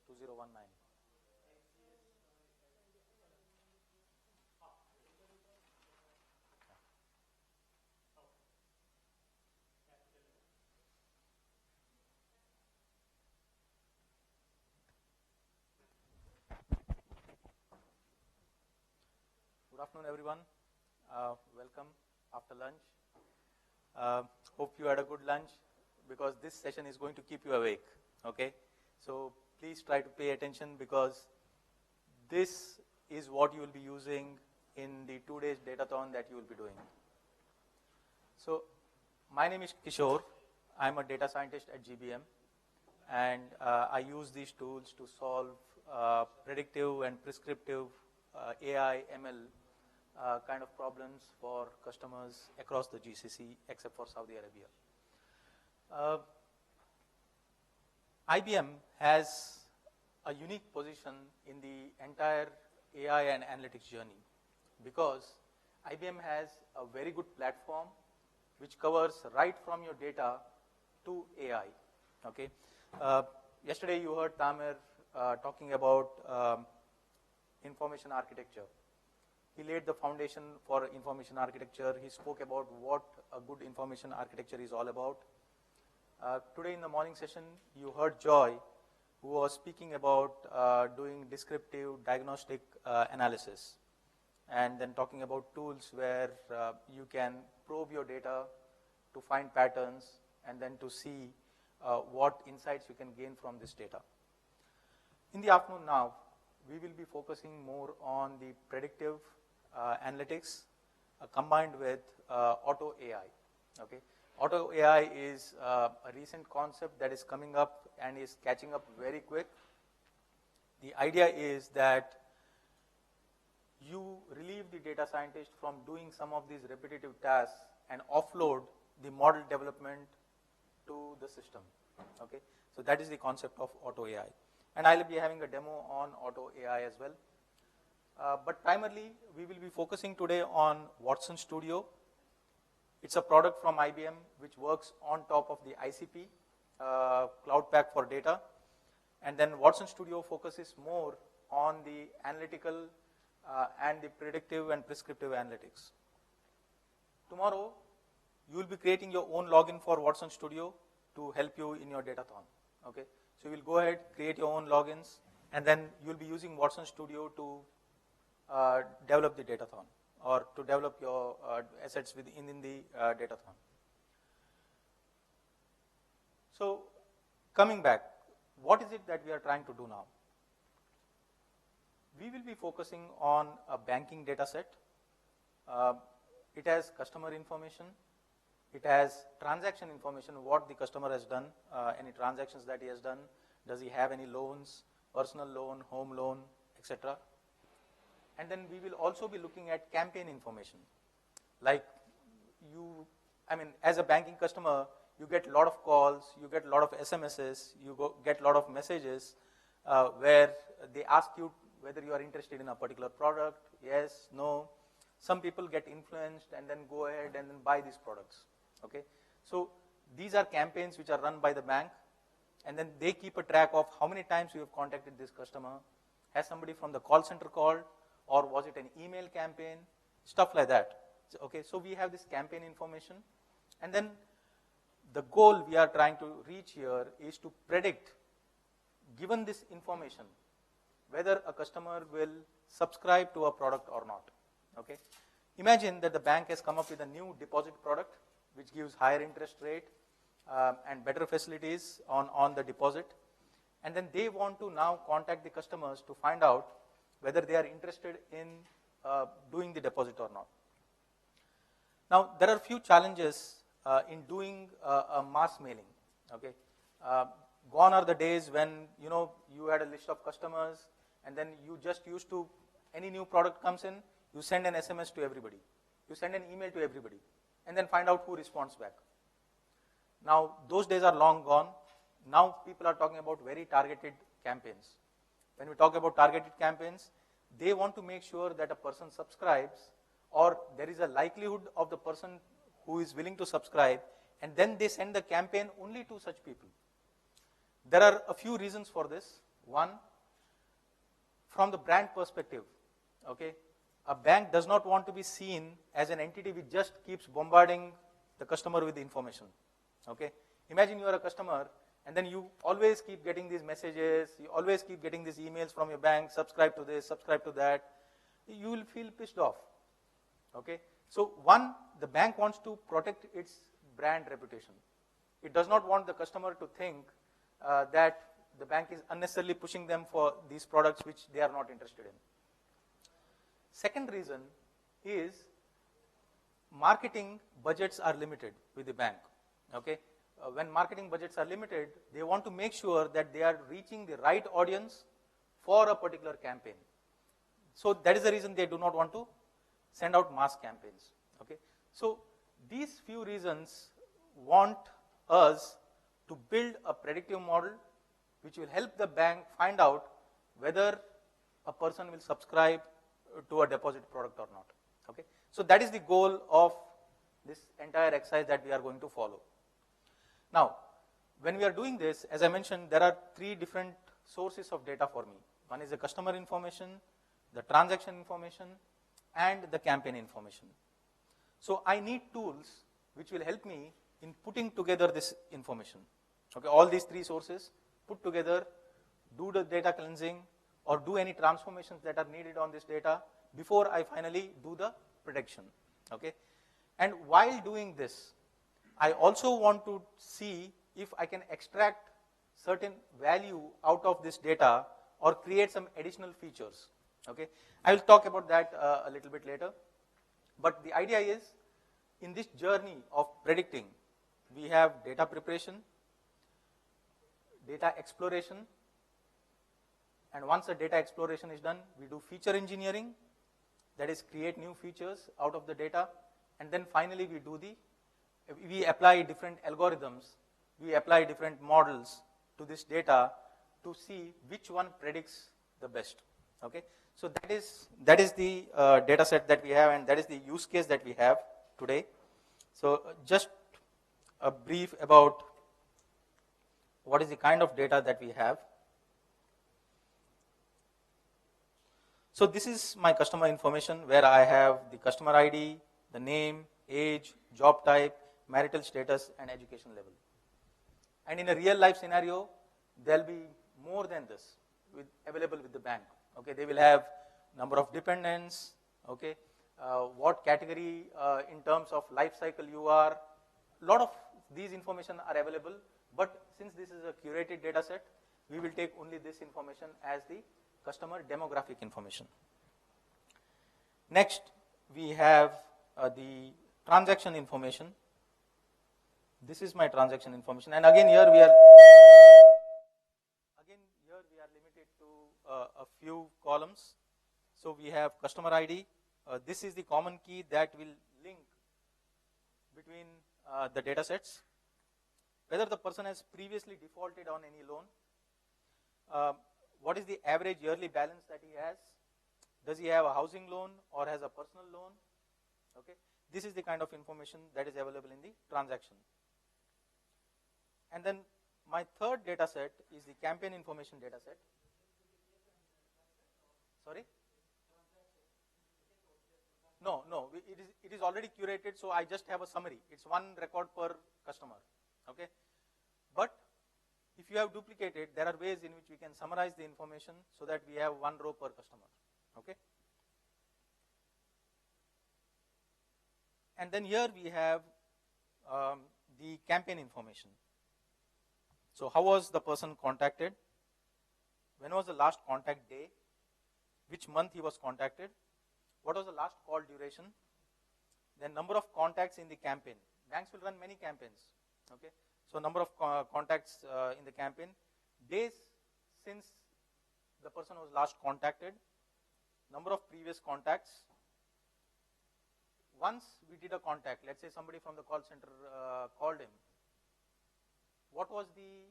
2019. Good afternoon, everyone. Welcome after lunch. Hope you had a good lunch, because this session is going to keep you awake, okay? So please try to pay attention, because this is what you will be using in the 2 days datathon that you will be doing. So my name is Kishore. I'm a data scientist at GBM, and I use these tools to solve predictive and prescriptive AI, ML kind of problems for customers across the GCC except for Saudi Arabia. IBM has a unique position in the entire AI and analytics journey, because IBM has a very good platform which covers right from your data to AI. Okay. Yesterday you heard Tamer talking about information architecture. He laid the foundation for information architecture. He spoke about what a good information architecture is all about. Today in the morning session, you heard Joy, who was speaking about doing descriptive diagnostic analysis, and then talking about tools where you can probe your data to find patterns and then to see what insights you can gain from this data. In the afternoon now, we will be focusing more on the predictive analytics combined with auto AI. Okay, auto AI is a recent concept that is coming up and is catching up very quick. The idea is that you relieve the data scientist from doing some of these repetitive tasks and offload the model development to the system. Okay, so that is the concept of auto AI, and I will be having a demo on auto AI as well. But primarily, we will be focusing today on Watson Studio. It's a product from IBM which works on top of the ICP, Cloud Pak for data. And then Watson Studio focuses more on the analytical and the predictive and prescriptive analytics. Tomorrow, you will be creating your own login for Watson Studio to help you in your datathon. Okay? So you will go ahead, create your own logins, and then you will be using Watson Studio to develop the datathon, or to develop your assets within the datathon. So coming back, what is it that we are trying to do now? We will be focusing on a banking data set. It has customer information. It has transaction information, what the customer has done, any transactions that he has done. Does he have any loans, personal loan, home loan, etc. And then we will also be looking at campaign information. Like as a banking customer, you get a lot of calls, you get a lot of SMSs, you get a lot of messages where they ask you whether you are interested in a particular product, yes, no. Some people get influenced and then go ahead and then buy these products. Okay, so these are campaigns which are run by the bank, and then they keep a track of how many times you have contacted this customer. Has somebody from the call center called, or was it an email campaign? Stuff like that. Okay, so we have this campaign information, and then the goal we are trying to reach here is to predict, given this information, whether a customer will subscribe to a product or not. Okay, imagine that the bank has come up with a new deposit product which gives higher interest rate and better facilities on the deposit, and then they want to now contact the customers to find out whether they are interested in doing the deposit or not. Now, there are a few challenges in doing a mass mailing. Okay, gone are the days when you had a list of customers, and then you just used to, any new product comes in, you send an SMS to everybody, you send an email to everybody, and then find out who responds back. Now, those days are long gone. Now people are talking about very targeted campaigns. When we talk about targeted campaigns, they want to make sure that a person subscribes, or there is a likelihood of the person who is willing to subscribe, and then they send the campaign only to such people. There are a few reasons for this. One, from the brand perspective, okay, a bank does not want to be seen as an entity which just keeps bombarding the customer with information. Okay, imagine you are a customer and then you always keep getting these messages, you always keep getting these emails from your bank, subscribe to this, subscribe to that. You will feel pissed off. Okay, so one, the bank wants to protect its brand reputation. It does not want the customer to think that the bank is unnecessarily pushing them for these products which they are not interested in. Second reason is marketing budgets are limited with the bank. Okay, when marketing budgets are limited, they want to make sure that they are reaching the right audience for a particular campaign. So that is the reason they do not want to send out mass campaigns. Okay, so these few reasons want us to build a predictive model which will help the bank find out whether a person will subscribe to a deposit product or not. Okay, so that is the goal of this entire exercise that we are going to follow. Now, when we are doing this, as I mentioned, there are three different sources of data for me. One is the customer information, the transaction information, and the campaign information. So I need tools which will help me in putting together this information. Okay, all these three sources put together, do the data cleansing, or do any transformations that are needed on this data before I finally do the prediction. Okay, and while doing this, I also want to see if I can extract certain value out of this data or create some additional features. Okay, I will talk about that a little bit later. But the idea is, in this journey of predicting, we have data preparation, data exploration, and once the data exploration is done, we do feature engineering, that is create new features out of the data, and then finally we apply different algorithms, we apply different models to this data to see which one predicts the best. Okay, so that is the data set that we have, and that is the use case that we have today. So just a brief about what is the kind of data that we have. So this is my customer information where I have the customer ID, the name, age, job type, marital status, and education level. And in a real life scenario, there will be more than this available with the bank. Okay, they will have number of dependents, okay, what category in terms of life cycle you are. A lot of these information are available, but since this is a curated data set, we will take only this information as the customer demographic information. Next, we have the transaction information. This is my transaction information, and again here we are limited to a few columns. So we have customer ID. This is the common key that will link between the data sets. Whether the person has previously defaulted on any loan, what is the average yearly balance that he has, does he have a housing loan or has a personal loan. Okay, this is the kind of information that is available in the transaction. And then my third data set is the campaign information data set. Sorry? No, it is already curated, so I just have a summary. It's one record per customer. Okay, but if you have duplicated, there are ways in which we can summarize the information so that we have one row per customer. Okay, and then here we have the campaign information. So how was the person contacted? When was the last contact day? Which month he was contacted? What was the last call duration? Then number of contacts in the campaign. Banks will run many campaigns. Okay, so number of contacts in the campaign, days since the person was last contacted, number of previous contacts. Once we did a contact, let's say somebody from the call center called him, what was the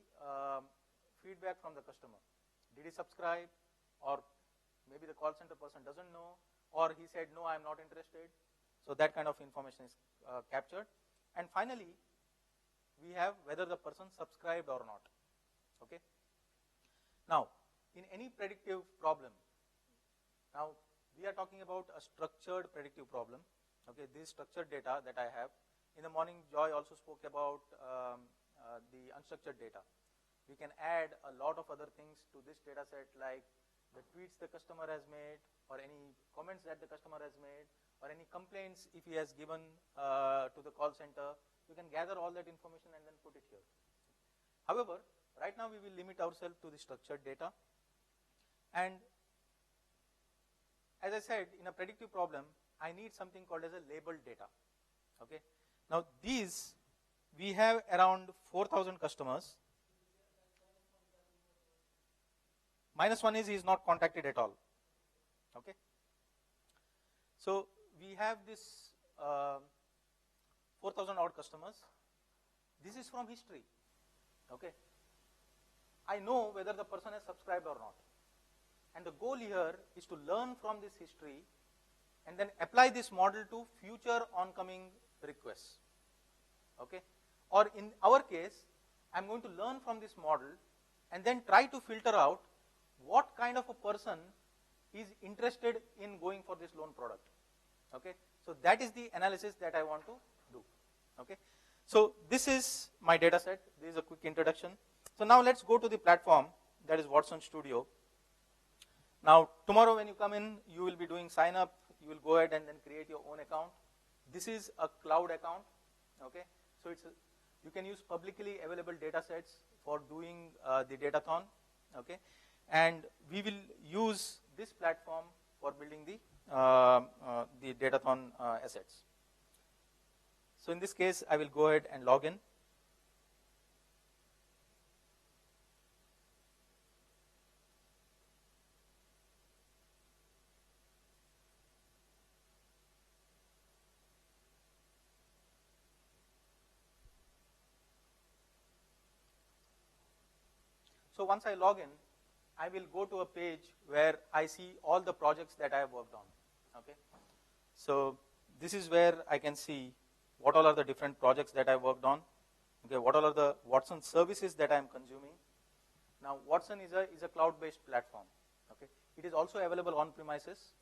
feedback from the customer? Did he subscribe, or maybe the call center person doesn't know, or he said, no, I'm not interested. So that kind of information is captured. And finally, we have whether the person subscribed or not. Okay. Now, in any predictive problem, now we are talking about a structured predictive problem. Okay, this structured data that I have. In the morning, Joy also spoke about the unstructured data. We can add a lot of other things to this data set, like the tweets the customer has made, or any comments that the customer has made, or any complaints if he has given to the call center. You can gather all that information and then put it here. However, right now we will limit ourselves to the structured data. And as I said, in a predictive problem, I need something called as a labeled data. Okay. Now these, we have around 4,000 customers. -1 is he is not contacted at all. Okay. So we have this 4,000 odd customers. This is from history. Okay. I know whether the person has subscribed or not. And the goal here is to learn from this history and then apply this model to future oncoming requests. Okay. Or in our case, I'm going to learn from this model and then try to filter out what kind of a person is interested in going for this loan product. Okay. So that is the analysis that I want to do. Okay. So this is my data set. This is a quick introduction. So now let's go to the platform, that is Watson Studio. Now tomorrow when you come in, you will be doing sign up. You will go ahead and then create your own account. This is a cloud account. Okay. So you can use publicly available data sets for doing the datathon. Okay. And we will use this platform for building the datathon assets. So in this case, I will go ahead and log in. So once I log in, I will go to a page where I see all the projects that I have worked on. Okay. So this is where I can see what all are the different projects that I worked on. Okay. What all are the Watson services that I am consuming. Now Watson is a cloud-based platform. Okay. It is also available on premises,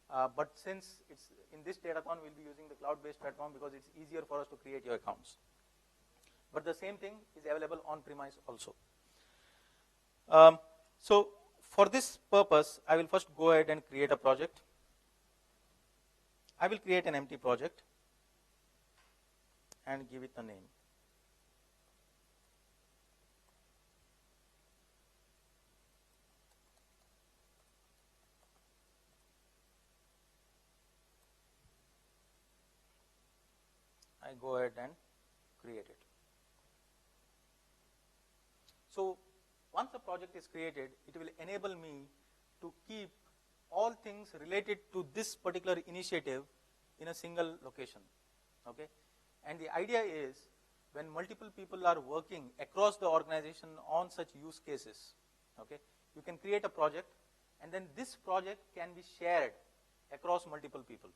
but since it's in this datathon, we'll be using the cloud-based platform because it's easier for us to create your accounts. But the same thing is available on premise also. So for this purpose, I will first go ahead and create a project. I will create an empty project and give it a name. I go ahead and create it. So once the project is created, it will enable me to keep all things related to this particular initiative in a single location. Okay? And the idea is when multiple people are working across the organization on such use cases, okay, you can create a project and then this project can be shared across multiple people.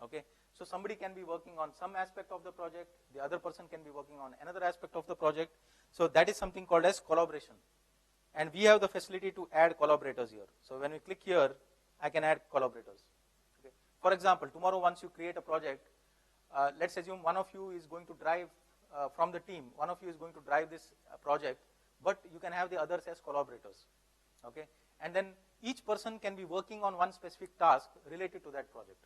Okay? So somebody can be working on some aspect of the project, the other person can be working on another aspect of the project. So that is something called as collaboration. And we have the facility to add collaborators here. So when we click here, I can add collaborators. Okay. For example, tomorrow once you create a project, let's assume one of you is going to drive from the team, one of you is going to drive this project, but you can have the others as collaborators. Okay. And then each person can be working on one specific task related to that project.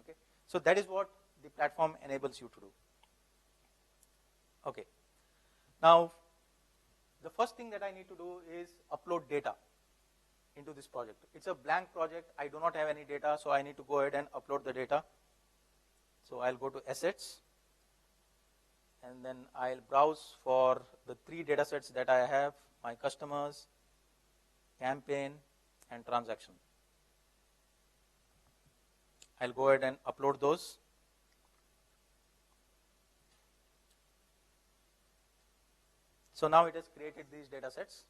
Okay. So that is what the platform enables you to do. Okay. Now, the first thing that I need to do is upload data into this project. It's a blank project. I do not have any data, so I need to go ahead and upload the data. So I'll go to assets, and then I'll browse for the 3 data sets that I have, my customers, campaign, and transaction. I'll go ahead and upload those. So now it has created these data sets.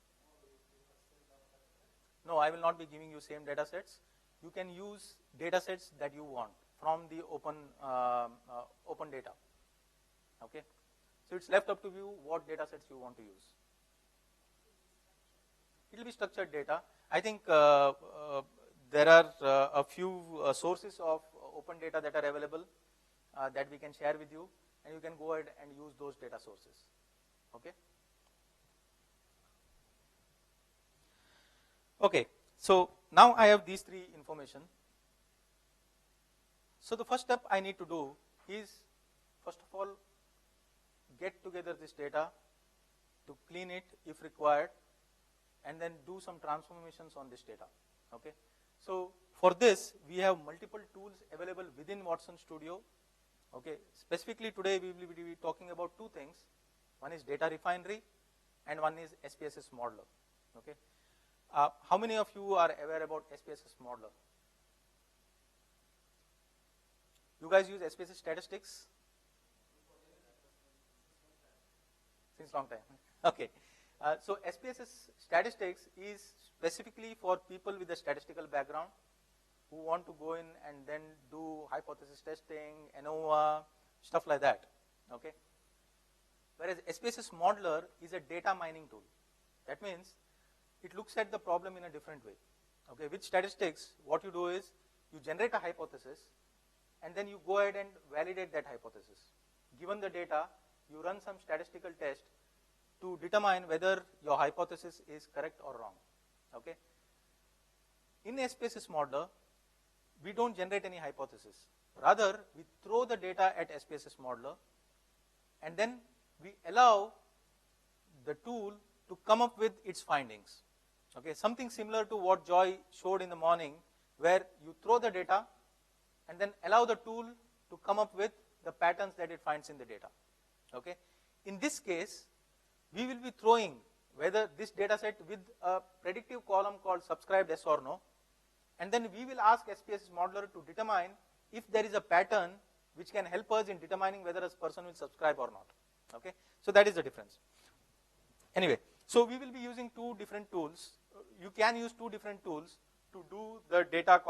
No, I will not be giving you same data sets. You can use data sets that you want from the open data. Okay. So it's left up to you what data sets you want to use. it will be structured data. I think there are a few sources of open data that are available that we can share with you, and you can go ahead and use those data sources. Okay. Okay. So now I have these three information. So the first step I need to do is, first of all, get together this data, to clean it if required, and then do some transformations on this data. Okay. So for this, we have multiple tools available within Watson Studio. Okay. Specifically today, we will be talking about two things. One is data refinery, and one is SPSS modeler. Okay. How many of you are aware about SPSS modeler? You guys use SPSS statistics? Since long time. Okay. So SPSS statistics is specifically for people with a statistical background who want to go in and then do hypothesis testing, ANOVA, stuff like that. Okay. Whereas SPSS modeler is a data mining tool. That means it looks at the problem in a different way. Okay. With statistics, what you do is you generate a hypothesis, and then you go ahead and validate that hypothesis. Given the data, you run some statistical test to determine whether your hypothesis is correct or wrong. Okay. In SPSS modeler, we don't generate any hypothesis. Rather, we throw the data at SPSS modeler, and then we allow the tool to come up with its findings. Okay. Something similar to what Joy showed in the morning, where you throw the data and then allow the tool to come up with the patterns that it finds in the data. Okay. In this case, we will be throwing whether this data set with a predictive column called subscribed yes or no, and then we will ask SPSS modeler to determine if there is a pattern which can help us in determining whether a person will subscribe or not. Okay. So that is the difference. Anyway, so we will be using two different tools. You can use two different tools to do the data,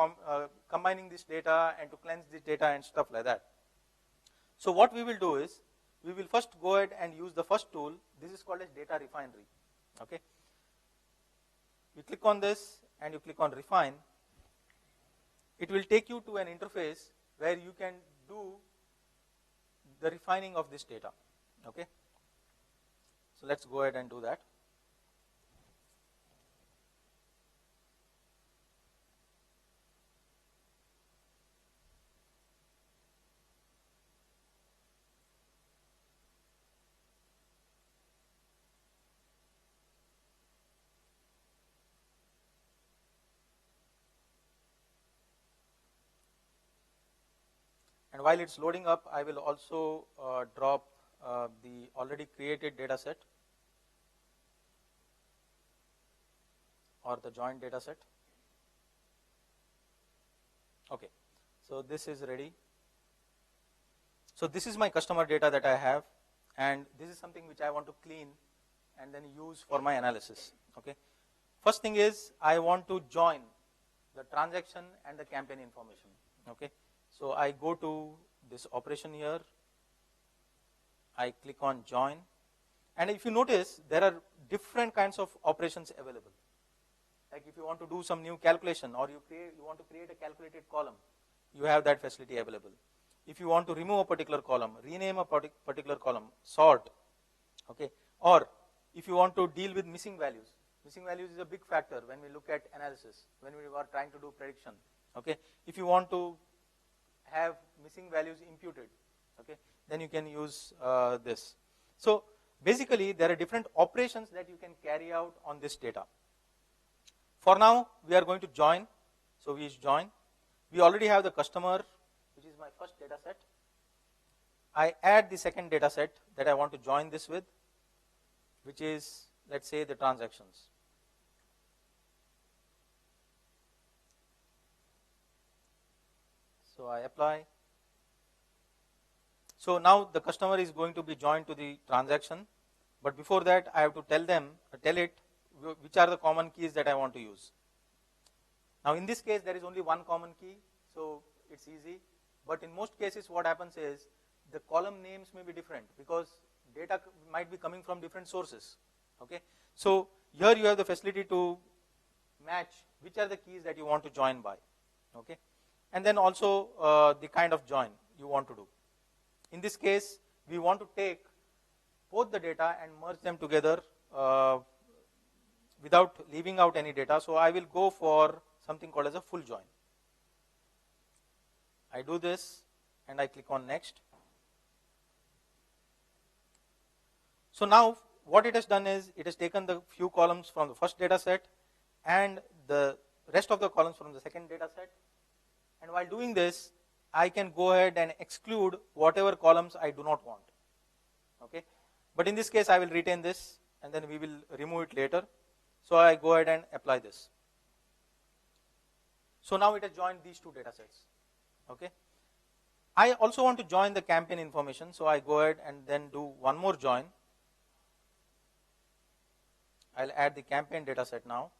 combining this data and to cleanse this data and stuff like that. So what we will do is, we will first go ahead and use the first tool. This is called as data refinery. Okay. You click on this and you click on refine. It will take you to an interface where you can do the refining of this data. Okay. So let's go ahead and do that. And while it's loading up, I will also drop the already created data set or the joint data set. Okay, so this is ready. So this is my customer data that I have, and this is something which I want to clean and then use for my analysis. Okay. First thing is, I want to join the transaction and the campaign information. Okay. So I go to this operation here, I click on join, and if you notice, there are different kinds of operations available. Like if you want to do some new calculation, or you want to create a calculated column, you have that facility available. If you want to remove a particular column, rename a particular column, sort, okay, or if you want to deal with missing values. Missing values is a big factor when we look at analysis, when we are trying to do prediction. Okay, if you want to have missing values imputed, okay, then you can use this. So basically, there are different operations that you can carry out on this data. For now, we are going to join. So we join. We already have the customer, which is my first data set. I add the second data set that I want to join this with, which is, let's say, the transactions. So I apply. So now the customer is going to be joined to the transaction, but before that I have to tell it which are the common keys that I want to use. Now in this case there is only one common key, so it's easy, but in most cases what happens is the column names may be different because data might be coming from different sources. Okay, so here you have the facility to match which are the keys that you want to join by, okay? And then also the kind of join you want to do. In this case, we want to take both the data and merge them together without leaving out any data. So I will go for something called as a full join. I do this and I click on next. So now what it has done is it has taken the few columns from the first data set and the rest of the columns from the second data set. And while doing this, I can go ahead and exclude whatever columns I do not want. Okay? But in this case, I will retain this and then we will remove it later. So I go ahead and apply this. So now it has joined these two data sets. Okay? I also want to join the campaign information, so I go ahead and then do one more join. I'll add the campaign data set now.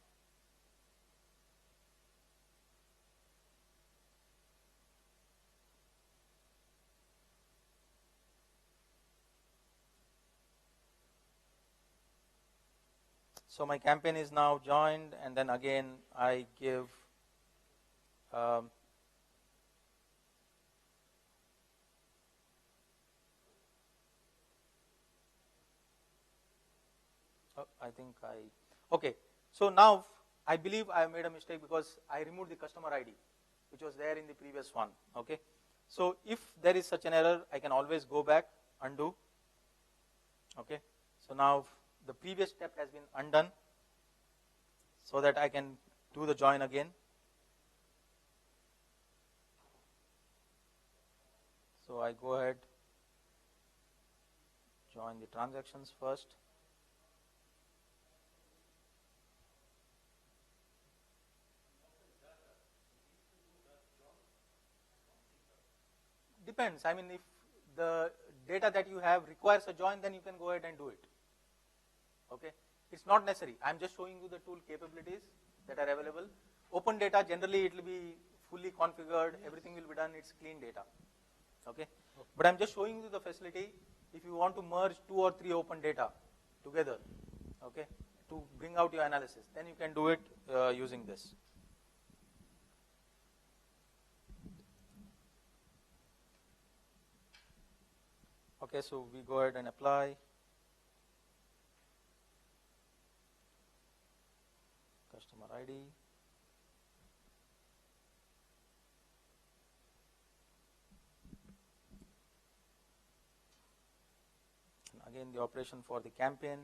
So my campaign is now joined, and then again I give okay. So now I believe I made a mistake because I removed the customer ID, which was there in the previous one. Okay. So if there is such an error, I can always go back, undo. Okay. So now the previous step has been undone, so that I can do the join again. So I go ahead, join the transactions first. Depends. I mean, if the data that you have requires a join, then you can go ahead and do it. Okay. It's not necessary. I'm just showing you the tool capabilities that are available. Open data, generally it will be fully configured, everything will be done, it's clean data. Okay. But I'm just showing you the facility if you want to merge 2 or 3 open data together, okay, to bring out your analysis, then you can do it using this. Okay, so we go ahead and apply. Customer ID. And again the operation for the campaign.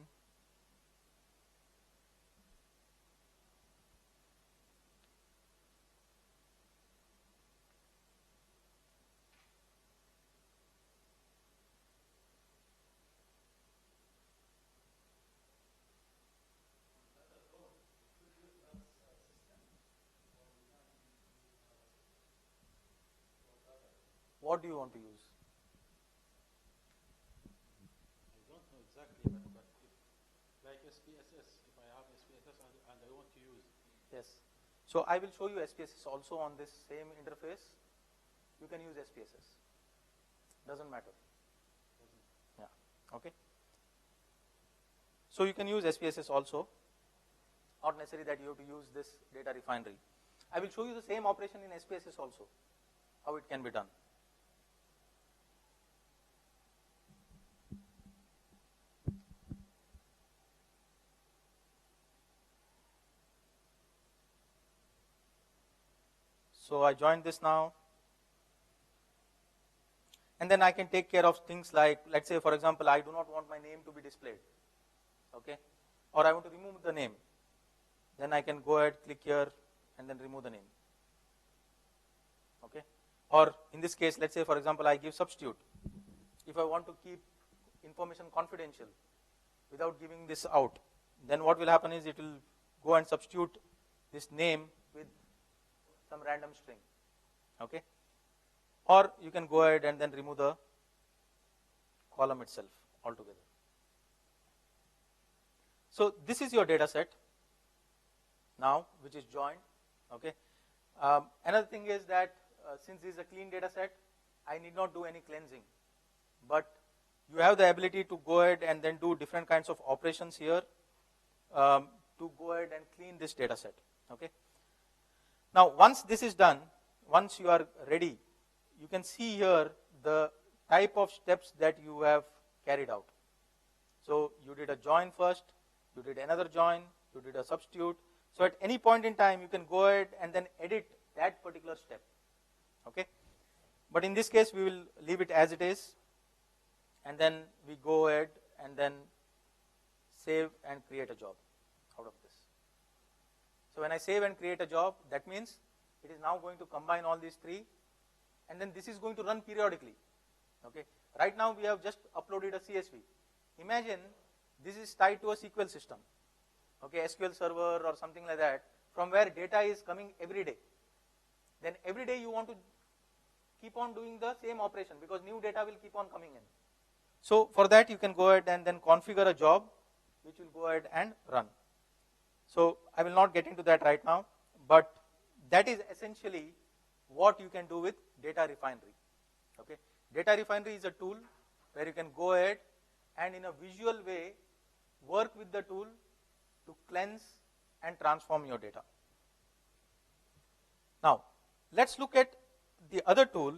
What do you want to use? I don't know exactly, but if, like SPSS, if I have SPSS and I want to use. Yes. So I will show you SPSS also on this same interface. You can use SPSS. Doesn't matter. Yeah. Okay. So you can use SPSS also. Not necessary that you have to use this data refinery. I will show you the same operation in SPSS also, how it can be done. So I joined this now, and then I can take care of things like, let's say for example, I do not want my name to be displayed, okay, or I want to remove the name. Then I can go ahead, click here, and then remove the name, okay. Or in this case, let's say for example, I give substitute. If I want to keep information confidential without giving this out, then what will happen is it will go and substitute this name with some random string, okay. Or you can go ahead and then remove the column itself altogether. So this is your data set now, which is joined, okay. Another thing is that since this is a clean data set, I need not do any cleansing, but you have the ability to go ahead and then do different kinds of operations here to go ahead and clean this data set. Okay. Now, once this is done, once you are ready, you can see here the type of steps that you have carried out. So you did a join first, you did another join, you did a substitute. So at any point in time, you can go ahead and then edit that particular step. Okay. But in this case, we will leave it as it is, and then we go ahead and then save and create a job out of this. So when I save and create a job, that means it is now going to combine all these three, and then this is going to run periodically. Okay. Right now we have just uploaded a CSV. Imagine this is tied to a SQL system, okay, SQL server or something like that, from where data is coming every day. Then every day you want to keep on doing the same operation because new data will keep on coming in. So for that you can go ahead and then configure a job which will go ahead and run. So I will not get into that right now, but that is essentially what you can do with data refinery. Okay. Data refinery is a tool where you can go ahead and in a visual way work with the tool to cleanse and transform your data. Now, let's look at the other tool,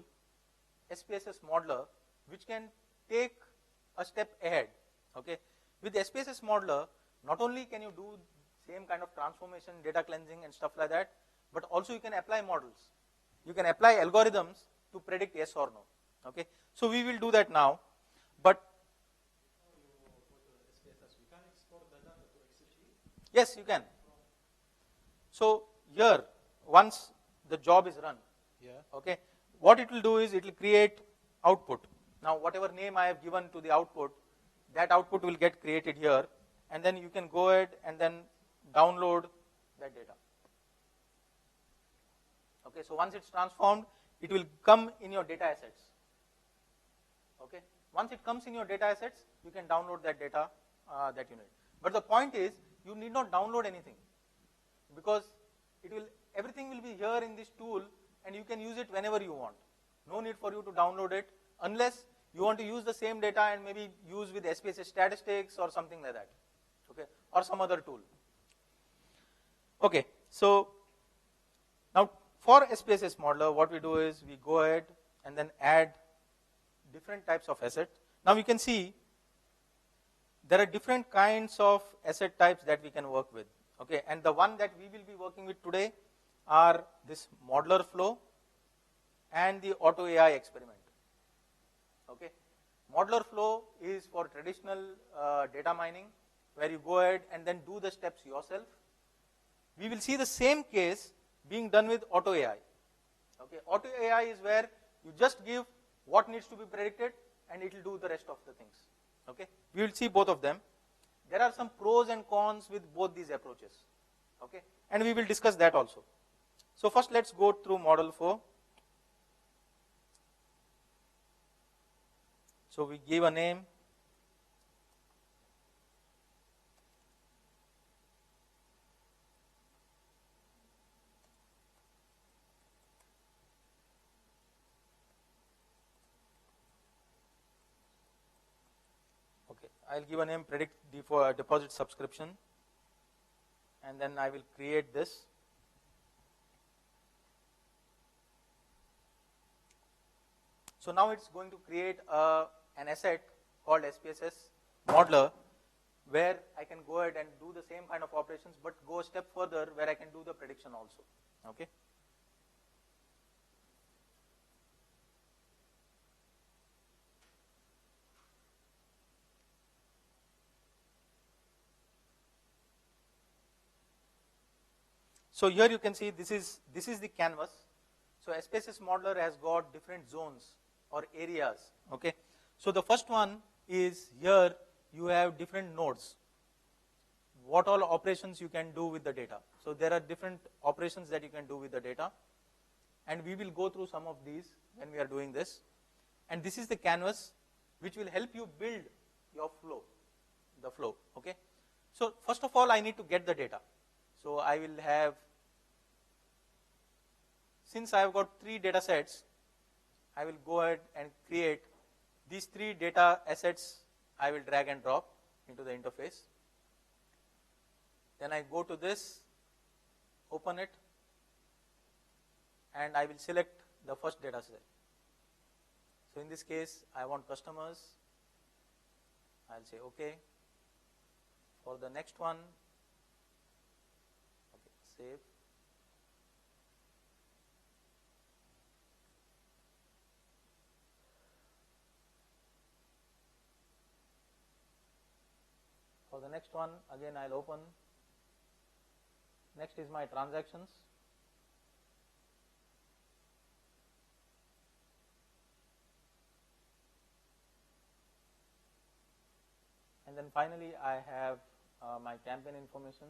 SPSS Modeler, which can take a step ahead. Okay. With SPSS Modeler, not only can you do same kind of transformation, data cleansing and stuff like that, but also you can apply models. You can apply algorithms to predict yes or no. Okay. So we will do that now, but yes, you can. So here, once the job is run, okay, what it will do is it will create output. Now, whatever name I have given to the output, that output will get created here, and then you can go ahead and then download that data. Okay, so once it's transformed, it will come in your data assets. Okay, once it comes in your data assets, you can download that data that you need. But the point is, you need not download anything because everything will be here in this tool and you can use it whenever you want. No need for you to download it unless you want to use the same data and maybe use with SPSS statistics or something like that, okay, or some other tool. Okay, so now for SPSS Modeler, what we do is we go ahead and then add different types of assets. Now we can see there are different kinds of asset types that we can work with. Okay, and the one that we will be working with today are this modeler flow and the auto AI experiment. Okay, modeler flow is for traditional data mining where you go ahead and then do the steps yourself. We will see the same case being done with auto AI. Okay, auto AI is where you just give what needs to be predicted and it will do the rest of the things. Okay, we will see both of them. There are some pros and cons with both these approaches. Okay, and we will discuss that also. So first let's go through model flow. So we give a name. Okay, I'll give a name predict deposit subscription, and then I will create this. So now it's going to create an asset called SPSS Modeler where I can go ahead and do the same kind of operations but go a step further where I can do the prediction also. Okay. So here you can see this is the canvas. So SPSS Modeler has got different zones or areas. Okay. So the first one is here you have different nodes. What all operations you can do with the data. So there are different operations that you can do with the data, and we will go through some of these when we are doing this. And this is the canvas which will help you build your flow, the flow. Okay. So first of all I need to get the data. So I will have, since I have got 3 data sets, I will go ahead and create these 3 data assets. I will drag and drop into the interface. Then I go to this, open it, and I will select the first data set. So in this case, I want customers. I'll say OK. For the next one, okay, save. For the next one, again I'll open. Next is my transactions. And then finally, I have my campaign information.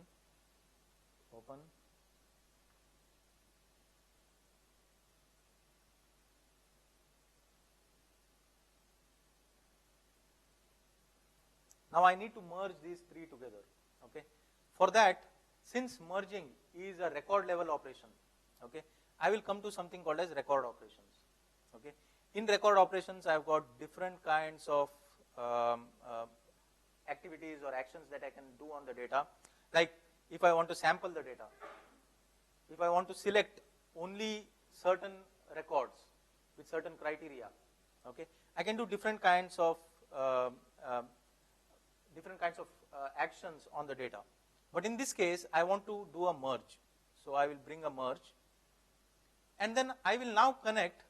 Open. Now I need to merge these three together. Okay. For that, since merging is a record level operation, okay, I will come to something called as record operations. Okay. In record operations, I've got different kinds of activities or actions that I can do on the data. Like if I want to sample the data, if I want to select only certain records with certain criteria, okay, I can do different kinds of actions on the data. But in this case, I want to do a merge. So I will bring a merge. And then I will now connect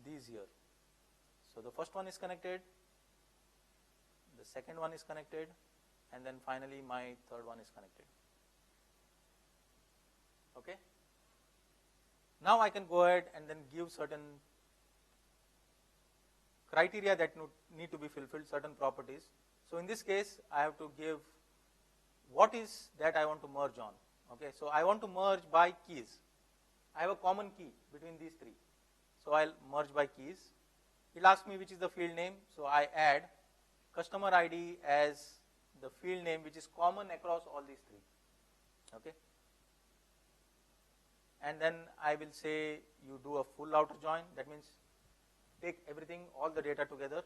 these here. So the first one is connected, the second one is connected, and then finally my third one is connected. Okay? Now I can go ahead and then give certain criteria that need to be fulfilled, certain properties. So in this case, I have to give what is that I want to merge on. Okay, so I want to merge by keys. I have a common key between these three. So I'll merge by keys. It asks me which is the field name, so I add customer ID as the field name which is common across all these three. Okay. And then I will say you do a full outer join. That means take everything, all the data together.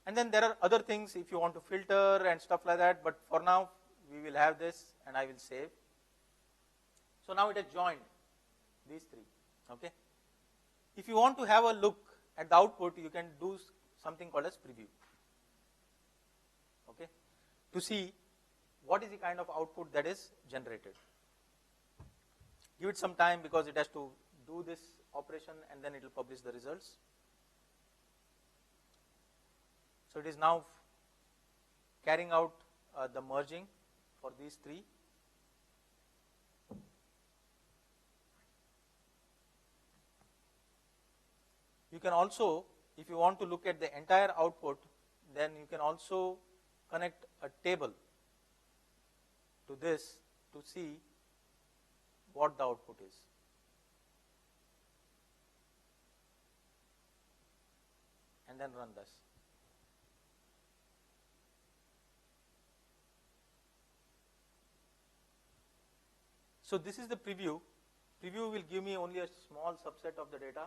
And then there are other things if you want to filter and stuff like that, but for now we will have this and I will save. So now it has joined these three. Okay. If you want to have a look at the output, you can do something called as preview. Okay. To see what is the kind of output that is generated. Give it some time because it has to do this operation and then it will publish the results. So it is now carrying out the merging for these three. You can also, if you want to look at the entire output, then you can also connect a table to this to see what the output is. And then run this. So this is the preview. Preview will give me only a small subset of the data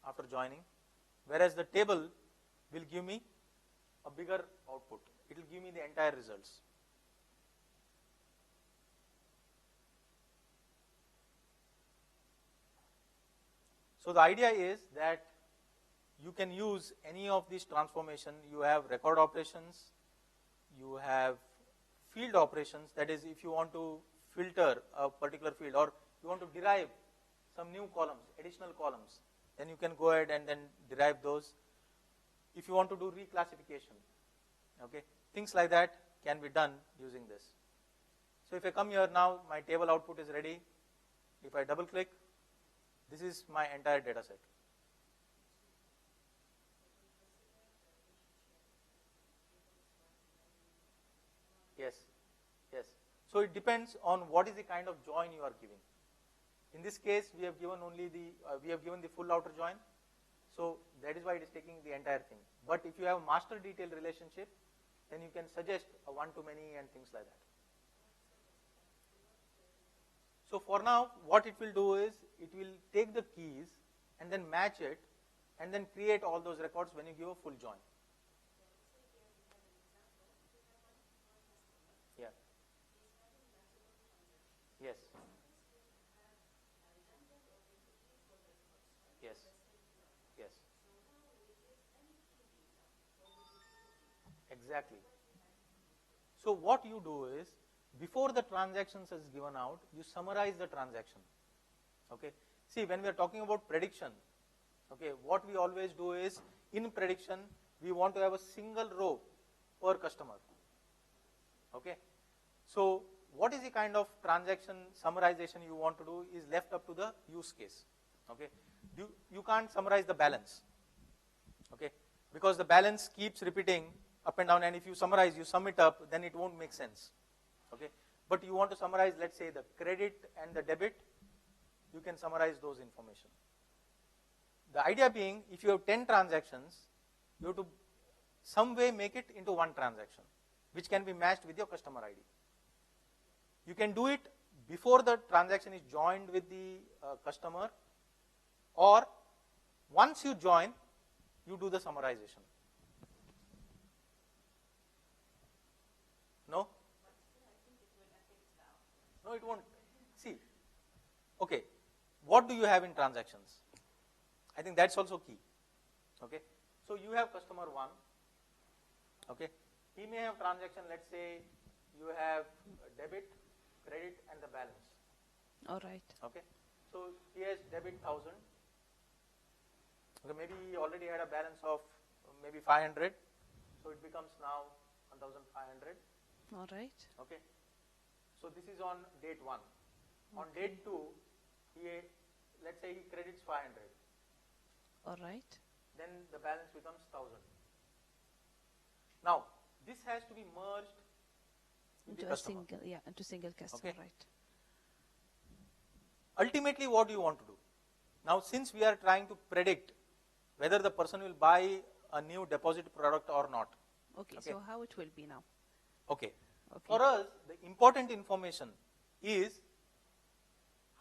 after joining, whereas the table will give me a bigger output. It will give me the entire results. So the idea is that you can use any of these transformation. You have record operations, you have field operations, that is if you want to filter a particular field or you want to derive some new columns, additional columns, then you can go ahead and then derive those. If you want to do reclassification, okay, things like that can be done using this. So if I come here now, my table output is ready. If I double click, this is my entire data set. Yes, yes. So it depends on what is the kind of join you are giving. In this case, we have given only the full outer join. So that is why it is taking the entire thing. But if you have a master detail relationship, then you can suggest a one-to-many and things like that. So for now, what it will do is, it will take the keys and then match it and then create all those records when you give a full join. Yes. Yes. Exactly. So what you do is, before the transactions is given out, you summarize the transaction. Okay. See, when we are talking about prediction, okay, what we always do is, in prediction, we want to have a single row per customer. Okay. So what is the kind of transaction summarization you want to do is left up to the use case. Okay. You can't summarize the balance. Okay. Because the balance keeps repeating up and down, and if you summarize, you sum it up, then it won't make sense. Okay. But you want to summarize, let's say, the credit and the debit, you can summarize those information. The idea being, if you have 10 transactions, you have to some way make it into one transaction, which can be matched with your customer ID. You can do it before the transaction is joined with the customer, or once you join, you do the summarization. No? No, it won't. See, okay, what do you have in transactions? I think that's also key. Okay, so you have customer 1. Okay, he may have transaction, let's say you have debit, credit, and the balance. All right. Okay, so he has debit 1,000. Okay, maybe he already had a balance of maybe 500, so it becomes now 1,500. All right. Okay, so this is on date 1. On date 2, let's say he credits 500. All right. Then the balance becomes 1,000. Now, this has to be merged into a single, into single customer, okay. Right. Ultimately, what do you want to do? Now, since we are trying to predict whether the person will buy a new deposit product or not. Okay, so how it will be now? Okay. For us, the important information is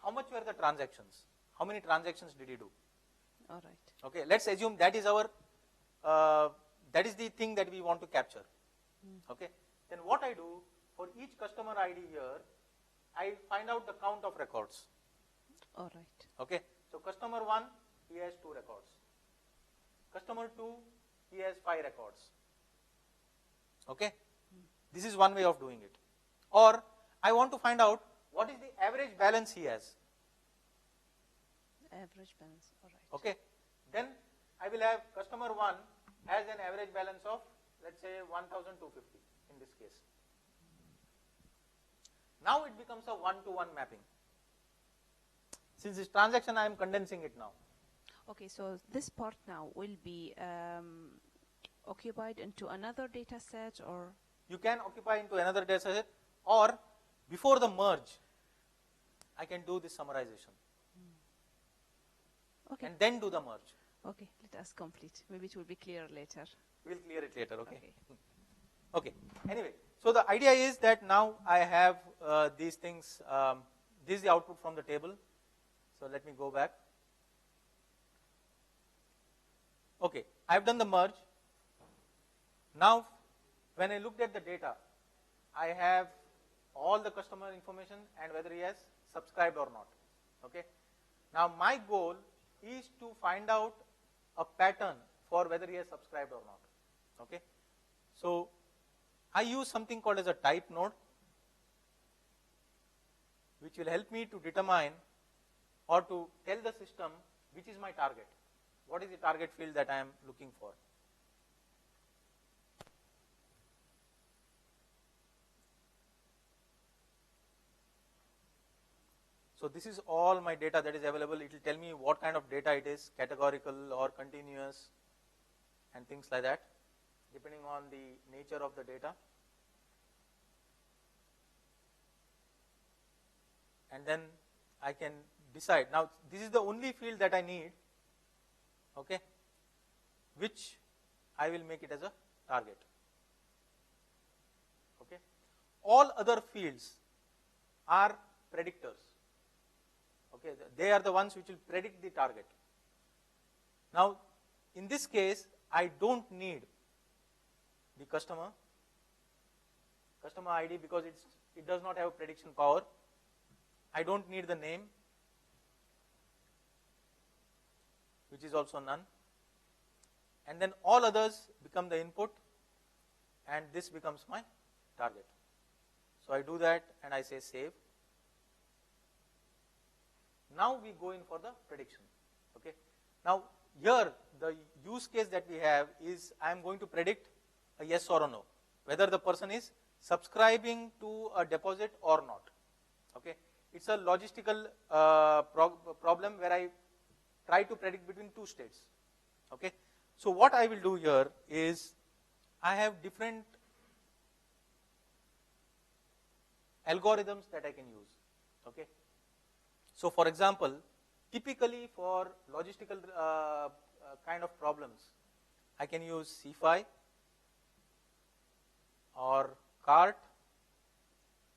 how much were the transactions? How many transactions did he do? All right. Okay, let's assume that is our, that is the thing that we want to capture. Okay, then what I do, for each customer ID here, I find out the count of records. All right. Okay, so customer 1, he has 2 records. Customer 2, he has 5 records. Okay, this is one way of doing it. Or I want to find out what is the average balance he has. Average balance, all right. Okay, then I will have customer 1 has an average balance of, let's say, 1,250 in this case. Now it becomes a one-to-one mapping. Since this transaction, I am condensing it now. Okay, so this part now will be occupied into another data set, or? You can occupy into another data set, or before the merge, I can do this summarization. Okay. And then do the merge. Okay, let us complete. Maybe it will be clearer later. We'll clear it later, okay? Okay. Anyway, so the idea is that now I have these things. This is the output from the table. So let me go back. Okay, I have done the merge. Now, when I looked at the data, I have all the customer information and whether he has subscribed or not. Okay. Now, my goal is to find out a pattern for whether he has subscribed or not. Okay. So, I use something called as a type node, which will help me to determine or to tell the system which is my target. What is the target field that I am looking for? So this is all my data that is available. It will tell me what kind of data it is, categorical or continuous, and things like that, depending on the nature of the data. And then I can decide. Now, this is the only field that I need, okay, which I will make it as a target. Okay. All other fields are predictors. Okay, they are the ones which will predict the target. Now, in this case, I don't need the customer ID because it does not have prediction power. I don't need the name, which is also none. And then all others become the input, and this becomes my target. So I do that and I say save. Now we go in for the prediction. Okay. Now here the use case that we have is I am going to predict a yes or a no, whether the person is subscribing to a deposit or not. Okay. It's a logistical problem where I try to predict between two states. Okay. So what I will do here is I have different algorithms that I can use. Okay. So for example, typically for logistical kind of problems, I can use CFI or CART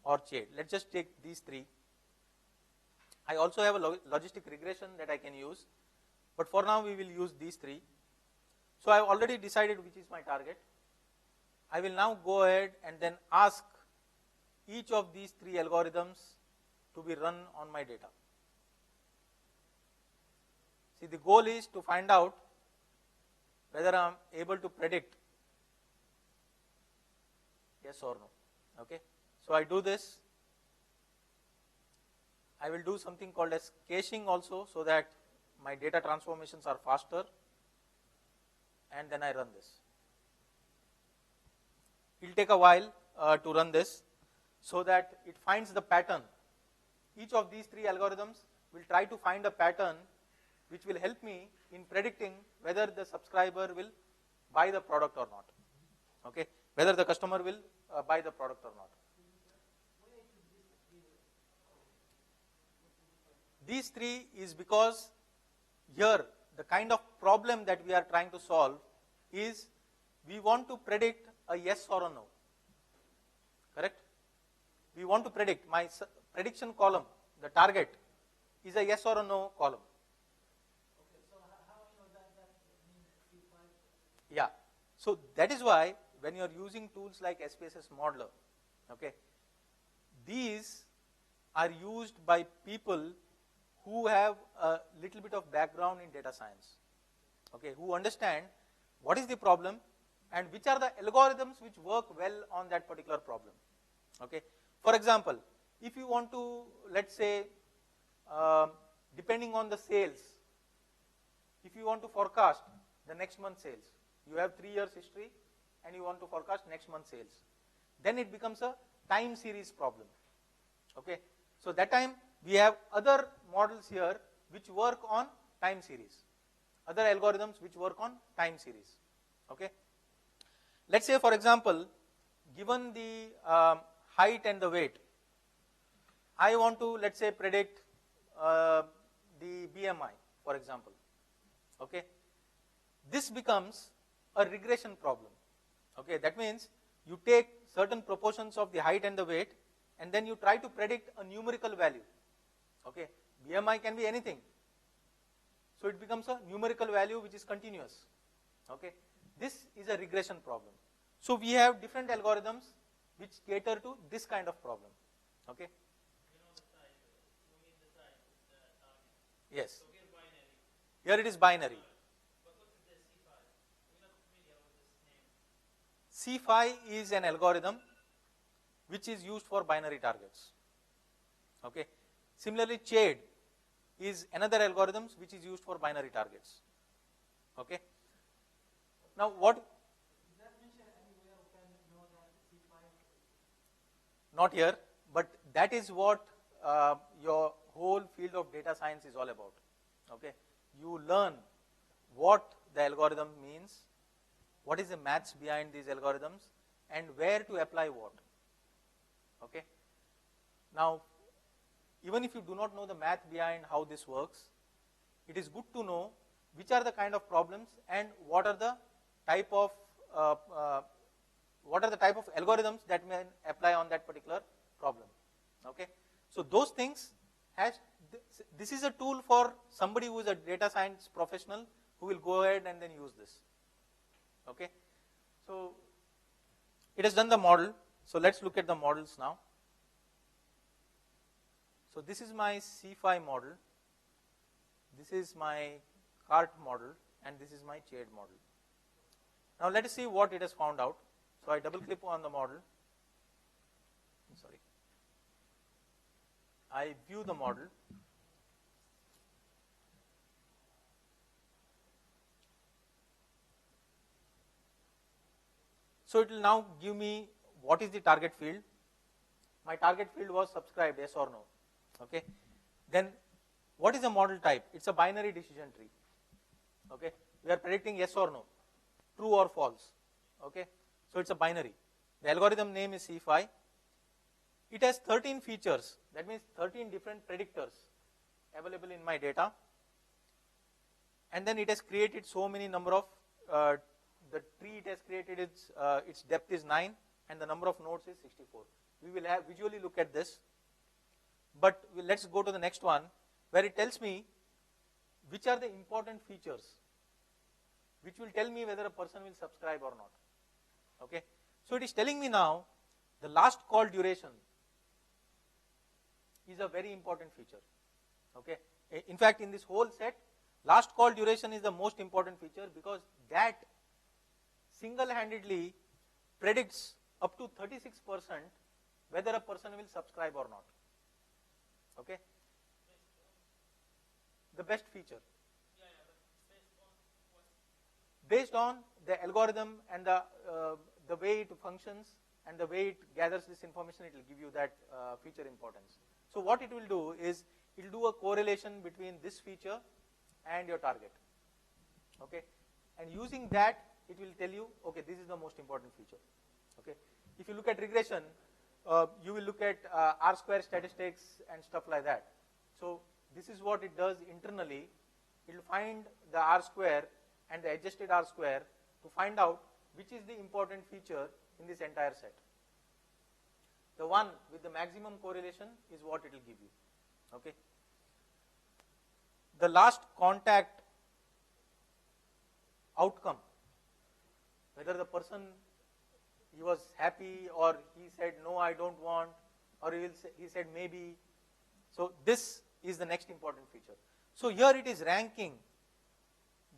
or CHAID. Let's just take these three. I also have a logistic regression that I can use, but for now we will use these three. So I have already decided which is my target. I will now go ahead and then ask each of these three algorithms to be run on my data. See, the goal is to find out whether I am able to predict yes or no. Okay. So I do this. I will do something called as caching also, so that my data transformations are faster, and then I run this. It will take a while to run this, so that it finds the pattern. Each of these three algorithms will try to find a pattern which will help me in predicting whether the subscriber will buy the product or not. Okay, whether the customer will buy the product or not. These three is because here the kind of problem that we are trying to solve is we want to predict a yes or a no. Correct? We want to predict, my prediction column, the target, is a yes or a no column. Okay, so how you know that means C5? Yeah, so that is why when you are using tools like SPSS Modeler, okay, these are used by people who have a little bit of background in data science, okay, who understand what is the problem and which are the algorithms which work well on that particular problem. Okay. For example, if you want to, let's say, depending on the sales, if you want to forecast the next month's sales, you have 3 years history and you want to forecast next month's sales, then it becomes a time series problem. Okay. So that time we have other models here which work on time series, other algorithms which work on time series. Okay. Let's say, for example, given the height and the weight, I want to, let's say, predict the BMI, for example. Okay. This becomes a regression problem. Okay. That means you take certain proportions of the height and the weight, and then you try to predict a numerical value. Okay. BMI can be anything. So it becomes a numerical value which is continuous. Okay. This is a regression problem. So we have different algorithms which cater to this kind of problem. Okay. Yes. Here it is binary. C5 is an algorithm which is used for binary targets. Okay. Similarly, CHAID is another algorithm which is used for binary targets. Okay. Now, what? Is that mentioned anywhere we can know that C5? Not here, but that is what your whole field of data science is all about. Okay. You learn what the algorithm means, what is the maths behind these algorithms, and where to apply what. Okay. Now, even if you do not know the math behind how this works, it is good to know which are the kind of problems and what are the type of algorithms that may apply on that particular problem. Okay. So those things this is a tool for somebody who is a data science professional who will go ahead and then use this. Okay. So it has done the model. So let's look at the models now. So this is my C5 model, this is my cart model, and this is my chain model. Now let us see what it has found out. So I double click on the model. Sorry. I view the model. So it will now give me what is the target field. My target field was subscribed, yes or no. Okay. Then what is the model type? It's a binary decision tree. Okay. We are predicting yes or no, true or false. Okay. So it's a binary. The algorithm name is C5. It has 13 features. That means 13 different predictors available in my data. And then it has created so many number of, the tree it has created, its depth is 9 and the number of nodes is 64. We will have visually look at this. But let's go to the next one where it tells me which are the important features which will tell me whether a person will subscribe or not. Okay. So it is telling me now the last call duration is a very important feature. Okay. In fact, in this whole set, last call duration is the most important feature because that single-handedly predicts up to 36% whether a person will subscribe or not. Okay. The best feature. Based on the algorithm and the way it functions and the way it gathers this information, it will give you that feature importance. So what it will do is, it will do a correlation between this feature and your target. Okay. And using that, it will tell you, okay, this is the most important feature. Okay. If you look at regression, you will look at R-square statistics and stuff like that. So this is what it does internally. It will find the R-square and the adjusted R-square to find out which is the important feature in this entire set. The one with the maximum correlation is what it will give you. Okay. The last contact outcome, whether the person, he was happy or he said no, I don't want, or he said maybe. So this is the next important feature. So here it is ranking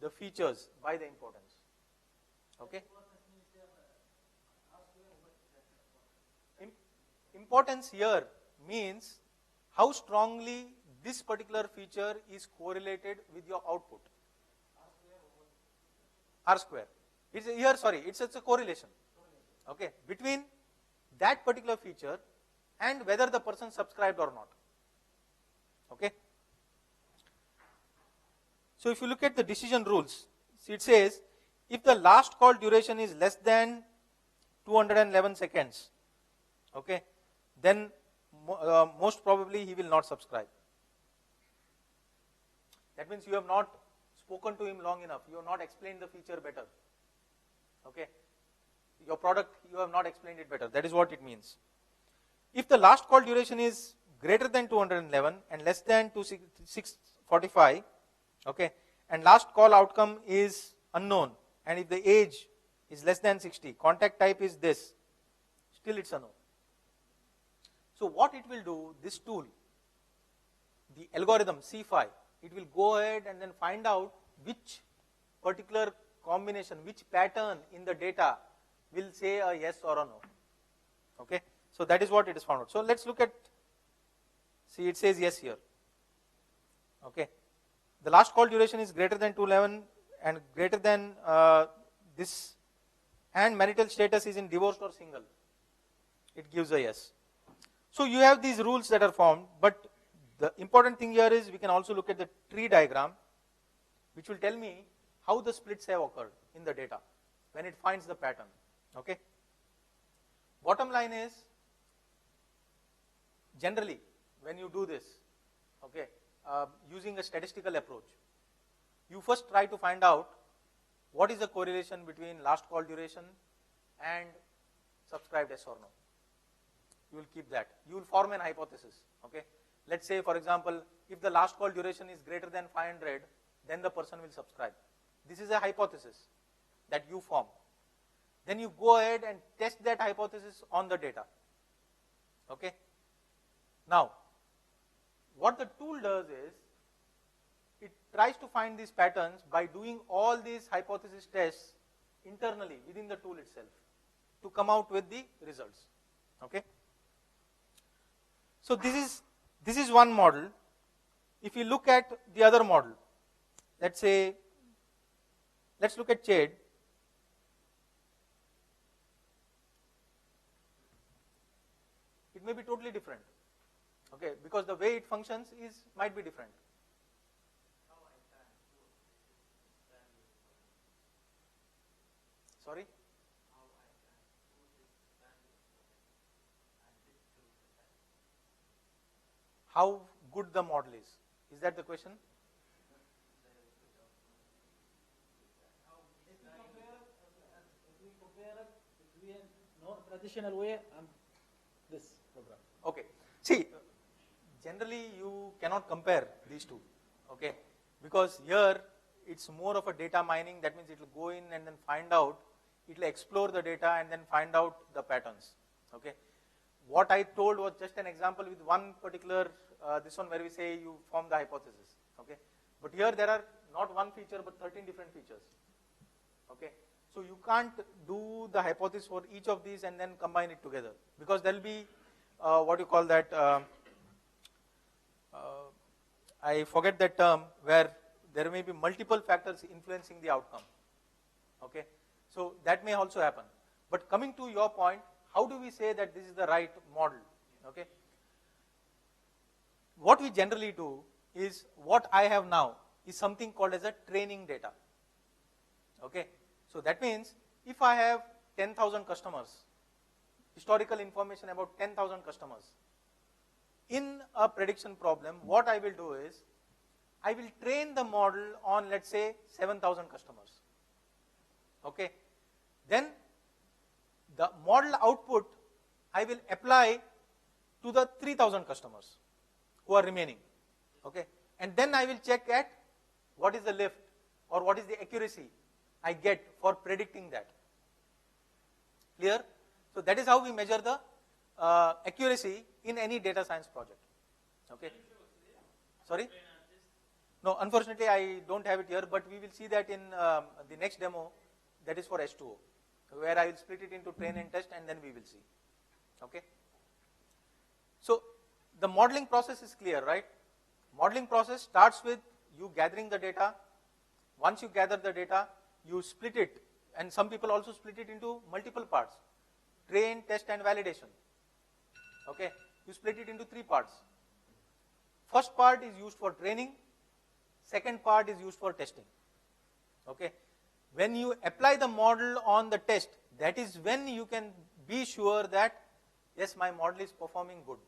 the features by the importance. Okay. Importance here means how strongly this particular feature is correlated with your output. R square. It's here, sorry, it's a correlation. Okay, between that particular feature and whether the person subscribed or not. Okay. So if you look at the decision rules, see it says if the last call duration is less than 211 seconds, okay, then most probably he will not subscribe. That means you have not spoken to him long enough, you have not explained the feature better. Okay. Your product, you have not explained it better. That is what it means. If the last call duration is greater than 211 and less than 645, okay, and last call outcome is unknown, and if the age is less than 60, contact type is this, still it's a no. So what it will do, this tool, the algorithm C5, it will go ahead and then find out which particular combination, which pattern in the data will say a yes or a no. Okay. So that is what it is found out. So let's look at, see it says yes here. Okay. The last call duration is greater than 211 and greater than this, and marital status is in divorced or single. It gives a yes. So you have these rules that are formed, but the important thing here is we can also look at the tree diagram, which will tell me how the splits have occurred in the data when it finds the pattern. Okay. Bottom line is, generally when you do this, okay, using a statistical approach, you first try to find out what is the correlation between last call duration and subscribed yes or no. You will keep that. You will form an hypothesis. Okay. Let's say, for example, if the last call duration is greater than 500, then the person will subscribe. This is a hypothesis that you form. Then you go ahead and test that hypothesis on the data. Okay. Now, what the tool does is, it tries to find these patterns by doing all these hypothesis tests internally within the tool itself to come out with the results. Okay. So this is one model. If you look at the other model, let's look at Chade. It may be totally different. Okay, because the way it functions might be different. Sorry? How good the model is. Is that the question? If we compare it between traditional way and this program. Okay. See, generally you cannot compare these two. Okay. Because here it's more of a data mining. That means it will go in and then find out. It will explore the data and then find out the patterns. Okay. What I told was just an example with one particular, this one where we say you form the hypothesis. Okay. But here there are not one feature but 13 different features. Okay. So you can't do the hypothesis for each of these and then combine it together, because there will be what you call that, I forget that term, where there may be multiple factors influencing the outcome. Okay. So that may also happen. But coming to your point, how do we say that this is the right model? Okay. What we generally do is, what I have now is something called as a training data. Okay. So that means if I have 10,000 customers, historical information about 10,000 customers, in a prediction problem, what I will do is, I will train the model on, let's say, 7,000 customers. Okay. Then the model output I will apply to the 3,000 customers who are remaining. Okay. And then I will check at what is the lift or what is the accuracy I get for predicting that. Clear? So that is how we measure the accuracy in any data science project. Okay. Sorry? No, unfortunately I don't have it here, but we will see that in the next demo, that is for H2O, where I will split it into train and test, and then we will see. Okay. So the modeling process is clear, right? Modeling process starts with you gathering the data. Once you gather the data, you split it, and some people also split it into multiple parts: train, test, and validation. Okay. You split it into 3 parts. First part is used for training. Second part is used for testing. Okay. When you apply the model on the test, that is when you can be sure that, yes, my model is performing good.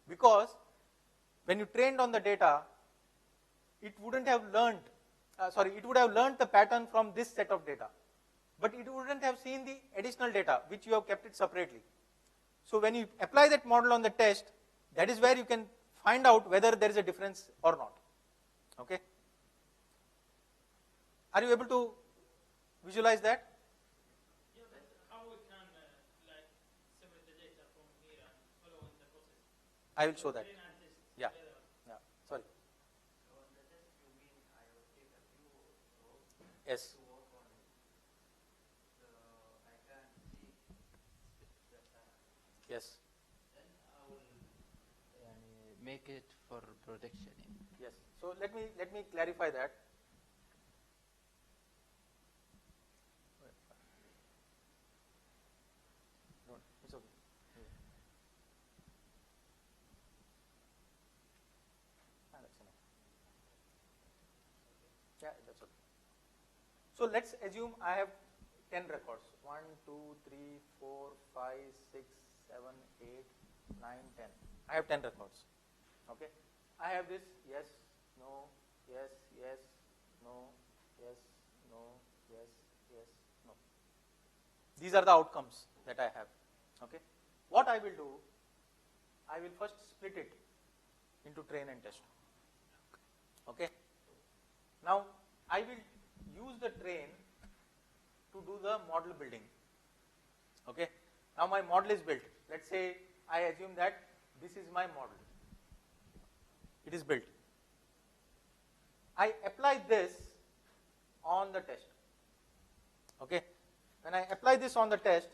Because when you trained on the data, it wouldn't have learned, it would have learned the pattern from this set of data. But it wouldn't have seen the additional data, which you have kept it separately. So when you apply that model on the test, that is where you can find out whether there is a difference or not. Okay. Are you able to visualize that? Yeah, but how we can separate the data from here and follow the process? I will show that. Yeah. Yeah. Sorry. So on the test, you mean I will take a few rows Yes. to work on it. So I can see the Yes. Then I will make it for prediction. Yes. So let me clarify that. No, it's okay. That's enough. Yeah, that's okay. So let's assume I have 10 records. 1, 2, 3, 4, 5, 6, 7, 8, 9, 10. I have 10 records. Okay. I have this yes, no, yes, yes, no, yes, no, yes, yes, no. These are the outcomes that I have. Okay. What I will do, I will first split it into train and test. Okay. Now I will use the train to do the model building. Okay. Now my model is built. Let's say I assume that this is my model. It It is built. I apply this on the test. Okay. When I apply this on the test,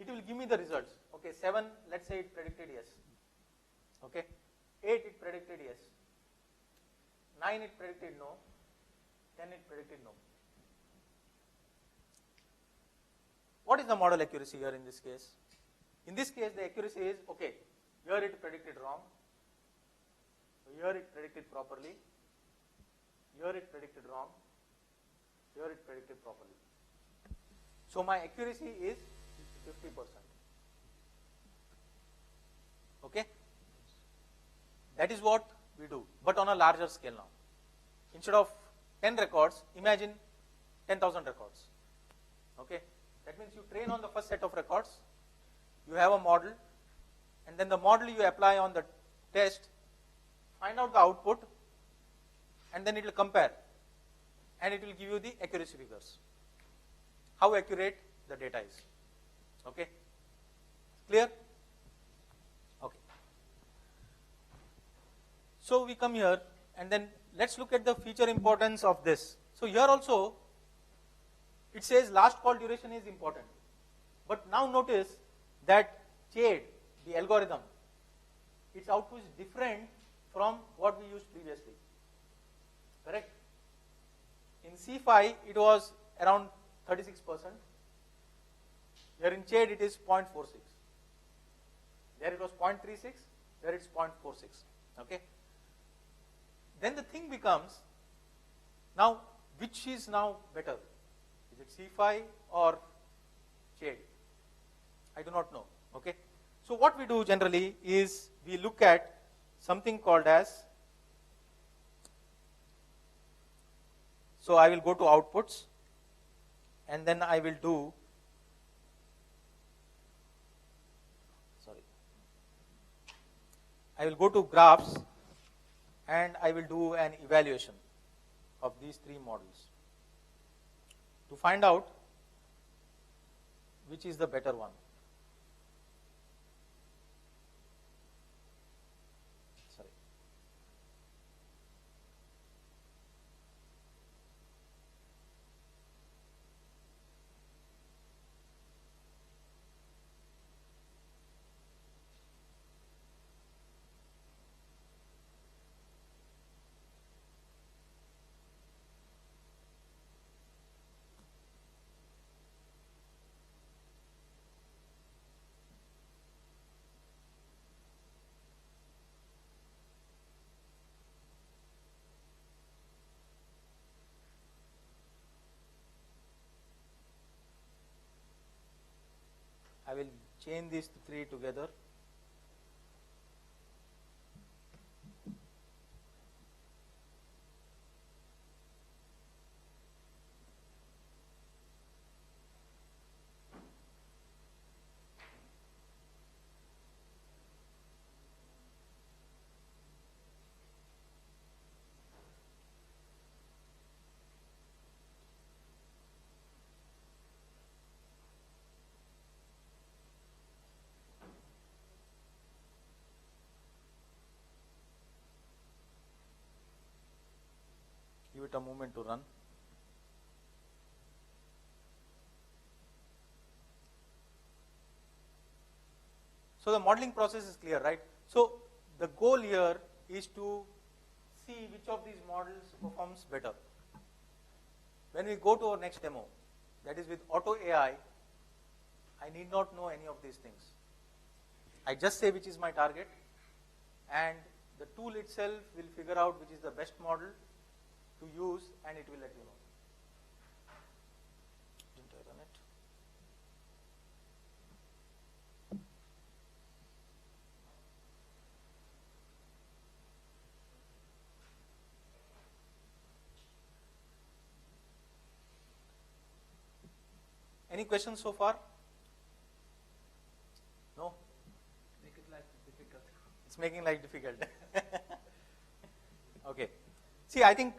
it will give me the results. Okay, 7, let's say it predicted yes. Okay, 8 it predicted yes. 9 it predicted no. 10 it predicted no. What is the model accuracy here in this case? In this case, the accuracy is, okay, here it predicted wrong. Here it predicted properly. Here it predicted wrong. Here it predicted properly. So my accuracy is 50%. Okay? That is what we do, but on a larger scale now. Instead of 10 records, imagine 10,000 records. Okay? That means you train on the first set of records, you have a model, and then the model you apply on the test, find out the output, and then it will compare, and it will give you the accuracy figures. How accurate the data is. Okay? Clear? Okay. So we come here, and then let's look at the feature importance of this. So here also, it says last call duration is important. But now notice that CHAID, the algorithm, its output is different from what we used previously. Correct? In C5, it was around 36%. Here in CHAID, it is 0.46. There it was 0.36, there it's 0.46. Okay? Then the thing becomes, now, which is now better? Is it C5 or CHAID? I do not know. Okay? So what we do generally is we look at something called as, so I will go to outputs, and then I will do, I will go to graphs, and I will do an evaluation of these three models to find out which is the better one. Sorry. I will chain these three together. Give it a moment to run. So the modeling process is clear, right? So the goal here is to see which of these models performs better. When we go to our next demo, that is with Auto AI, I need not know any of these things. I just say which is my target, and the tool itself will figure out which is the best model to use, and it will let you know. Didn't I run it? Any questions so far? No? Make it life difficult. It's making life difficult. Okay. See, I think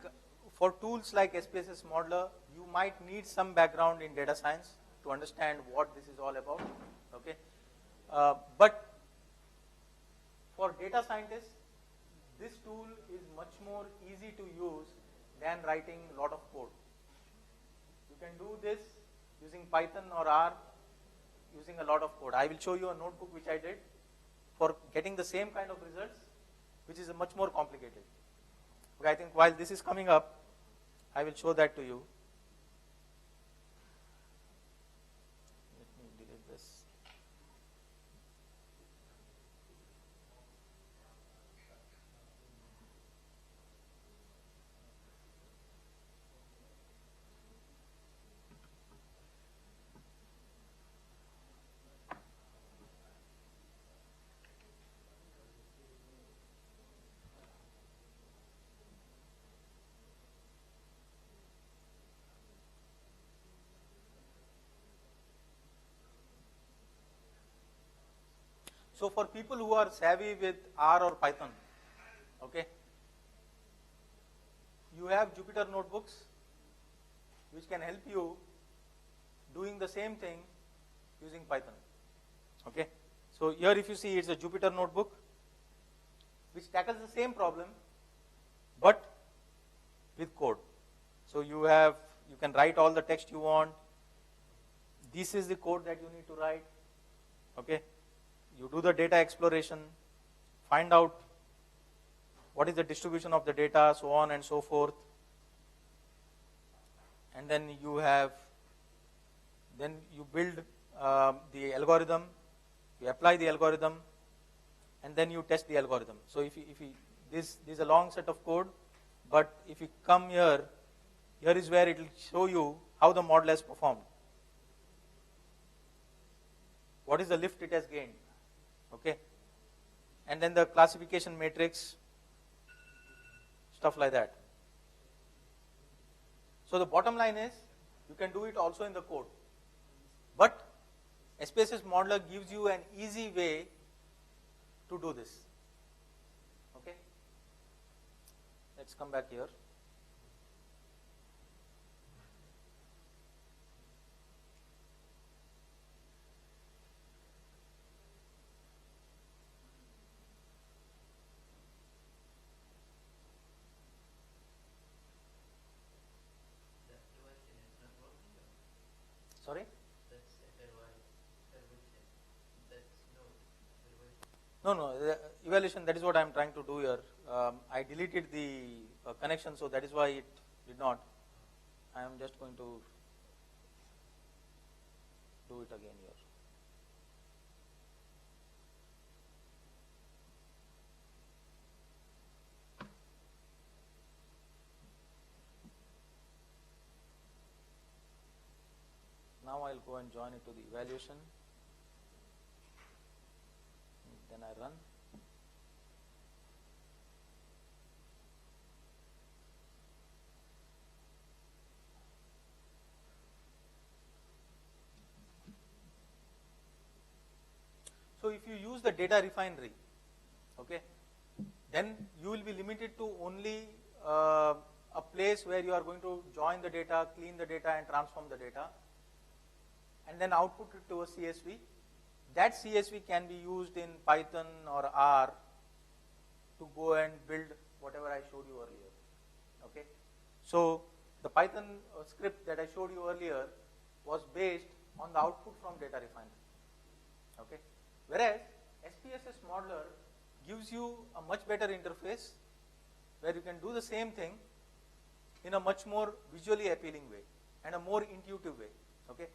for tools like SPSS Modeler, you might need some background in data science to understand what this is all about. Okay, but for data scientists, this tool is much more easy to use than writing a lot of code. You can do this using Python or R, using a lot of code. I will show you a notebook which I did for getting the same kind of results, which is much more complicated. Okay, I think while this is coming up, I will show that to you. Let me delete this. So for people who are savvy with R or Python, okay, you have Jupyter notebooks which can help you doing the same thing using Python. Okay, so here if you see, it's a Jupyter notebook which tackles the same problem but with code. So you can write all the text you want. This is the code that you need to write. Okay. You do the data exploration, find out what is the distribution of the data, so on and so forth. And then you build the algorithm, you apply the algorithm, and then you test the algorithm. So this is a long set of code, but if you come here is where it will show you how the model has performed. What is the lift it has gained? Okay, and then the classification matrix, stuff like that. So the bottom line is, you can do it also in the code, but SPSS modeler gives you an easy way to do this. Okay, let's come back here. Sorry? No, the evaluation, that is what I am trying to do here. I deleted the connection, so that is why it did not. I am just going to do it again here. Now I'll go and join it to the evaluation. Then I run. So if you use the data refinery, okay, then you will be limited to only a place where you are going to join the data, clean the data, and transform the data, and then output it to a CSV. That CSV can be used in Python or R to go and build whatever I showed you earlier. Okay, so the Python script that I showed you earlier was based on the output from data refinery. Okay, whereas SPSS modeler gives you a much better interface where you can do the same thing in a much more visually appealing way and a more intuitive way. Okay,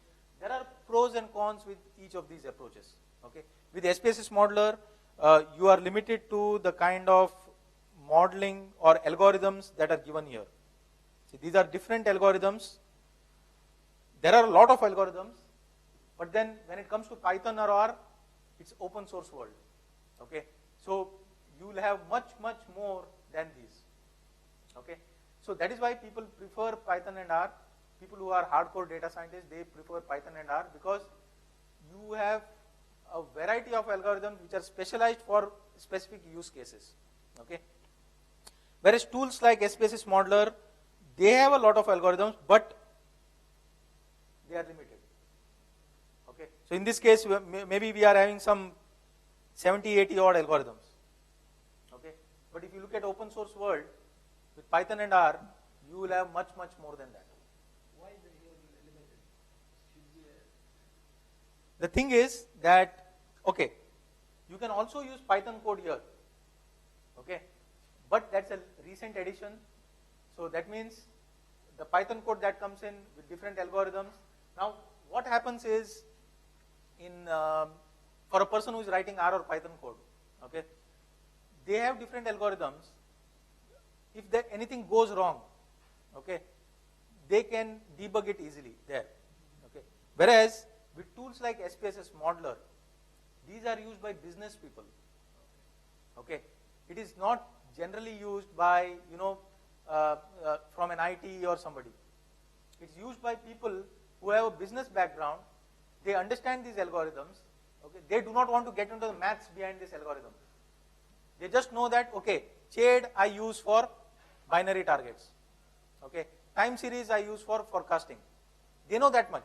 there are pros and cons with each of these approaches. Okay, with SPSS modeler, you are limited to the kind of modeling or algorithms that are given here. See, these are different algorithms. There are a lot of algorithms, but then when it comes to Python or R, it's open source world. Okay, so you will have much more than these. Okay, so that is why people prefer Python and R. People who are hardcore data scientists, they prefer Python and R because you have a variety of algorithms which are specialized for specific use cases. Okay, whereas tools like SPSS modeler, they have a lot of algorithms, but they are limited. Okay, so in this case, maybe we are having some 70, 80 odd algorithms. Okay, But if you look at open source world, with Python and R, you will have much, much more than that. Why is it limited? Should be The thing is that, okay, you can also use Python code here, okay, but that's a recent addition. So that means the Python code that comes in with different algorithms. Now, what happens is, for a person who is writing R or Python code, okay, they have different algorithms. If anything goes wrong, okay, they can debug it easily there. Okay. Whereas with tools like SPSS Modeler, these are used by business people. Okay. It is not generally used by, from an IT or somebody. It's used by people who have a business background. They understand these algorithms. Okay. They do not want to get into the maths behind this algorithm. They just know that, okay, CHAID I use for binary targets. Okay. Time series I use for forecasting. They know that much.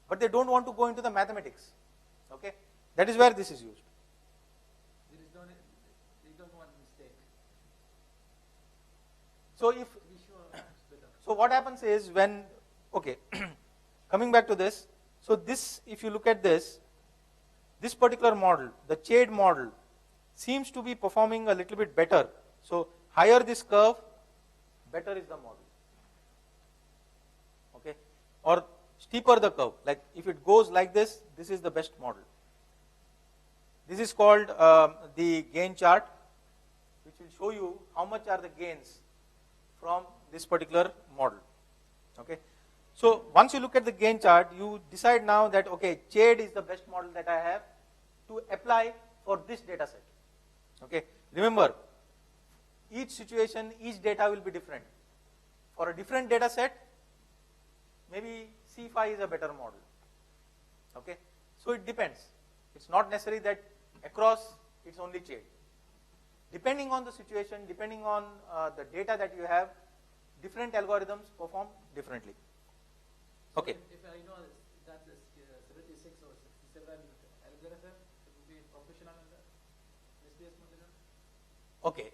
But they don't want to go into the mathematics. Okay. That is where this is used. They don't want mistake. So what happens is when, okay, coming back to this, so this, if you look at this particular model, the CHAID model, seems to be performing a little bit better. So higher this curve, better is the model. Okay, or steeper the curve. Like if it goes like this, this is the best model. This is called the gain chart, which will show you how much are the gains from this particular model. Okay, so once you look at the gain chart, you decide now that, okay, CHAID is the best model that I have to apply for this data set. Okay, remember, each situation, each data will be different. For a different data set, maybe C5 is a better model. Okay, so it depends. It's not necessary that across it's only CHAID. Depending on the situation, depending on the data that you have, different algorithms perform differently. Okay. So if I know that is 76 or 67 algorithm, it will be professional in the SPS modeler? Okay.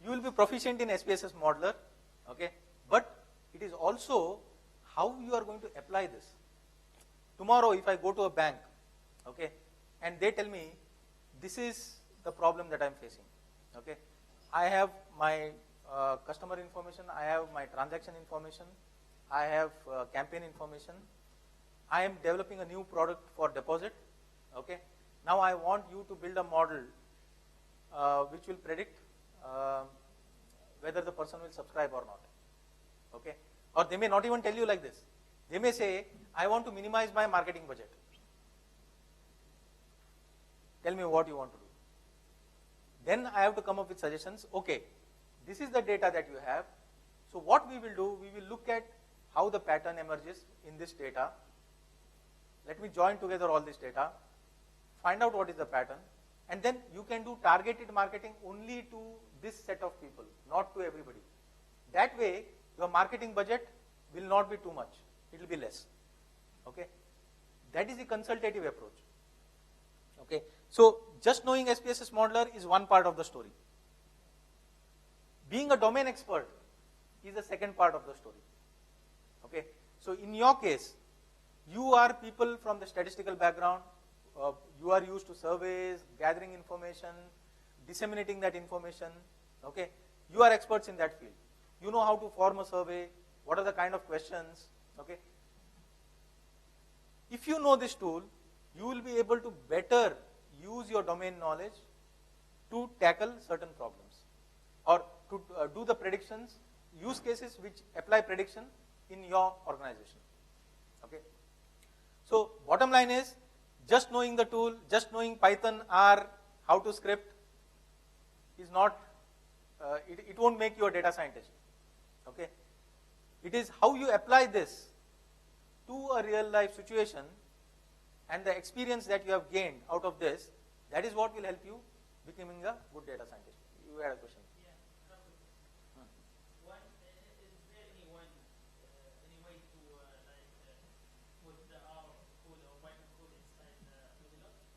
You will be proficient in SPSS modeler, okay, but it is also how you are going to apply this. Tomorrow if I go to a bank, okay, and they tell me this is the problem that I am facing, okay, I have my customer information, I have my transaction information, I have campaign information, I am developing a new product for deposit, okay, now I want you to build a model which will predict whether the person will subscribe or not. Okay, or they may not even tell you like this. They may say, I want to minimize my marketing budget. Tell me what you want to do. Then I have to come up with suggestions. Okay, this is the data that you have. So what we will do, we will look at how the pattern emerges in this data. Let me join together all this data, find out what is the pattern, and then you can do targeted marketing only to this set of people, not to everybody. That way, your marketing budget will not be too much. It will be less. Okay, that is the consultative approach. Okay, so just knowing SPSS modeler is one part of the story. Being a domain expert is the second part of the story. Okay, so in your case, you are people from the statistical background. You are used to surveys, gathering information, disseminating that information. Okay, you are experts in that field. You know how to form a survey, what are the kind of questions. Okay, if you know this tool, you will be able to better use your domain knowledge to tackle certain problems or to do the predictions, use cases which apply prediction in your organization. Okay, so bottom line is, just knowing the tool, just knowing Python, R, how to script is not, it won't make you a data scientist. Okay, it is how you apply this to a real life situation and the experience that you have gained out of this, that is what will help you becoming a good data scientist. You had a question.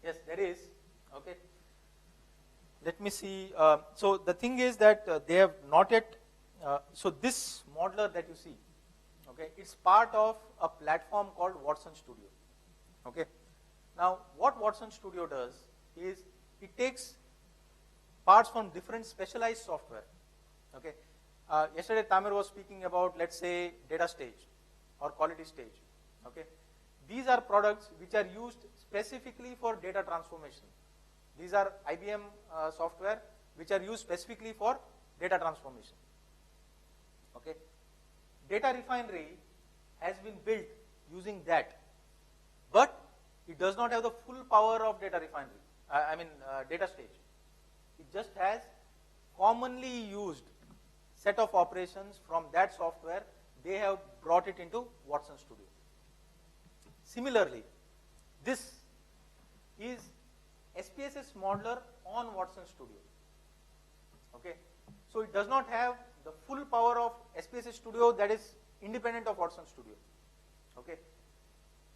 Yes, there is. Okay. let me see. So the thing is that they have not yet, so this modeler that you see, okay, it's part of a platform called Watson Studio. Okay. Now, what Watson Studio does is it takes parts from different specialized software. Okay. Yesterday, Tamer was speaking about, let's say, data stage or quality stage. Okay. These are products which are used specifically for data transformation. These are IBM software which are used specifically for data transformation. Okay. Data refinery has been built using that, but it does not have the full power of data refinery, data stage. It just has commonly used set of operations from that software. They have brought it into Watson Studio. Similarly, this is SPSS modeler on Watson Studio. Okay, so it does not have the full power of SPSS Studio that is independent of Watson Studio. Okay,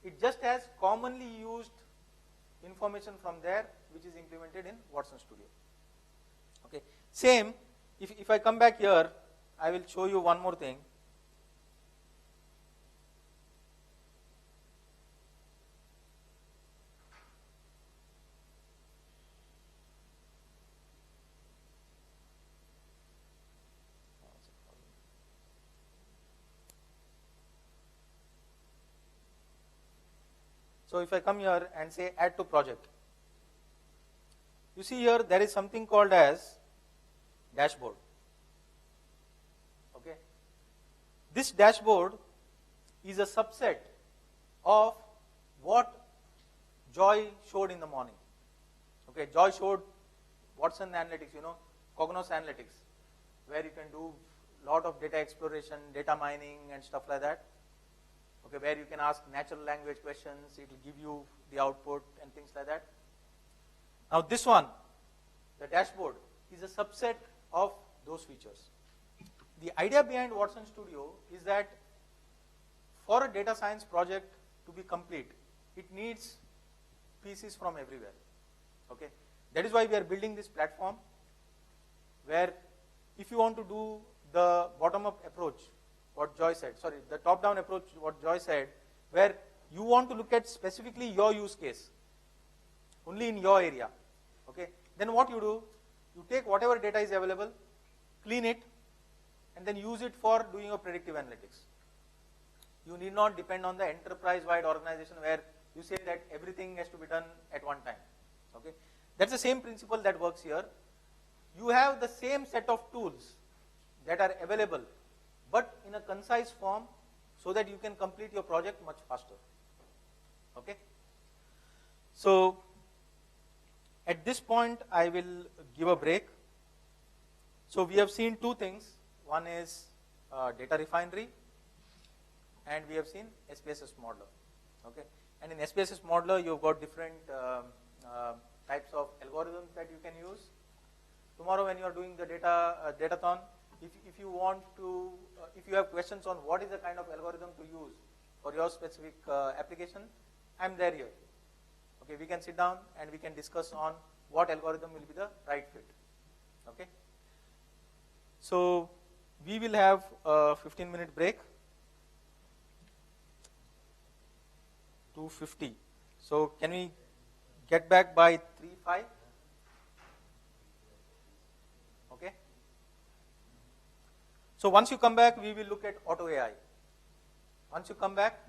it just has commonly used information from there which is implemented in Watson Studio. Okay, same. If I come back here, I will show you one more thing. So if I come here and say add to project, you see here there is something called as dashboard. Okay. This dashboard is a subset of what Joy showed in the morning. Okay, Joy showed Watson Analytics, Cognos Analytics, where you can do a lot of data exploration, data mining and stuff like that. Okay, where you can ask natural language questions, it will give you the output and things like that. Now this one, the dashboard, is a subset of those features. The idea behind Watson Studio is that for a data science project to be complete, it needs pieces from everywhere. Okay, that is why we are building this platform, where if you want to do the bottom-up approach, what Joy said, sorry, the top-down approach, what Joy said, where you want to look at specifically your use case, only in your area. Okay, then what you do, you take whatever data is available, clean it, and then use it for doing your predictive analytics. You need not depend on the enterprise-wide organization where you say that everything has to be done at one time. Okay, that's the same principle that works here. You have the same set of tools that are available, but in a concise form, so that you can complete your project much faster. Okay. So at this point, I will give a break. So we have seen two things. One is data refinery, and we have seen SPSS modeler. Okay. And in SPSS modeler, you've got different types of algorithms that you can use. Tomorrow, when you are doing the datathon, if you want to, if you have questions on what is the kind of algorithm to use for your specific application, I'm there here. Okay, we can sit down and we can discuss on what algorithm will be the right fit. Okay. So we will have a 15-minute break. 2:50. So can we get back by 3:05? Okay. So once you come back, we will look at auto AI. Once you come back,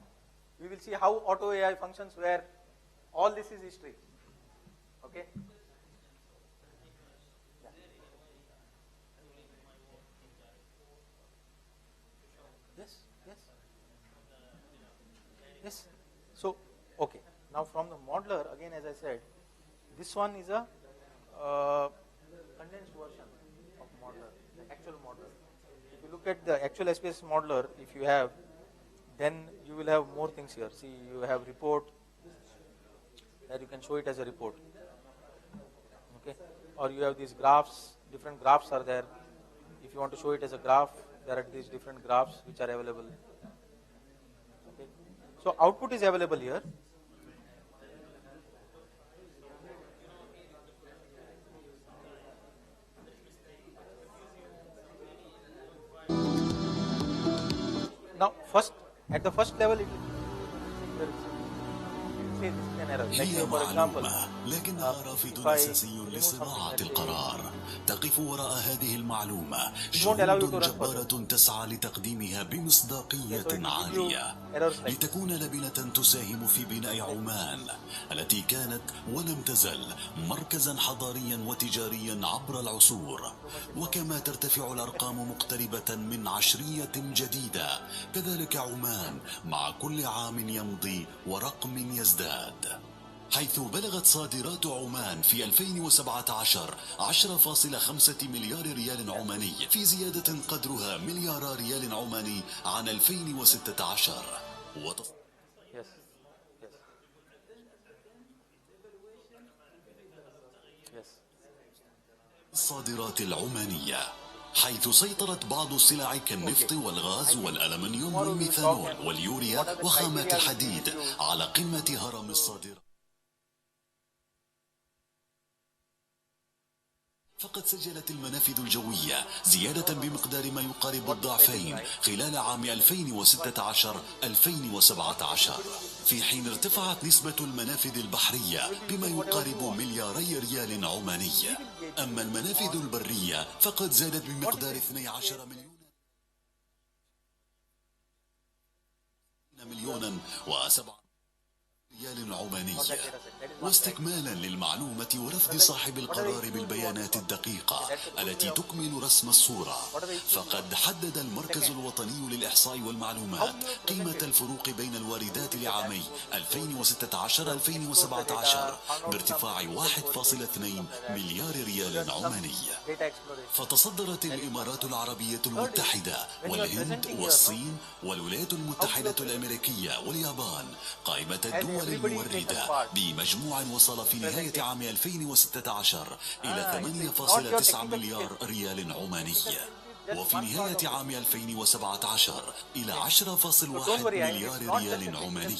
we will see how auto AI functions, where all this is history. Okay. Yes, yes. Yes. So, okay. Now from the modeler, again, as I said, this one is a condensed version of modeler, the actual modeler. If you look at the actual SPSS modeler, if you have, then you will have more things here. See, you have report, that you can show it as a report. Okay. Or you have these graphs, different graphs are there. If you want to show it as a graph, there are these different graphs which are available. Okay. So output is available here. Now, at the first level, it will say this is an error. Like هي for example, معلومة لكنها رافد أساسي لصناعة القرار. تقف وراء هذه المعلومة جهود جبارة تسعى لتقديمها بمصداقية عالية لتكون لبنة تساهم في بناء عمان التي كانت ولم تزل مركزا حضاريا وتجاريا عبر العصور. وكما ترتفع الأرقام مقتربة من عشرية جديدة، كذلك عمان مع كل عام يمضي ورقم يزداد، حيث بلغت صادرات عمان في 2017 10.5 مليار ريال عماني، في زيادة قدرها مليار ريال عماني عن 2016. الصادرات العمانية، حيث سيطرت بعض السلع كالنفط والغاز والألمنيوم والميثانول واليوريا وخامات الحديد على قمة هرم الصادرات. فقد سجلت المنافذ الجوية زيادة بمقدار ما يقارب الضعفين خلال عام 2016-2017، في حين ارتفعت نسبة المنافذ البحرية بما يقارب ملياري ريال عماني. أما المنافذ البرية فقد زادت بمقدار 12 مليون و7 ريال عماني. واستكمالا للمعلومة ورفض صاحب القرار بالبيانات الدقيقة التي تكمل رسم الصورة، فقد حدد المركز الوطني للإحصاء والمعلومات قيمة الفروق بين الواردات لعامي 2016-2017 بارتفاع 1.2 مليار ريال عماني. فتصدرت الإمارات العربية المتحدة والهند والصين والولايات المتحدة الأمريكية واليابان قائمة الدول الموردة بمجموع وصل في نهاية عام 2016 إلى 8.9 مليار ريال عماني، وفي نهاية عام 2017 إلى 10.1 مليار ريال عماني،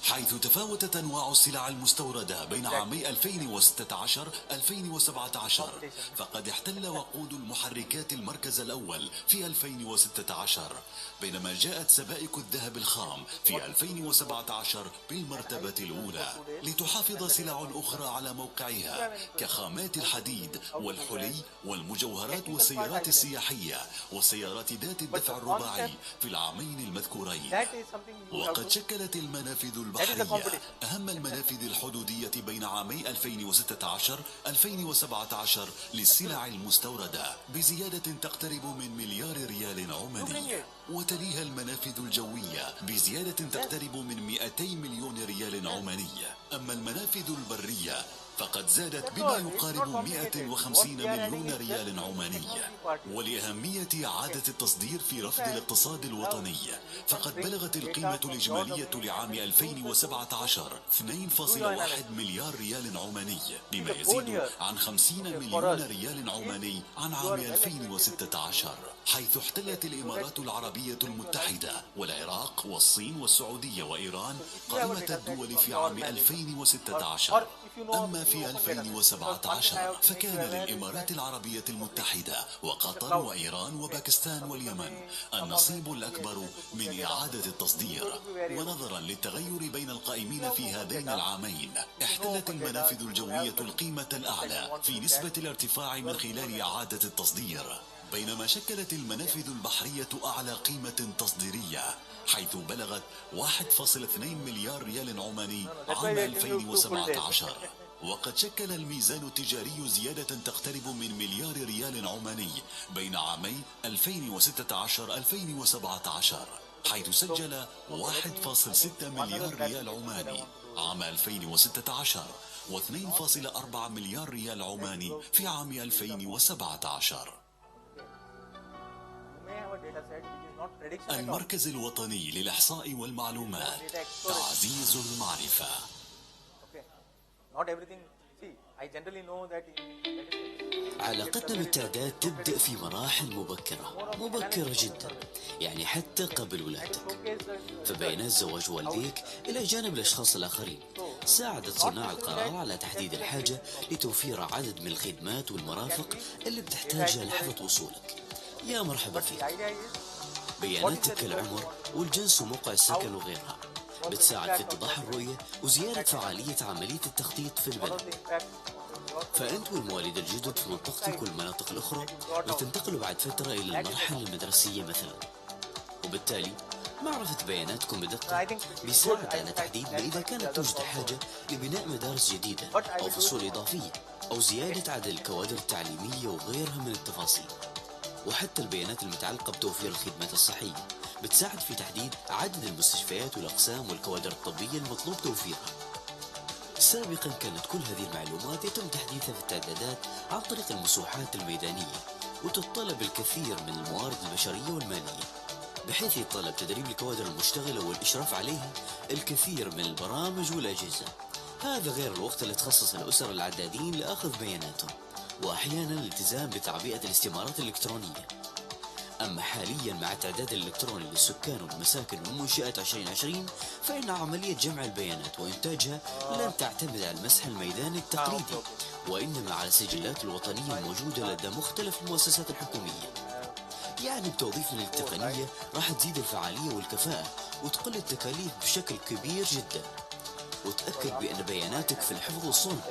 حيث تفاوتت أنواع السلع المستوردة بين عامي 2016-2017. فقد احتل وقود المحركات المركز الأول في 2016، بينما جاءت سبائك الذهب الخام في 2017 بالمرتبة الأولى، لتحافظ سلع أخرى على موقعها كخامات الحديد والحلي والمجوهرات والسيارات السياحية والسيارات ذات الدفع الرباعي في العامين المذكورين. وقد شكلت المنافذ البحرية أهم المنافذ الحدودية بين عامي 2016-2017 للسلع المستوردة بزيادة تقترب من مليار ريال عماني، وتليها المنافذ الجوية بزيادة تقترب من 200 مليون ريال عماني. أما المنافذ البرية فقد زادت بما يقارب 150 مليون ريال عماني. ولأهمية إعادة التصدير في رفض الاقتصاد الوطني، فقد بلغت القيمة الإجمالية لعام 2017 2.1 مليار ريال عماني، بما يزيد عن 50 مليون ريال عماني عن عام 2016، حيث احتلت الإمارات العربية المتحدة والعراق والصين والسعودية وإيران قائمة الدول في عام 2016. أما في 2017 فكان للإمارات العربية المتحدة وقطر وإيران وباكستان واليمن النصيب الأكبر من إعادة التصدير. ونظرا للتغير بين القائمين في هذين العامين، احتلت المنافذ الجوية القيمة الأعلى في نسبة الارتفاع من خلال إعادة التصدير، بينما شكلت المنافذ البحرية أعلى قيمة تصديرية، حيث بلغت 1.2 مليار ريال عماني عام 2017. وقد شكل الميزان التجاري زيادة تقترب من مليار ريال عماني بين عامي 2016-2017، حيث سجل 1.6 مليار ريال عماني عام 2016 و2.4 مليار ريال عماني في عام 2017. المركز الوطني للإحصاء والمعلومات، تعزيز المعرفة. علاقتنا بالتعداد تبدأ في مراحل مبكرة جدا، يعني حتى قبل ولادتك. فبيانات زواج والديك إلى جانب الأشخاص الآخرين ساعدت صناع القرار على تحديد الحاجة لتوفير عدد من الخدمات والمرافق اللي بتحتاجها لحظة وصولك. يا مرحبا فيك. بياناتك كالعمر والجنس وموقع السكن وغيرها بتساعد في اتضاح الرؤية وزيادة فعالية عملية التخطيط في البلد. فأنت والمواليد الجدد في منطقتك والمناطق الأخرى بتنتقلوا بعد فترة إلى المرحلة المدرسية مثلا، وبالتالي معرفة بياناتكم بدقة بيساعد على تحديد إذا كانت توجد حاجة لبناء مدارس جديدة أو فصول إضافية أو زيادة عدد الكوادر التعليمية وغيرها من التفاصيل. وحتى البيانات المتعلقة بتوفير الخدمات الصحية بتساعد في تحديد عدد المستشفيات والأقسام والكوادر الطبية المطلوب توفيرها. سابقا كانت كل هذه المعلومات يتم تحديثها في التعدادات عن طريق المسوحات الميدانية، وتتطلب الكثير من الموارد البشرية والمالية، بحيث يتطلب تدريب الكوادر المشتغلة والإشراف عليها الكثير من البرامج والأجهزة. هذا غير الوقت اللي تخصص الأسر العدادين لأخذ بياناتهم، وأحيانا الالتزام بتعبئة الاستمارات الإلكترونية. أما حاليا مع التعداد الإلكتروني للسكان والمساكن والمنشآت 2020 فإن عملية جمع البيانات وإنتاجها لن تعتمد على المسح الميداني التقليدي، وإنما على السجلات الوطنية الموجودة لدى مختلف المؤسسات الحكومية. يعني بتوظيف التقنية راح تزيد الفعالية والكفاءة وتقل التكاليف بشكل كبير جدا. وتأكد بأن بياناتك في الحفظ والصون،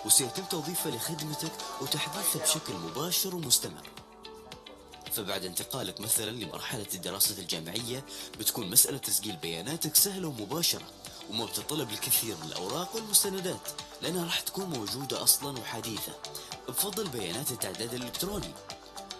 وسيتم توظيفها لخدمتك وتحديثها بشكل مباشر ومستمر. فبعد انتقالك مثلا لمرحلة الدراسة الجامعية بتكون مسألة تسجيل بياناتك سهلة ومباشرة، وما بتطلب الكثير من الأوراق والمستندات لأنها راح تكون موجودة أصلا وحديثة. بفضل بيانات التعداد الإلكتروني،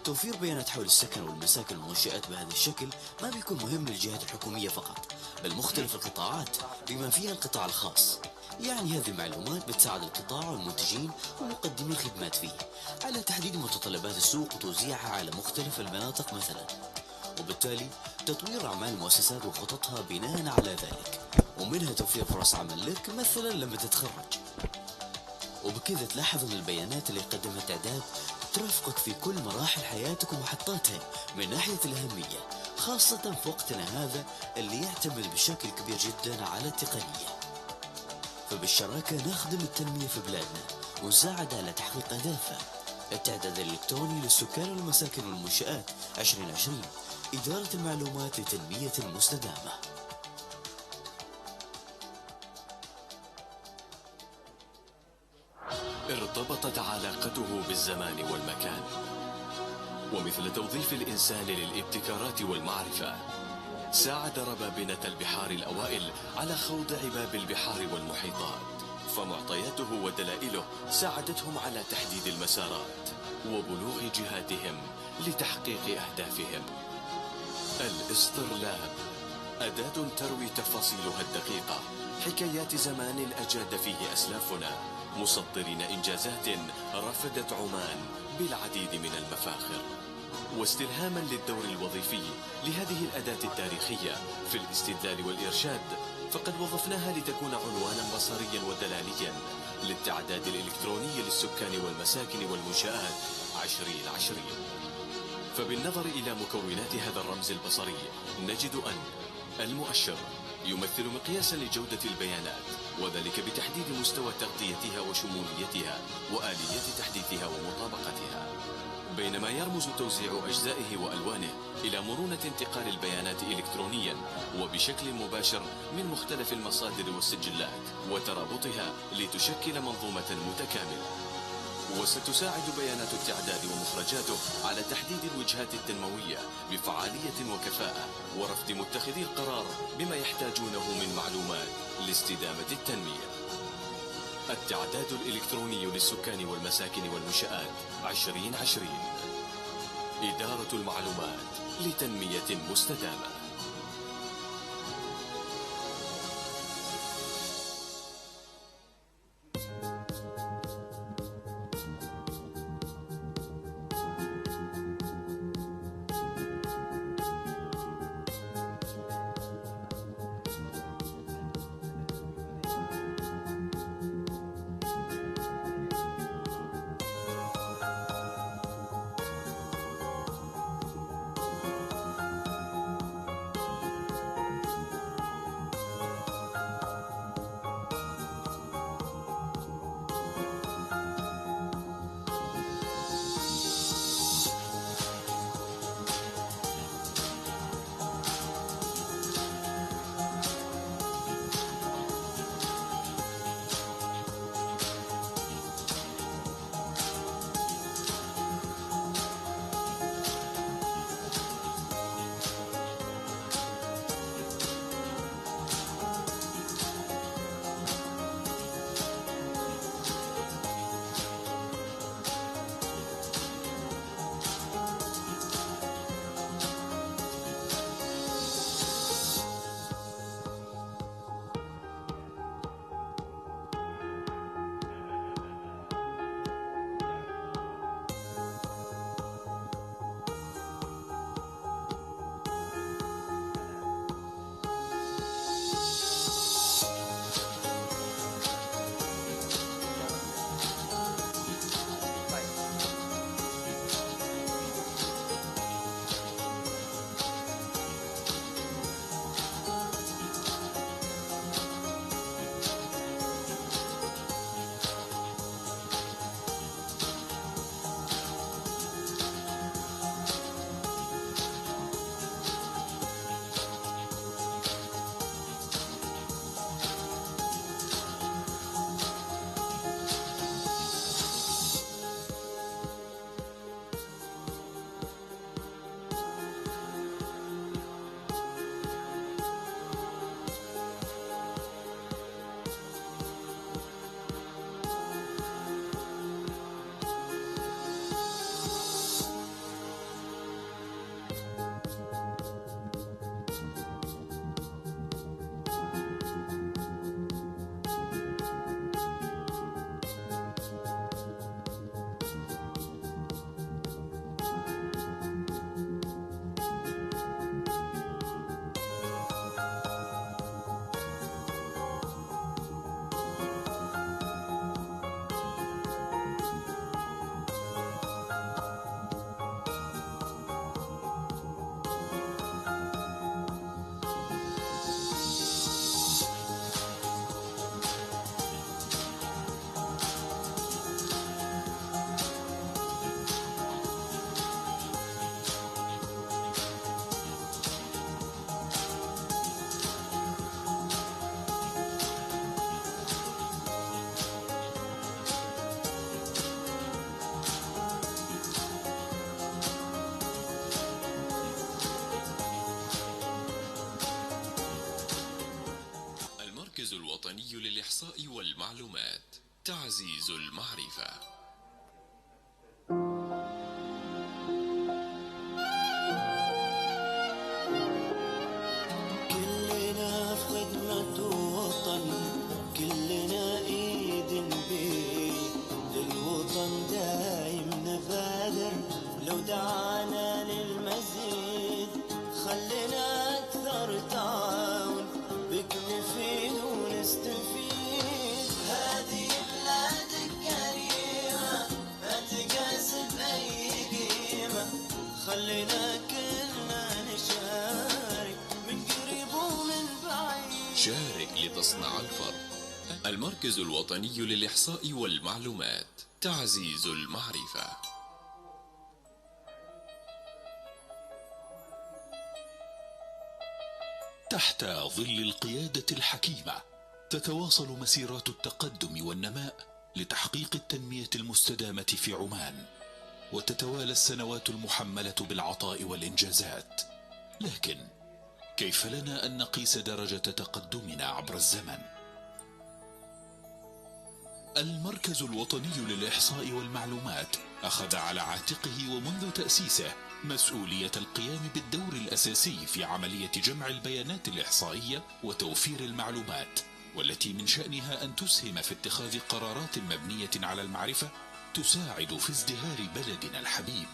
توفير بيانات حول السكن والمساكن والمنشآت بهذا الشكل ما بيكون مهم للجهات الحكومية فقط، بل مختلف القطاعات بما فيها القطاع الخاص. يعني هذه المعلومات بتساعد القطاع والمنتجين ومقدمي الخدمات فيه على تحديد متطلبات السوق وتوزيعها على مختلف المناطق مثلا، وبالتالي تطوير أعمال المؤسسات وخططها بناء على ذلك، ومنها توفير فرص عمل لك مثلا لما تتخرج. وبكذا تلاحظ أن البيانات اللي يقدمها التعداد ترافقك في كل مراحل حياتك ومحطاتها من ناحية الأهمية، خاصة في وقتنا هذا اللي يعتمد بشكل كبير جدا على التقنية. فبالشراكة نخدم التنمية في بلادنا ونساعد على تحقيق أهدافها. التعداد الإلكتروني للسكان والمساكن والمنشآت 2020، إدارة المعلومات لتنمية مستدامة. ارتبطت علاقته بالزمان والمكان، ومثل توظيف الإنسان للابتكارات والمعرفة، ساعد ربابنة البحار الأوائل على خوض عباب البحار والمحيطات، فمعطياته ودلائله ساعدتهم على تحديد المسارات وبلوغ جهاتهم لتحقيق أهدافهم. الاسترلاب أداة تروي تفاصيلها الدقيقة حكايات زمان أجاد فيه أسلافنا، مسطرين إنجازات رفدت عمان بالعديد من المفاخر. واستلهاما للدور الوظيفي لهذه الأداة التاريخية في الاستدلال والإرشاد، فقد وظفناها لتكون عنوانا بصريا ودلاليا للتعداد الإلكتروني للسكان والمساكن والمنشآت 2020. فبالنظر إلى مكونات هذا الرمز البصري نجد أن المؤشر يمثل مقياسا لجودة البيانات، وذلك بتحديد مستوى تغطيتها وشموليتها وآلية تحديثها ومطابقتها، بينما يرمز توزيع أجزائه وألوانه إلى مرونة انتقال البيانات إلكترونيا وبشكل مباشر من مختلف المصادر والسجلات وترابطها لتشكل منظومة متكاملة. وستساعد بيانات التعداد ومخرجاته على تحديد الوجهات التنموية بفعالية وكفاءة ورفض متخذي القرار بما يحتاجونه من معلومات لاستدامة التنمية. التعداد الإلكتروني للسكان والمساكن والمنشآت 2020، إدارة المعلومات لتنمية مستدامة. للإحصاء والمعلومات، تعزيز المعرفة. كلنا في خدمة وطن، كلنا ايد بيد للوطن دايم نبادر، لو دعانا للمزيد خلينا اكثر تعاون بك نفيد ونستفيد. هذه بلادك كريمة ما تقاس بأي قيمة، خلينا كلنا نشارك من قريب ومن بعيد. شارك لتصنع الفرق. المركز الوطني للإحصاء والمعلومات، تعزيز المعرفة. تحت ظل القيادة الحكيمة تتواصل مسيرات التقدم والنماء لتحقيق التنمية المستدامة في عمان، وتتوالى السنوات المحملة بالعطاء والإنجازات. لكن كيف لنا أن نقيس درجة تقدمنا عبر الزمن؟ المركز الوطني للإحصاء والمعلومات أخذ على عاتقه ومنذ تأسيسه مسؤولية القيام بالدور الأساسي في عملية جمع البيانات الإحصائية وتوفير المعلومات، والتي من شأنها أن تسهم في اتخاذ قرارات مبنية على المعرفة تساعد في ازدهار بلدنا الحبيب.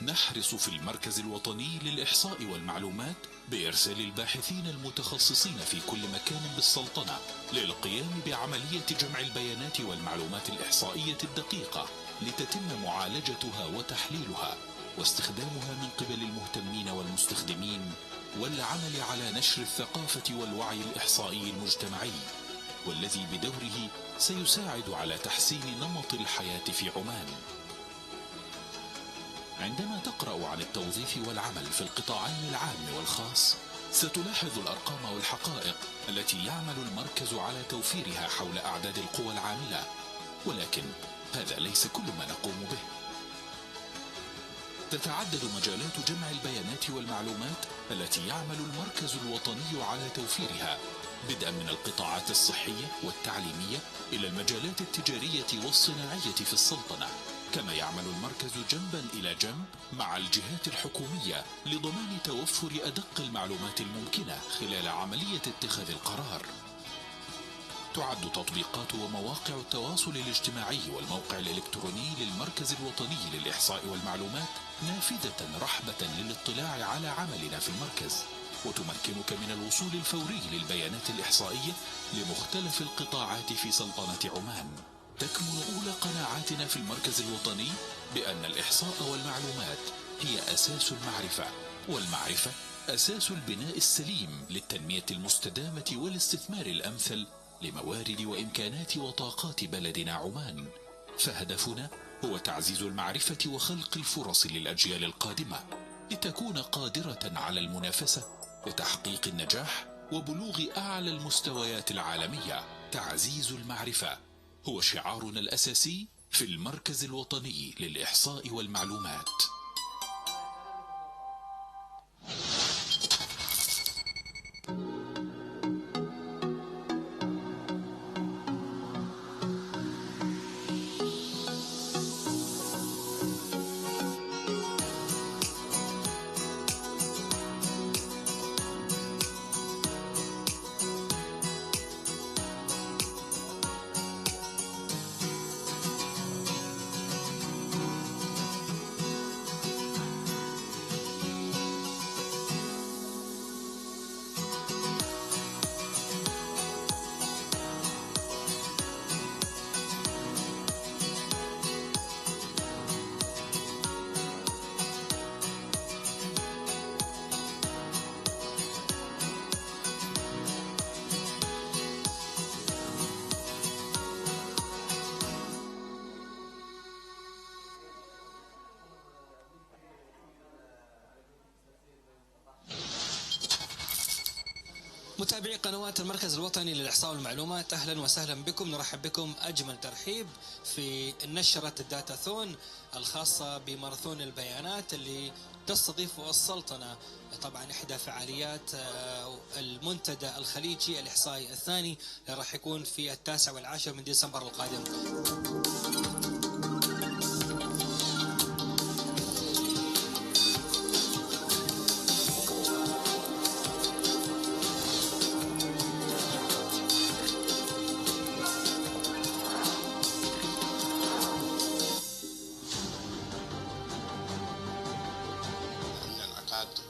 نحرص في المركز الوطني للإحصاء والمعلومات بإرسال الباحثين المتخصصين في كل مكان بالسلطنة للقيام بعملية جمع البيانات والمعلومات الإحصائية الدقيقة لتتم معالجتها وتحليلها واستخدامها من قبل المهتمين والمستخدمين، والعمل على نشر الثقافة والوعي الإحصائي المجتمعي، والذي بدوره سيساعد على تحسين نمط الحياة في عمان. عندما تقرأ عن التوظيف والعمل في القطاعين العام والخاص ستلاحظ الأرقام والحقائق التي يعمل المركز على توفيرها حول أعداد القوى العاملة، ولكن هذا ليس كل ما نقوم به. تتعدد مجالات جمع البيانات والمعلومات التي يعمل المركز الوطني على توفيرها، بدءا من القطاعات الصحية والتعليمية إلى المجالات التجارية والصناعية في السلطنة. كما يعمل المركز جنبا إلى جنب مع الجهات الحكومية لضمان توفر أدق المعلومات الممكنة خلال عملية اتخاذ القرار. تعد تطبيقات ومواقع التواصل الاجتماعي والموقع الإلكتروني للمركز الوطني للإحصاء والمعلومات نافذة رحبة للاطلاع على عملنا في المركز، وتمكنك من الوصول الفوري للبيانات الإحصائية لمختلف القطاعات في سلطنة عمان. تكمن أولى قناعاتنا في المركز الوطني بأن الإحصاء والمعلومات هي أساس المعرفة، والمعرفة أساس البناء السليم للتنمية المستدامة والاستثمار الأمثل لموارد وإمكانات وطاقات بلدنا عمان. فهدفنا هو تعزيز المعرفة وخلق الفرص للأجيال القادمة لتكون قادرة على المنافسة وتحقيق النجاح وبلوغ أعلى المستويات العالمية. تعزيز المعرفة هو شعارنا الأساسي في المركز الوطني للإحصاء والمعلومات. متابعي قنوات المركز الوطني للإحصاء والمعلومات، أهلا وسهلا بكم. نرحب بكم أجمل ترحيب في نشرة الداتاثون الخاصة بماراثون البيانات اللي تستضيف السلطنة. طبعا إحدى فعاليات المنتدى الخليجي الإحصائي الثاني اللي راح يكون في 9 و10 من ديسمبر القادم.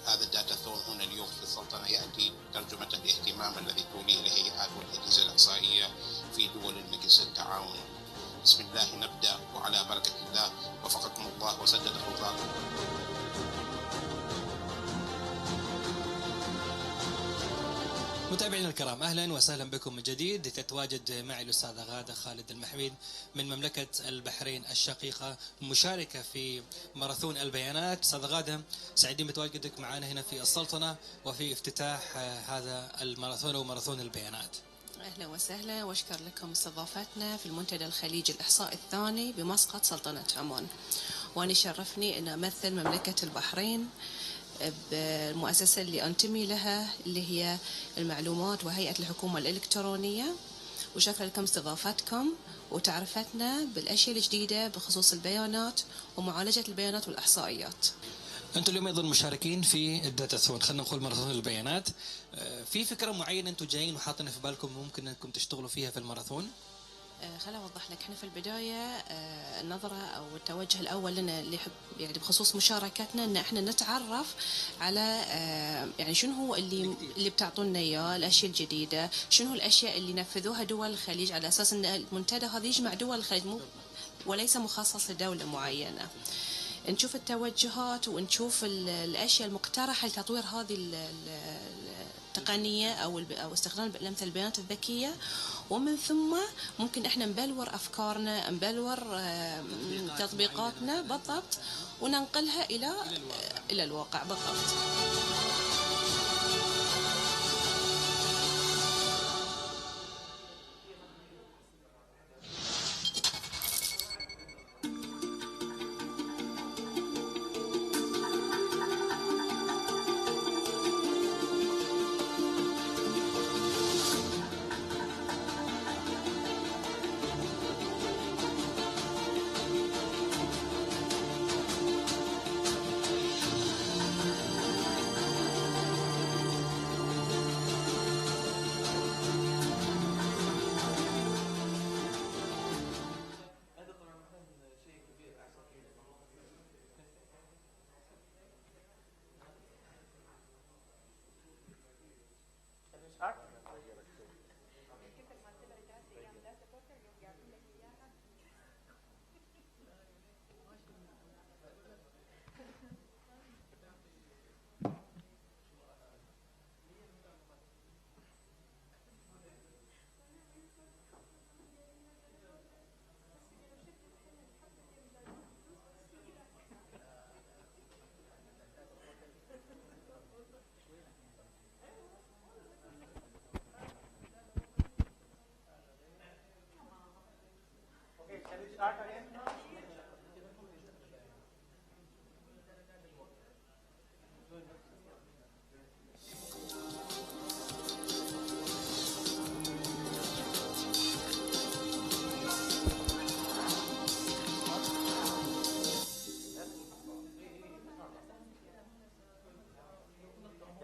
هذا الداتاثون هنا اليوم في السلطنة يأتي ترجمة لاهتمام الذي توليه الهيئات والأجهزة الإحصائية في دول المجلس التعاون. بسم الله نبدأ وعلى بركة الله، وفقكم الله وسدد خطاكم. متابعينا الكرام، اهلا وسهلا بكم من جديد. تتواجد معي الاستاذه غاده خالد المحميد من مملكه البحرين الشقيقه، مشاركه في ماراثون البيانات. استاذه غاده، سعيدين بتواجدك معنا هنا في السلطنه وفي افتتاح هذا الماراثون وماراثون البيانات. اهلا وسهلا، واشكر لكم استضافتنا في المنتدى الخليجي الاحصاء الثاني بمسقط سلطنه عمان. وانا شرفني ان امثل مملكه البحرين بالمؤسسة اللي أنتمي لها، اللي هي المعلومات وهيئة الحكومة الإلكترونية. وشكرا لكم استضافتكم وتعرفتنا بالأشياء الجديدة بخصوص البيانات ومعالجة البيانات والإحصائيات. أنتم اليوم أيضا مشاركين في الداتاثون، خلينا نقول ماراثون البيانات. في فكرة معينة أنتم جايين وحاطين في بالكم ممكن أنكم تشتغلوا فيها في الماراثون؟ خليني أوضح لك. احنا في البداية النظرة أو التوجه الأول لنا اللي يحب يعني بخصوص مشاركتنا إن احنا نتعرف على يعني شنو هو اللي بتعطونا إياه، الأشياء الجديدة، شنو الأشياء اللي نفذوها دول الخليج، على أساس إن المنتدى هذا يجمع دول الخليج وليس مخصص لدولة معينة. نشوف التوجهات ونشوف الأشياء المقترحة لتطوير هذه التقنية أو استخدام مثل البيانات الذكية، ومن ثم ممكن احنا نبلور افكارنا، نبلور تطبيقاتنا بالضبط، وننقلها الى الواقع بالضبط.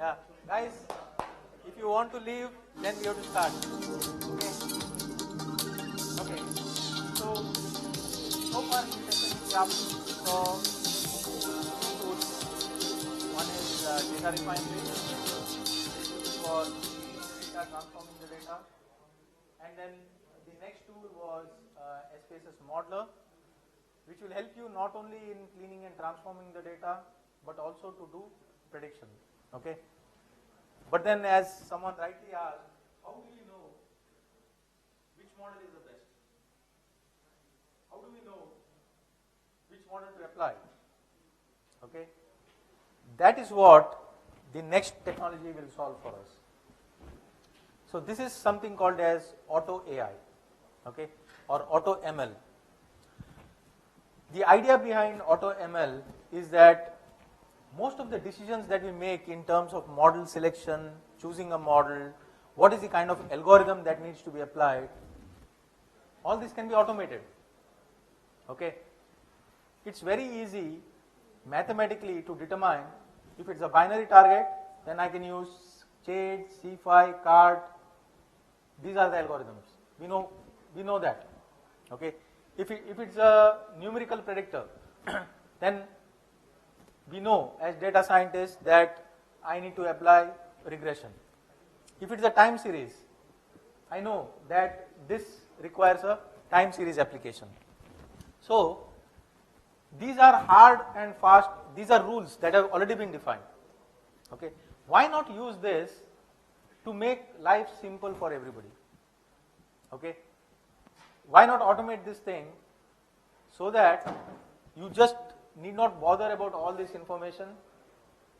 Yeah, guys, if you want to leave, then we have to start. Okay. So far in the session we have saw two tools. One is data refinery, for data, transforming the data, and then the next tool was SPSS Modeler, which will help you not only in cleaning and transforming the data, but also to do prediction. Okay. But then, as someone rightly asked, how do we know which model is the best? How do we know which model to apply? Okay. That is what the next technology will solve for us. So this is something called as auto AI, okay, or auto ML. The idea behind auto ML is that most of the decisions that we make in terms of model selection, choosing a model, what is the kind of algorithm that needs to be applied, all this can be automated. Okay, it's very easy mathematically to determine if it's a binary target, then I can use shade, C5, card. These are the algorithms. We know that. Okay, if it's a numerical predictor, then we know as data scientists that I need to apply regression. If it's a time series, I know that this requires a time series application. So these are hard and fast, these are rules that have already been defined. Okay, why not use this to make life simple for everybody? Okay, why not automate this thing so that you just need not bother about all this information?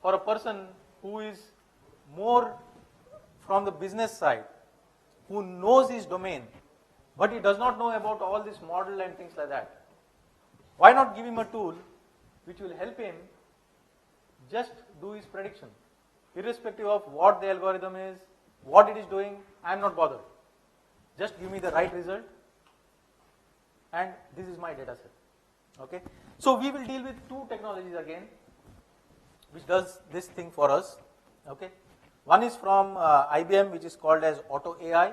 For a person who is more from the business side, who knows his domain, but he does not know about all this model and things like that, why not give him a tool which will help him just do his prediction? Irrespective of what the algorithm is, what it is doing, I am not bothered. Just give me the right result, and this is my data set. Okay, so we will deal with two technologies again, which does this thing for us. Okay, one is from IBM, which is called as Auto AI,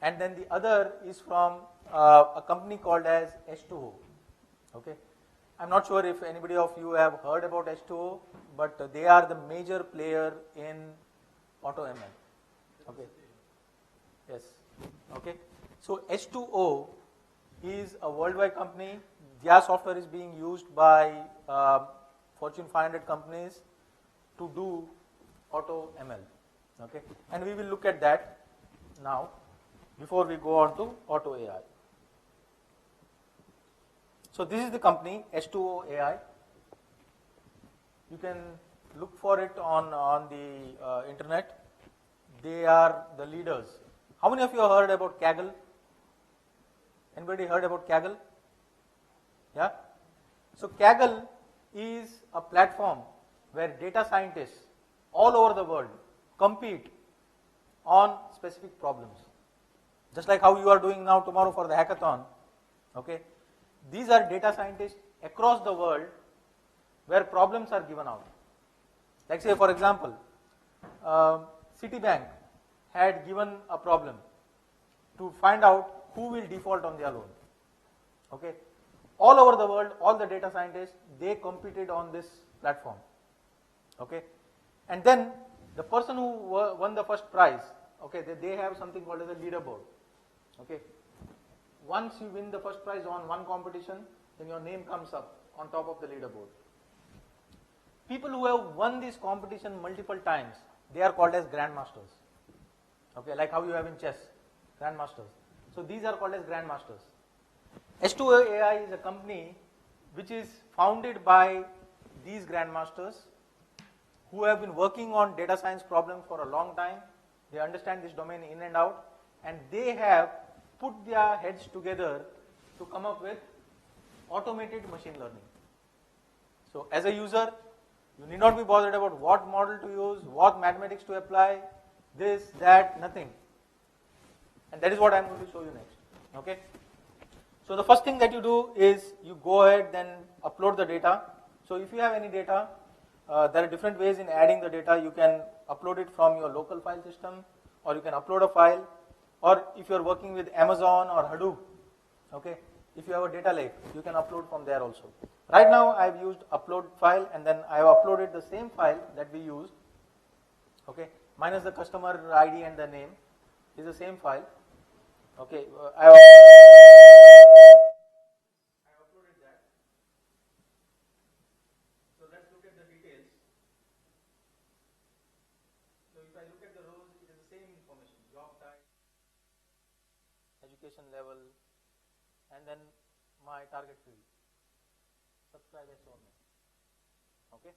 and then the other is from a company called as H2O. Okay, I'm not sure if anybody of you have heard about H2O, but they are the major player in Auto ML. Okay, yes. Okay, so H2O is a worldwide company. Their software is being used by Fortune 500 companies to do Auto ML. Okay, and we will look at that now before we go on to Auto AI. So this is the company H2O AI. You can look for it on the internet. They are the leaders. How many of you have heard about Kaggle? Anybody heard about Kaggle? Yeah? So Kaggle is a platform where data scientists all over the world compete on specific problems. Just like how you are doing now tomorrow for the hackathon. Okay? These are data scientists across the world where problems are given out. Like say for example, Citibank had given a problem to find out who will default on their loan. Okay, all over the world, all the data scientists, they competed on this platform. Okay, and then the person who won the first prize, okay, they have something called as a leaderboard. Okay, once you win the first prize on one competition, then your name comes up on top of the leaderboard. People who have won this competition multiple times, they are called as grandmasters. Okay, like how you have in chess, grandmasters. So these are called as grandmasters. H2O AI is a company which is founded by these grandmasters who have been working on data science problems for a long time. They understand this domain in and out, and they have put their heads together to come up with automated machine learning. So as a user, you need not be bothered about what model to use, what mathematics to apply, this, that, nothing. And that is what I am going to show you next. Okay. So the first thing that you do is you go ahead then upload the data. So if you have any data, there are different ways in adding the data. You can upload it from your local file system, or you can upload a file, or if you are working with Amazon or Hadoop, okay, if you have a data lake, you can upload from there also. Right now I have used upload file, and then I have uploaded the same file that we used, okay, minus the customer ID and the name is the same file. Okay, I have uploaded that. So let's look at the details. So if I look at the rows, it is the same information: job type, education level, and then my target field, subscribe as shown. Okay.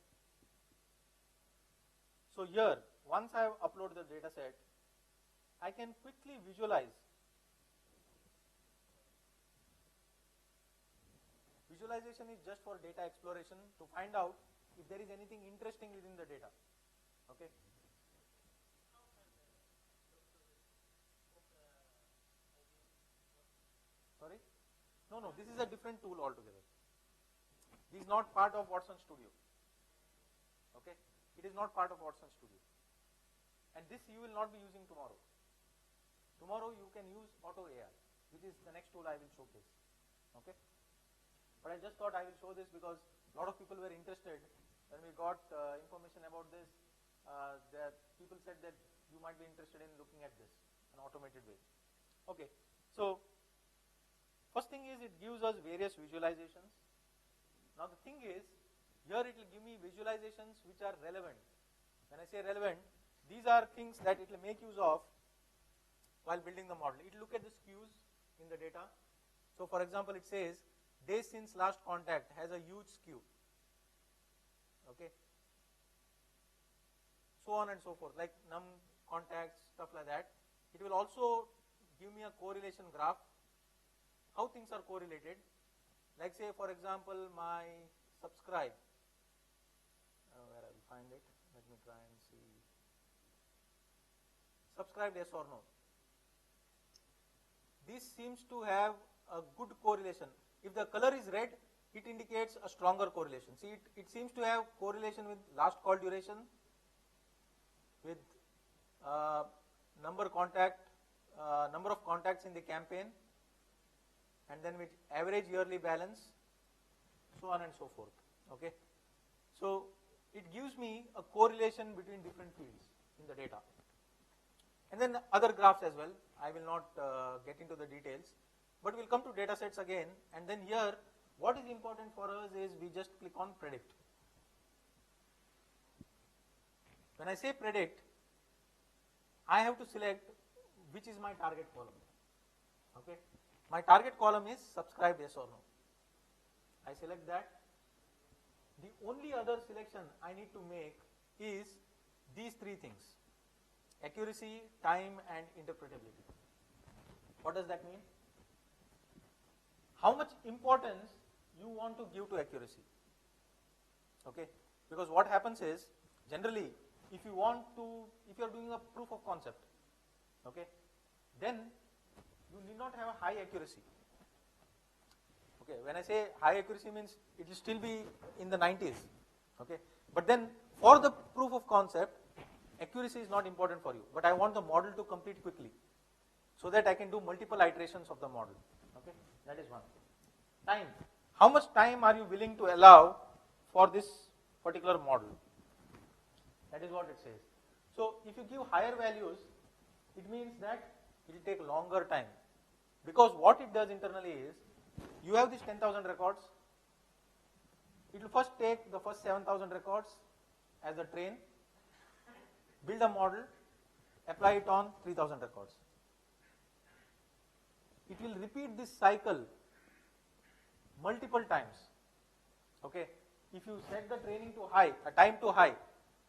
So here, once I have uploaded the data set, I can quickly visualize. Visualization is just for data exploration to find out if there is anything interesting within the data. Okay. Sorry? No, this is a different tool altogether. This is not part of Watson Studio. Okay? It is not part of Watson Studio. And this you will not be using tomorrow. Tomorrow you can use Auto AI, which is the next tool I will showcase. Okay? But I just thought I will show this because a lot of people were interested. When we got information about this, that people said that you might be interested in looking at this, an automated way. Okay, so first thing is it gives us various visualizations. Now the thing is, here it will give me visualizations which are relevant. When I say relevant, these are things that it will make use of while building the model. It will look at the skews in the data. So for example, it says, days since last contact has a huge skew. Okay. So on and so forth, like num contacts, stuff like that. It will also give me a correlation graph, how things are correlated. Like say for example, my subscribe, where I will find it, let me try and see. Subscribe, yes or no. This seems to have a good correlation. If the color is red, it indicates a stronger correlation. See, it seems to have correlation with last call duration, with number of contacts in the campaign, and then with average yearly balance, so on and so forth. Okay, so it gives me a correlation between different fields in the data, and then other graphs as well. I will not get into the details, but we'll come to data sets again, and then here what is important for us is we just click on predict. When I say predict, I have to select which is my target column. Okay, my target column is subscribe, yes or no. I select that. The only other selection I need to make is these three things: accuracy, time, and interpretability. What does that mean? How much importance you want to give to accuracy? Okay, because what happens is, generally, if you are doing a proof of concept, okay, then you need not have a high accuracy. Okay, when I say high accuracy means it will still be in the 90s. Okay, but then for the proof of concept, accuracy is not important for you, but I want the model to complete quickly so that I can do multiple iterations of the model. Okay, that is one. Time. How much time are you willing to allow for this particular model? That is what it says. So if you give higher values, it means that it will take longer time, because what it does internally is, you have these 10,000 records. It will first take the first 7,000 records as a train, build a model, apply it on 3,000 records. It will repeat this cycle multiple times. Okay, if you set the training to high, time to high,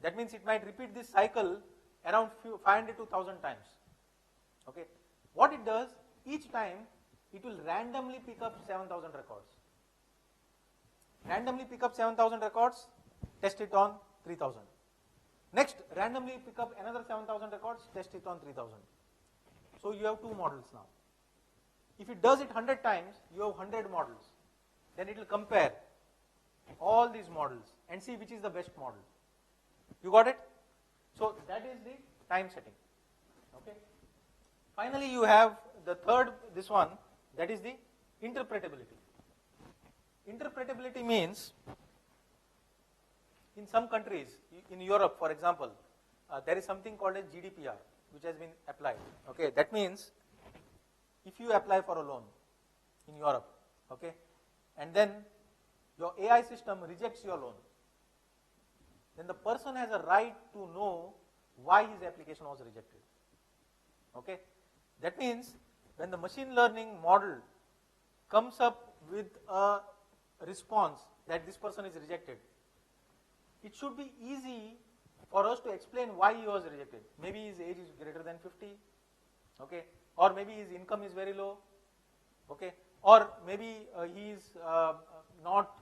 that means it might repeat this cycle around 500 to 1,000 times. Okay, what it does, each time it will randomly pick up 7,000 records. Randomly pick up 7,000 records, test it on 3,000. Next, randomly pick up another 7,000 records, test it on 3,000. So you have two models now. If it does it 100 times, you have 100 models. Then it will compare all these models and see which is the best model. You got it? So that is the time setting. Okay. Finally, you have the third, this one, that is the interpretability. Interpretability means, in some countries, in Europe for example, there is something called as GDPR which has been applied. Okay, that means if you apply for a loan in Europe, okay, and then your AI system rejects your loan, then the person has a right to know why his application was rejected. Okay, that means when the machine learning model comes up with a response that this person is rejected, it should be easy for us to explain why he was rejected. Maybe his age is greater than 50, okay, or maybe his income is very low, okay, or maybe he is not,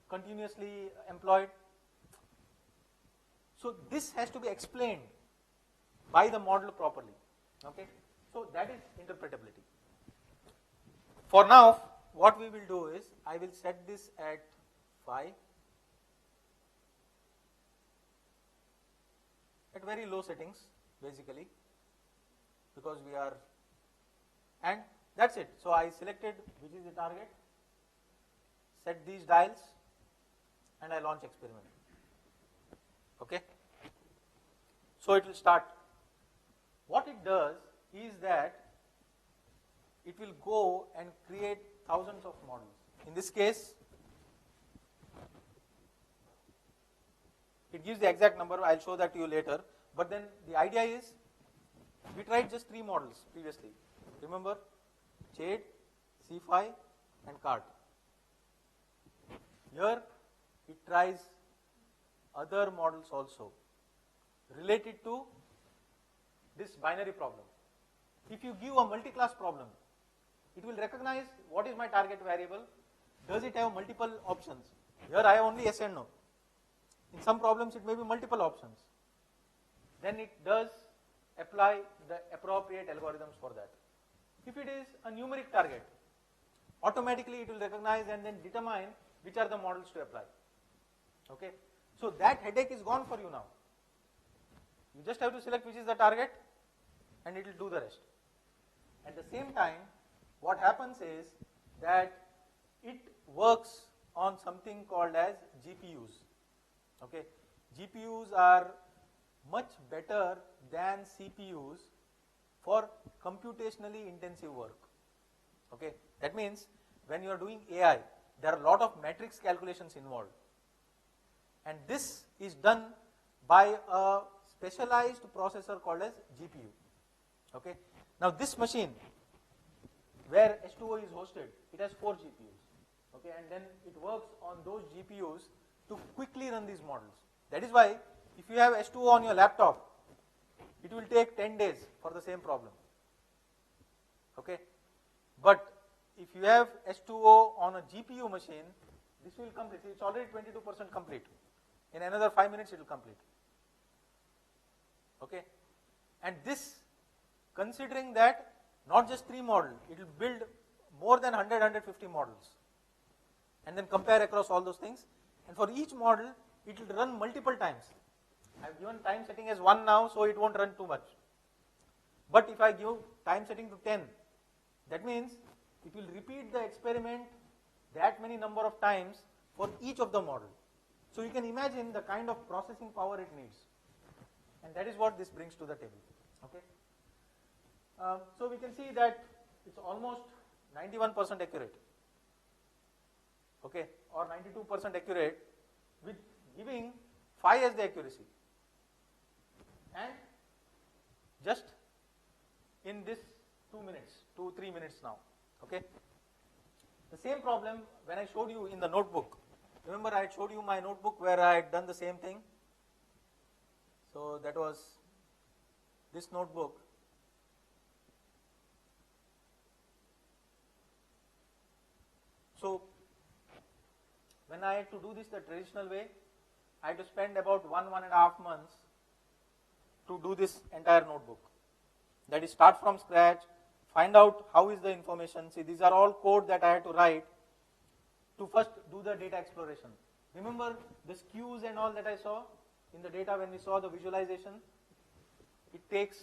continuously employed. So this has to be explained by the model properly, okay. So that is interpretability. For now, what we will do is, I will set this at 5, at very low settings basically, because we are, and that's it. So I selected which is the target, set these dials, and I launch experiment, okay. So it will start. What it does is that it will go and create thousands of models. In this case, it gives the exact number, I will show that to you later, but then the idea is, we tried just 3 models previously, remember, Shade, C5 and CART. Here it tries other models also related to this binary problem. If you give a multi-class problem, it will recognize what is my target variable, does it have multiple options. Here I have only yes and no. In some problems it may be multiple options. Then it does apply the appropriate algorithms for that. If it is a numeric target, automatically it will recognize and then determine which are the models to apply, okay. So that headache is gone for you now. You just have to select which is the target and it will do the rest. At the same time, what happens is that it works on something called as GPUs, okay. GPUs are much better than CPUs for computationally intensive work, okay. That means when you are doing AI, there are a lot of matrix calculations involved, and this is done by a specialized processor called as GPU, okay. Now this machine where H2O is hosted, it has 4 GPUs, okay, and then it works on those GPUs to quickly run these models. That is why if you have H2O on your laptop, it will take 10 days for the same problem, okay. But if you have H2O on a GPU machine, this will complete. It's already 22% complete. In another 5 minutes it will complete, okay. And this, considering that not just 3 models, it will build more than 100, 150 models and then compare across all those things, and for each model it will run multiple times. I have given time setting as 1 now, so it won't run too much. But if I give time setting to 10, that means it will repeat the experiment that many number of times for each of the model. So you can imagine the kind of processing power it needs, and that is what this brings to the table, okay. So we can see that it's almost 91% accurate, okay, or 92% accurate, with giving 5 as the accuracy, and just in this 2 minutes, 2-3 minutes now, okay. The same problem when I showed you in the notebook, remember I had showed you my notebook where I had done the same thing. So that was this notebook. So when I had to do this the traditional way, I had to spend about 1.5 months to do this entire notebook. That is, start from scratch, find out how is the information. See, these are all code that I had to write to first do the data exploration. Remember the skews and all that I saw in the data when we saw the visualization? It takes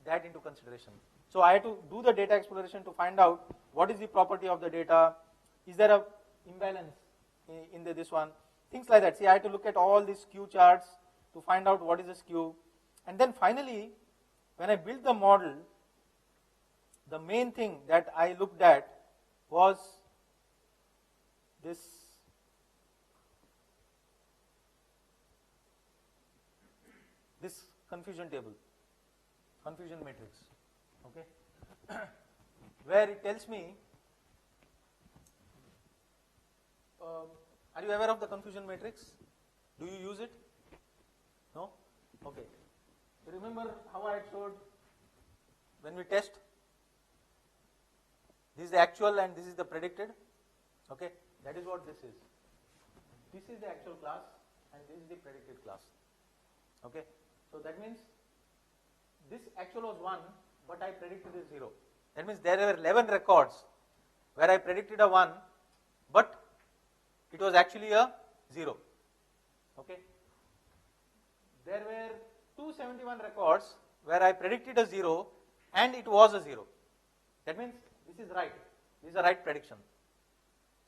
that into consideration. So I had to do the data exploration to find out what is the property of the data, is there a imbalance in this one, things like that. See, I had to look at all these skew charts to find out what is the skew, and then finally when I built the model, the main thing that I looked at was this confusion table, confusion matrix, okay, where it tells me, are you aware of the confusion matrix? Do you use it? No? Okay. So remember how I had showed when we test, this is the actual and this is the predicted. Okay, that is what this is. This is the actual class and this is the predicted class. Okay, so that means this actual was 1, but I predicted is 0. That means there were 11 records where I predicted a 1, but it was actually a 0. Okay, there were 271 records where I predicted a 0 and it was a 0. That means this is right. This is a right prediction.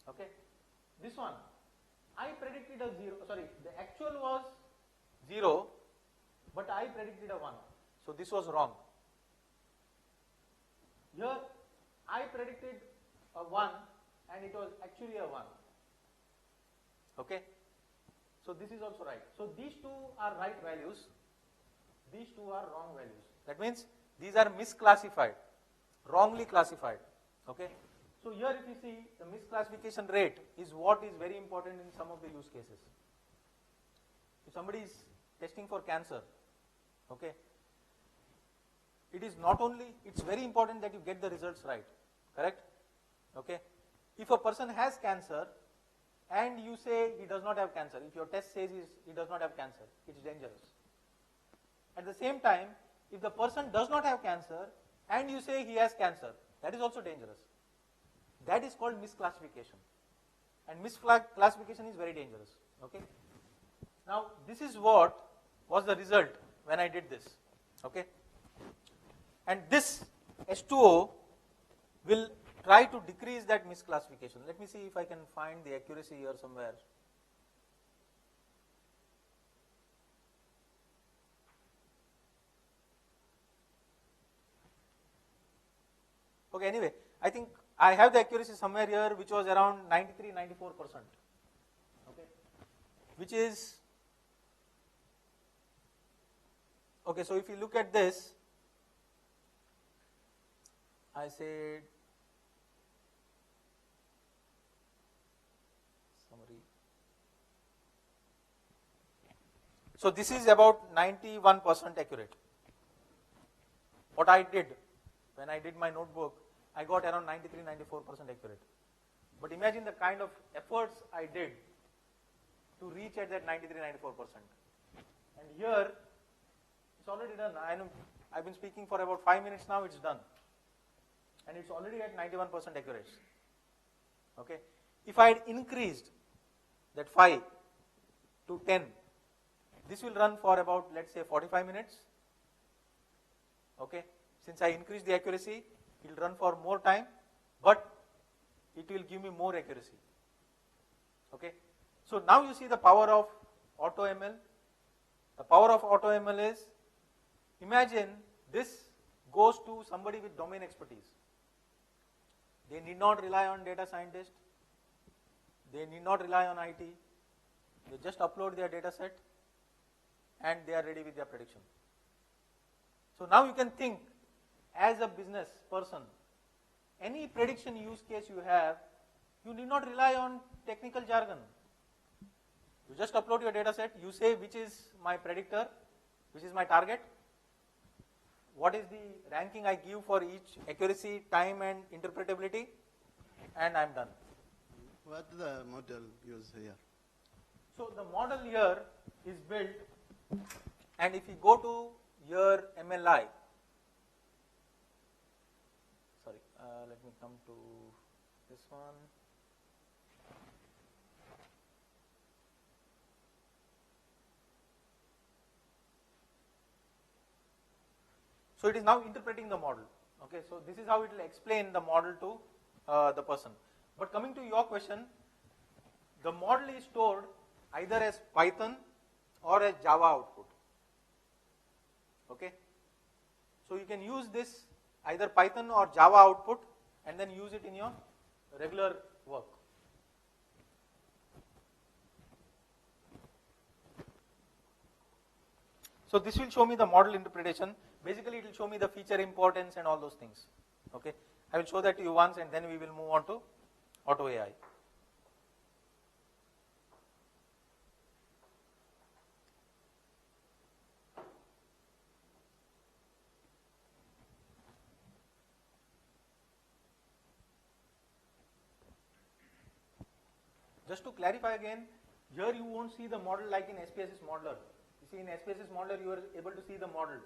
Okay, this one I predicted a 0. Sorry, the actual was 0, but I predicted a 1. So this was wrong. Here I predicted a 1 and it was actually a 1. Okay, so this is also right. So these two are right values, these two are wrong values. That means these are misclassified, wrongly classified. Okay, so here if you see, the misclassification rate is what is very important in some of the use cases. If somebody is testing for cancer, okay, it is not only, it's very important that you get the results right, correct? Okay, if a person has cancer and you say he does not have cancer, if your test says he does not have cancer, it is dangerous. At the same time, if the person does not have cancer and you say he has cancer, that is also dangerous. That is called misclassification, and misclassification is very dangerous. Okay, now this is what was the result when I did this. Okay, and this H2O will try to decrease that misclassification. Let me see if I can find the accuracy here somewhere. Okay, anyway, I think I have the accuracy somewhere here which was around 93-94%. Okay, which is, okay, so if you look at this, I said summary. So this is about 91% accurate. What I did when I did my notebook, I got around 93-94% accurate. But imagine the kind of efforts I did to reach at that 93-94%. And here, it's already done. I've been speaking for about 5 minutes now, it's done. And it's already at 91% accuracy. Okay. If I had increased that 5 to 10, this will run for about, let's say, 45 minutes. Okay. Since I increased the accuracy, it will run for more time, but it will give me more accuracy. Okay. So now you see the power of AutoML. The power of AutoML is, imagine this goes to somebody with domain expertise. They need not rely on data scientists. They need not rely on IT. They just upload their data set and they are ready with their prediction. So now you can think as a business person, any prediction use case you have, you need not rely on technical jargon. You just upload your data set, you say which is my predictor, which is my target, what is the ranking I give for each accuracy, time and interpretability, and I am done. What the model use here? So the model here is built, and if you go to your MLI, sorry, let me come to this one. So it is now interpreting the model. Okay, so this is how it will explain the model to the person. But coming to your question, the model is stored either as Python or as Java output. Okay, so you can use this either Python or Java output and then use it in your regular work. So this will show me the model interpretation. Basically, it will show me the feature importance and all those things. Okay, I will show that to you once, and then we will move on to Auto AI. Just to clarify again, here you won't see the model like in SPSS modeler. You see in SPSS modeler you are able to see the model.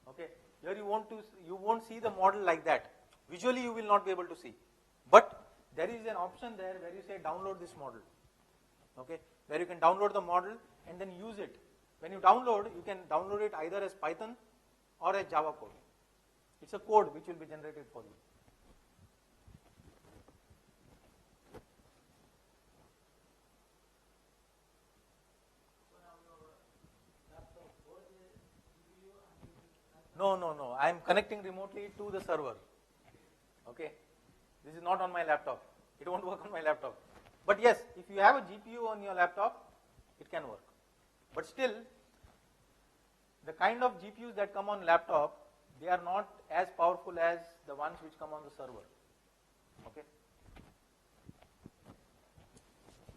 Okay. Here you won't see the model like that. Visually you will not be able to see. But there is an option there where you say download this model. Okay. Where you can download the model and then use it. When you download, you can download it either as Python or as Java code. It's a code which will be generated for you. No. I am connecting remotely to the server. Okay. This is not on my laptop. It won't work on my laptop. But yes, if you have a GPU on your laptop, it can work. But still, the kind of GPUs that come on laptop, they are not as powerful as the ones which come on the server. Okay.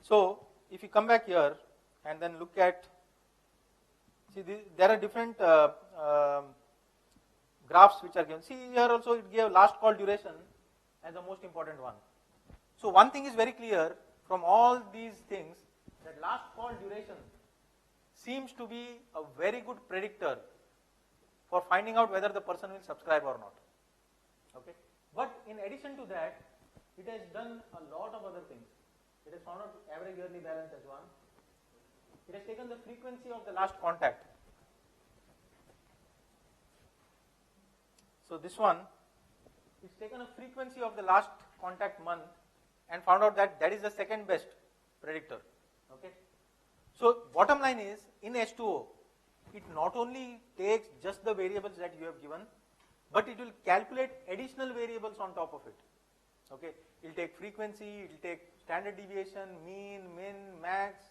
So, if you come back here and then look at, see there are different graphs which are given. See here also it gave last call duration as the most important one. So one thing is very clear from all these things, that last call duration seems to be a very good predictor for finding out whether the person will subscribe or not. Okay. But in addition to that, it has done a lot of other things. It has found out average yearly balance as one. It has taken the frequency of the last contact. So this one, it's taken a frequency of the last contact month and found out that that is the second best predictor. Okay. So bottom line is, in H2O, it not only takes just the variables that you have given, but it will calculate additional variables on top of it. Okay. It will take frequency, it will take standard deviation, mean, min, max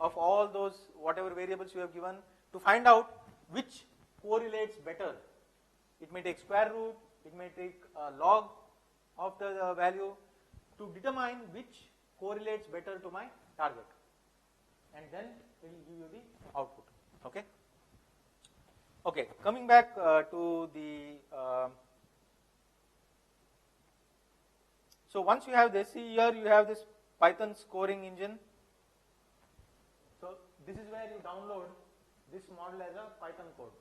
of all those whatever variables you have given to find out which correlates better. It may take square root, it may take log of the value to determine which correlates better to my target, and then it will give you the output. Okay. Okay. Coming back to the so once you have this, see here you have this Python scoring engine. So this is where you download this model as a Python code,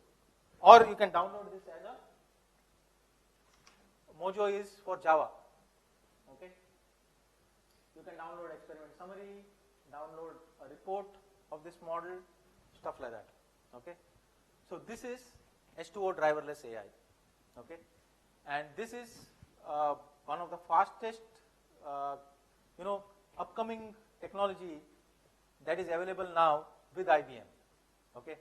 or you can download this as a Mojo is for Java. Okay. You can download experiment summary, download a report of this model, stuff like that. Okay. So this is H2O driverless AI. Okay. And this is one of the fastest, upcoming technology that is available now with IBM. Okay.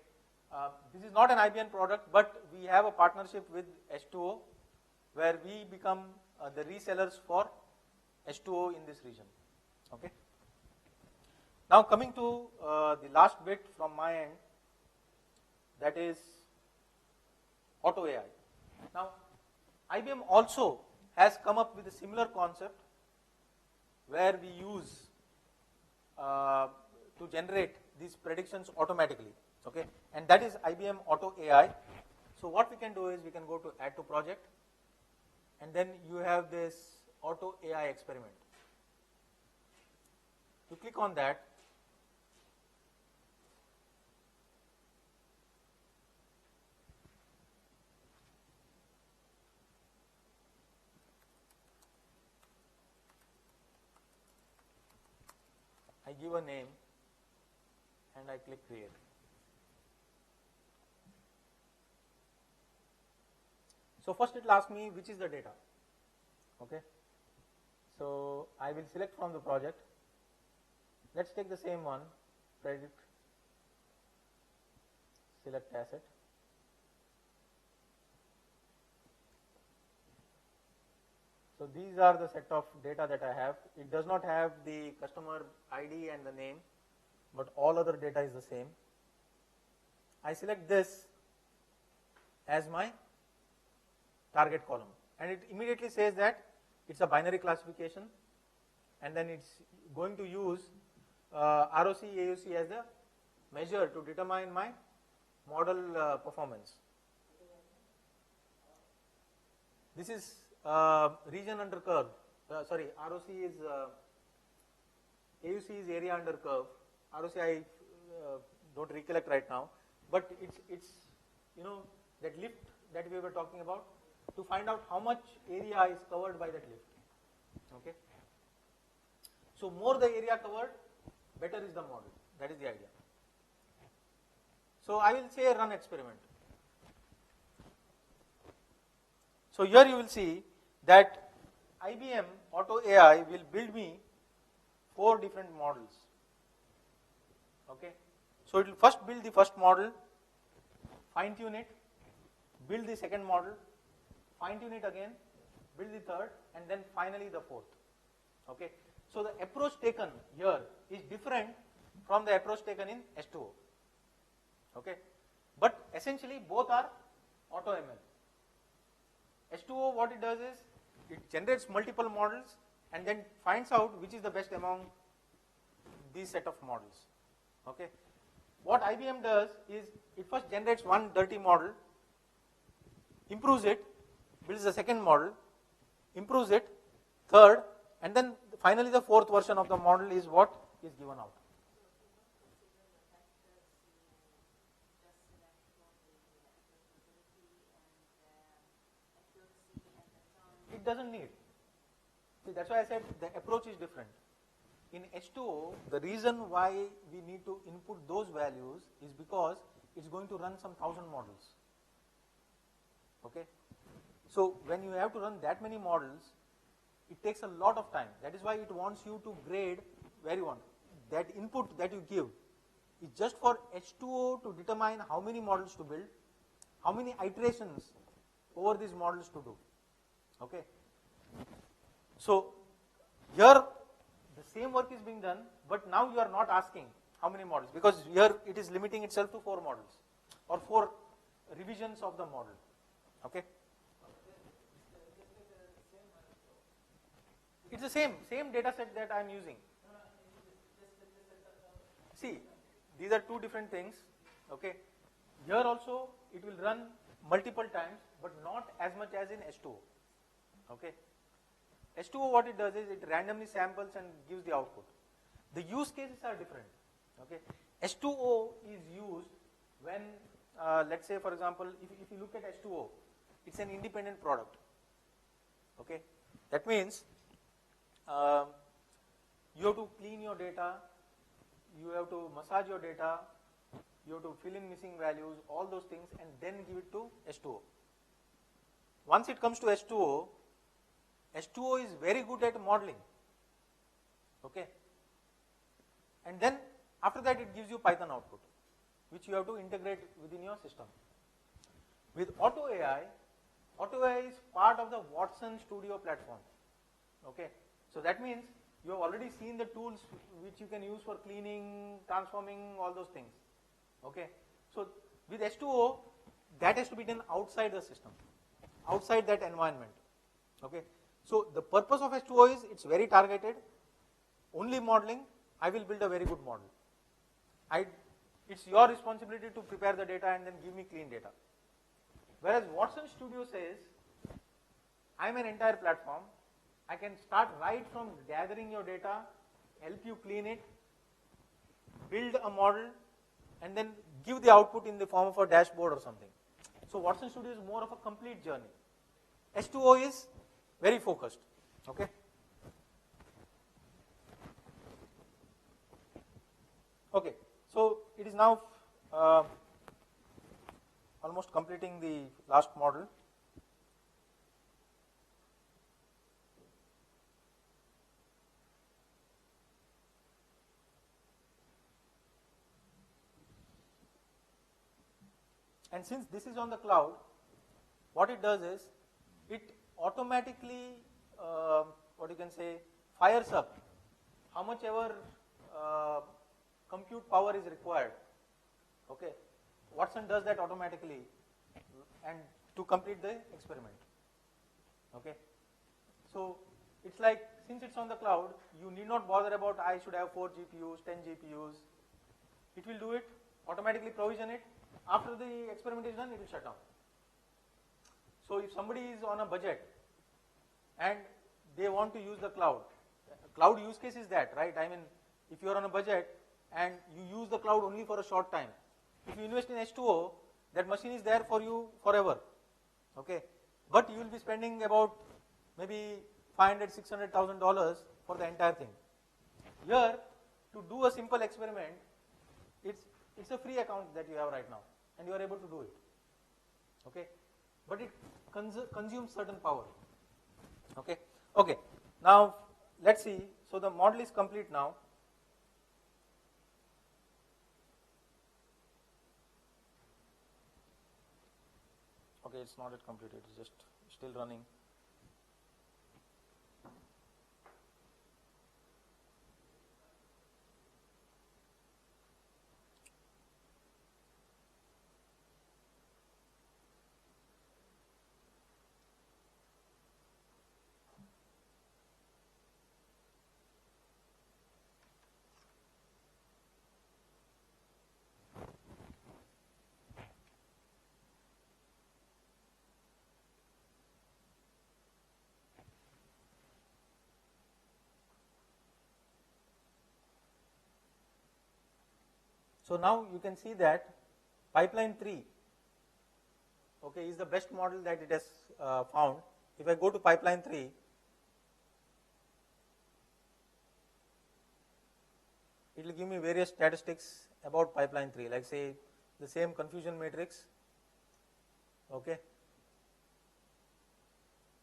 This is not an IBM product, but we have a partnership with H2O, where we become the resellers for H2O in this region. Okay. Now coming to the last bit from my end, that is Auto AI. Now IBM also has come up with a similar concept where we use to generate these predictions automatically. Okay. And that is IBM Auto AI. So what we can do is we can go to add to project, and then you have this Auto AI experiment. You click on that. I give a name and I click create. So first it will ask me which is the data. Okay. So I will select from the project. Let's take the same one, predict, select asset. So these are the set of data that I have. It does not have the customer ID and the name, but all other data is the same. I select this as my target column, and it immediately says that it's a binary classification, and then it's going to use ROC, AUC as the measure to determine my model performance. This is region under curve. ROC is AUC is area under curve. ROC I don't recollect right now, but it's that lift that we were talking about, to find out how much area is covered by that lift. Okay. So more the area covered, better is the model. That is the idea. So I will say a run experiment. So here you will see that IBM Auto AI will build me 4 different models. Okay. So it will first build the first model, fine tune it, build the second model, fine tune it again, build the third, and then finally the fourth. Okay. So the approach taken here is different from the approach taken in S2O. Okay. But essentially both are AutoML. S2O, what it does is it generates multiple models and then finds out which is the best among these set of models. Okay. What IBM does is it first generates one dirty model, improves it, builds the second model, improves it, third, and then finally the fourth version of the model is what is given out. It doesn't need. See, that's why I said the approach is different. In H2O, the reason why we need to input those values is because it's going to run some 1,000 models. Okay. So when you have to run that many models, it takes a lot of time. That is why it wants you to grade where you want. That input that you give is just for H2O to determine how many models to build, how many iterations over these models to do. Okay. So here the same work is being done, but now you are not asking how many models, because here it is limiting itself to 4 models or 4 revisions of the model. Okay. It's the same data set that I am using. See, these are 2 different things. Okay. Here also it will run multiple times, but not as much as in H2O. Okay. H2O, what it does is it randomly samples and gives the output. The use cases are different. Okay. H2O is used when, let's say for example, if you look at H2O, it's an independent product. Okay. That means you have to clean your data, you have to massage your data, you have to fill in missing values, all those things, and then give it to H2O. Once it comes to H2O, H2O is very good at modeling. Okay. And then after that it gives you Python output, which you have to integrate within your system. With Auto AI is part of the Watson Studio platform. Okay. So that means you have already seen the tools which you can use for cleaning, transforming, all those things. Okay. So with H2O, that has to be done outside the system, outside that environment. Okay. So the purpose of H2O is it's very targeted, only modeling. I will build a very good model. It's your responsibility to prepare the data and then give me clean data. Whereas Watson Studio says, I'm an entire platform. I can start right from gathering your data, help you clean it, build a model, and then give the output in the form of a dashboard or something. So Watson Studio is more of a complete journey. H2O is very focused. Okay. Okay. So it is now almost completing the last model. And since this is on the cloud, what it does is it automatically, what you can say, fires up how much ever compute power is required. Okay. Watson does that automatically and to complete the experiment. Okay. So it's like, since it's on the cloud, you need not bother about I should have 4 GPUs, 10 GPUs. It will do it, automatically provision it. After the experiment is done, it will shut down. So if somebody is on a budget and they want to use the cloud use case is that, right? I mean, if you are on a budget and you use the cloud only for a short time. If you invest in H2O, that machine is there for you forever, okay? But you will be spending about maybe $500,000, $600,000 for the entire thing. Here, to do a simple experiment, it's a free account that you have right now, and you are able to do it, okay? But it consumes certain power, okay? Okay, now let's see. So the model is complete now. Okay, it's not yet completed, it's just still running. So now you can see that pipeline 3, okay, is the best model that it has found. If I go to pipeline 3, it will give me various statistics about pipeline 3, like say the same confusion matrix, okay.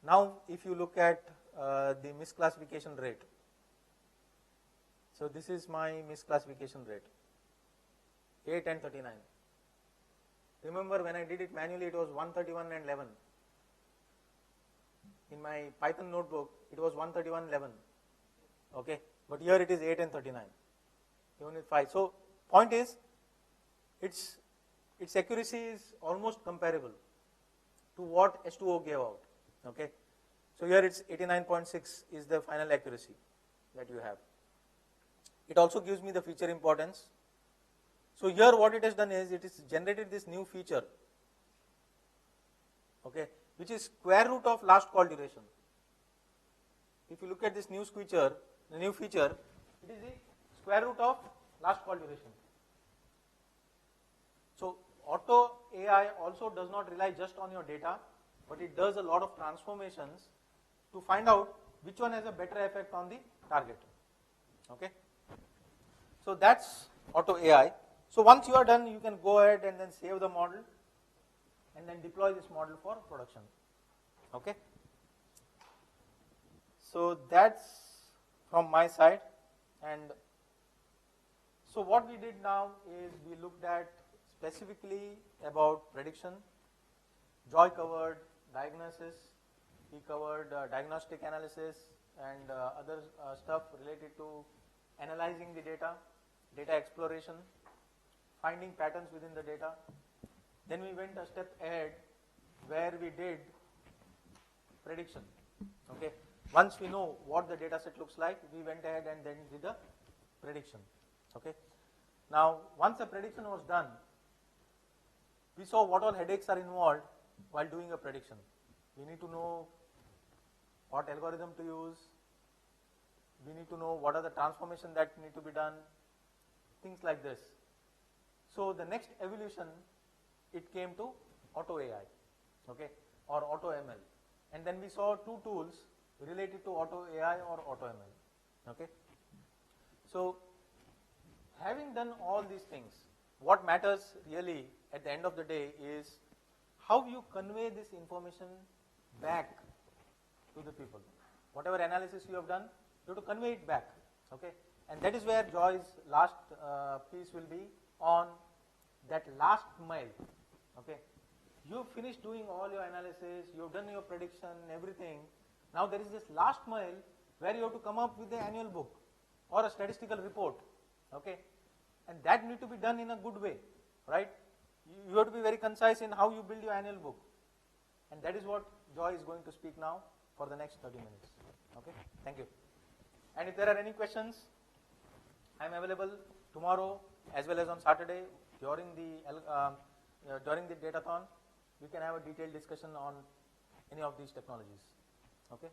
Now if you look at the misclassification rate, so this is my misclassification rate, 8 and 39. Remember when I did it manually it was 131 and 11. In my Python notebook it was 131, 11, okay, but here it is 8 and 39, even with 5. So point is its accuracy is almost comparable to what H2O gave out, okay. So here it's 89.6 is the final accuracy that you have. It also gives me the feature importance. So here what it has done is it is generated this new feature, okay, which is square root of last call duration. If you look at this new feature, it is the square root of last call duration. So auto AI also does not rely just on your data, but it does a lot of transformations to find out which one has a better effect on the target, okay. So that's auto AI. So once you are done, you can go ahead and then save the model and then deploy this model for production, okay. So that's from my side. And so what we did now is we looked at specifically about prediction. Joy covered diagnosis, he covered diagnostic analysis and other stuff related to analyzing the data, data exploration, finding patterns within the data. Then we went a step ahead where we did prediction, okay. Once we know what the data set looks like, we went ahead and then did the prediction, okay. Now once the prediction was done, we saw what all headaches are involved while doing a prediction. We need to know what algorithm to use, we need to know what are the transformations that need to be done, things like this. So the next evolution, it came to auto AI, okay, or auto ML. And then we saw two tools related to auto AI or auto ML, okay. So having done all these things, what matters really at the end of the day is how you convey this information back to the people. Whatever analysis you have done, you have to convey it back, okay. And that is where Joy's last piece will be on that last mile, okay. You finished doing all your analysis, you have done your prediction, everything. Now there is this last mile where you have to come up with the annual book or a statistical report, okay. And that need to be done in a good way, right. You have to be very concise in how you build your annual book. And that is what Joy is going to speak now for the next 30 minutes, okay. Thank you. And if there are any questions, I am available tomorrow as well as on Saturday during the Datathon. We can have a detailed discussion on any of these technologies, okay.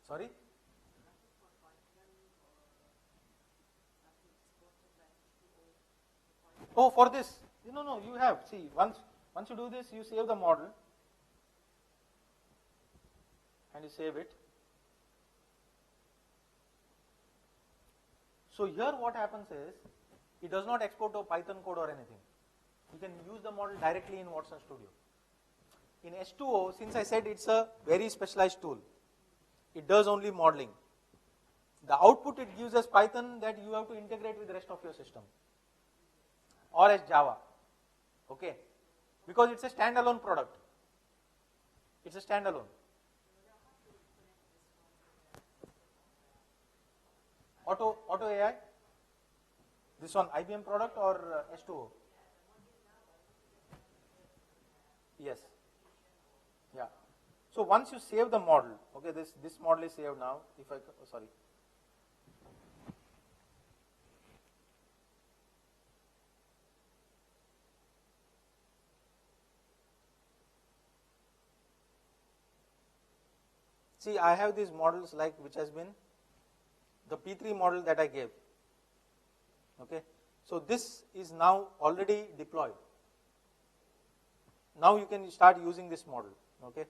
Sorry? Oh, for this, no, you have, see, once you do this, you save the model, and you save it. So here what happens is, it does not export to Python code or anything. You can use the model directly in Watson Studio. In H2O, since I said it's a very specialized tool, it does only modeling. The output it gives as Python that you have to integrate with the rest of your system, or as Java, okay? Because it's a standalone product. It's a standalone. Auto AI? This one IBM product or H2O? Yes. Yeah. So once you save the model, okay, this model is saved now. If I, sorry. See, I have these models like which has been the P3 model that I gave. Okay. So this is now already deployed. Now you can start using this model. Okay.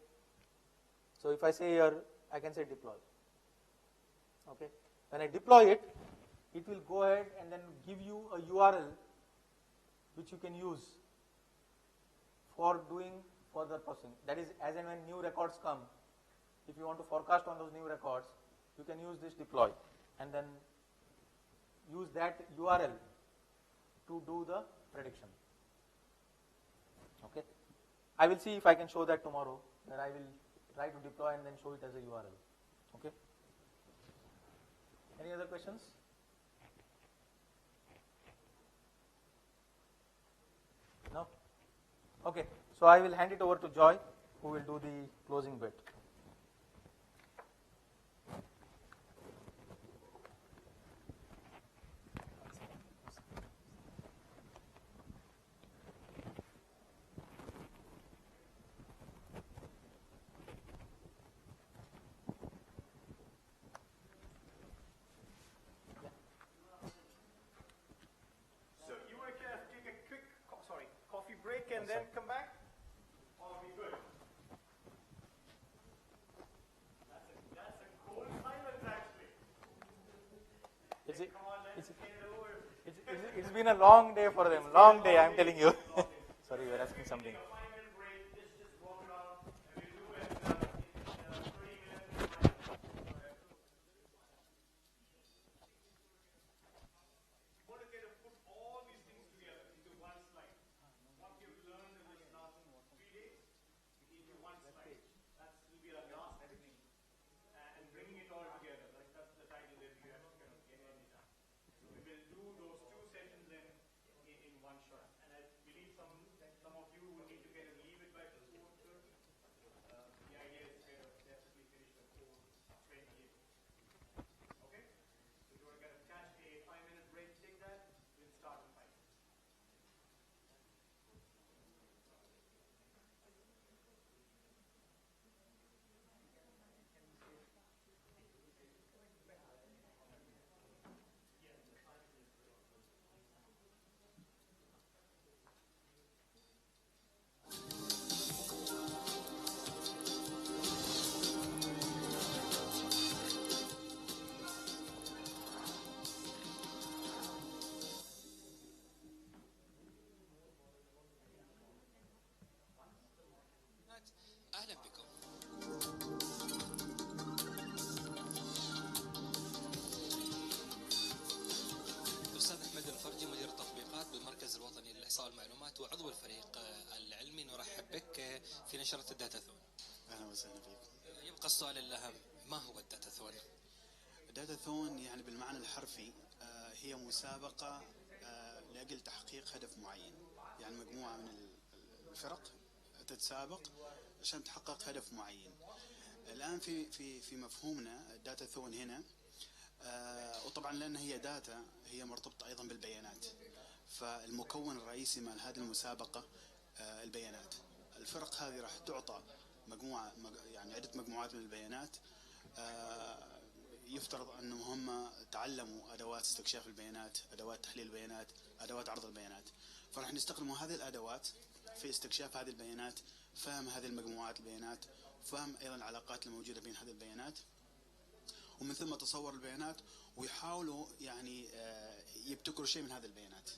So if I say here, I can say deploy. Okay. When I deploy it, it will go ahead and then give you a URL which you can use for doing further processing. That is, as and when new records come, if you want to forecast on those new records, you can use this deploy and then use that URL to do the prediction. Okay. I will see if I can show that tomorrow, that I will try to deploy and then show it as a URL. Okay. Any other questions? No? Okay. So I will hand it over to Joy, who will do the closing bit. And then come back? Or are we good? That's a cold silence, actually. It's been a long day for them. Long day, I'm telling you. Sorry, you were asking something. أهلا بكم. الأستاذ أحمد الفرجي مدير التطبيقات بالمركز الوطني للإحصاء والمعلومات وعضو الفريق العلمي، نرحب بك في نشرة الداتاثون. أهلا وسهلا فيك. يبقى السؤال الأهم، ما هو الداتاثون؟ الداتاثون يعني بالمعنى الحرفي هي مسابقة لأجل تحقيق هدف معين، يعني مجموعة من الفرق تتسابق عشان تحقق هدف معين. الآن في مفهومنا الداتاثون هنا، وطبعا لأن هي داتا هي مرتبطة أيضا بالبيانات، فالمكون الرئيسي من هذه المسابقة البيانات. الفرق هذه راح تعطى مجموعة، يعني عدة مجموعات من البيانات، يفترض أنهم هم تعلموا أدوات استكشاف البيانات، أدوات تحليل البيانات، أدوات عرض البيانات. فراح نستخدموا هذه الأدوات في استكشاف هذه البيانات، فهم هذه المجموعات البيانات، فهم أيضا العلاقات الموجودة بين هذه البيانات، ومن ثم تصور البيانات، ويحاولوا يعني يبتكروا شيء من هذه البيانات.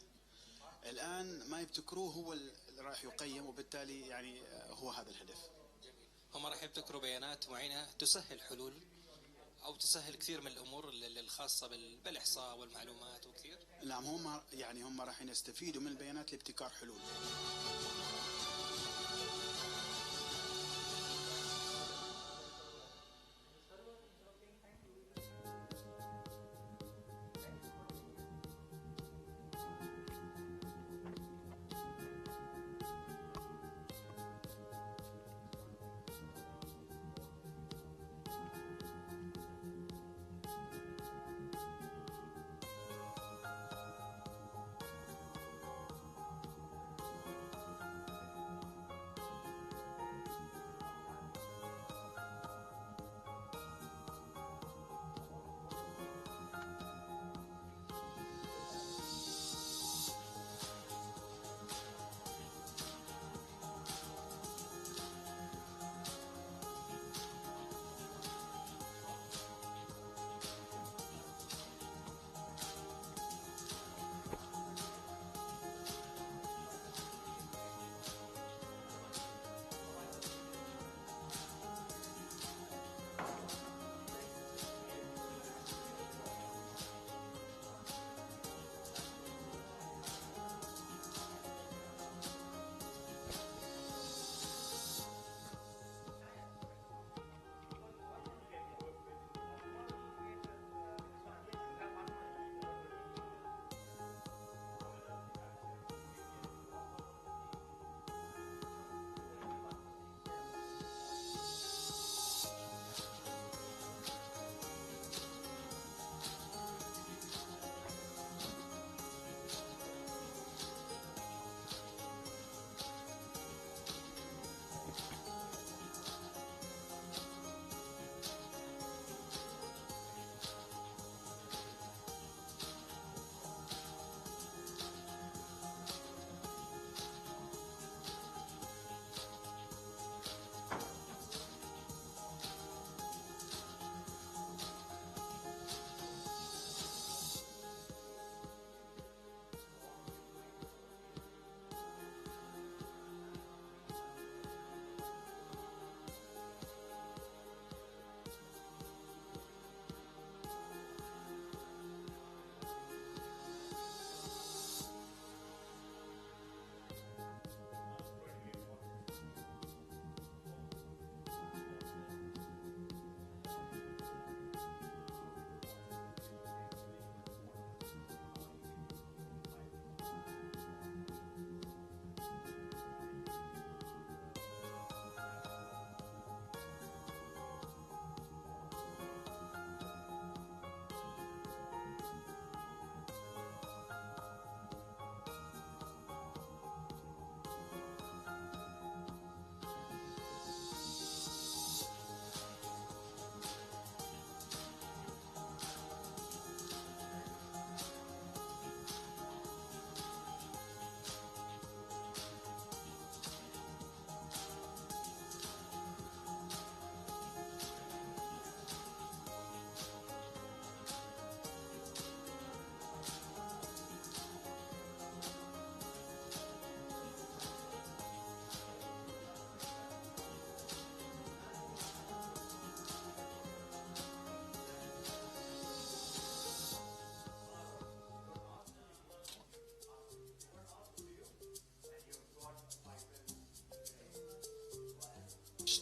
الآن ما يبتكروه هو اللي راح يقيم، وبالتالي يعني هو هذا الهدف. هم راح يبتكروا بيانات معينة تسهل حلول أو تسهل كثير من الأمور الخاصة بالإحصاء والمعلومات وكثير. نعم، هم راح يستفيدوا من البيانات لابتكار حلول.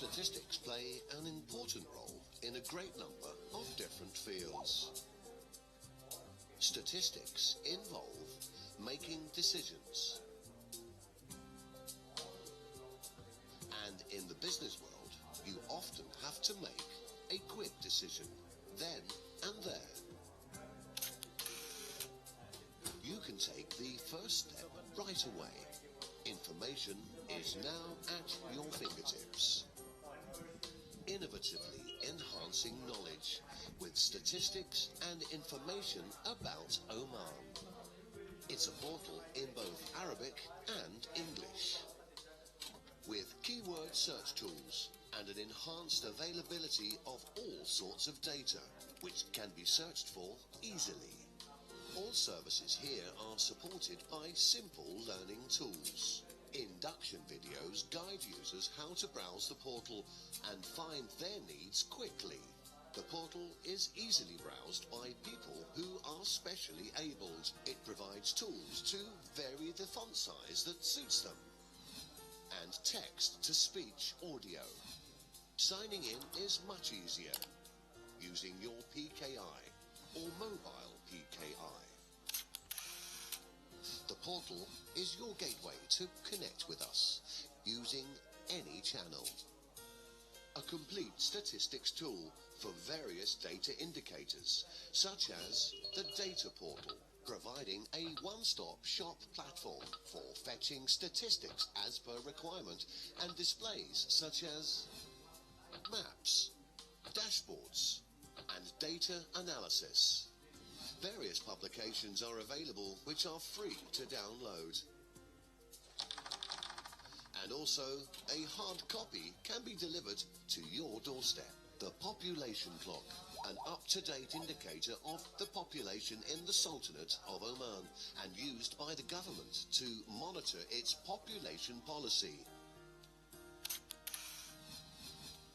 Statistics play an important role in a great number of different fields. Statistics involve making decisions. And in the business world, you often have to make a quick decision, then and there. You can take the first step right away. Information is now at your fingertips. Innovatively enhancing knowledge with statistics and information about Oman. It's a portal in both Arabic and English, with keyword search tools and an enhanced availability of all sorts of data, which can be searched for easily. All services here are supported by simple learning tools. Induction videos guide users how to browse the portal and find their needs quickly. The portal is easily browsed by people who are specially abled. It provides tools to vary the font size that suits them, and text-to-speech audio. Signing in is much easier using your PKI or mobile PKI. The portal is your gateway to connect with us using any channel. A complete statistics tool for various data indicators, such as the data portal, providing a one-stop shop platform for fetching statistics as per requirement, and displays such as maps, dashboards, and data analysis. Various publications are available which are free to download. And also, a hard copy can be delivered to your doorstep. The population clock, an up-to-date indicator of the population in the Sultanate of Oman, and used by the government to monitor its population policy.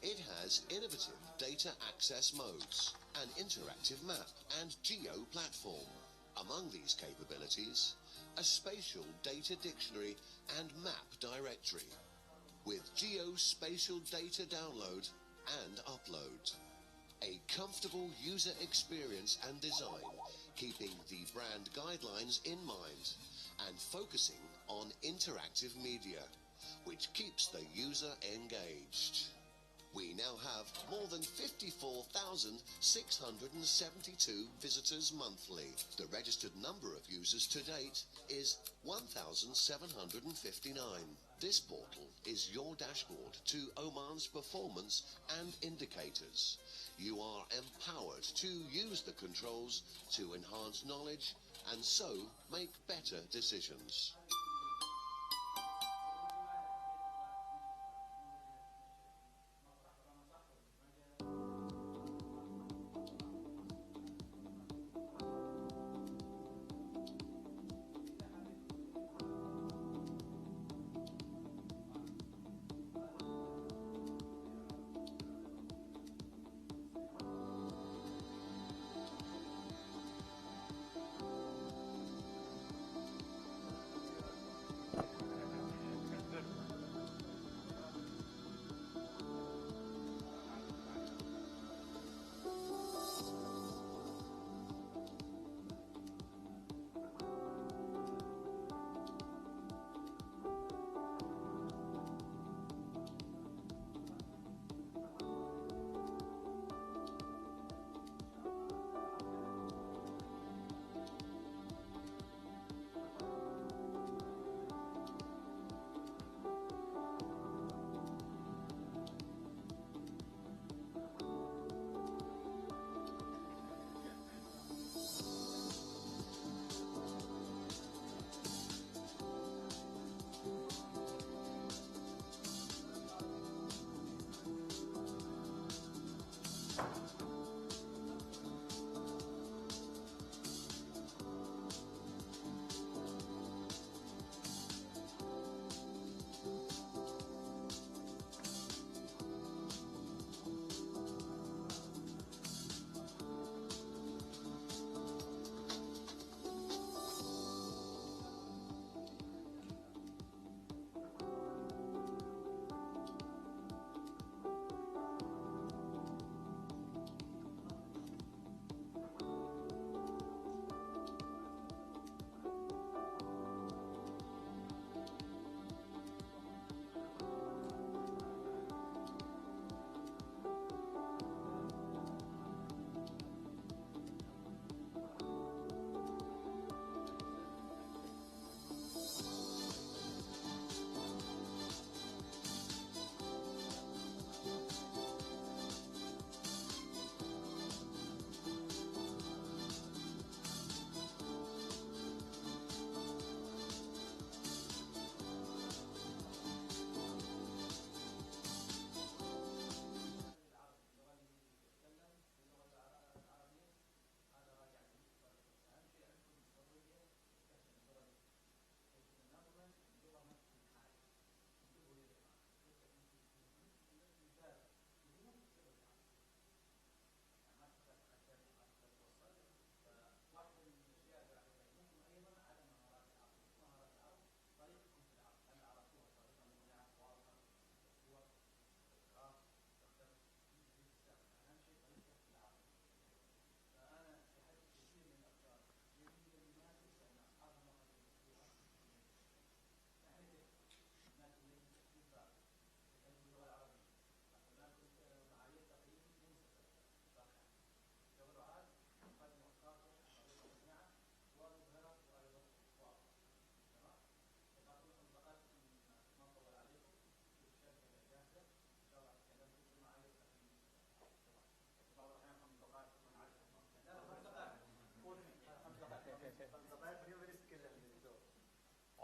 It has innovative data access modes, an interactive map and geo platform. Among these capabilities, a spatial data dictionary and map directory, with geospatial data download and upload. A comfortable user experience and design, keeping the brand guidelines in mind and focusing on interactive media, which keeps the user engaged. We now have more than 54,672 visitors monthly. The registered number of users to date is 1,759. This portal is your dashboard to Oman's performance and indicators. You are empowered to use the controls to enhance knowledge and so make better decisions.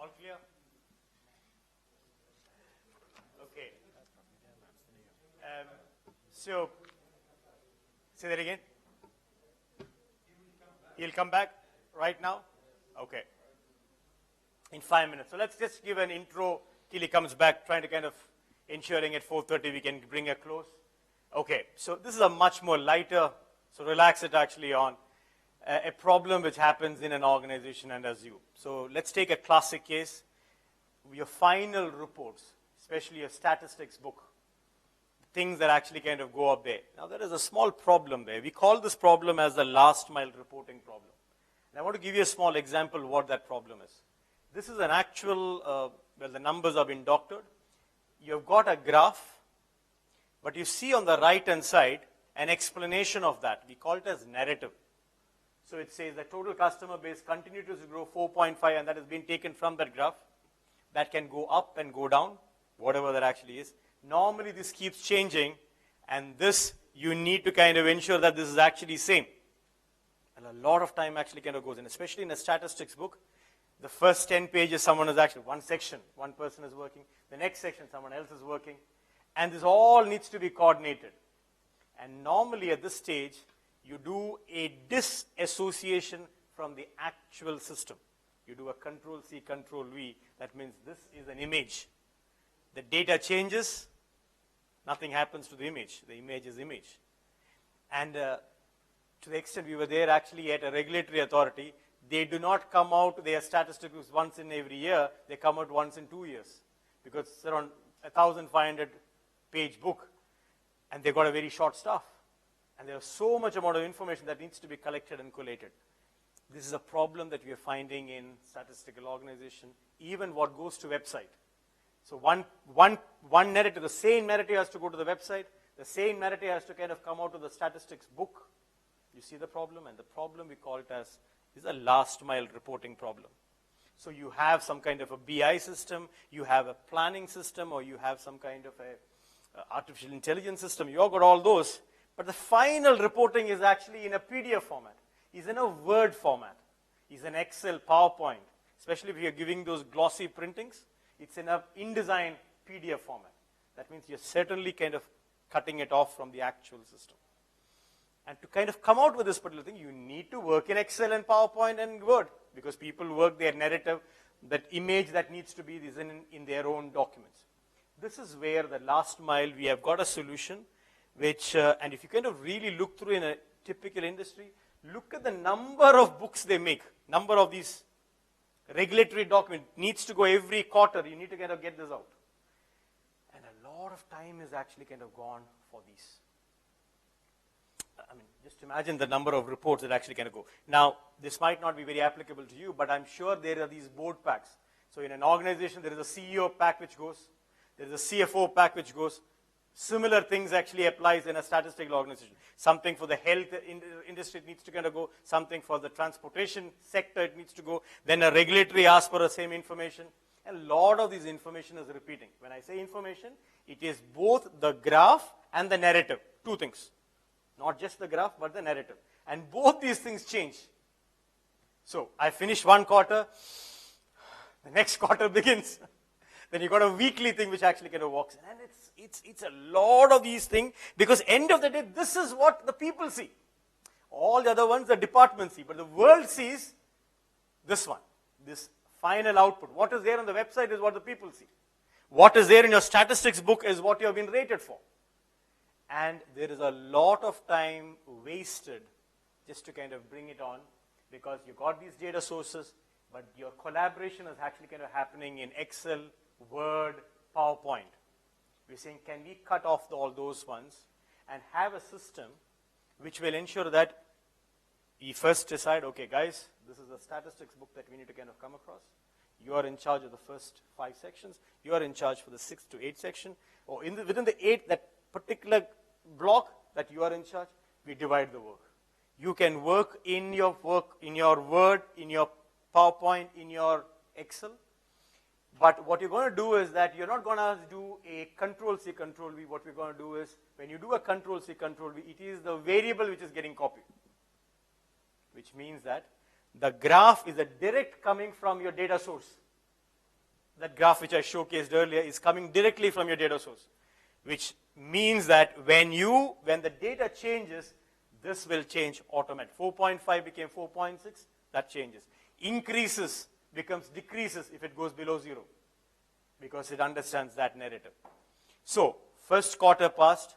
All clear? Okay. So, say that again. He'll come back right now? Okay. In 5 minutes. So let's just give an intro till he comes back, trying to kind of ensuring at 4:30 we can bring a close. Okay, so this is a much more lighter, so relax it actually on a problem which happens in an organization and as you. So let's take a classic case. Your final reports, especially your statistics book, things that actually kind of go up there. Now there is a small problem there. We call this problem as the last mile reporting problem. And I want to give you a small example of what that problem is. This is an actual, well, the numbers have been doctored. You've got a graph, but you see on the right-hand side an explanation of that. We call it as narrative. So it says the total customer base continues to grow 4.5, and that has been taken from that graph. That can go up and go down, whatever that actually is. Normally this keeps changing, and this you need to kind of ensure that this is actually same. And a lot of time actually kind of goes in, especially in a statistics book. The first 10 pages, someone is actually, one section, one person is working. The next section, someone else is working. And this all needs to be coordinated. And normally at this stage, you do a disassociation from the actual system. You do a Control-C, Control-V. That means this is an image. The data changes, nothing happens to the image. The image is image. And to the extent we were there actually at a regulatory authority, they do not come out, their statistics once in every year, they come out once in 2 years. Because it's around 1,500 page book, and they've got a very short staff. And there's so much amount of information that needs to be collected and collated. This is a problem that we are finding in statistical organization, even what goes to website. So one narrative, the same narrative has to go to the website, the same narrative has to kind of come out of the statistics book. You see the problem, and the problem we call it as is a last mile reporting problem. So you have some kind of a BI system, you have a planning system, or you have some kind of a artificial intelligence system. You've got all those, but the final reporting is actually in a PDF format, is in a Word format, is an Excel, PowerPoint, especially if you're giving those glossy printings, it's in a InDesign PDF format. That means you're certainly kind of cutting it off from the actual system. And to kind of come out with this particular thing, you need to work in Excel and PowerPoint and Word, because people work their narrative, that image that needs to be is in their own documents. This is where the last mile, we have got a solution, which, and if you kind of really look through in a typical industry, look at the number of books they make, number of these regulatory documents, needs to go every quarter, you need to kind of get this out. And a lot of time is actually kind of gone for these. I mean, just imagine the number of reports that actually kind of go. Now, this might not be very applicable to you, but I'm sure there are these board packs. So in an organization, there is a CEO pack which goes. There is a CFO pack which goes. Similar things actually applies in a statistical organization. Something for the health industry needs to kind of go. Something for the transportation sector it needs to go. Then a regulatory asks for the same information. A lot of this information is repeating. When I say information, it is both the graph and the narrative. Two things. Not just the graph, but the narrative. And both these things change. So I finish one quarter, the next quarter begins. Then you got a weekly thing which actually kind of walks in. And it's a lot of these things, because end of the day, this is what the people see. All the other ones the department see, but the world sees this one, this final output. What is there on the website is what the people see. What is there in your statistics book is what you have been rated for. And there is a lot of time wasted just to kind of bring it on, because you got these data sources, but your collaboration is actually kind of happening in Excel, Word, PowerPoint. We're saying, can we cut off all those ones and have a system which will ensure that we first decide, okay, guys, this is a statistics book that we need to kind of come across. You are in charge of the first 5 sections. You are in charge for the 6 to 8 section. Or within the 8, that particular block that you are in charge, we divide the work. You can work in your Word, in your PowerPoint, in your Excel. But what you're going to do is that you're not going to do a Control-C, Control-V. What we're going to do is, when you do a Control-C, Control-V, it is the variable which is getting copied. Which means that the graph is a direct coming from your data source. that graph which I showcased earlier is coming directly from your data source, which means that when the data changes, this will change automatically. 4.5 became 4.6, that changes. Increases becomes decreases if it goes below 0, because it understands that narrative. So, first quarter passed.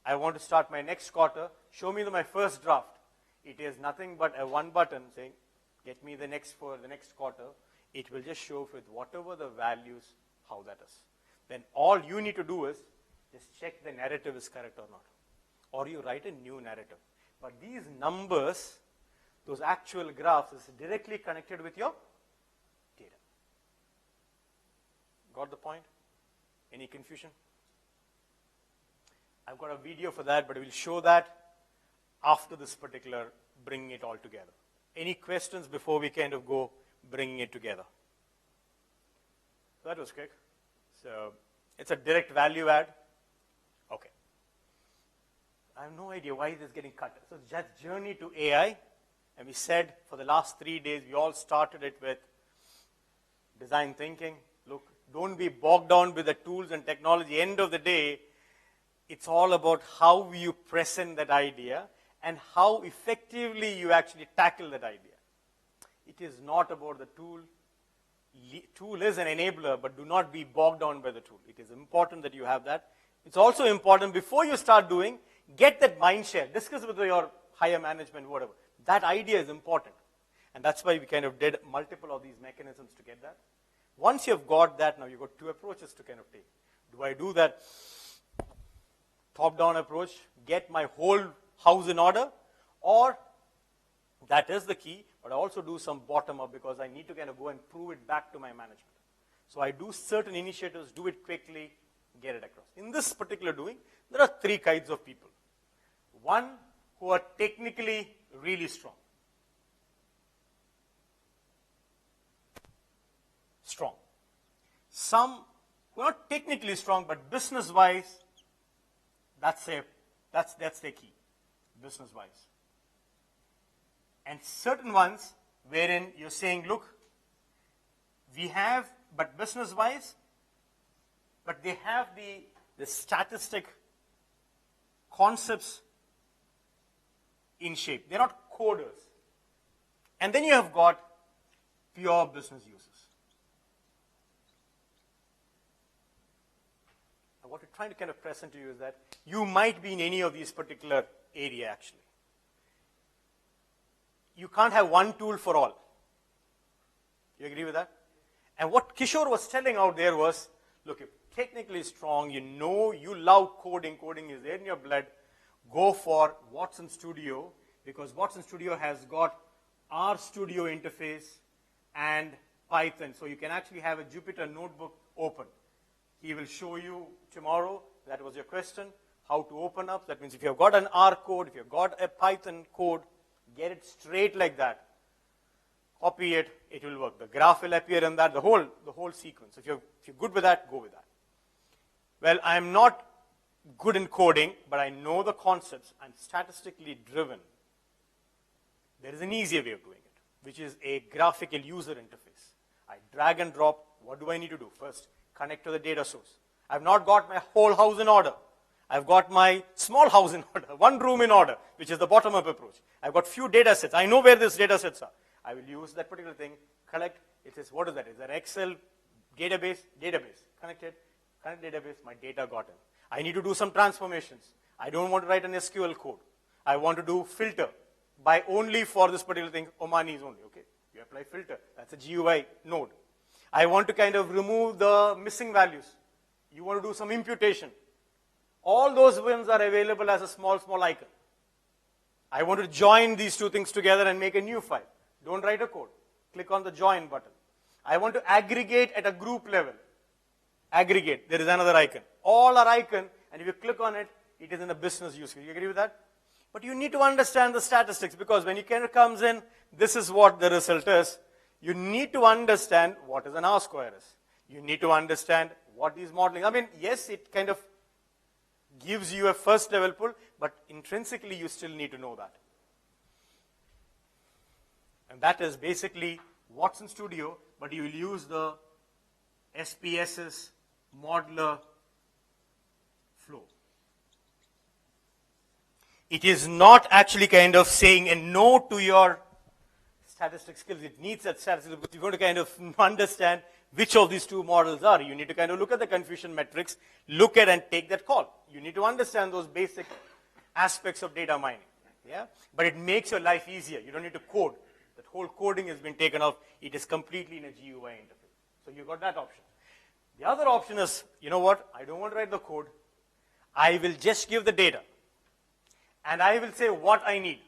I want to start my next quarter. Show me my first draft. It is nothing but a one button saying, get me the next for the next quarter. It will just show with whatever the values, how that is. Then all you need to do is just check the narrative is correct or not. Or you write a new narrative. But these numbers, those actual graphs, is directly connected with your data. Got the point? Any confusion? I've got a video for that, but we'll show that after this particular bringing it all together. Any questions before we kind of go bringing it together? That was quick. So it's a direct value add. Okay. I have no idea why it is getting cut. So that's journey to AI. And we said for the last 3 days, we all started it with design thinking. Look, don't be bogged down with the tools and technology. End of the day, it's all about how you present that idea and how effectively you actually tackle that idea. It is not about the tool. Tool is an enabler, but do not be bogged down by the tool. It is important that you have that. It's also important before you start doing, get that mind share. Discuss with your higher management, whatever. That idea is important. And that's why we kind of did multiple of these mechanisms to get that. Once you've got that, now you've got two approaches to kind of take. Do I do that top-down approach, get my whole house in order, or that is the key, but I also do some bottom-up because I need to kind of go and prove it back to my management. So I do certain initiatives, do it quickly, get it across. In this particular doing, there are 3 kinds of people. One, who are technically really strong. Some who are not technically strong, but business-wise, that's their key, business-wise. And certain ones wherein you're saying, look, we have, but business-wise, but they have the statistic concepts in shape. They're not coders. And then you have got pure business users. Now, what we're trying to kind of present to you is that you might be in any of these particular area actually. You can't have one tool for all. You agree with that? And what Kishore was telling out there was, look, if technically strong, you know, you love coding, coding is there in your blood, go for Watson Studio, because Watson Studio has got RStudio interface and Python. So you can actually have a Jupyter notebook open. He will show you tomorrow, that was your question, how to open up. That means if you've got an R code, if you've got a Python code, get it straight like that. Copy it, it will work. The graph will appear in that, the whole sequence. If you're good with that, go with that. Well, I'm not good in coding, but I know the concepts. I'm statistically driven. There is an easier way of doing it, which is a graphical user interface. I drag and drop. What do I need to do? First, connect to the data source. I've not got my whole house in order. I've got my small house in order, one room in order, which is the bottom-up approach. I've got few data sets. I know where these data sets are. I will use that particular thing, collect. It says, what is that? Is that Excel database? Database. Connected. Connect database. My data got in. I need to do some transformations. I don't want to write an SQL code. I want to do filter by only for this particular thing, Omanis only. Okay. You apply filter. That's a GUI node. I want to kind of remove the missing values. You want to do some imputation. All those ones are available as a small icon. I want to join these two things together and make a new file. Don't write a code. Click on the join button. I want to aggregate at a group level. Aggregate. There is another icon. All are icon, and if you click on it, it is in a business use case. You agree with that? But you need to understand the statistics, because when it comes in, this is what the result is. You need to understand what is an R square is. You need to understand what is modeling. I mean, yes, it kind of gives you a first level pull, but intrinsically you still need to know that. And that is basically Watson Studio, but you will use the SPSS modeler flow. It is not actually kind of saying a no to your statistic skills. It needs that statistic, but you're going to kind of understand which of these two models are. You need to kind of look at the confusion metrics, look at and take that call. You need to understand those basic aspects of data mining. Yeah? But it makes your life easier. You don't need to code. That whole coding has been taken off. It is completely in a GUI interface. So you've got that option. The other option is, you know what? I don't want to write the code. I will just give the data. And I will say what I need.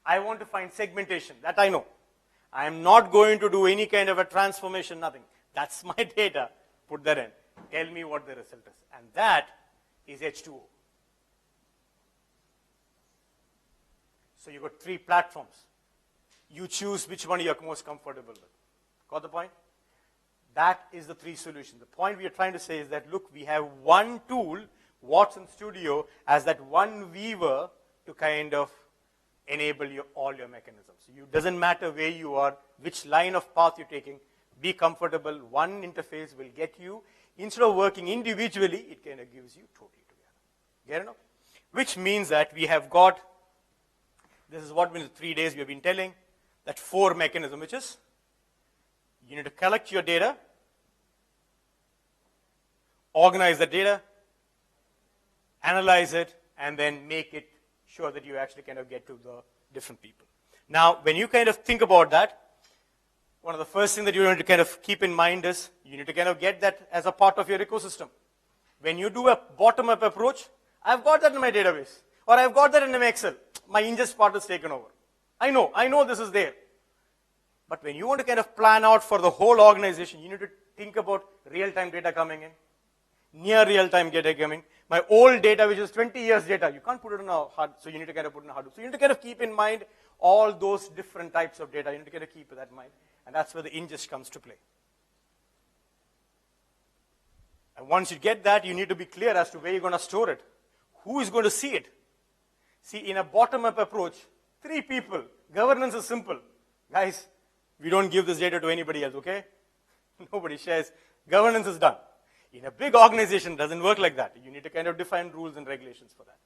I want to find segmentation. That I know. I am not going to do any kind of a transformation, nothing. That's my data. Put that in. Tell me what the result is. And that is H2O. So you've got 3 platforms. You choose which one you're most comfortable with. Got the point? That is the 3 solutions. The point we are trying to say is that, look, we have one tool, Watson Studio, as that one weaver to kind of enable all your mechanisms. It doesn't matter where you are, which line of path you're taking, be comfortable. One interface will get you. Instead of working individually, it kind of gives you totally together. Get enough? Which means that we have got, this is what in the 3 days we have been telling, that 4 mechanism, which is, you need to collect your data, organize the data, analyze it, and then make it sure that you actually kind of get to the different people. Now, when you kind of think about that, one of the first things that you need to kind of keep in mind is you need to kind of get that as a part of your ecosystem. When you do a bottom-up approach, I've got that in my database, or I've got that in my Excel. My ingest part is taken over. I know this is there. But when you want to kind of plan out for the whole organization, you need to think about real-time data coming in, near real-time data coming. My old data, which is 20 years data, you can't put it in a hard, so you need to kind of put it in a Hadoop. So you need to kind of keep in mind all those different types of data. You need to kind of keep that in mind. And that's where the ingest comes to play. And once you get that, you need to be clear as to where you're going to store it. Who is going to see it? See, in a bottom-up approach, 3 people. Governance is simple. Guys, we don't give this data to anybody else, okay? Nobody shares. Governance is done. In a big organization, it doesn't work like that. You need to kind of define rules and regulations for that.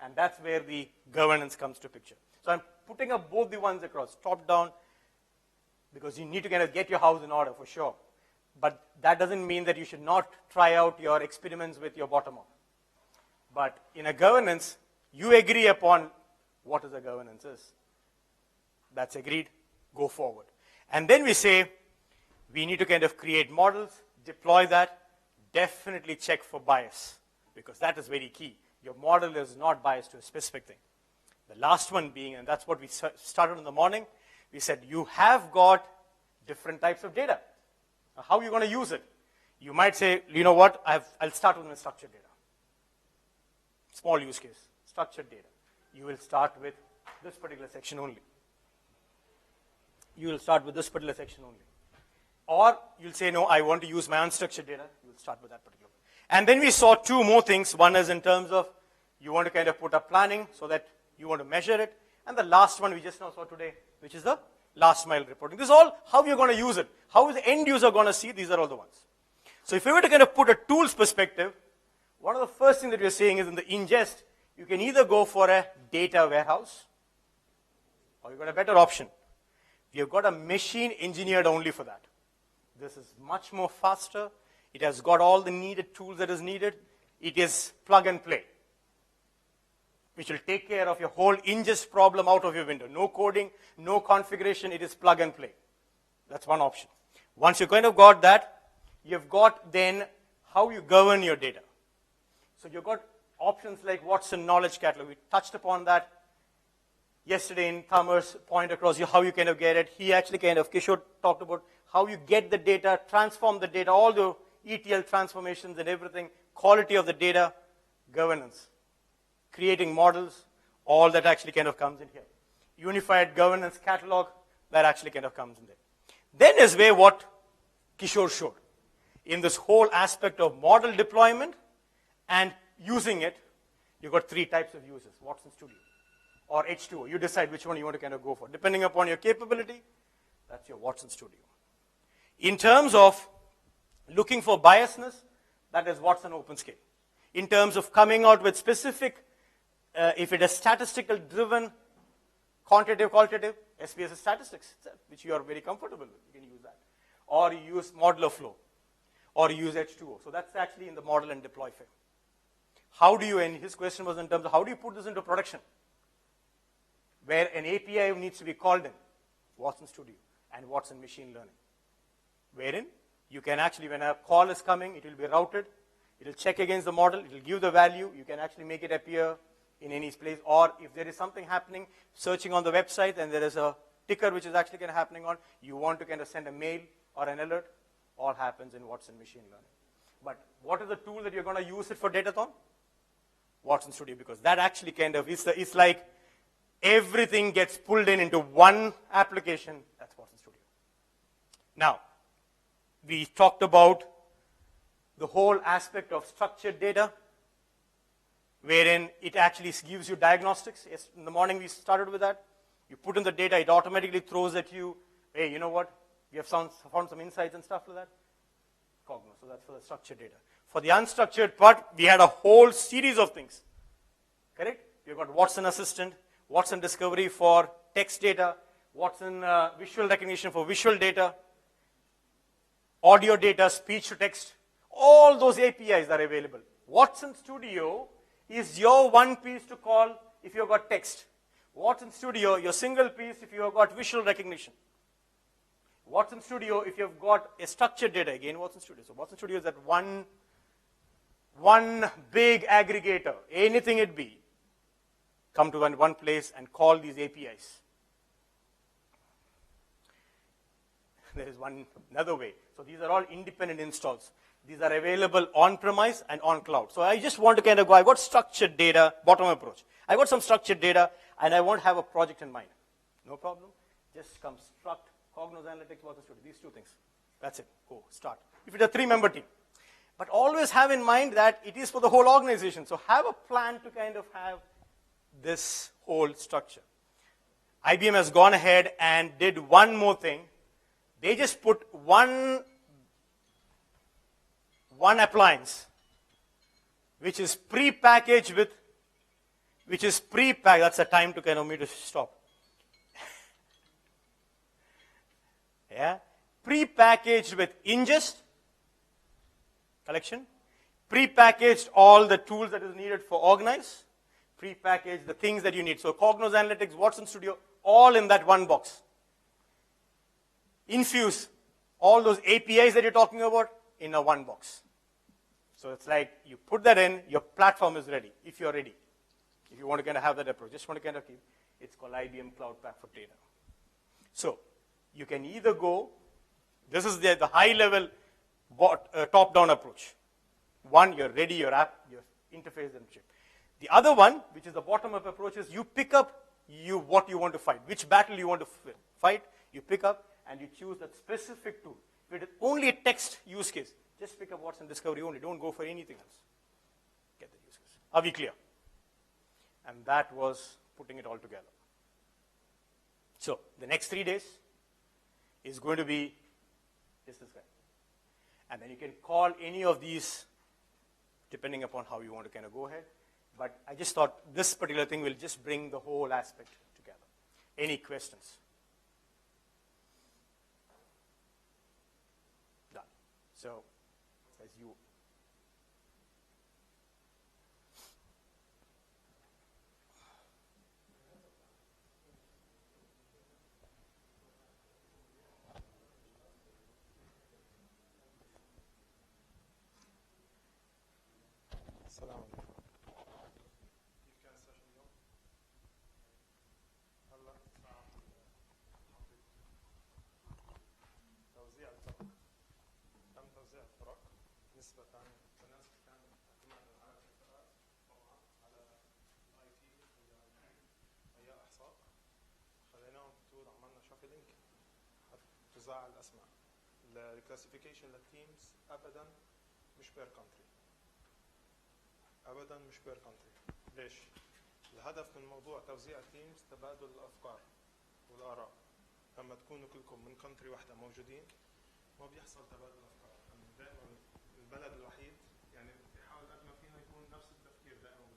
And that's where the governance comes to picture. So I'm putting up both the ones across, top down, because you need to kind of get your house in order for sure. But that doesn't mean that you should not try out your experiments with your bottom up. But in a governance, you agree upon what is a governance is. That's agreed, go forward. And then we say, we need to kind of create models, deploy that, definitely check for bias, because that is very key. Your model is not biased to a specific thing. The last one being, and that's what we started in the morning, we said you have got different types of data. Now, how are you going to use it? You might say, you know what, I'll start with my structured data. Small use case, structured data. You will start with this particular section only. You will start with this particular section only. Or you'll say, no, I want to use my unstructured data. You'll start with that particular one. And then we saw 2 more things. One is in terms of you want to kind of put up planning so that you want to measure it. And the last one we just now saw today, which is the last mile reporting. This is all how you're going to use it. How is the end user going to see? These are all the ones. So if you were to kind of put a tools perspective, one of the first things that we're saying is in the ingest, you can either go for a data warehouse, or you've got a better option. We've got a machine engineered only for that. This is much more faster. It has got all the needed tools that is needed. It is plug and play, which will take care of your whole ingest problem out of your window. No coding, no configuration, it is plug and play. That's one option. Once you've kind of got that, you've got then how you govern your data. So you've got options like Watson Knowledge Catalog. We touched upon that yesterday in Tamer's point across how you kind of get it. He actually kind of, Kishore talked about how you get the data, transform the data, all the ETL transformations and everything, quality of the data, governance, creating models, all that actually kind of comes in here. Unified governance catalog, that actually kind of comes in there. Then is where what Kishore showed. In this whole aspect of model deployment and using it, you've got 3 types of users, Watson Studio or H2O. You decide which one you want to kind of go for. Depending upon your capability, that's your Watson Studio. In terms of Looking for biasness, that is Watson OpenScale. In terms of coming out with specific, if it is statistical driven, quantitative, qualitative, SPSS statistics itself, which you are very comfortable with, you can use that. Or you use modular flow, or you use H2O. So that's actually in the model and deploy phase. How do you, and his question was in terms of how do you put this into production? Where an API needs to be called in, Watson Studio and Watson Machine Learning. Wherein you can actually, when a call is coming, it will be routed, it will check against the model, it will give the value, you can actually make it appear in any place, or if there is something happening, searching on the website and there is a ticker which is actually kind of happening on, you want to kind of send a mail or an alert, all happens in Watson Machine Learning. But what is the tool that you're going to use it for Datathon? Watson Studio, because that actually kind of is it's like everything gets pulled into one application. That's Watson Studio. Now, we talked about the whole aspect of structured data, wherein it actually gives you diagnostics. Yes, in the morning we started with that. You put in the data, it automatically throws at you, hey, you know what? We have found some insights and stuff like that. Cognos, so that's for the structured data. For the unstructured part, we had a whole series of things. Correct? You've got Watson Assistant, Watson Discovery for text data, Watson Visual Recognition for visual data, audio data, speech to text. All those APIs are available. Watson Studio is your one piece to call if you've got text. Watson Studio, your single piece if you have got visual recognition. Watson Studio, if you've got a structured data, again Watson Studio. So Watson Studio is that one big aggregator, anything it be, come to one place and call these APIs. There is another way. So these are all independent installs. These are available on-premise and on cloud. So I just want to kind of go, I got structured data, bottom approach. I got some structured data, and I won't have a project in mind. No problem. Just come struct, Cognos Analytics, Watson Studio, these two things. That's it. Go, start. If it's a 3-member team. But always have in mind that it is for the whole organization. So have a plan to kind of have this whole structure. IBM has gone ahead and did one more thing. They just put one appliance, which is pre-packaged with, that's the time to kind of me to stop. Yeah, pre-packaged with ingest, collection, pre-packaged all the tools that is needed for organize, pre-packaged the things that you need. So Cognos Analytics, Watson Studio, all in that one box. Infuse all those APIs that you're talking about in a one box. So it's like you put that in, your platform is ready, if you're ready. If you want to kind of have that approach, just want to kind of keep, it's called IBM Cloud Pak for Data. So you can either go, this is the high level top-down approach. One, you're ready, your app, your interface and chip. The other one, which is the bottom-up approach, is you pick up what you want to fight, which battle you want to fight, you pick up and you choose that specific tool. If it is only a text use case, just pick up Watson Discovery only. Don't go for anything else. Get the use case. Are we clear? And that was putting it all together. So the next 3 days is going to be just this guy. And then you can call any of these depending upon how you want to kind of go ahead. But I just thought this particular thing will just bring the whole aspect together. Any questions? Done. So, as you السلام عليكم. كيف كان السيشن اليوم؟ هلا توزيع الفرق. تم توزيع الفرق نسبة لناس كان اعتمادا على الفرق طبعا على الاي تي ويا احصاء. خليناهم تول عملنا شافلينج توزاع الاسماء. الكلاسيفيكيشن للتيمز ابدا مش بير كونتري. ابدا مش بير كونتري. ليش؟ الهدف من موضوع توزيع التيمز تبادل الافكار والاراء. لما تكونوا كلكم من كونتري واحده موجودين ما بيحصل تبادل افكار. دائما البلد الوحيد يعني بيحاول قد ما فينا يكون نفس التفكير دائما.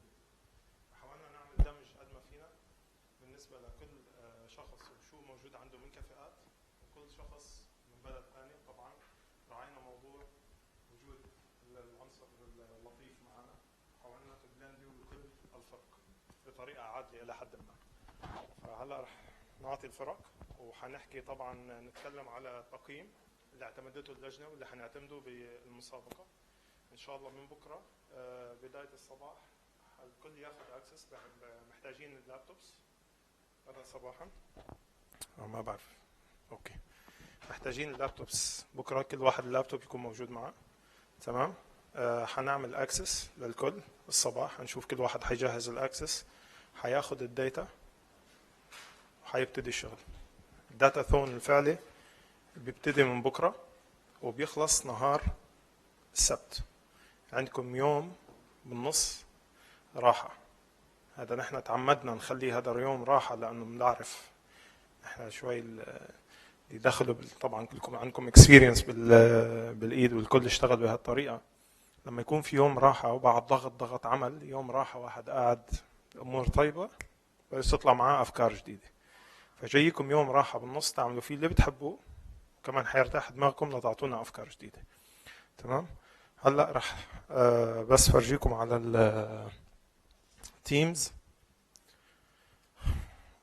حاولنا نعمل دمج قد ما فينا بالنسبه لكل شخص وشو موجود عنده من كفاءات، وكل شخص من بلد ثاني. طبعا راعينا موضوع وجود العنصر اللطيف معنا، حاولنا تبلنديو بكل الفرق بطريقه عادله الى حد ما. فهلا رح نعطي الفرق وحنحكي طبعا نتكلم على التقييم اللي اعتمدته اللجنه واللي حنعتمده بالمسابقه ان شاء الله من بكره. بدايه الصباح الكل ياخذ اكسس. محتاجين اللابتوبس غدا صباحا، ما بعرف. اوكي، محتاجين اللابتوبس بكره، كل واحد اللابتوب يكون موجود معه. تمام. حنعمل اكسس للكل الصباح، هنشوف كل واحد حيجهز الاكسس، حياخذ الداتا وحيبتدي الشغل. الداتاثون الفعلي بيبتدي من بكره وبيخلص نهار السبت. عندكم يوم بالنص راحه. هذا نحن تعمدنا نخلي هذا اليوم راحه لانه بنعرف احنا شوي يدخلوا طبعا كلكم عندكم اكسبيرينس بالايد والكل اشتغل بهالطريقه. لما يكون في يوم راحه وبعد ضغط عمل، يوم راحه واحد قاعد الامور طيبه بس تطلع معاه افكار جديده. فجايكم يوم راحه بالنص تعملوا فيه اللي بتحبوه، كمان حيرتاح دماغكم لتعطونا افكار جديده. تمام. هلا رح بس فرجيكم على التيمز،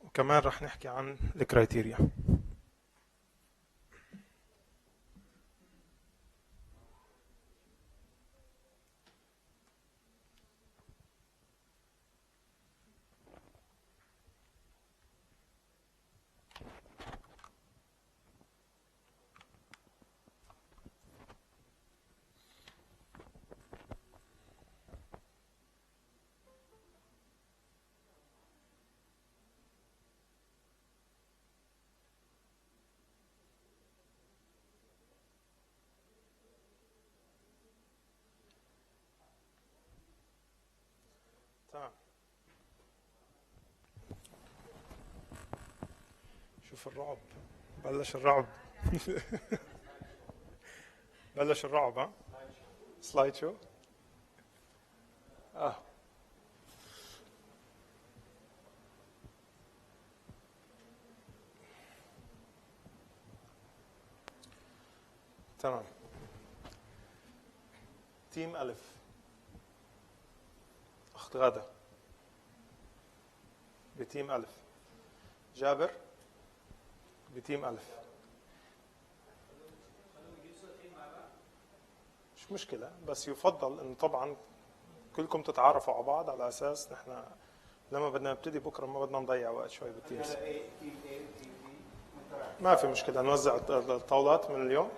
وكمان رح نحكي عن الكرايتيريا. تمام. شوف الرعب، بلش الرعب. بلش الرعب. ها سلايد شو. تمام. تيم ألف، أخت غادة بتيم ألف، جابر بتيم ألف. مش مشكلة، بس يفضل إنه طبعا كلكم تتعارفوا على بعض على أساس نحن لما بدنا نبتدي بكرة ما بدنا نضيع وقت شوي بالتيمز. ما في مشكلة، نوزع الطاولات من اليوم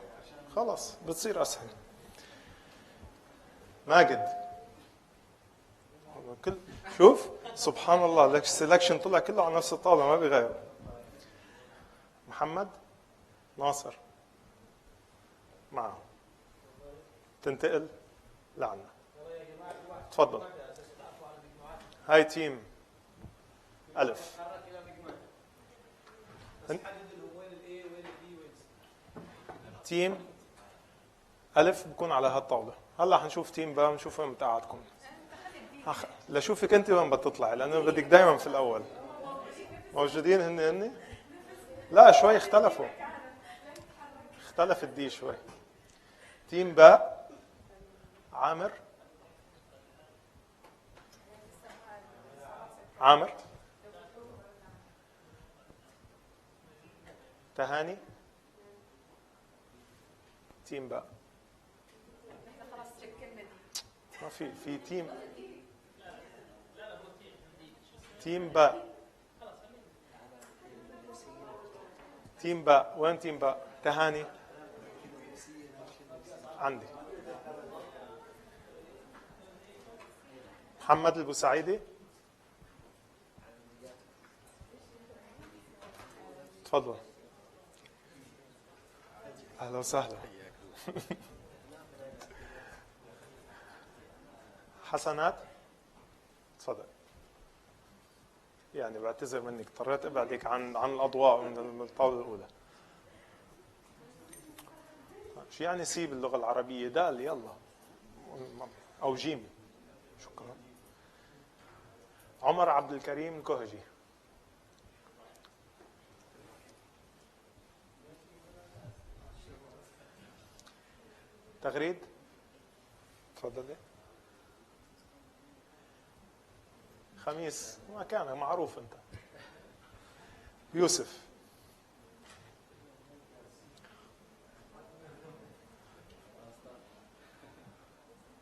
خلاص بتصير أسهل. ماجد كل شوف سبحان الله السلكشن طلع كله على نفس الطاولة ما بيغير. محمد ناصر معه، تنتقل لعنا. تفضل. هاي تيم ألف. تيم ألف بكون على هالطاولة. هلا حنشوف تيم با، نشوف وين متقعدكم. لشوفك انت وين بتطلعي، لانه بدك دائما في الاول. موجودين هن لا شوي اختلفوا، اختلفت دي شوي. تيم باء عامر، تهاني. تيم باء ما في تيم باء. تيم باء وين تيم باء؟ تهاني عندي. محمد البوسعيدي تفضل. اهلا وسهلا. حسنات تفضل. يعني بعتذر منك، اضطريت ابعدك عن الاضواء من الطاوله الاولى. شو يعني سي باللغة العربية؟ دال يلا، أو جيم. شكرا. عمر عبد الكريم الكهجي. تغريد تفضلي. خميس ما كان معروف انت. يوسف.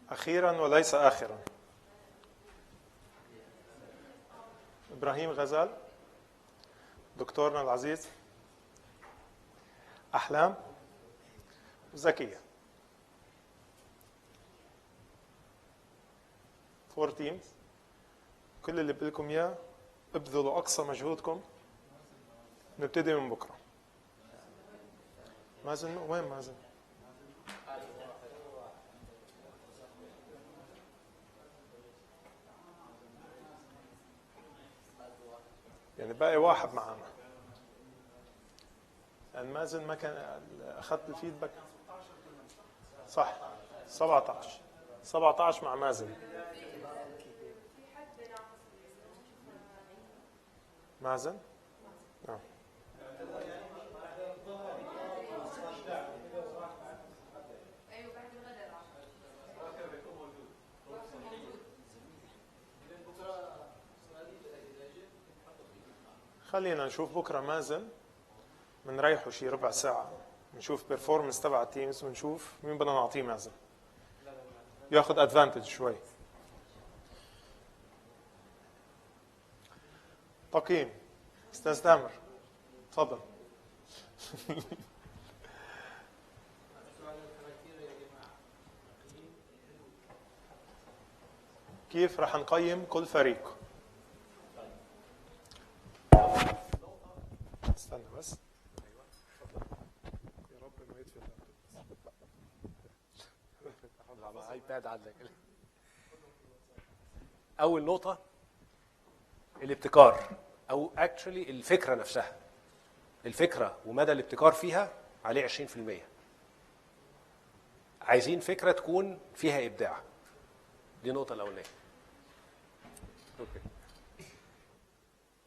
أخيرا وليس آخرا. إبراهيم غزال. دكتورنا العزيز. أحلام. زكية. 4 teams. كل اللي بدكم إياه ابذلوا أقصى مجهودكم. نبتدي من بكرة. مازن وين مازن؟ يعني باقي واحد معنا. يعني مازن ما كان أخذت الفيدباك صح. 17 مع مازن. مازن؟ نعم. خلينا نشوف بكره مازن، بنريحه شي ربع ساعة، نشوف بيرفورمنس تبع التيمز ونشوف مين بدنا نعطيه مازن. ياخذ ادفانتج شوي. تقييم استاذ تامر تفضل. كيف رح نقيم كل فريق؟ استنى بس. يا رب ما يطفي اللابتوب. ايباد عندك. اول نقطة الابتكار، او اكشولي الفكرة نفسها. الفكرة ومدى الابتكار فيها عليه 20%. عايزين فكرة تكون فيها ابداع. دي النقطة الاولانية. اوكي.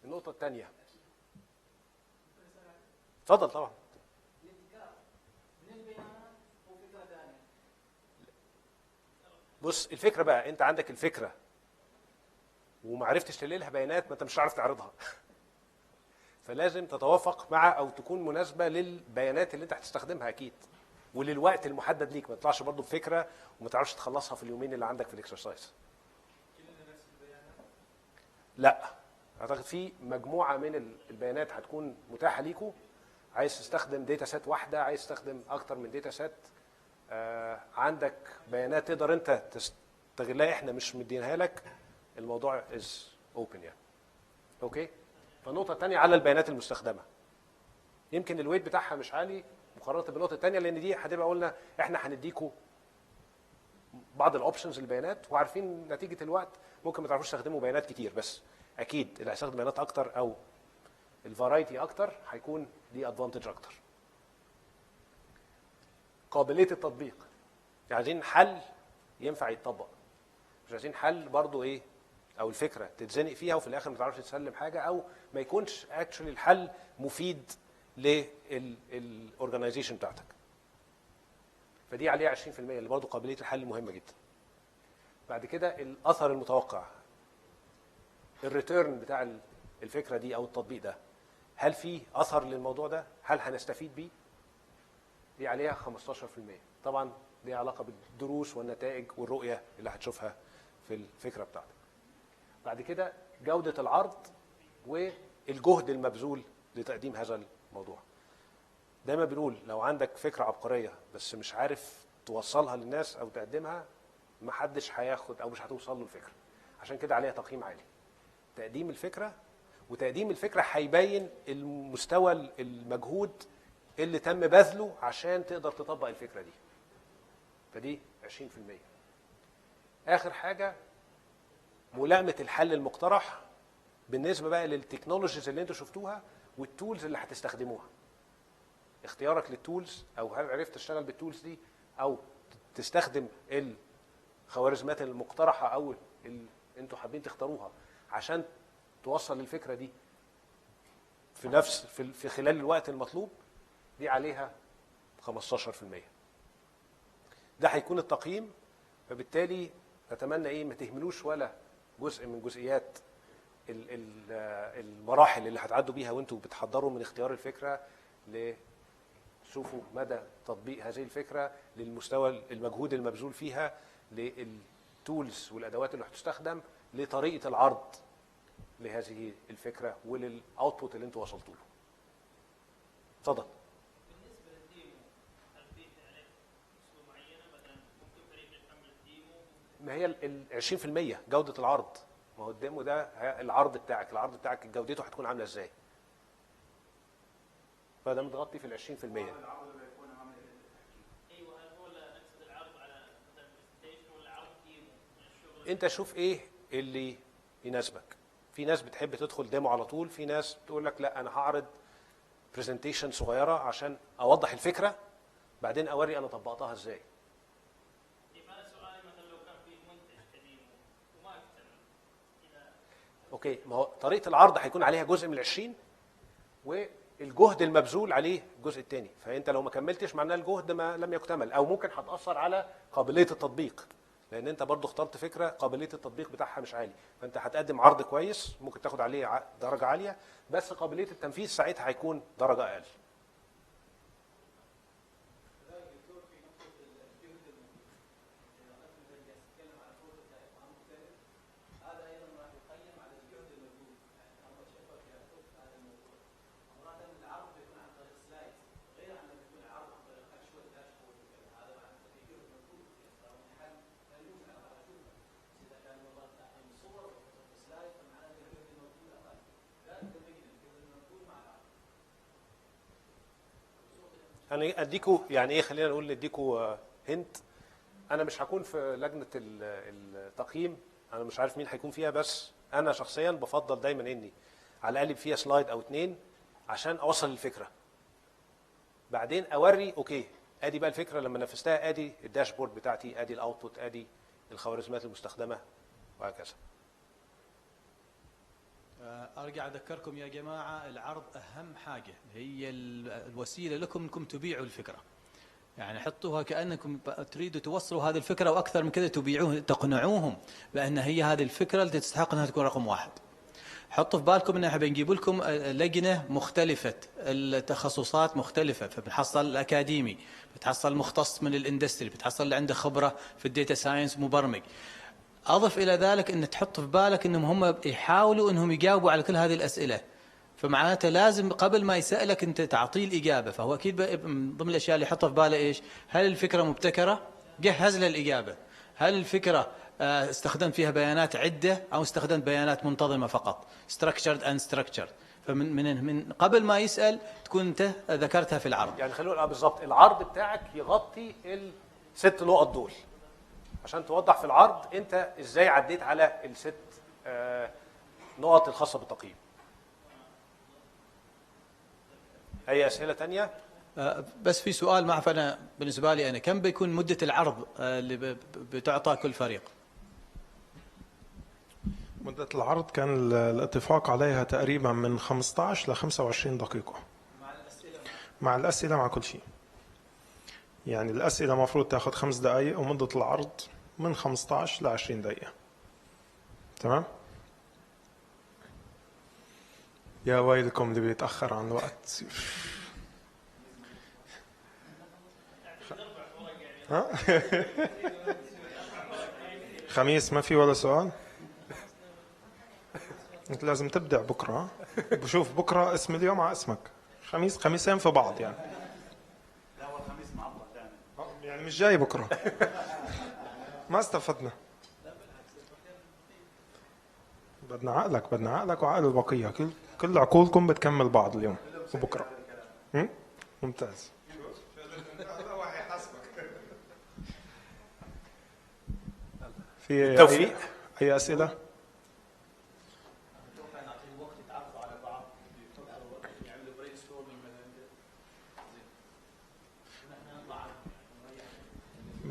النقطة الثانية. اتفضل طبعا. بص الفكرة بقى، انت عندك الفكرة وما عرفتش تلاقي لها بيانات، ما انت مش هتعرف تعرضها. فلازم تتوافق مع او تكون مناسبة للبيانات اللي انت هتستخدمها اكيد، وللوقت المحدد ليك. ما تطلعش برضو بفكرة وما تعرفش تخلصها في اليومين اللي عندك في الاكسرسايز. لا، اعتقد في مجموعة من البيانات هتكون متاحة ليكم. عايز تستخدم داتا سيت واحدة، عايز تستخدم اكتر من داتا سيت، عندك بيانات تقدر انت تستغلها احنا مش مدينها لك، الموضوع از اوبن يعني. اوكي. فالنقطة الثانية على البيانات المستخدمة. يمكن الويت بتاعها مش عالي مقارنة بالنقطة الثانية، لان دي هتبقى قلنا احنا هنديكوا بعض الاوبشنز للبيانات، وعارفين نتيجة الوقت ممكن ما تعرفوش تستخدموا بيانات كتير، بس اكيد اللي هيستخدم بيانات اكتر او الفرايتي اكتر هيكون ليه ادفانتج اكتر. قابلية التطبيق، عايزين حل ينفع يتطبق، مش عايزين حل برضو ايه او الفكرة تتزنق فيها وفي الاخر ما تعرفش تسلم حاجة، او ما يكونش اكشولي الحل مفيد للاورجنايزيشن بتاعتك. فدي عليها 20% اللي برضو قابلية الحل مهمة جدا. بعد كده الاثر المتوقع، الريتيرن بتاع الفكرة دي او التطبيق ده، هل في اثر للموضوع ده؟ هل هنستفيد بيه؟ دي عليها 15%. طبعا دي علاقة بالدروس والنتائج والرؤية اللي هتشوفها في الفكرة بتاعتك. بعد كده جودة العرض والجهد المبذول لتقديم هذا الموضوع. دايما بنقول لو عندك فكرة عبقرية بس مش عارف توصلها للناس او تقدمها، محدش هياخد او مش هتوصل له الفكرة. عشان كده عليها تقييم عالي. تقديم الفكرة، وتقديم الفكرة هيبين المستوى المجهود اللي تم بذله عشان تقدر تطبق الفكرة دي. فدي 20%. آخر حاجة ملائمة الحل المقترح بالنسبة بقى للتكنولوجيز اللي انتوا شفتوها والتولز اللي هتستخدموها. اختيارك للتولز، او هل عرفت تشتغل بالتولز دي، او تستخدم الخوارزميات المقترحه او انتوا حابين تختاروها عشان توصل للفكره دي في خلال الوقت المطلوب، دي عليها 15%. ده هيكون التقييم. فبالتالي اتمنى ما تهملوش ولا جزء من جزئيات المراحل اللي هتعدوا بيها وانتوا بتحضروا من اختيار الفكره لشوفوا مدى تطبيق هذه الفكره، للمستوى المجهود المبذول فيها، للتولز والادوات اللي هتستخدم، لطريقه العرض لهذه الفكره، وللاوتبوت اللي انتوا وصلتوا له. اتفضل. بالنسبه للديمو، هل في عليه اسلوب معينه مثلا ممكن فريق يحمل الديمو؟ ما هي ال 20% جوده العرض. ما هو الديمو ده العرض بتاعك جودته هتكون عامله ازاي؟ فده متغطي في ال 20%. ايوه، هل هو نقصد العرض على مثلا برزنتيشن ولا عرض ديمو من الشغل؟ انت شوف ايه اللي يناسبك. في ناس بتحب تدخل ديمو على طول، في ناس بتقول لك لا انا هعرض برزنتيشن صغيره عشان اوضح الفكره بعدين اوري انا طبقتها ازاي. اوكي، ما هو طريقه العرض هيكون عليها جزء من ال20 والجهد المبذول عليه الجزء الثاني، فانت لو ما كملتش معناه الجهد ما لم يكتمل، او ممكن هتاثر على قابليه التطبيق، لان انت برضو اخترت فكره قابليه التطبيق بتاعها مش عالي، فانت هتقدم عرض كويس ممكن تاخد عليه درجه عاليه، بس قابليه التنفيذ ساعتها هيكون درجه اقل. انا اديكوا خلينا نقول نديكوا هنت. انا مش هكون في لجنه التقييم، انا مش عارف مين هيكون فيها، بس انا شخصيا بفضل دايما اني على الاقل فيها سلايد او 2 عشان اوصل الفكره، بعدين اوري اوكي ادي بقى الفكره لما نفذتها، ادي الداشبورد بتاعتي، ادي الاوتبوت، ادي الخوارزميات المستخدمه وهكذا. ارجع اذكركم يا جماعه، العرض اهم حاجه، هي الوسيله لكم انكم تبيعوا الفكره. يعني حطوها كانكم تريدوا توصلوا هذه الفكره، واكثر من كذا تبيعوه، تقنعوهم بان هي هذه الفكره اللي تستحق انها تكون رقم 1. حطوا في بالكم ان احنا بنجيب لكم لجنه مختلفه، التخصصات مختلفه، فبنحصل الاكاديمي، بتحصل مختص من الاندستري، بتحصل اللي عنده خبره في الداتا ساينس، مبرمج. اضف الى ذلك ان تحط في بالك انهم هم يحاولوا انهم يجاوبوا على كل هذه الاسئله، فمعناته لازم قبل ما يسالك انت تعطيه الاجابه. فهو اكيد من ضمن الاشياء اللي يحطها في باله ايش؟ هل الفكره مبتكره؟ جهز له الاجابه. هل الفكره استخدمت فيها بيانات عده او استخدمت بيانات منتظمه فقط؟ structured and structured. فمن قبل ما يسال تكون انت ذكرتها في العرض. يعني خلونا بالظبط العرض بتاعك يغطي ال6 نقط دول، عشان توضح في العرض انت ازاي عديت على ال6 نقط الخاصه بالتقييم. اي اسئله تانية؟ بس في سؤال، ما اعرف انا بالنسبه لي انا كم بيكون مده العرض اللي بتعطى كل فريق؟ مدة العرض كان الاتفاق عليها تقريبا من 15 ل 25 دقيقة مع الأسئلة مع كل شيء. يعني الأسئلة مفروض تاخد 5 دقائق، ومدة العرض من 15 ل 20 دقيقة. تمام؟ يا ويلكم اللي بيتأخر عن الوقت. خميس ما في ولا سؤال؟ انت لازم تبدع بكره. بشوف بكره اسم اليوم على اسمك، خميسين في بعض يعني. لا هو الخميس معطل دائما، يعني مش جاي بكره. ما استفدنا. بدنا عقلك وعقل البقيه، كل عقولكم بتكمل بعض اليوم وبكره. ممتاز. في توفيق. اي اسئله؟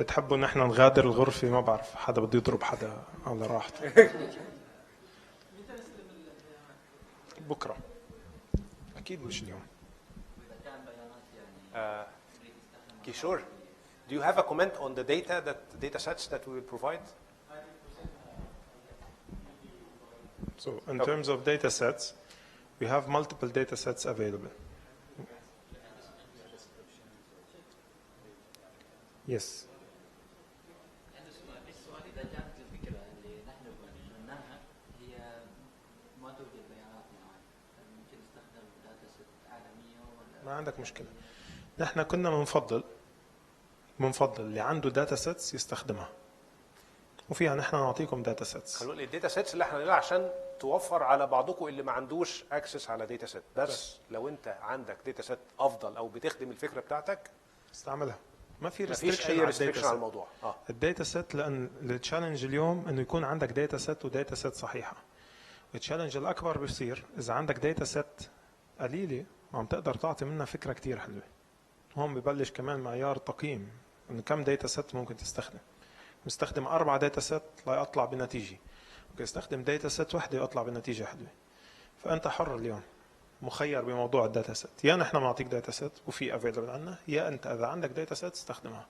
بتحبوا ان احنا نغادر الغرفة؟ ما بعرف، حدا بده يضرب حدا على راحته. بكرة اكيد مش اليوم. Kishore, do you have a comment on the data sets that we will provide? So in terms of data sets, we have multiple data sets available. Yes. السؤال إذا كانت الفكرة اللي نحن بناها هي ما توجد بيانات معينة، ممكن نستخدم داتا سيت عالمية ولا؟ ما عندك مشكلة. نحن كنا بنفضل اللي عنده داتا سيتس يستخدمها، وفيها نحن نعطيكم داتا سيتس. خلوا لي الداتا سيتس اللي احنا نقولها عشان توفر على بعضكم اللي ما عندوش اكسس على داتا سيت، بس لو انت عندك داتا سيت افضل او بتخدم الفكره بتاعتك استعملها. ما في ريستريكشن على الموضوع. الداتا سيت، لان التشالنج اليوم انه يكون عندك داتا سيت وداتا سيت صحيحه. التشالنج الاكبر بيصير اذا عندك داتا سيت قليله عم تقدر تعطي منها فكره كتير حلوه. هون ببلش كمان معيار تقييم انه كم داتا سيت ممكن تستخدم. مستخدم 4 داتا سيت لا اطلع بنتيجه، ممكن استخدم داتا سيت وحده واطلع بنتيجه حلوه. فانت حر اليوم، مخير بموضوع الداتا سيت. يا نحن بنعطيك داتا سيت وفي افيلبل عنا، يا انت اذا عندك داتا سيت استخدمها.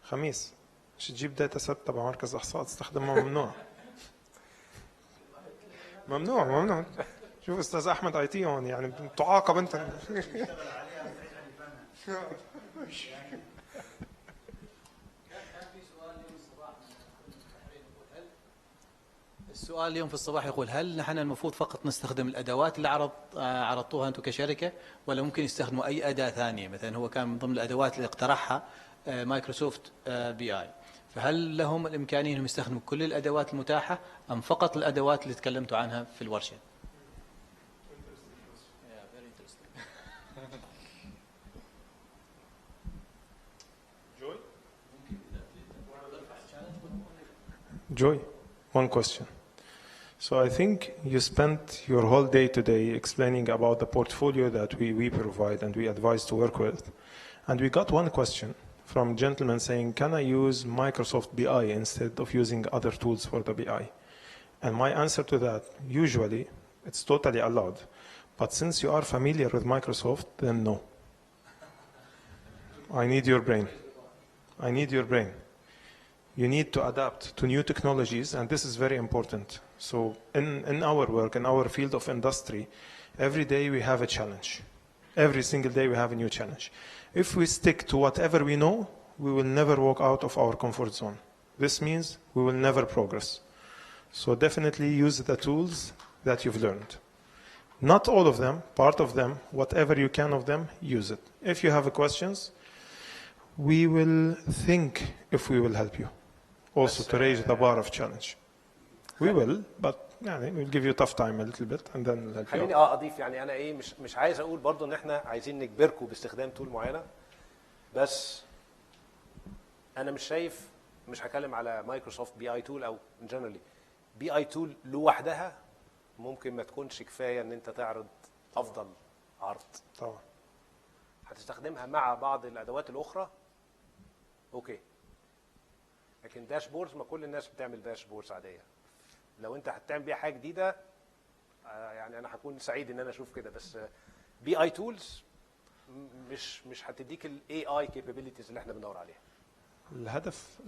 خميس مش تجيب داتا سيت تبع مركز احصاء تستخدمها، ممنوع. ممنوع. شوف استاذ احمد اي تي هون، يعني تعاقب انت. السؤال اليوم في الصباح يقول هل نحن المفروض فقط نستخدم الادوات اللي عرضتوها انتم كشركه، ولا ممكن يستخدموا اي اداه ثانيه؟ مثلا هو كان من ضمن الادوات اللي اقترحها مايكروسوفت بي اي، فهل لهم الامكانيه انهم يستخدموا كل الادوات المتاحه ام فقط الادوات اللي تكلمتوا عنها في الورشه؟ Joy, one question. So I think you spent your whole day today explaining about the portfolio that we provide and we advise to work with. And we got one question from a gentleman saying, can I use Microsoft BI instead of using other tools for the BI? And my answer to that, usually, it's totally allowed. But since you are familiar with Microsoft, then no. I need your brain. I need your brain. You need to adapt to new technologies, and this is very important. So in our work, in our field of industry, every day we have a challenge. Every single day we have a new challenge. If we stick to whatever we know, we will never walk out of our comfort zone. This means we will never progress. So definitely use the tools that you've learned. Not all of them, part of them, whatever you can of them, use it. If you have questions, we will think if we will help you. Also to raise the bar of challenge. We will, but يعني we'll give you a tough time a little bit and then we'll help you. خليني اضيف، يعني انا ايه مش عايز اقول برضو ان احنا عايزين نجبركم باستخدام تول معينه، بس انا مش شايف، مش هكلم على مايكروسوفت بي اي تول او جنرالي بي اي تول لوحدها ممكن ما تكونش كفايه ان انت تعرض افضل عرض. طبعا هتستخدمها مع بعض الادوات الاخرى اوكي، لكن داشبوردز ما كل الناس بتعمل داشبوردز عاديه. لو انت هتعمل بيها حاجه جديده يعني انا هكون سعيد ان انا اشوف كده، بس بي اي تولز مش هتديك الاي اي كابابيلتيز اللي احنا بندور عليها.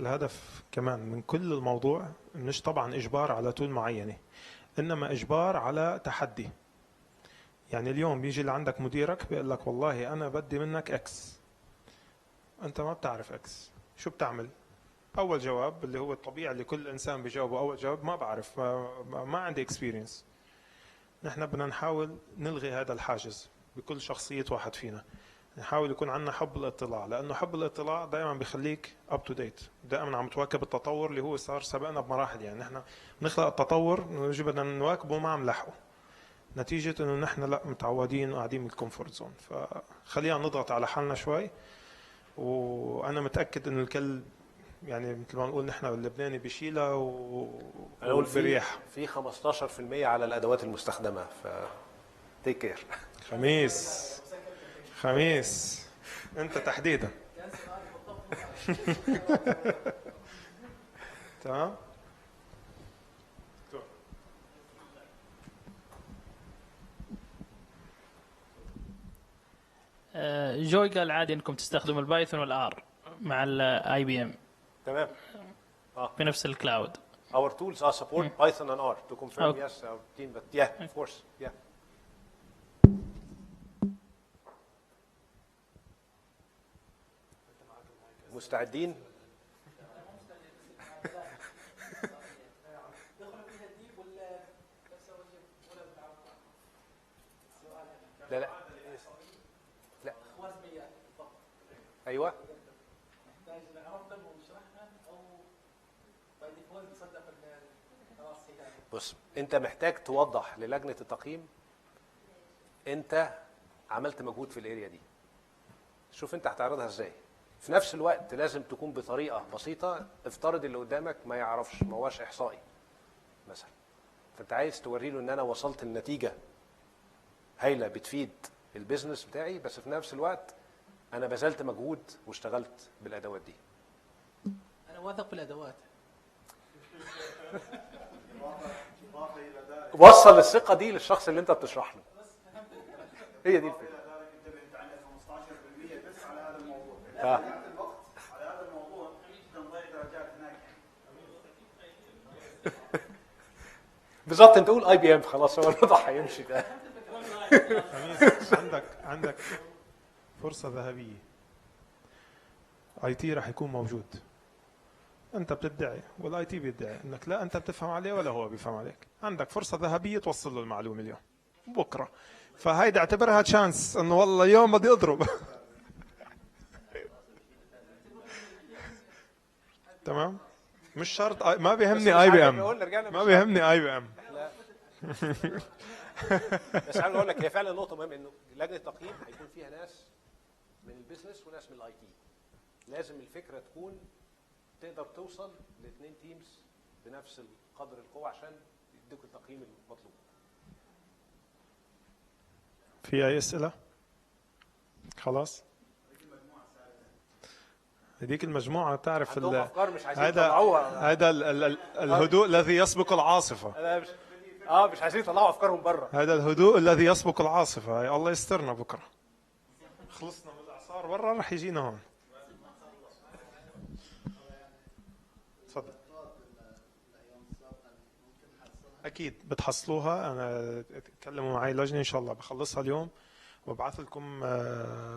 الهدف كمان من كل الموضوع مش طبعا اجبار على تول معينه، انما اجبار على تحدي. يعني اليوم بيجي لعندك مديرك بيقول لك والله انا بدي منك اكس، انت ما بتعرف اكس، شو بتعمل؟ اول جواب اللي هو الطبيعي اللي كل انسان بيجاوبه، اول جواب ما بعرف، ما عندي اكسبيرينس. نحن بدنا نحاول نلغي هذا الحاجز بكل شخصيه واحد فينا، نحاول يكون عندنا حب الاطلاع، لانه حب الاطلاع دائما بيخليك اب تو ديت، دائما عم تواكب التطور اللي هو صار سبقنا بمراحل. يعني نحن نخلق التطور نجي بدنا نواكبه وما عم نلحقه، نتيجه انه نحن لا متعودين وقاعدين بالكومفورت زون. فخلينا نضغط على حالنا شوي، وانا متاكد انه الكل يعني مثل ما نقول نحن اللبناني بشيلها وبريح. في 15% على الادوات المستخدمه، ف تيك كير. خميس انت تحديدا. تمام. جوي قال عادي انكم تستخدموا البايثون والار مع الاي بي ام. تمام. بنفس الكلاود. Our tools are support Python and R to confirm. Okay. Yes, our team, but yeah, of course, yeah. مستعدين؟ لا لا لا. ايوه. بص، انت محتاج توضح للجنة التقييم انت عملت مجهود في الاريا دي. شوف انت هتعرضها ازاي. في نفس الوقت لازم تكون بطريقة بسيطة. افترض اللي قدامك ما يعرفش، ما هوش احصائي مثلا، فانت عايز توري له ان انا وصلت لنتيجة هايلة بتفيد البيزنس بتاعي، بس في نفس الوقت انا بذلت مجهود واشتغلت بالادوات دي. انا واثق في الادوات. وصل الثقة دي للشخص اللي انت بتشرح له. هي دي الفكرة. بالظبط، انت تقول اي بي ام خلاص، هو الوضع هيمشي ده. عندك فرصة ذهبية. اي تي راح يكون موجود. انت بتدعي والاي تي بيدعي انك لا انت بتفهم عليه ولا هو بيفهم عليك. عندك فرصة ذهبية توصل له المعلومة اليوم بكرة، فهيدا اعتبرها تشانس انه والله اليوم بدي اضرب. تمام. مش شرط ما بيهمني اي بي ام، ما بيهمني اي بي ام. بس عايز اقول لك هي فعلا نقطة مهمة، انه لجنة التقييم هيكون فيها ناس من البيزنس وناس من الاي تي. لازم الفكرة تكون تقدر توصل لاثنين تيمز بنفس القدر القوة عشان يديك التقييم المطلوب. في اي اسئلة؟ خلاص. هذيك المجموعة تعرف هذا الهدوء الذي يسبق العاصفة. مش عايزين يطلعوا افكارهم بره. هذا الهدوء الذي يسبق العاصفة. الله يسترنا بكرة. خلصنا من الاعصار برا، رح يجينا هون. تفضل. اكيد بتحصلوها. انا تكلموا معي لجنة ان شاء الله بخلصها اليوم وابعث لكم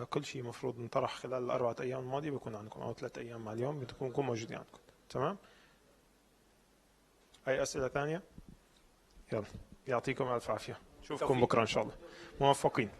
كل شيء مفروض انطرح خلال الأربعة أيام الماضية بيكون عندكم، أو 3 أيام مع اليوم بتكون موجودين عندكم. تمام. أي أسئلة ثانية؟ يلا، يعطيكم ألف عافية. نشوفكم بكرة إن شاء الله. موفقين.